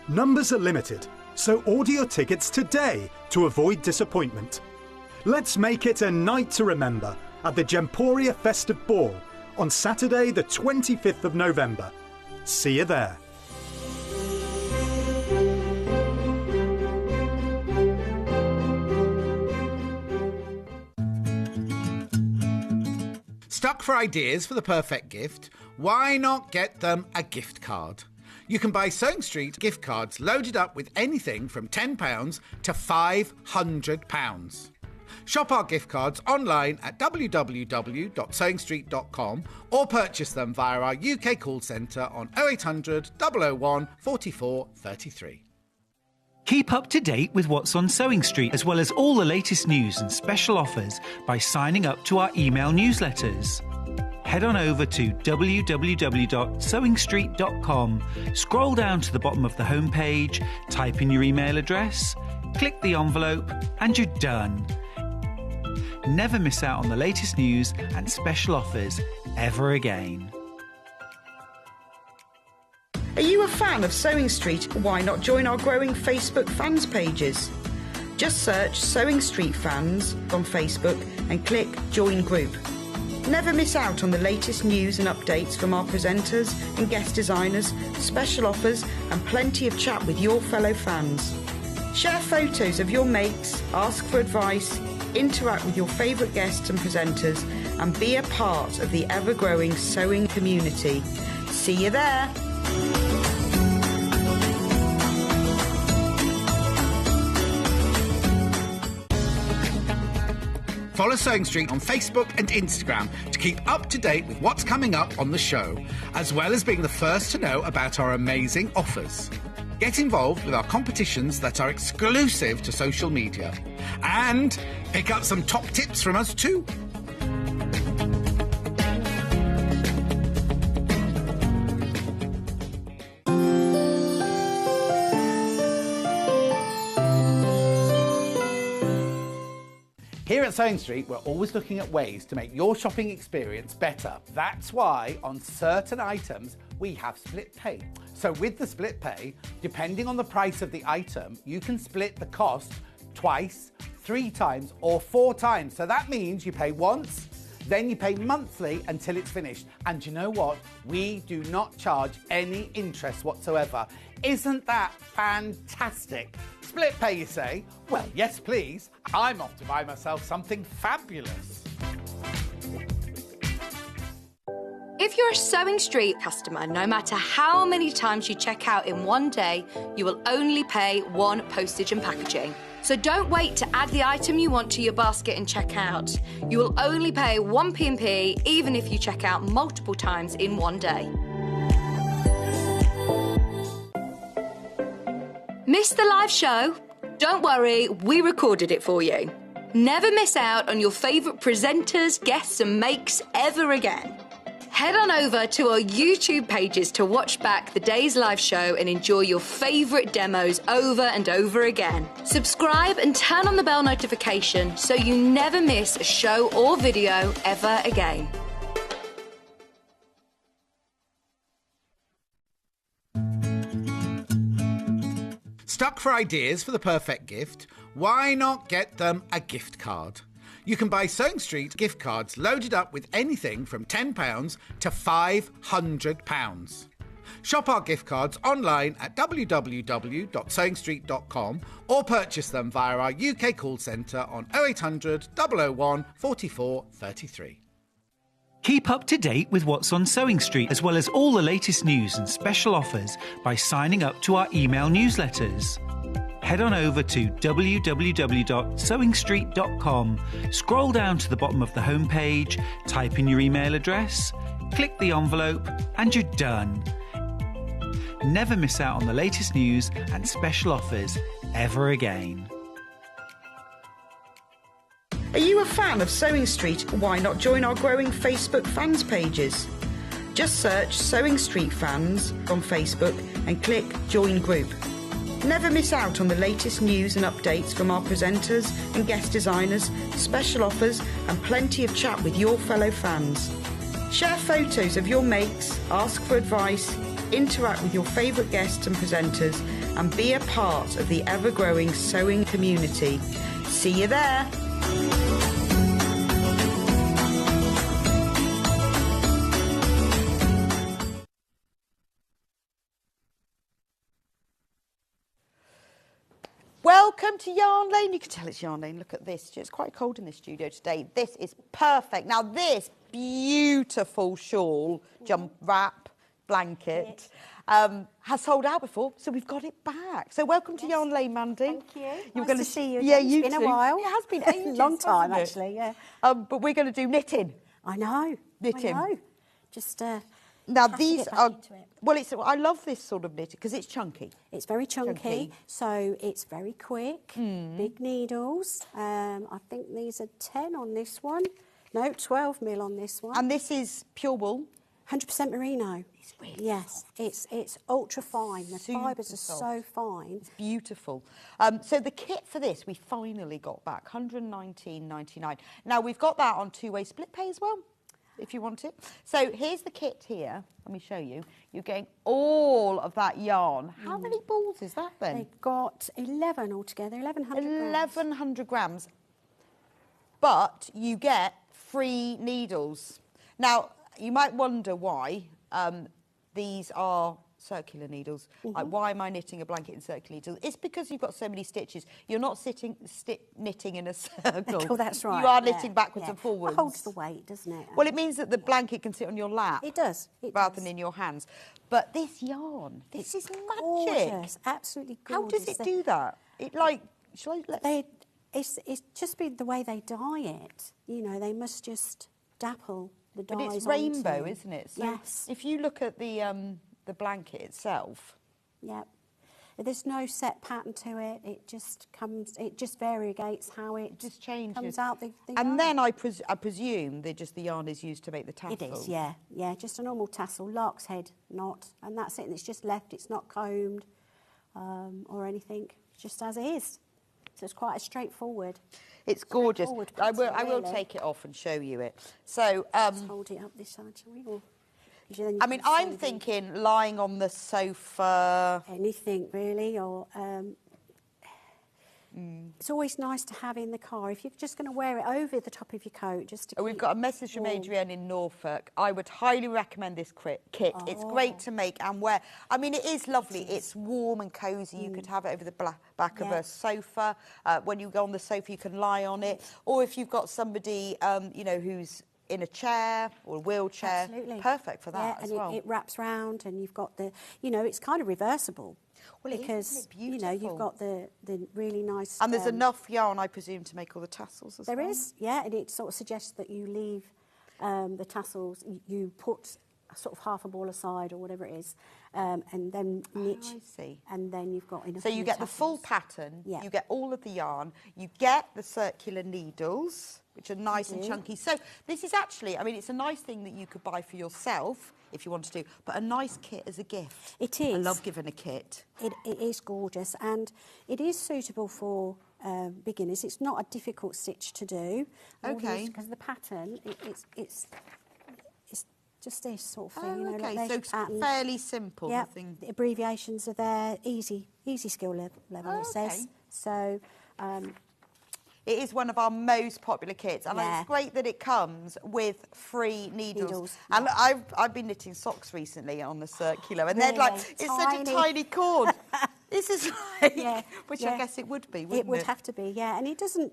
Numbers are limited, so order your tickets today to avoid disappointment. Let's make it a night to remember at the Gemporia Festive Ball on Saturday the 25th of November. See you there. Stuck for ideas for the perfect gift? Why not get them a gift card? You can buy Sewing Street gift cards loaded up with anything from £10 to £500. Shop our gift cards online at www.sewingstreet.com or purchase them via our UK call centre on 0800 001 44 33. Keep up to date with what's on Sewing Street, as well as all the latest news and special offers by signing up to our email newsletters. Head on over to www.sewingstreet.com, scroll down to the bottom of the homepage, type in your email address, click the envelope, and you're done. Never miss out on the latest news and special offers ever again. Are you a fan of Sewing Street? Why not join our growing Facebook fans pages? Just search Sewing Street Fans on Facebook and click Join Group. Never miss out on the latest news and updates from our presenters and guest designers, special offers and plenty of chat with your fellow fans. Share photos of your makes, ask for advice, interact with your favourite guests and presenters and be a part of the ever-growing sewing community. See you there! Follow Sewing Street on Facebook and Instagram to keep up to date with what's coming up on the show, as well as being the first to know about our amazing offers. Get involved with our competitions that are exclusive to social media. And pick up some top tips from us too. Here at Sewing Street, we're always looking at ways to make your shopping experience better. That's why on certain items, we have split pay. So with the split pay, depending on the price of the item, you can split the cost twice, 3 times or 4 times. So that means you pay once, then you pay monthly until it's finished. And you know what? We do not charge any interest whatsoever. Isn't that fantastic? Split pay, you say? Well, yes, please. I'm off to buy myself something fabulous. If you're a Sewing Street customer, no matter how many times you check out in one day, you will only pay 1 postage and packaging. So don't wait to add the item you want to your basket and check out. You will only pay 1 P&P even if you check out multiple times in one day. Missed the live show? Don't worry, we recorded it for you. Never miss out on your favourite presenters, guests and makes ever again. Head on over to our YouTube pages to watch back the day's live show and enjoy your favourite demos over and over again. Subscribe and turn on the bell notification so you never miss a show or video ever again. Stuck for ideas for the perfect gift? Why not get them a gift card? You can buy Sewing Street gift cards loaded up with anything from £10 to £500. Shop our gift cards online at www.sewingstreet.com or purchase them via our UK call centre on 0800 001 44 33. Keep up to date with what's on Sewing Street, as well as all the latest news and special offers by signing up to our email newsletters. Head on over to www.sewingstreet.com, scroll down to the bottom of the homepage, type in your email address, click the envelope, and you're done. Never miss out on the latest news and special offers ever again. Are you a fan of Sewing Street? Why not join our growing Facebook fans pages? Just search Sewing Street Fans on Facebook and click Join Group. Never miss out on the latest news and updates from our presenters and guest designers, special offers and plenty of chat with your fellow fans. Share photos of your makes, ask for advice, interact with your favourite guests and presenters and be a part of the ever-growing sewing community. See you there! Welcome to Yarn Lane. You can tell it's Yarn Lane. Look at this. It's quite cold in the studio today. This is perfect. Now, this beautiful shawl, jump wrap, blanket, has sold out before, so we've got it back. So welcome to Yarn Lane, Mandy. Thank you. You're Nice going to see you. Yeah, Again. you It's been too. a while. It has been ages, long time, hasn't it? actually, yeah. But we're going to do knitting. I know. Knitting. I know. Just Now, have to these get back are... into it. Well, I love this sort of knitting because it's chunky. It's very chunky, Chunky. so it's very quick. Big needles. I think these are 10 on this one. No, 12 mil on this one. And this is pure wool. 100% merino. It's really yes, it's ultra fine. The Super fibres are soft. so fine. It's beautiful. So the kit for this we finally got back, $119.99. Now we've got that on two-way split pay as well, if you want it. So here's the kit here. Let me show you. You're getting all of that yarn. How many balls is that then? They've got 11 altogether, 1,100 grams. 1,100 grams. But you get free needles. Now, you might wonder why these are circular needles. Like, why am I knitting a blanket in circular needles? It's because you've got so many stitches. You're not knitting in a circle. Oh, that's right. You are yeah, knitting backwards yeah. and forwards. It holds the weight, doesn't it? Well, it means that the blanket can sit on your lap. It does. Rather than in your hands. But this yarn, this is magic. Gorgeous, absolutely How gorgeous. does it do that? It like, shall I let It's just been the way they dye it. You know, they must just dapple the dyes But it's onto. rainbow, isn't it? So yes. if you look at the blanket itself. Yep. There's no set pattern to it. It just variegates how it just changes. comes out. The And yarn. then I presume that just the yarn is used to make the tassel. It is, yeah. Yeah, just a normal tassel, lark's head knot, and that's it. And it's just left. It's not combed or anything, just as it is. So it's quite a straightforward. It's gorgeous. straightforward I will pattern, take it off and show you it. So, Just hold it up this side, shall we? Or, 'cause then you I mean, can see I'm thinking lying on the sofa. anything really, or it's always nice to have in the car if you're just going to wear it over the top of your coat. Just to We've keep got a message from warm. Adrienne in Norfolk. I would highly recommend this kit. It's great to make and wear. I mean, it is lovely. It's warm and cosy. You could have it over the back of Yeah. a sofa. When you go on the sofa, you can lie on it. Or if you've got somebody, you know, who's in a chair or a wheelchair, Absolutely. perfect for that yeah, as and well. it wraps round, and you've got the, you know, it's kind of reversible. Well, it is, because isn't it you know you've beautiful? got the really nice. And there's enough yarn, I presume, to make all the tassels as well. There is, yeah, and it sort of suggests that you leave the tassels. You put sort of half a ball aside or whatever it is, and then knit. I see. And then you've got enough. So of you your get the full tassels. pattern, Yeah. you get all of the yarn, you get the circular needles, which are nice and do. chunky. So this is actually, I mean, it's a nice thing that you could buy for yourself if you want to do, but a nice kit as a gift. It I is. love giving a kit. It is gorgeous, and it is suitable for beginners. It's not a difficult stitch to do. Okay. Because the pattern, it's Just this sort of thing, you know, okay, like there's so your pattern. fairly simple. Yeah, Nothing. the abbreviations are there, easy skill level it says. So, it is one of our most popular kits, and Yeah. it's great that it comes with free needles. Needles, And yeah. I've been knitting socks recently on the circular, and they're like, Really? it's such a Tiny. tiny cord. This is like, Yeah, which yeah. I guess it would be, wouldn't it? it would have to be, yeah. And it doesn't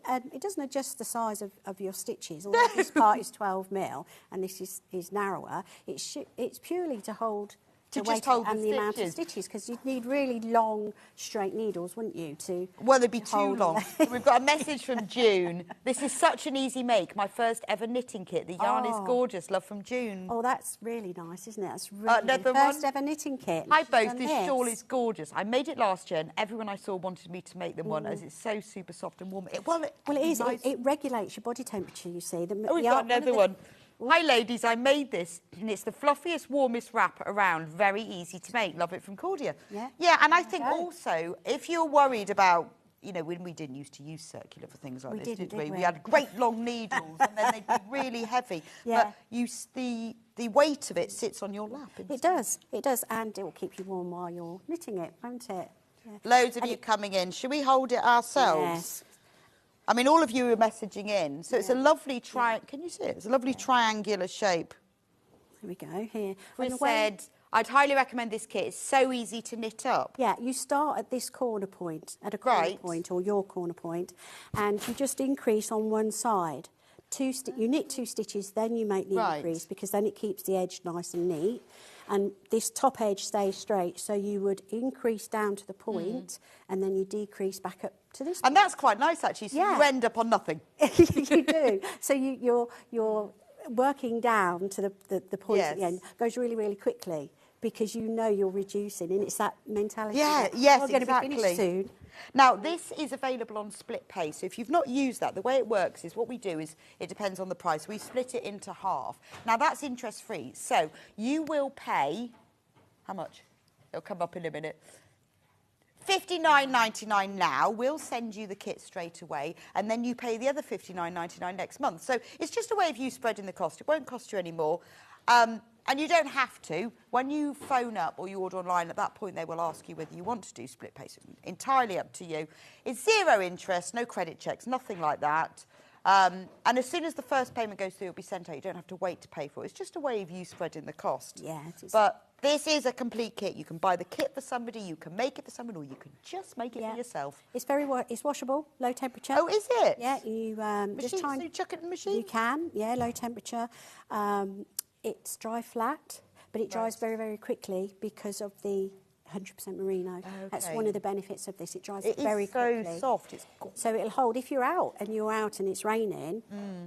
adjust the size of your stitches. Although this part is 12mm and this is narrower, it's purely to hold To the just weight hold the and the amount of stitches. stitches, because you'd need really long, straight needles, wouldn't you? Well, they'd be too hold long. them. We've got a message from June. This is such an easy make. My first ever knitting kit. The yarn is gorgeous. Love from June. Oh, that's really nice, isn't it? That's really another first one? ever knitting kit. Hi She's both, done this shawl is gorgeous. I made it last year and everyone I saw wanted me to make them one as it's so super soft and warm. Well, it is. Nice. It regulates your body temperature, you see. Oh, we've got another one. Hi ladies, I made this and it's the fluffiest, warmest wrap around. Very easy to make. Love it from Cordia. Yeah. Yeah, and I think also, if you're worried about, you know, when we didn't used to use circular for things like We this, didn't, did we? did we? We had great long needles and then they'd be really heavy. Yeah. But the weight of it sits on your lap. It does, and it will keep you warm while you're knitting it, won't it? Yeah. Loads of you coming in. Should we hold it ourselves? Yes. I mean, all of you are messaging in. So it's a lovely can you see it? It's a lovely triangular shape. Here we go, here. Chris And the way- said, I'd highly recommend this kit. It's so easy to knit up. Yeah, you start at this corner point, at a corner Right. point or your corner point, and you just increase on one side. You knit 2 stitches, then you make the Right. increase, because then it keeps the edge nice and neat. And this top edge stays straight, so you would increase down to the point, and then you decrease back up to this And that's quite nice, actually. So Yeah. you end up on nothing. you do. So you're working down to the point at the Yes. end. Goes really, really quickly, because you know you're reducing, and it's that mentality. Yeah, that, yes, we're going to be exactly. finished soon. Now, this is available on split pay. So if you've not used that, the way it works is what we do is it depends on the price. We split it into half. Now, that's interest-free. So you will pay, how much? It'll come up in a minute. $59.99 now. We'll send you the kit straight away, and then you pay the other $59.99 next month. So it's just a way of you spreading the cost. It won't cost you any more. And you don't have to. When you phone up or you order online, at that point they will ask you whether you want to do split pay. So it's entirely up to you. It's 0 interest, no credit checks, nothing like that. And as soon as the first payment goes through, it'll be sent out. You don't have to wait to pay for it. It's just a way of you spreading the cost. Yeah, it is. But this is a complete kit. You can buy the kit for somebody, you can make it for someone, or you can just make it for yourself. It's it's washable, low temperature. Oh, is it? Yeah, you just Machine, time. so you chuck it in the machine? You can, yeah, low temperature. It's dry flat, but it dries very, very quickly because of the 100% merino. That's one of the benefits of this. It dries very quickly. It's so soft. It's so it'll hold. If you're out and it's raining,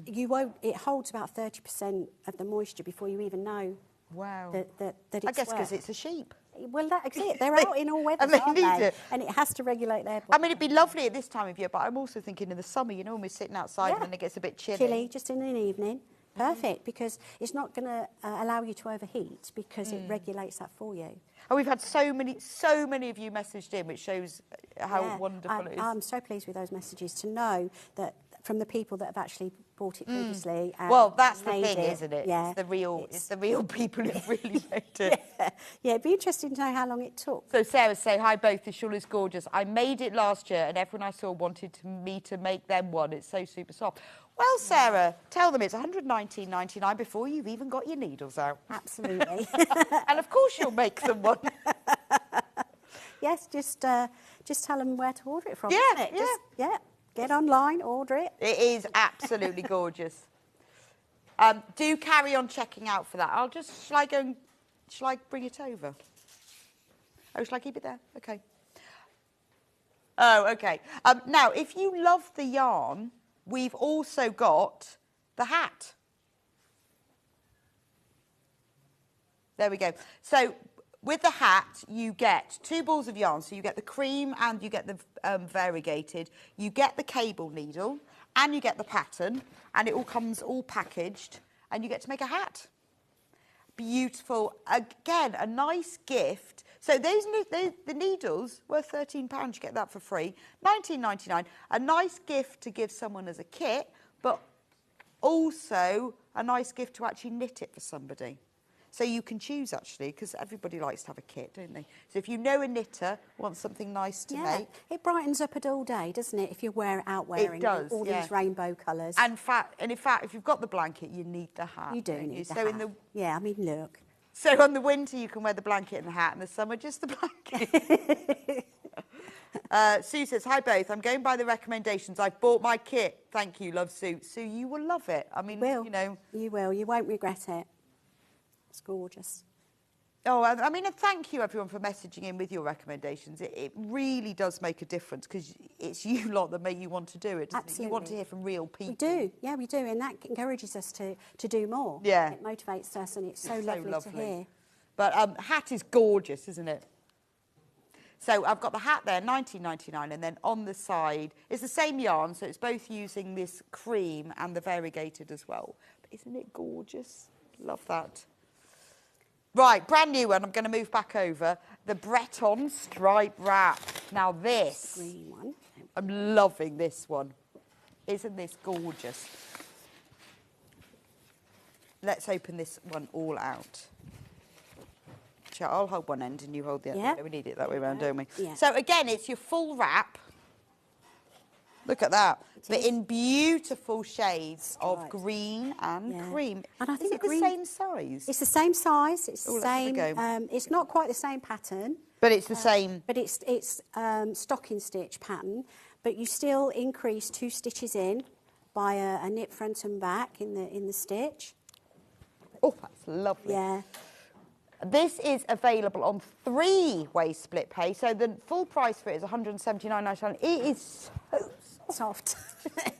you won't. It holds about 30% of the moisture before you even know. Wow. That it's I guess wet. because it's a sheep. Well, that's it. They're out in all weathers, And they aren't need they? it. And it has to regulate their body. I mean, it'd be lovely at this time of year, but I'm also thinking in the summer, you know, when we're sitting outside and then it gets a bit chilly. Just in an evening. Perfect, because it's not going to allow you to overheat, because it regulates that for you. And we've had so many of you messaged in, which shows how wonderful it is. I'm so pleased with those messages, to know that from the people that have actually bought it previously. And well, that's the made thing, it. isn't it? Yeah, It's the real people who've really made it. Yeah, it'd be interesting to know how long it took. So Sarah say, hi both, the shawl is gorgeous. I made it last year and everyone I saw wanted me to make them one. It's so super soft. Well, Sarah, tell them it's $119.99 before you've even got your needles out. Absolutely. And of course you'll make them one. Yes, just tell them where to order it from. Yeah, isn't it? Just, get online, order it. It is absolutely gorgeous. Do carry on checking out for that. Shall I bring it over? Oh, shall I keep it there? Okay. Oh, okay. Now, if you love the yarn, we've also got the hat. There we go. So with the hat, you get 2 balls of yarn. So you get the cream and you get the variegated. You get the cable needle and you get the pattern, and it all comes all packaged, and you get to make a hat. Beautiful. Again, a nice gift. So the needles were £13. You get that for free. $19.99. A nice gift to give someone as a kit, but also a nice gift to actually knit it for somebody. So you can choose, actually, because everybody likes to have a kit, don't they? So if you know a knitter wants something nice to make. It brightens up a dull day, doesn't it, if you wear it out wearing does, all these rainbow colours. And in fact, if you've got the blanket, you need the hat. You do need the so hat. In the, yeah, I mean, look. So on the winter, you can wear the blanket and the hat, and the summer, just the blanket. Sue says, hi both, I'm going by the recommendations. I've bought my kit. Thank you, love Sue. Sue, you will love it. I mean, you know. You will. You won't regret it. It's gorgeous. Oh, I mean, and thank you everyone for messaging in with your recommendations. It really does make a difference because it's you lot that make you want to do it, doesn't it? You want to hear from real people. We do, yeah, we do, and that encourages us to do more. Yeah. It motivates us, and it's so lovely to hear. But hat is gorgeous, isn't it? So I've got the hat there, $19.99, and then on the side, it's the same yarn, so it's both using this cream and the variegated as well. But isn't it gorgeous? Love that. Right, brand new one. I'm going to move back over. The Breton stripe wrap. Now this, green one. I'm loving this one. Isn't this gorgeous? Let's open this one all out. I'll hold one end and you hold the other. Yeah. We need it that way around, don't we? Yeah. So again, it's your full wrap. Look at that. But in beautiful shades of green and cream. And I think is it the same size? It's the same size. It's the let's have a same. go. It's not quite the same pattern. But it's the same. But it's stocking stitch pattern. But you still increase 2 stitches in by a knit front and back in the stitch. Oh, that's lovely. Yeah. This is available on 3-way split pay, so the full price for it is $179.99. It is so soft.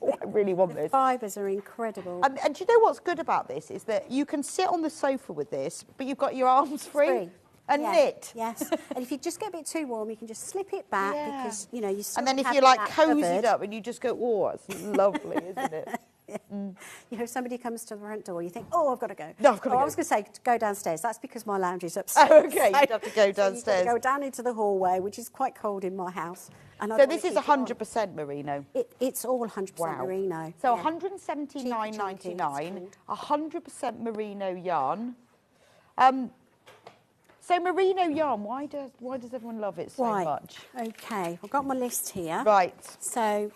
Oh, I really want this. The fibres are incredible. And do you know what's good about this is that you can sit on the sofa with this, but you've got your arms free. And knit. Yes. And if you just get a bit too warm, you can just slip it back because, you know, you still and then if have you're like that cozied covered. up and you just go, oh, it's lovely, isn't it? You know, if somebody comes to the front door, you think, oh, I've got to go. No, I've got to go. I was going to say, go downstairs. That's because my lounge is upstairs. Oh, okay, you'd have to go downstairs. So you've got to go down into the hallway, which is quite cold in my house. And so this is 100% merino? It's all 100% merino. So yeah. $179.99, 100% merino yarn. So merino yarn, why does everyone love it so much? Okay, I've got my list here. Right. So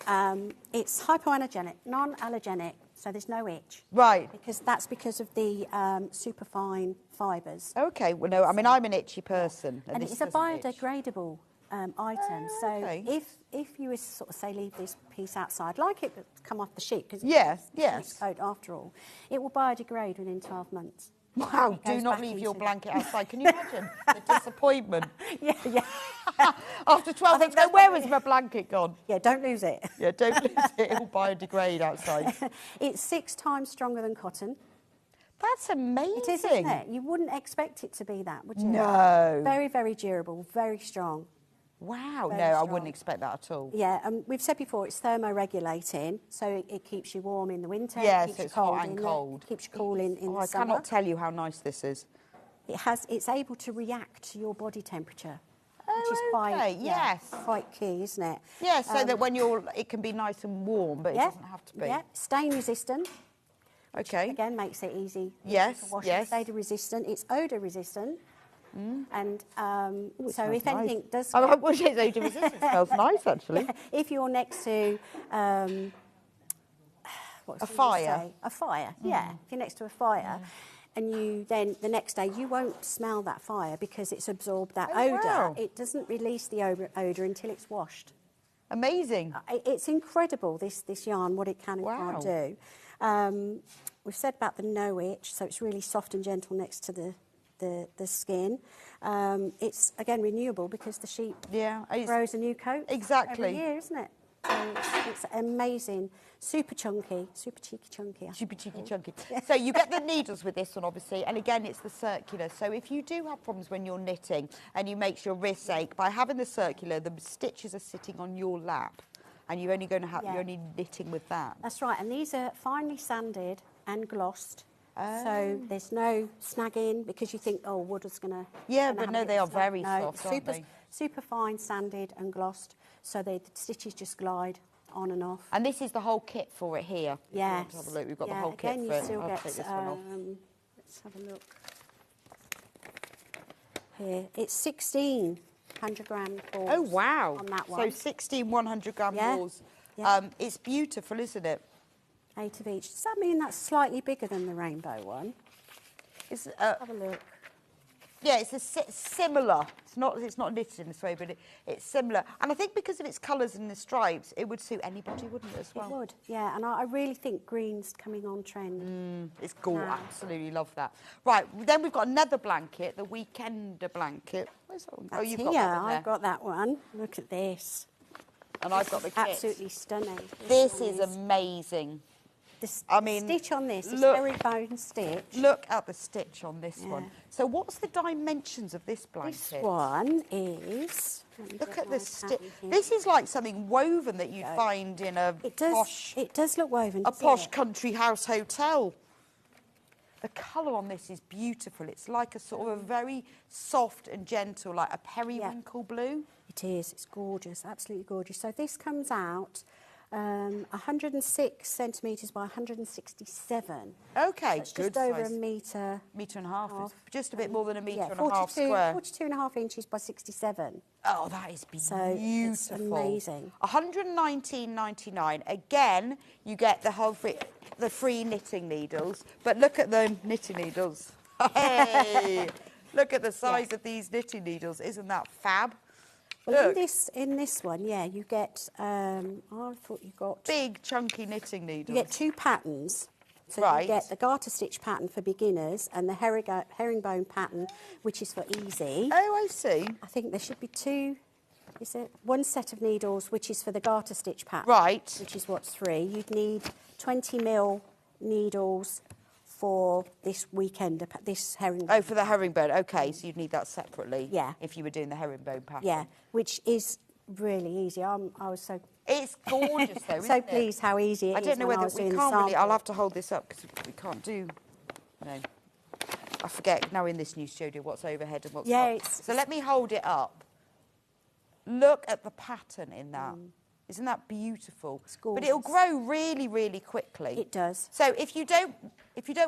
it's hypoallergenic, non-allergenic, so there's no itch. Right. That's because of the superfine fibres. Okay, well, no, I mean, I'm an itchy person. And it's a biodegradable item. So if you were sort of, say, leave this piece outside, like it to come off the sheet, because it's coat after all, it will biodegrade within 12 months. Wow, do not leave your blanket outside. Can you imagine the disappointment? Yeah. After 12 months, go, where is my blanket gone? Yeah, don't lose it. Yeah, don't lose it. It will biodegrade outside. It's 6 times stronger than cotton. That's amazing. It is, isn't it? You wouldn't expect it to be that, would you? No. Very, very durable, very strong. Wow, Very no, I strong. wouldn't expect that at all. Yeah, we've said before it's thermoregulating, so it keeps you warm in the winter. Yes, it keeps it's you cold hot and cold. Keeps you cool in the I summer. cannot tell you how nice this is. It's able to react to your body temperature, which is quite key, isn't it? Yeah, so that when it can be nice and warm, but it doesn't have to be. Yeah, stain resistant. Okay. Which, again, makes it easy. Yes, to wash. yes. Stain resistant. It's odour resistant. And so if nice. anything does... I wish it's odour resistant. It smells nice, actually. If you're next to... a fire. A fire, yeah. If you're next to a fire... And you then, the next day, you won't smell that fire because it's absorbed that odour. Wow. It doesn't release the odour until it's washed. Amazing. It's incredible, this yarn, what it can and can't do. We've said about the no itch, so it's really soft and gentle next to the skin. It's, again, renewable because the sheep grows a new coat every year, isn't it? So it's amazing. Super chunky, super cheeky chunky. Super cheeky chunky. So you get the needles with this one, obviously, and again, it's the circular. So if you do have problems when you're knitting and you make your wrists ache, by having the circular, the stitches are sitting on your lap, and you're only going to have you're only knitting with that. That's right, and these are finely sanded and glossed. So there's no snagging because you think, oh, wood is going to... Yeah, but no, they are very soft, aren't they? Super fine sanded and glossed, so the stitches just glide on and off. And this is the whole kit for it here. Yes. Have a look. We've got the whole kit for it. I'll take this one off. Let's have a look. here. It's 16 100-gram balls. Oh, wow. On that So one. 16 100-gram Yeah. balls. Yeah. It's beautiful, isn't it? 8 of each. Does that mean that's slightly bigger than the rainbow one? It's, Have a look. yeah, it's similar. It's not knitted in this way, but it's similar. And I think because of its colours and the stripes, it would suit anybody, wouldn't it, as well? It would, yeah. And I really think green's coming on trend. It's gorgeous. Wow. Absolutely love that. Right, then we've got another blanket, the Weekender blanket. Where's that one? That's you've here. got that one there. I've got that one. Look at this. And I've got the kit. Absolutely stunning. This one is amazing. The mean, stitch on this is look- herringbone stitch. Look at the stitch on this Yeah. one. So what's the dimensions of this blanket? This one is. Look at this stitch. This is like something woven that you'd find in a posh, It does look woven. a doesn't posh it? country house hotel. The colour on this is beautiful. It's like a sort of a very soft and gentle, like a periwinkle blue. It is. It's gorgeous. Absolutely gorgeous. So this comes out 106 centimetres by 167. Okay, That's good just over size. a metre. Metre and a half. It's just a bit more than a metre Yeah, and a half square. 42 and a half inches by 67. Oh, that is beautiful. So it's amazing. 119.99. Again, you get the free knitting needles. But look at the knitting needles. Hey, look at the size of these knitting needles. Isn't that fab? Well, Look. in this one, yeah, you get. I thought you got Big chunky knitting needles. You get 2 patterns. So Right. you get the garter stitch pattern for beginners and the herringbone pattern, which is for easy. Oh, I see. I think there should be 2. Is it one set of needles, which is for the garter stitch pattern? Right. Which is what's 3. You'd need 20 mil needles for this weekend, this herringbone. Oh, for the herringbone. Okay, so you'd need that separately. Yeah. If you were doing the herringbone pattern. Yeah, which is really easy. I was so It's gorgeous, though, isn't so it? pleased how easy it I is. don't know when I whether was we doing the can't really. I'll sample. have to hold this up because we can't do. No, I forget now in this new studio what's overhead and what's Yeah, not. it's- So let me hold it up. Look at the pattern in that. Isn't that beautiful? It's But it'll gorgeous. grow really, really quickly. It does. So if you don't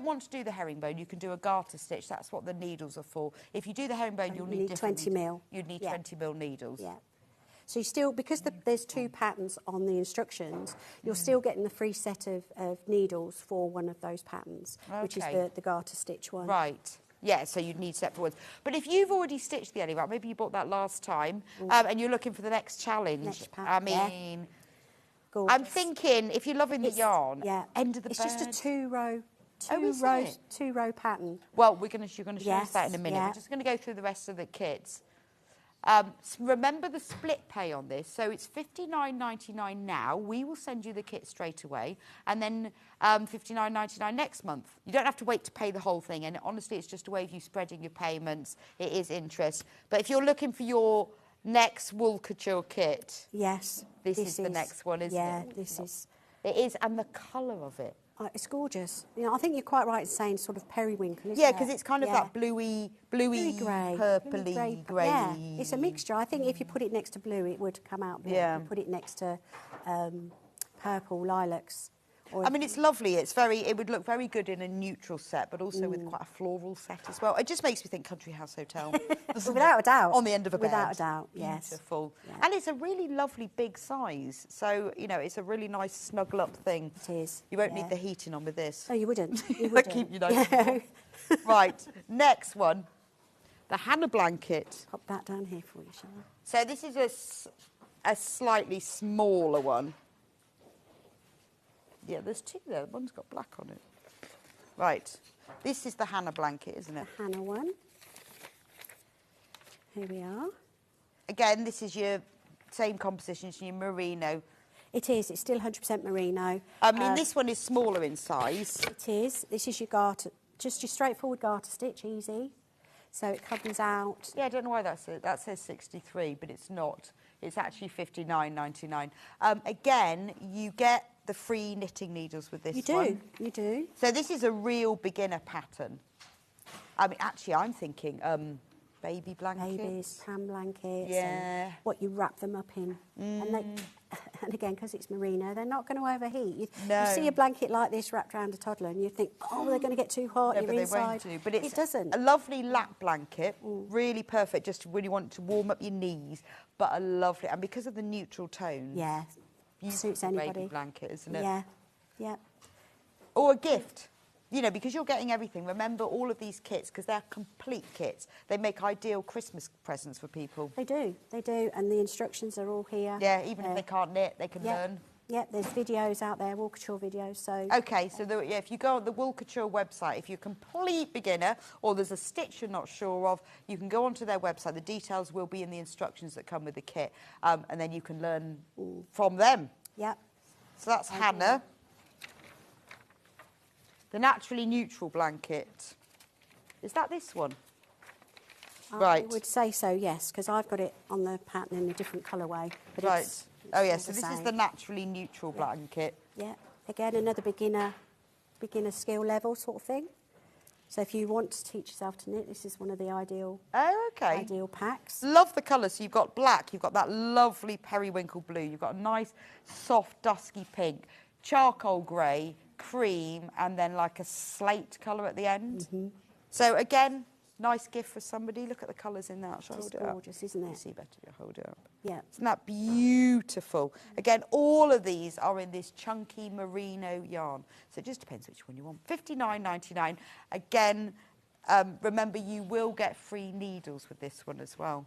want to do the herringbone, you can do a garter stitch. That's what the needles are for. If you do the herringbone, you'll you need need different 20 mil. You'd need Yeah. 20 mil needles. Yeah. So you still, because there's 2 patterns on the instructions, you're still getting the free set of needles for one of those patterns, which is Okay. the garter stitch one. Right. Yeah, so you'd need separate ones. But if you've already stitched the elephant, maybe you bought that last time, and you're looking for the next challenge. Next I pattern, yeah. mean, Gorgeous. I'm thinking if you're loving the yarn, end of the It's bird. just a 2-row, is it? 2-row pattern. Well, you're going to show us Yes, that in a minute. yeah. We're just going to go through the rest of the kits. Remember the split pay on this. So it's $59.99 now. We will send you the kit straight away. And then $59.99 next month. You don't have to wait to pay the whole thing. And honestly, it's just a way of you spreading your payments. It is interest. But if you're looking for your next wool couture kit, Yes. this is the next one, isn't yeah, it? this is. It is. And the colour of it. It's gorgeous. You know, I think you're quite right in saying sort of periwinkle, isn't Yeah, it? because it's kind of that bluey, Bluey grey. purpley, grey. Yeah, it's a mixture. I think if you put it next to blue, it would come out blue. Yeah. If you put it next to purple, lilacs. Or I mean, it's lovely. It would look very good in a neutral set, but also with quite a floral set as well. It just makes me think country house hotel. Without a doubt. On the end of a bed. Without a doubt, yes. Beautiful. Yeah. And it's a really lovely big size. So, you know, it's a really nice snuggle up thing. It is. You won't yeah. need the heating on with this. No, you wouldn't. You That wouldn't. keep you nice and warm. Right, next one. The Hannah blanket. Pop that down here for you, shall I? So this is a slightly smaller one. Yeah, there's 2 there. One's got black on it. Right. This is the Hannah blanket, isn't it? The Hannah one. Here we are. Again, this is your same composition as your merino. It is. It's still 100% merino. I mean, this one is smaller in size. It is. This is your garter, just your straightforward garter stitch, easy. So it comes out. Yeah, I don't know why that says 63, but it's not. It's actually $59.99. Again, you get the free knitting needles with this one. You do. You do. So this is a real beginner pattern. I mean, actually, I'm thinking baby blankets. Babies, pram blankets. Yeah. And what you wrap them up in. And again, because it's merino, they're not going to overheat. You see a blanket like this wrapped around a toddler and you think, oh, they're going to get too hot. No, You're but inside. they won't do. But it doesn't. A lovely lap blanket, really perfect, just when you want to warm up your knees, but a lovely, and because of the neutral tones. Yeah. Suits anybody. Baby blanket, isn't it? Yeah. Yeah. Or a gift. You know, because you're getting everything. Remember all of these kits, because they're complete kits. They make ideal Christmas presents for people. They do. And the instructions are all here. Yeah, even if they can't knit, they can learn. Yeah, there's videos out there, wool couture videos. So okay, so if you go on the Wool Couture website, if you're a complete beginner or there's a stitch you're not sure of, you can go onto their website. The details will be in the instructions that come with the kit, and then you can learn from them. Yeah. So that's Hannah. The naturally neutral blanket. Is that this one? Right. I would say so, yes, because I've got it on the pattern in a different colourway. Right. Oh, yes, so the this is same. the naturally neutral blanket. Yeah. Again, another beginner skill level sort of thing. So if you want to teach yourself to knit, this is one of the ideal packs. Love the colours. So you've got black, you've got that lovely periwinkle blue, you've got a nice soft dusky pink, charcoal grey, cream, and then like a slate colour at the end. So again, nice gift for somebody. Look at the colours in that. Shall I hold it up? Gorgeous, isn't it? You see better if you hold it up. Yeah. Isn't that beautiful? Again, all of these are in this chunky merino yarn. So it just depends which one you want. $59.99. Again, remember you will get free needles with this one as well.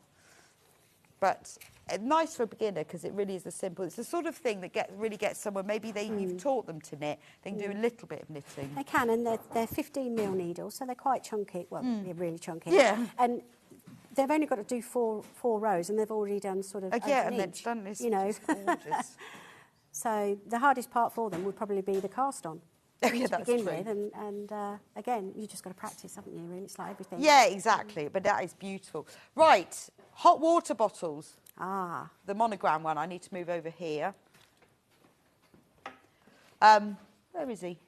But nice for a beginner because it really is a simple. It's the sort of thing that really gets someone. Maybe you've taught them to knit. They can do a little bit of knitting. They can, and they're 15mm needles, so they're quite chunky. Well, they're really chunky. Yeah. And they've only got to do four rows, and they've already done sort of yeah, an and inch, they've done this. you know. Gorgeous. So the hardest part for them would probably be the cast on. Oh, yeah, to that's begin true. with, and again, you just got to practice, haven't you? Really, it's like everything. Yeah, exactly. But that is beautiful. Right, hot water bottles. Ah. The monogram one. I need to move over here. Where is he?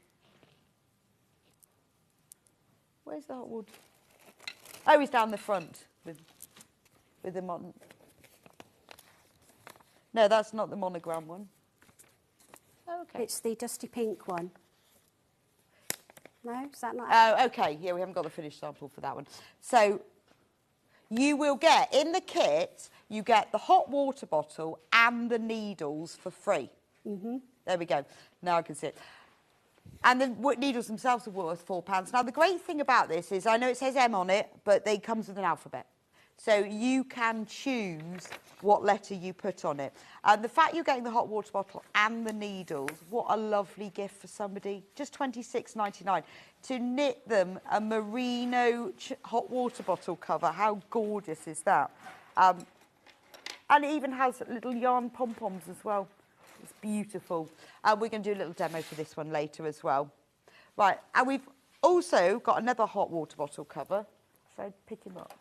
Where's the hot water? Oh, he's down the front with the No, that's not the monogram one. Oh, okay. It's the dusty pink one. No, is that not? Oh, okay. Yeah, we haven't got the finished sample for that one. So you will get, in the kit, you get the hot water bottle and the needles for free. There we go. Now I can see it. And the needles themselves are worth £4. Now, the great thing about this is, I know it says M on it, but they comes with an alphabet. So you can choose what letter you put on it. And the fact you're getting the hot water bottle and the needles, what a lovely gift for somebody. Just $26.99. To knit them a merino hot water bottle cover, how gorgeous is that? And it even has little yarn pom-poms as well. It's beautiful. We're going to do a little demo for this one later as well. Right, and we've also got another hot water bottle cover. So pick him up.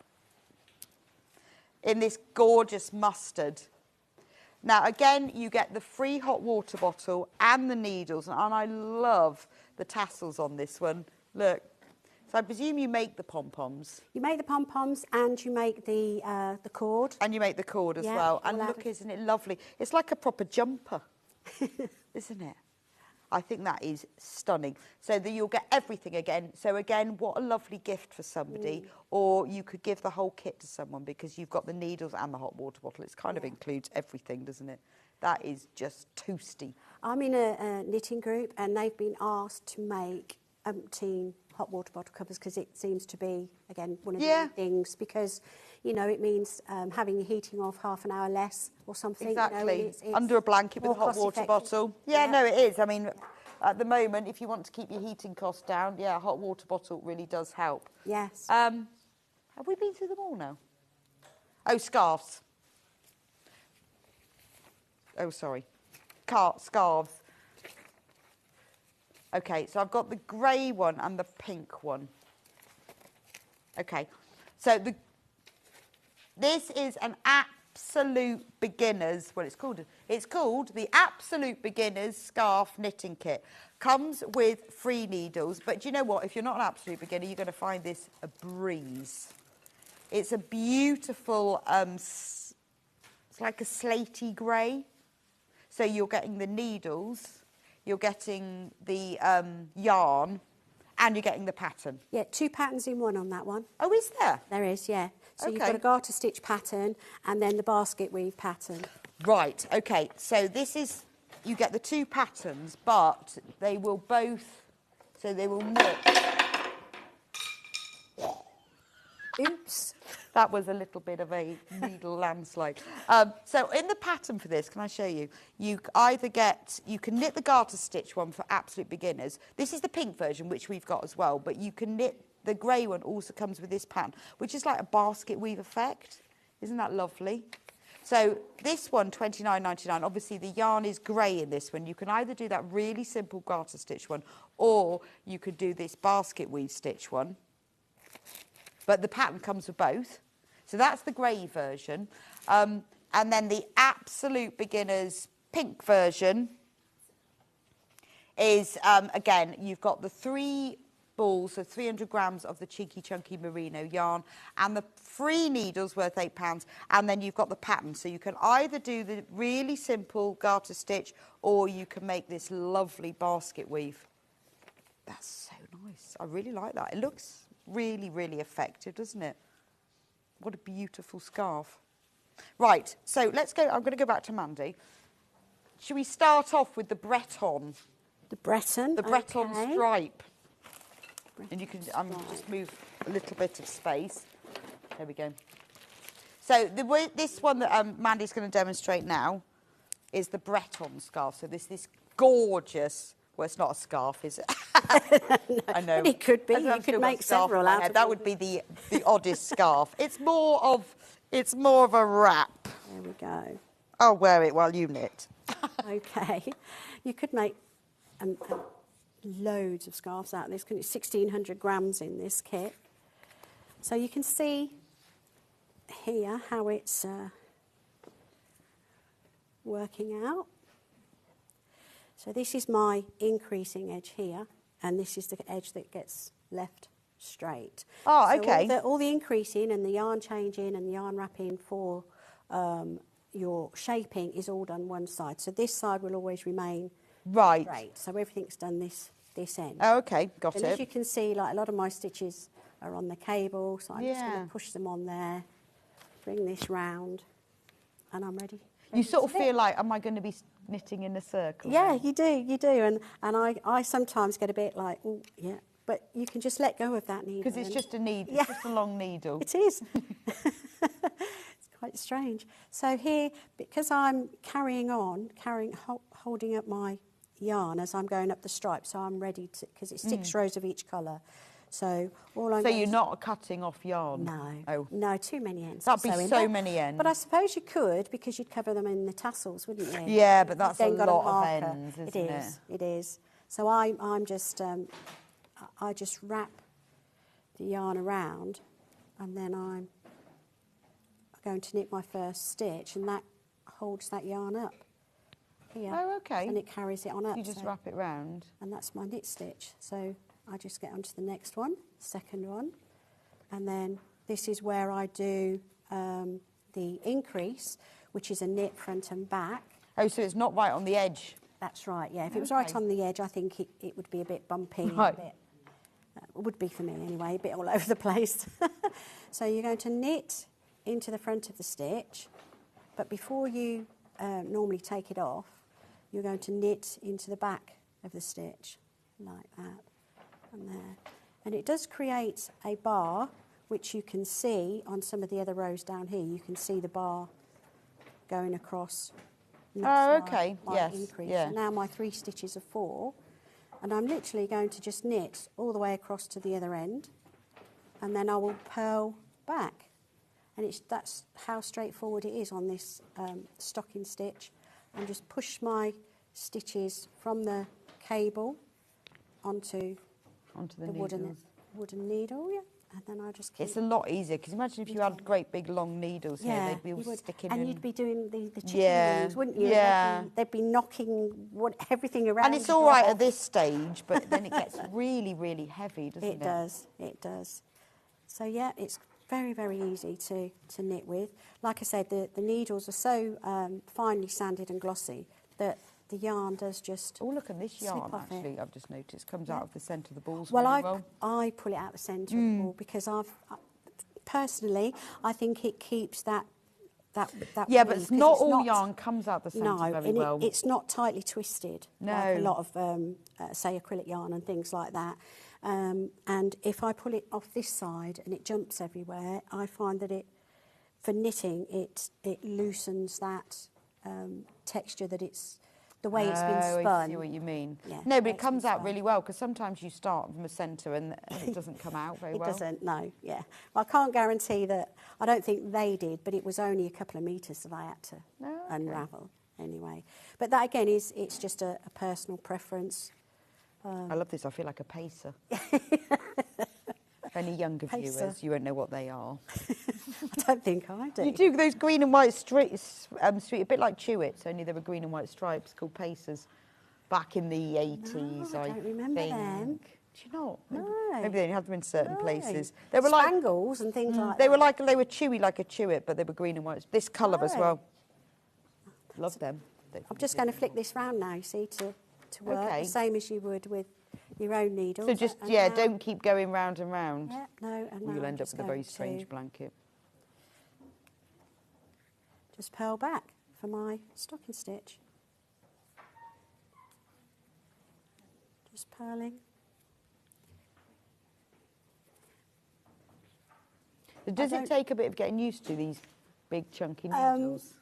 In this gorgeous mustard. Now, again, you get the free hot water bottle and the needles, and I love the tassels on this one. Look. So I presume you make the pom-poms. You make the pom-poms and you make the cord. And you make the cord as well. And look, isn't it lovely? It's like a proper jumper, isn't it? I think that is stunning. So that you'll get everything again. So again, what a lovely gift for somebody. Or you could give the whole kit to someone because you've got the needles and the hot water bottle. It kind of includes everything, doesn't it? That is just toasty. I'm in a knitting group and they've been asked to make umpteen hot water bottle covers because it seems to be, again, one of the main things because, you know, it means having your heating off half an hour less or something. Exactly. You know, it's under a blanket with a hot water bottle. Yeah, no, it is. I mean, at the moment, if you want to keep your heating costs down, yeah, a hot water bottle really does help. Yes. Have we been through them all now? Oh, scarves. Oh, sorry. Scarves. Okay, so I've got the grey one and the pink one. Okay, so this is an absolute beginner's, well, it's called the Absolute Beginner's Scarf Knitting Kit. Comes with free needles, but do you know what? If you're not an absolute beginner, you're going to find this a breeze. It's a beautiful, it's like a slaty grey. So you're getting the needles, you're getting the yarn, and you're getting the pattern. Yeah, 2 patterns in one on that one. Oh, is there? There is, yeah. So you've Okay. got a garter stitch pattern and then the basket weave pattern. Right, okay. So this is, you get the 2 patterns, but they will both, so they will knit. Oops. That was a little bit of a needle landslide. So in the pattern for this, can I show you? You either get, you can knit the garter stitch one for absolute beginners. This is the pink version, which we've got as well, but you can knit, the grey one also comes with this pattern, which is like a basket weave effect. Isn't that lovely? So this one, $29.99, obviously the yarn is grey in this one. You can either do that really simple garter stitch one, or you could do this basket weave stitch one. But the pattern comes with both. So that's the grey version. And then the absolute beginners pink version is, again, you've got the 3 balls of 300 grams of the cheeky chunky merino yarn and the 3 needles worth £8, and then you've got the pattern. So you can either do the really simple garter stitch, or you can make this lovely basket weave. That's so nice. I really like that. It looks really, really effective, doesn't it? What a beautiful scarf. Right, so let's go. I'm going to go back to Mandy. Should we start off with the Breton? The Breton. The Breton okay. stripe. Breton And you can stripe. just move a little bit of space. There we go. So the way, this one that Mandy's going to demonstrate now is the Breton scarf. So this gorgeous. Well, it's not a scarf, is it? I know. But it could be. I've You still could got make a scarf several in my out head. of That all would be the oddest scarf. It's more of a wrap. There we go. I'll wear it while you knit. Okay. You could make loads of scarves out of this, because it's 1,600 grams in this kit. So you can see here how it's working out. So this is my increasing edge here, and this is the edge that gets left straight. Oh, so okay. all the increasing and the yarn changing and the yarn wrapping for your shaping is all done one side. So this side will always remain Right. straight. So everything's done this end. Oh, okay, got And as you it. can see, like a lot of my stitches are on the cable, so I'm just going Yeah. to push them on there, bring this round, and I'm ready. You sort of to knit. feel like, am I going to be knitting in a circle? Yeah, you do, and I sometimes get a bit like, oh, yeah, but you can just let go of that needle. Because it's and- just a needle, Yeah. it's just a long needle. It is. It's quite strange. So here, because I'm holding up my yarn as I'm going up the stripe, so I'm ready to, because it's 6 rows of each colour. So all I'm So going you're to- not cutting off yarn? No. Oh. No, too many ends. That'd to be sew in. so But- many ends. But I suppose you could, because you'd cover them in the tassels, wouldn't you? Yeah, but that's Then a got lot of marker. ends, isn't It is. It is. So I'm just I just wrap the yarn around, and then I'm going to knit my first stitch, and that holds that yarn up here. Oh, okay. And it carries it on up. You just so- wrap it round. and that's my knit stitch. So I just get onto the next one, second one, and then this is where I do the increase, which is a knit front and back. Oh, so it's not right on the edge. That's right, yeah. If it was right Okay. on the edge, I think it would be a bit bumpy. Right. A bit, it would be for me anyway, a bit all over the place. So you're going to knit into the front of the stitch, but before you normally take it off, you're going to knit into the back of the stitch, like that, and there. And it does create a bar, which you can see on some of the other rows down here. You can see the bar going across. And that's okay. my Yes, increase. yeah. So now my 3 stitches are 4, and I'm literally going to just knit all the way across to the other end, and then I will purl back. And that's how straightforward it is on this stocking stitch. And just push my stitches from the cable onto the wooden needle, yeah. And then I just keep... It's a lot easier, because imagine if you had great big long needles here, they'd be all you would. sticking and in. you'd be doing the chicken Yeah, wings, wouldn't you? yeah. They'd be knocking everything around. And it's all right at this stage, but then it gets really, really heavy, doesn't it? It does. So yeah, it's Very, very easy to knit with. Like I said, the needles are so finely sanded and glossy that the yarn does just Oh, look at this yarn, off it. actually, I've just noticed, comes out of the centre of the balls Well, really well. I pull it out the centre of the ball because personally, I think it keeps that Yeah, weave, but it's 'cause not all yarn comes out the centre very and well. it's not tightly twisted like a lot of, say, acrylic yarn and things like that. And if I pull it off this side and it jumps everywhere, I find that for knitting, it loosens that texture that it's, the way it's been spun. I see what you mean. Yeah, No, the but way it it's comes been out spun. really well, because sometimes you start from a centre and it doesn't come out very well. It doesn't, no, yeah. Well, I can't guarantee that. I don't think they did, but it was only a couple of metres that I had to unravel anyway. But that, again, it's just a personal preference. I love this. I feel like a pacer. Any younger viewers, you won't know what they are. I don't think I do. You do those green and white streets, a bit like Chewits, only there were green and white stripes called pacers back in the 80s, I don't remember think. them. Do you not? No. Maybe they had them in certain No. places. They were Spangles and things like they that. were like they were chewy like a Chewit, but they were green and white. This colour as Oh. well. Love them. I'm just going to flick this round now, you see, to work, Okay. the same as you would with your own needles. So just, And yeah, now- don't keep going round and round. Yeah, no, and now You'll I'm end up just with a very going to strange blanket. Just purl back for my stocking stitch. Just purling. Does it take a bit of getting used to these big chunky needles?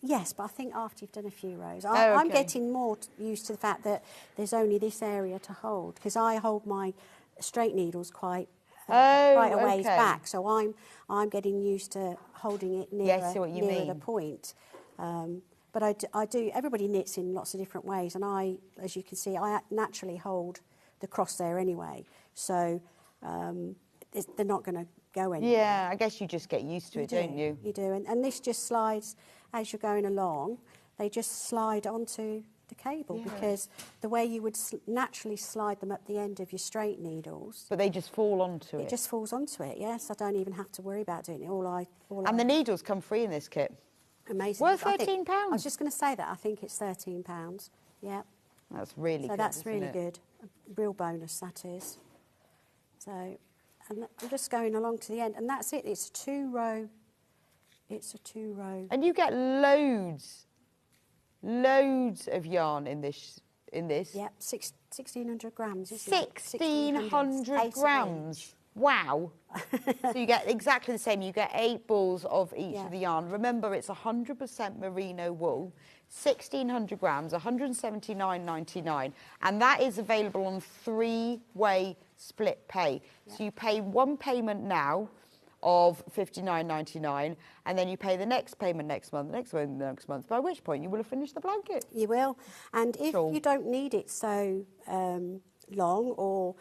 Yes, but I think after you've done a few rows. Oh, I'm okay. getting more used to the fact that there's only this area to hold, because I hold my straight needles quite a ways back, so I'm getting used to holding it nearer, I see what you nearer the mean. point. But I do. Everybody knits in lots of different ways, and as you can see, I naturally hold the cross there anyway, so they're not going to go anywhere. Yeah, I guess you just get used to it, don't you? You do, and this just slides as you're going along. They just slide onto the cable because the way you would naturally slide them at the end of your straight needles. But they just fall onto it. It just falls onto it. Yes, I don't even have to worry about doing it. And the needles come free in this kit. Amazing. Worth I think- £13. I was just going to say that. I think it's £13. Yeah. That's really good. So that's isn't really it? good. A real bonus, that is. So, and I'm just going along to the end, and that's it. It's a two-row. It's a two-row. And you get loads of yarn in this. Yep, 1,600 grams. Isn't it? 1,600 grams. Wow. So you get exactly the same. You get 8 balls of each of the yarn. Remember, it's 100% merino wool, 1,600 grams, 179.99, and that is available on 3-way split pay. So you pay one payment now of £59.99, and then you pay the next payment next month, next month, by which point you will have finished the blanket. You will. And if you don't need it so long or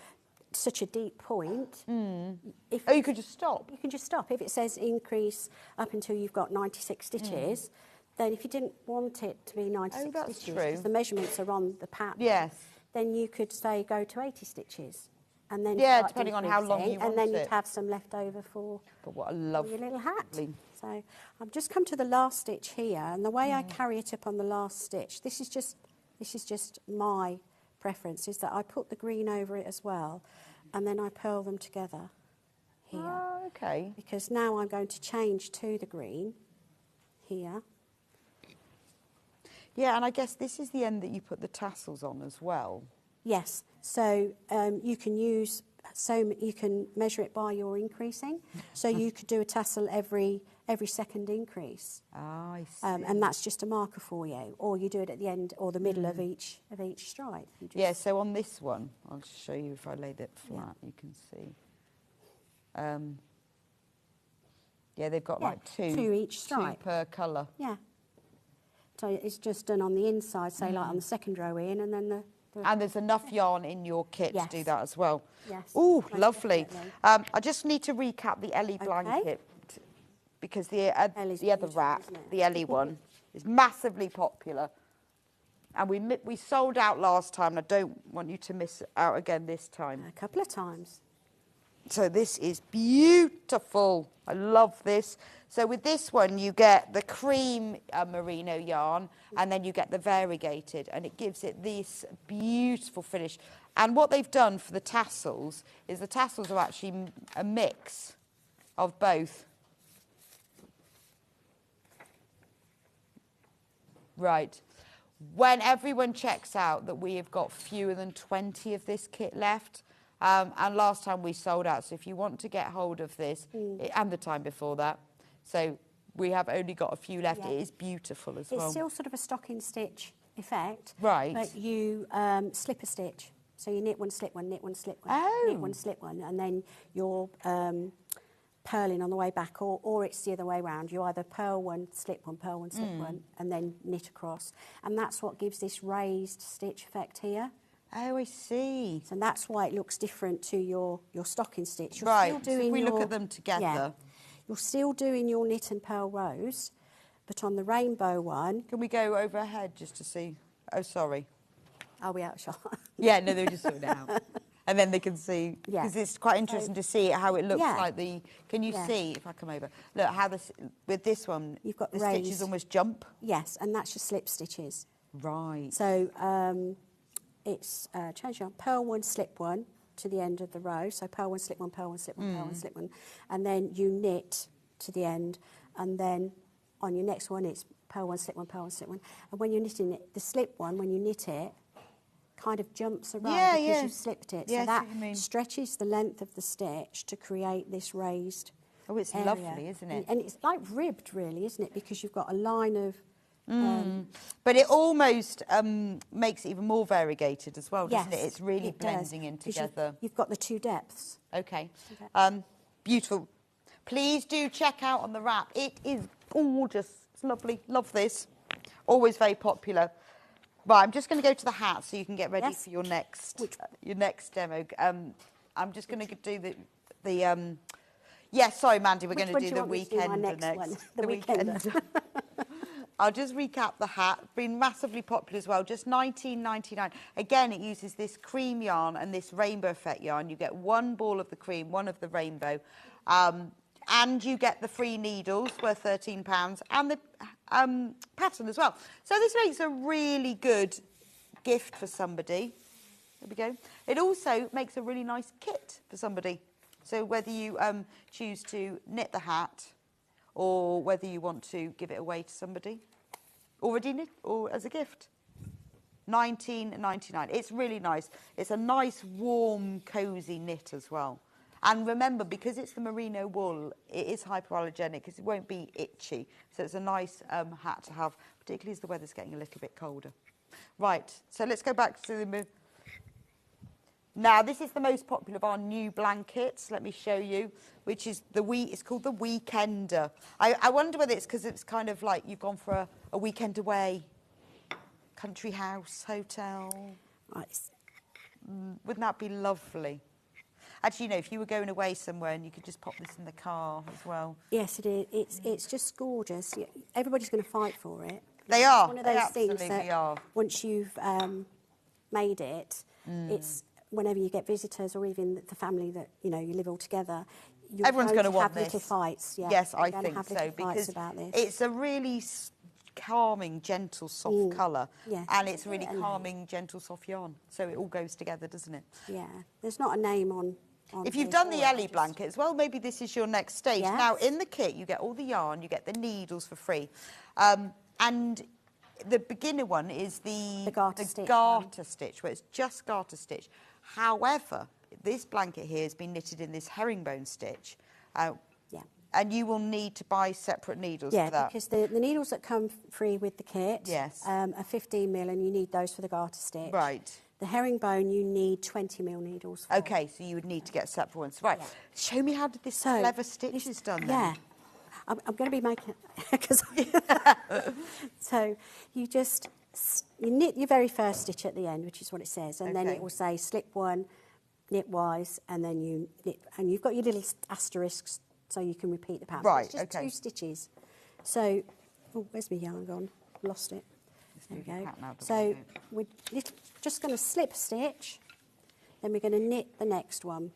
such a deep point... you could just stop. You can just stop. If it says increase up until you've got 96 stitches, then if you didn't want it to be 96 that's stitches, true. because the measurements are on the pattern, Yes. then you could say go to 80 stitches. And then Yeah, start depending on how long decreasing, you want and then it. you'd have some left over for But what a love. your little hat. lovely- So I've just come to the last stitch here, and the way I carry it up on the last stitch, this is just my preference, is that I put the green over it as well, and then I purl them together here. Oh, okay. Because now I'm going to change to the green here. Yeah, and I guess this is the end that you put the tassels on as well. Yes, so you can you can measure it by your increasing. So you could do a tassel every second increase. Ah, I see. And that's just a marker for you. Or you do it at the end or the middle of each stripe. You just, Yeah, so on this one, I'll just show you if I laid it flat, you can see. Yeah, they've got like two each stripe. 2 per colour. Yeah. So it's just done on the inside, say like on the second row in, and then the And there's enough yarn in your kit to do Yes. that as well. Yes, Ooh, most lovely. definitely. I just need to recap the Ellie blanket because the Ellie's other beautiful, wrap, isn't it? the Ellie one, is massively popular. And we sold out last time, and I don't want you to miss out again this time. a couple of times. So this is beautiful. I love this. So with this one, you get the cream merino yarn, and then you get the variegated, and it gives it this beautiful finish. And what they've done for the tassels is the tassels are actually a mix of both. Right. When everyone checks out that we have got fewer than 20 of this kit left, and last time we sold out, so if you want to get hold of this, and the time before that, so we have only got a few left. Yeah. It is beautiful as well. It's still sort of a stocking stitch effect. Right. But you slip a stitch. So you knit one, slip one, knit one, slip one, knit one, slip one, and then you're purling on the way back, or it's the other way around. You either purl one, slip one, and then knit across. And that's what gives this raised stitch effect here. Oh, I see. So that's why it looks different to your stocking stitch. You're Right, still so if doing we look your- at them together. Yeah, you're still doing your knit and purl rows, but on the rainbow one... Can we go overhead just to see? Oh, sorry. Are we out of shot? Yeah, no, they were just sorting it out. And then they can see, Yeah. because it's quite interesting to see how it looks Yeah. like the... Can you Yeah. see, if I come over? Look, how this, with this one, You've got the raised. stitches almost jump. Yes, and that's your slip stitches. Right. So it's change your purl one, slip one to the end of the row. So purl one, slip one, purl one, slip one, purl one, slip one. And then you knit to the end. And then on your next one, it's purl one, slip one, purl one, slip one. And when you're knitting it, the slip one, when you knit it, kind of jumps around Yeah, because yeah. you've slipped it. Yeah, I so see that what you mean. stretches the length of the stitch to create this raised Oh, it's area. lovely, isn't it? And it's like ribbed, really, isn't it? Because you've got a line of... But it almost makes it even more variegated as well, doesn't it? Yes, It's really it does, blending in 'cause together. You've got the two depths. Okay. Okay. Beautiful. Please do check out on the wrap. It is gorgeous. It's lovely. Love this. Always very popular. Right, I'm just going to go to the hat so you can get ready Yes. for your next Which- demo. I'm just going to do the yes, sorry, Mandy, we're Which going one to do do you the want me to do my weekend next next. one? The Weekender. I'll just recap the hat. Been massively popular as well. Just $19.99. Again, it uses this cream yarn and this rainbow effect yarn. You get one ball of the cream, one of the rainbow, and you get the free needles worth £13 and the pattern as well. So this makes a really good gift for somebody. There we go. It also makes a really nice kit for somebody. So whether you choose to knit the hat or whether you want to give it away to somebody, already knit or as a gift. $19.99. It's really nice. It's a nice, warm, cosy knit as well. And remember, because it's the merino wool, it is hypoallergenic because it won't be itchy. So it's a nice hat to have, particularly as the weather's getting a little bit colder. Right, so let's go back to the... Now, this is the most popular of our new blankets. Let me show you, which is it's called the Weekender. I wonder whether it's because it's kind of like you've gone for a weekend away, country house, hotel. Right. Wouldn't that be lovely? Actually, you know, if you were going away somewhere and you could just pop this in the car as well. Yes, it is. It's just gorgeous. Everybody's going to fight for it. They It's are. one of They those things absolutely that are. once you've made it, it's whenever you get visitors or even the family that you live all together. You're Everyone's going going to want have little this. fights. Yeah. Yes, You're I going to think have so, little fights because about this. it's a really calming, gentle, soft colour. Yes. And it's really And- calming, gentle, soft yarn. So it all goes together, doesn't it? Yeah. There's not a name on If you've here done for the it, Ellie blankets, well, maybe this is your next stage. Yes. Now, in the kit, you get all the yarn, you get the needles for free. And the beginner one is the garter stitch garter stitch, where it's just garter stitch. However, this blanket here has been knitted in this herringbone stitch. Yeah. And you will need to buy separate needles for that. Because the needles that come free with the kit Yes. are 15mm, and you need those for the garter stitch. Right. The herringbone, you need 20mm needles for. Okay, so you would need to get separate ones. Right. Yeah. Show me how this So, clever stitch is done then. Yeah. I'm going to be making... Cause so you just... You knit your very first stitch at the end, which is what it says, and then Okay. it will say slip one, knitwise, and then you knit... And you've got your little asterisks so you can repeat the pattern. Right, It's just okay. 2 stitches. So... Oh, where's my yarn gone? Lost it. There we move the go. pattern out the So way. we're just going to slip a stitch, then we're going to knit the next one.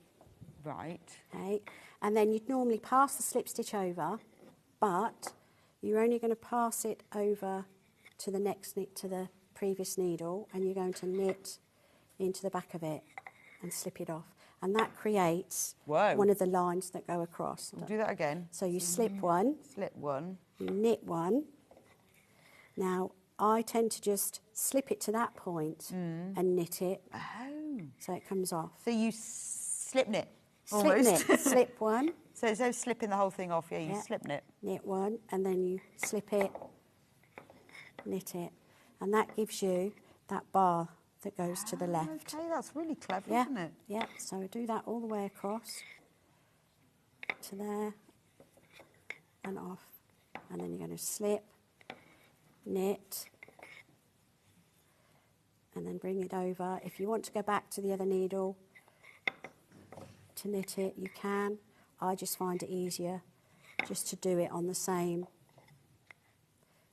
Right. Okay, and then you'd normally pass the slip stitch over, but you're only going to pass it over to the next to the previous needle, and you're going to knit into the back of it and slip it off, and that creates one of the lines that go across. We'll do that again. So you slip one, you knit one. Now I tend to just slip it to that point and knit it, so it comes off. So you slip knit. Slip Almost. knit, slip one. So it's no slipping the whole thing off, yeah, you slip knit. Knit one, and then you slip it, knit it. And that gives you that bar that goes to the left. Okay, that's really clever, Yeah, isn't it? yeah, so we do that all the way across to there and off. And then you're going to slip, knit, and then bring it over. If you want to go back to the other needle to knit it, you can. I just find it easier just to do it on the same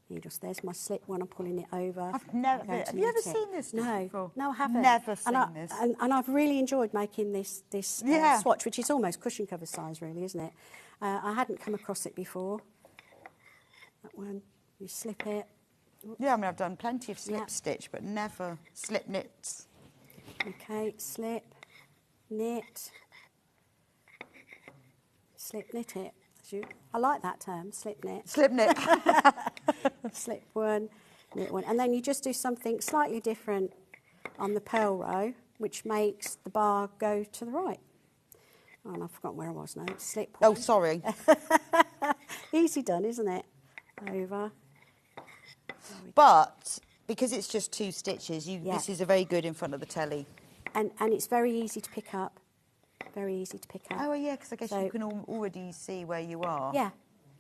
needle. So there's my slip one, I'm pulling it over. I've never, have you ever seen this before? No, I haven't. Never seen this. And I've really enjoyed making this swatch, which is almost cushion cover size, really, isn't it? I hadn't come across it before. That one, you slip it. Oops. Yeah, I mean, I've done plenty of slip stitch, but never slip knits. Okay, slip, knit, slip knit it. I like that term, slip knit. Slip knit. Slip one, knit one. And then you just do something slightly different on the purl row, which makes the bar go to the right. Oh, and I've forgotten where I was now. Slip one. Oh, sorry. Easy done, isn't it? Over. But because it's just 2 stitches, this is a very good in front of the telly. And it's very easy to pick up. Very easy to pick up. Oh, yeah, because I guess you can already see where you are. Yeah,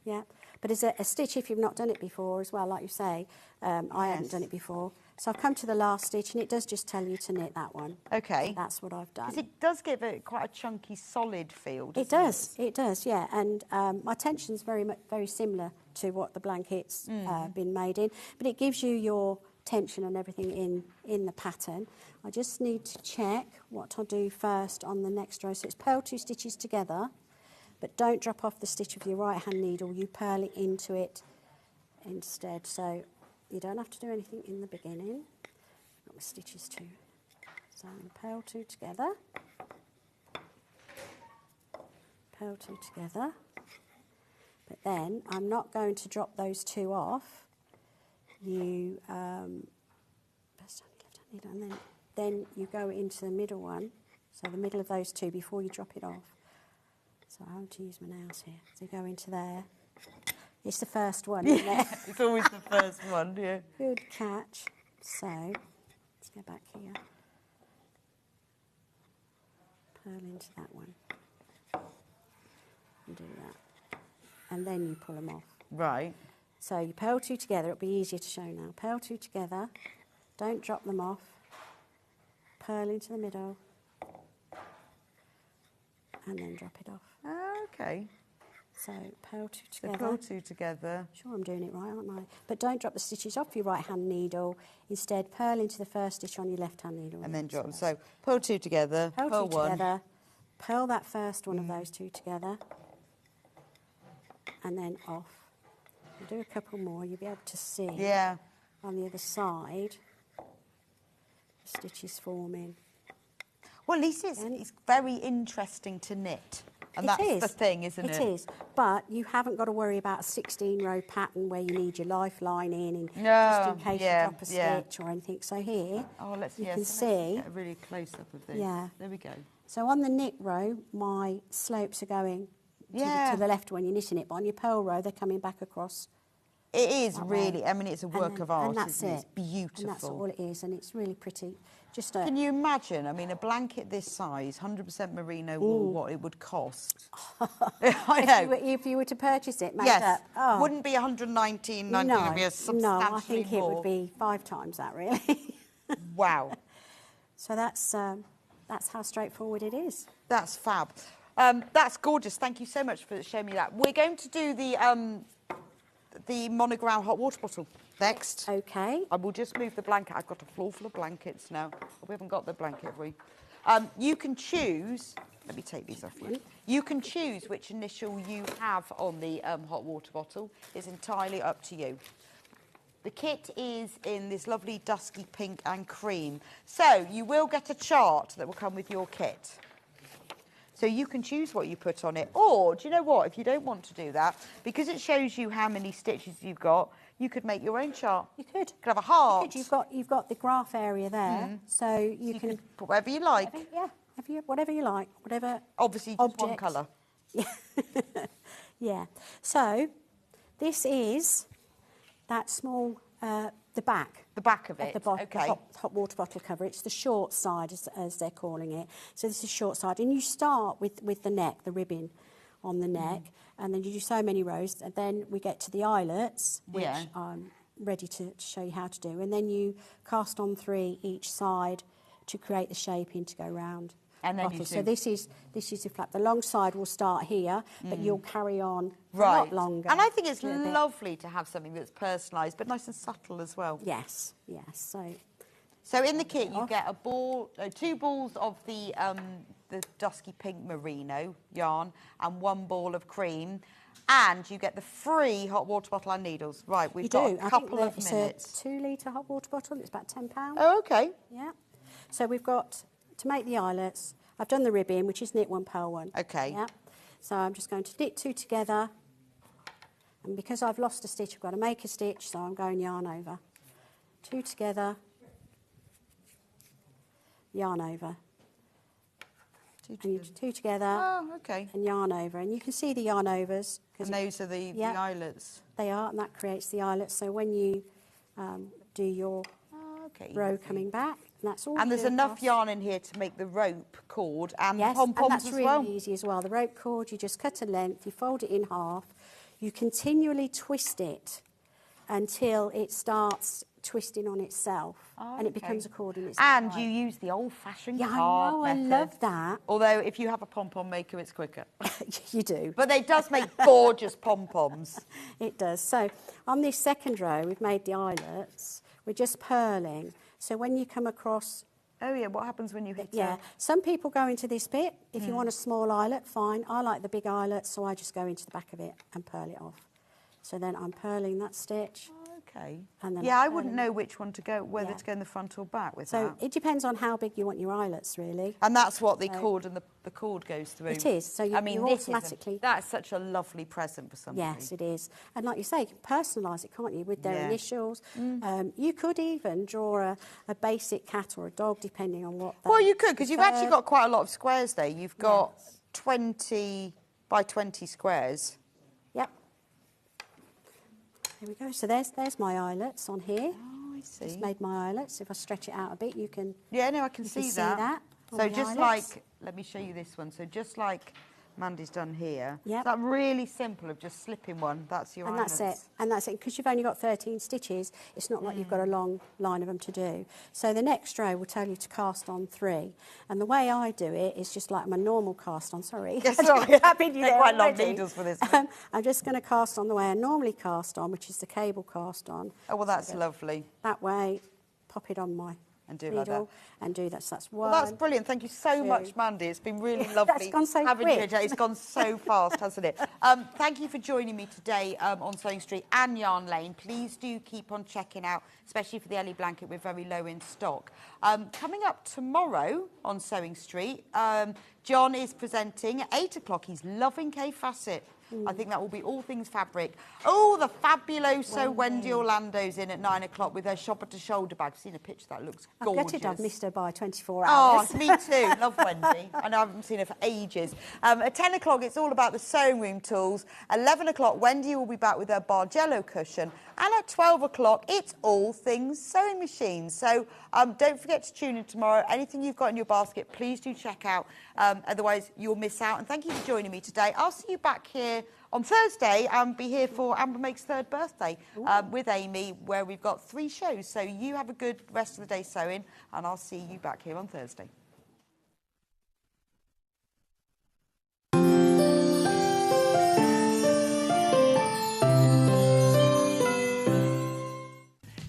yeah. But as a stitch, if you've not done it before as well, like you say, I hadn't done it before. So I've come to the last stitch, and it does just tell you to knit that one. Okay. So that's what I've done. Because it does give it quite a chunky, solid feel, doesn't it? It does, yeah. And my tension's very similar to what the blanket's been made in. But it gives you your tension and everything in the pattern. I just need to check what I'll do first on the next row. So it's purl 2 stitches together, but don't drop off the stitch of your right hand needle. You purl it into it instead. So you don't have to do anything in the beginning. Got my stitches too. So I'm purl 2 together. Purl 2 together. But then I'm not going to drop those 2 off. You first hand, left hand needle, and then you go into the middle one, so the middle of those 2 before you drop it off. So I have to use my nails here. So you go into there. It's the first one, isn't it? It's always the first one, yeah. Good catch. So let's go back here. Purl into that one. And do that. And then you pull them off. Right. So you purl 2 together. It'll be easier to show now. Purl 2 together. Don't drop them off. Purl into the middle. And then drop it off. Okay. So purl 2 together. So purl 2 together. Sure, I'm doing it right, aren't I? But don't drop the stitches off your right hand needle. Instead, purl into the first stitch on your left hand needle. And then drop them. So purl 2 together. Purl 2 together. Purl that first one of those 2 together. And then off. We'll do a couple more. You'll be able to see on the other side the stitches forming. Well, at least it's very interesting to knit. And that's the thing, isn't it? It is. But you haven't got to worry about a 16-row pattern where you need your lifeline in just in case you drop a stitch or anything. So here, you can see. Get a really close-up of this. Yeah. There we go. So on the knit row, my slopes are going to the left when you're knitting it, but on your purl row, they're coming back across. It is really, I mean, it's a work of art, and that's isn't it? It's beautiful. And that's all it is, and it's really pretty. Just Can you imagine, I mean, a blanket this size, 100% merino wool, what it would cost? I know. If you were to purchase it, made up. Oh. Wouldn't be 119.90, it would be a substantially I think more. it would be 5 times that, really. Wow. So that's how straightforward it is. That's fab. That's gorgeous. Thank you so much for showing me that. We're going to do the monogram hot water bottle next. Okay. I will just move the blanket. I've got a floor full of blankets now. We haven't got the blanket, have we? You can choose Let me take these off you. You can choose which initial you have on the hot water bottle. It's entirely up to you. The kit is in this lovely dusky pink and cream. So you will get a chart that will come with your kit. So you can choose what you put on it. Or, do you know what? If you don't want to do that, because it shows you how many stitches you've got, you could make your own chart. You could. You could have a heart. You've got the graph area there, so you can put whatever you like. Whatever you like, whatever. Obviously, just one colour. Yeah. Yeah. So this is that small, the back. The back of it. The hot water bottle cover. It's the short side, as they're calling it. So this is short side, and you start with the neck, the ribbon on the neck, and then you do so many rows, and then we get to the eyelets, which I'm ready to show you how to do, and then you cast on 3 each side to create the shaping to go round. And then you so this is the flap. The long side will start here, but you'll carry on a lot longer. And I think it's lovely to have something that's personalised, but nice and subtle as well. Yes, yes. So in the kit you get a ball, 2 balls of the dusky pink merino yarn and 1 ball of cream, and you get the free hot water bottle and needles. Right, we've got a couple of minutes. It's a 2-litre hot water bottle. It's about £10. Oh, okay. Yeah. So we've got, to make the eyelets, I've done the ribbon, which is knit 1, purl 1. Okay. Yeah. So I'm just going to knit 2 together, and because I've lost a stitch, I've got to make a stitch, so I'm going yarn over. 2 together, yarn over. 2 together. Oh, okay. And yarn over, and you can see the yarn overs. And those are the eyelets. They are, and that creates the eyelets. So when you do your row coming back, and that's all. And there's enough yarn in here to make the rope cord and the pom-poms and that's as really well. easy as well. The rope cord, you just cut a length, you fold it in half, you continually twist it until it starts twisting on itself, and it becomes a cord in its own And right. you use the old-fashioned Yeah, card I method. love that. Although if you have a pom-pom maker, it's quicker. You do. But it does make gorgeous pom-poms. It does. So on this second row, we've made the eyelets. We're just purling. So when you come across... Oh, yeah, what happens when you hit Yeah, some people go into this bit. If you want a small eyelet, fine. I like the big eyelet, so I just go into the back of it and purl it off. So then I'm purling that stitch. Okay. And then I wouldn't know which one to go, whether Yeah. to go in the front or back with So that. it depends on how big you want your eyelets, really. And that's what the cord and the cord goes through. It is. So you, you this automatically... that's such a lovely present for somebody. Yes, it is. And like you say, you can personalise it, can't you, with their Yeah. initials. You could even draw a basic cat or a dog, depending on what... Well, you could, because you've actually got quite a lot of squares there. You've got 20 by 20 squares. Yep. There we go. So there's my eyelets on here. Oh, I see. Just made my eyelets. If I stretch it out a bit, you can... Yeah, no, I can see that. on So the just eyelets. like, let me show you this one. So just like Mandy's done here. Yep. That really simple of just slipping one. That's your And eyelets. that's it. And that's it. Because you've only got 13 stitches, it's not like you've got a long line of them to do. So the next row will tell you to cast on 3. And the way I do it is just like my normal cast on. Sorry. Yes, sorry. Happy They're quite long needles for this. I'm just going to cast on the way I normally cast on, which is the cable cast on. Oh, well, that's lovely. That way, pop it on my And do it like needle that. and do that. So that's one. Well, that's brilliant. Thank you so much, Mandy. It's been really lovely gone so having you here quick. today. It's gone so fast, hasn't it? Thank you for joining me today on Sewing Street and Yarn Lane. Please do keep on checking out, especially for the Ellie blanket. We're very low in stock. Coming up tomorrow on Sewing Street, John is presenting at 8 o'clock. He's loving K Facet. I think that will be all things fabric. Oh, the fabuloso Wendy Orlando's in at 9 o'clock with her shopper-to-shoulder bag. I've seen a picture that looks gorgeous. I'm gutted I've missed her by 24 Oh, hours. me too. Love Wendy. And I haven't seen her for ages. At 10 o'clock, it's all about the sewing room tools. 11 o'clock, Wendy will be back with her Bargello cushion. And at 12 o'clock, it's all things sewing machines. So don't forget to tune in tomorrow. Anything you've got in your basket, please do check out. Otherwise, you'll miss out. And thank you for joining me today. I'll see you back here on Thursday and be here for Amber Makes third birthday with Amy, where we've got 3 shows. So you have a good rest of the day sewing, and I'll see you back here on Thursday.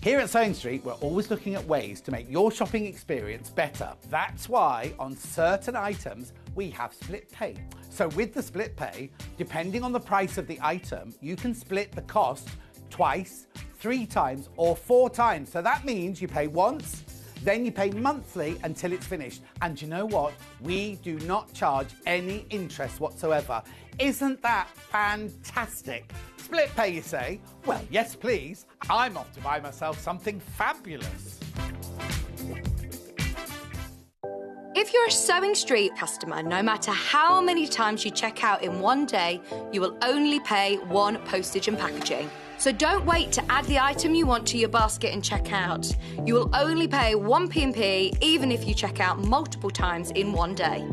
Here at Sewing Street, we're always looking at ways to make your shopping experience better. That's why on certain items, we have split pay. So with the split pay, depending on the price of the item, you can split the cost twice, 3 times or 4 times. So that means you pay once, then you pay monthly until it's finished. And you know what? We do not charge any interest whatsoever. Isn't that fantastic? Split pay, you say? Well, yes, please. I'm off to buy myself something fabulous. If you're a Sewing Street customer, no matter how many times you check out in one day, you will only pay 1 postage and packaging. So don't wait to add the item you want to your basket and check out. You will only pay 1 P&P even if you check out multiple times in one day.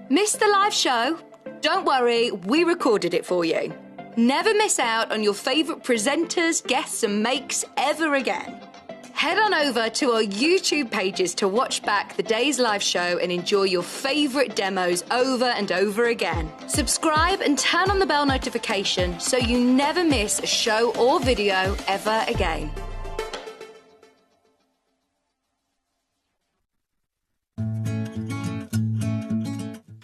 Missed the live show? Don't worry, we recorded it for you. Never miss out on your favourite presenters, guests and makes ever again. Head on over to our YouTube pages to watch back the day's live show and enjoy your favourite demos over and over again. Subscribe and turn on the bell notification so you never miss a show or video ever again.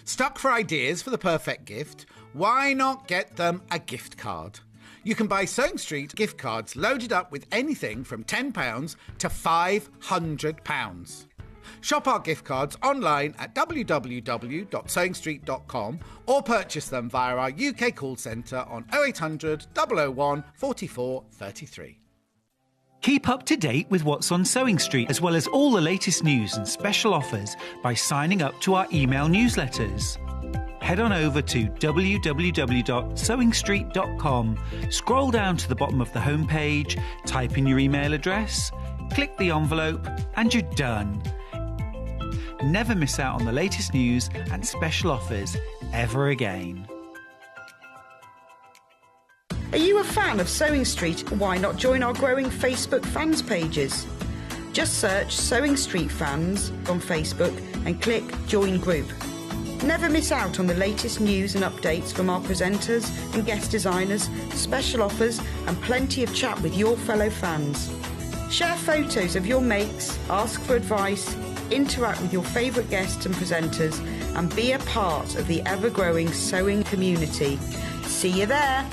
Stuck for ideas for the perfect gift? Why not get them a gift card? You can buy Sewing Street gift cards loaded up with anything from £10 to £500. Shop our gift cards online at www.sewingstreet.com or purchase them via our UK call centre on 0800 001 44 33. Keep up to date with what's on Sewing Street, as well as all the latest news and special offers by signing up to our email newsletters. Head on over to www.sewingstreet.com, scroll down to the bottom of the homepage, type in your email address, click the envelope, and you're done. Never miss out on the latest news and special offers ever again. Are you a fan of Sewing Street? Why not join our growing Facebook fans pages? Just search Sewing Street Fans on Facebook and click Join Group. Never miss out on the latest news and updates from our presenters and guest designers, special offers and plenty of chat with your fellow fans. Share photos of your makes, ask for advice, interact with your favourite guests and presenters and be a part of the ever-growing sewing community. See you there!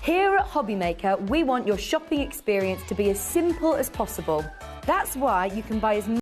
Here at Hobbymaker, we want your shopping experience to be as simple as possible. That's why you can buy as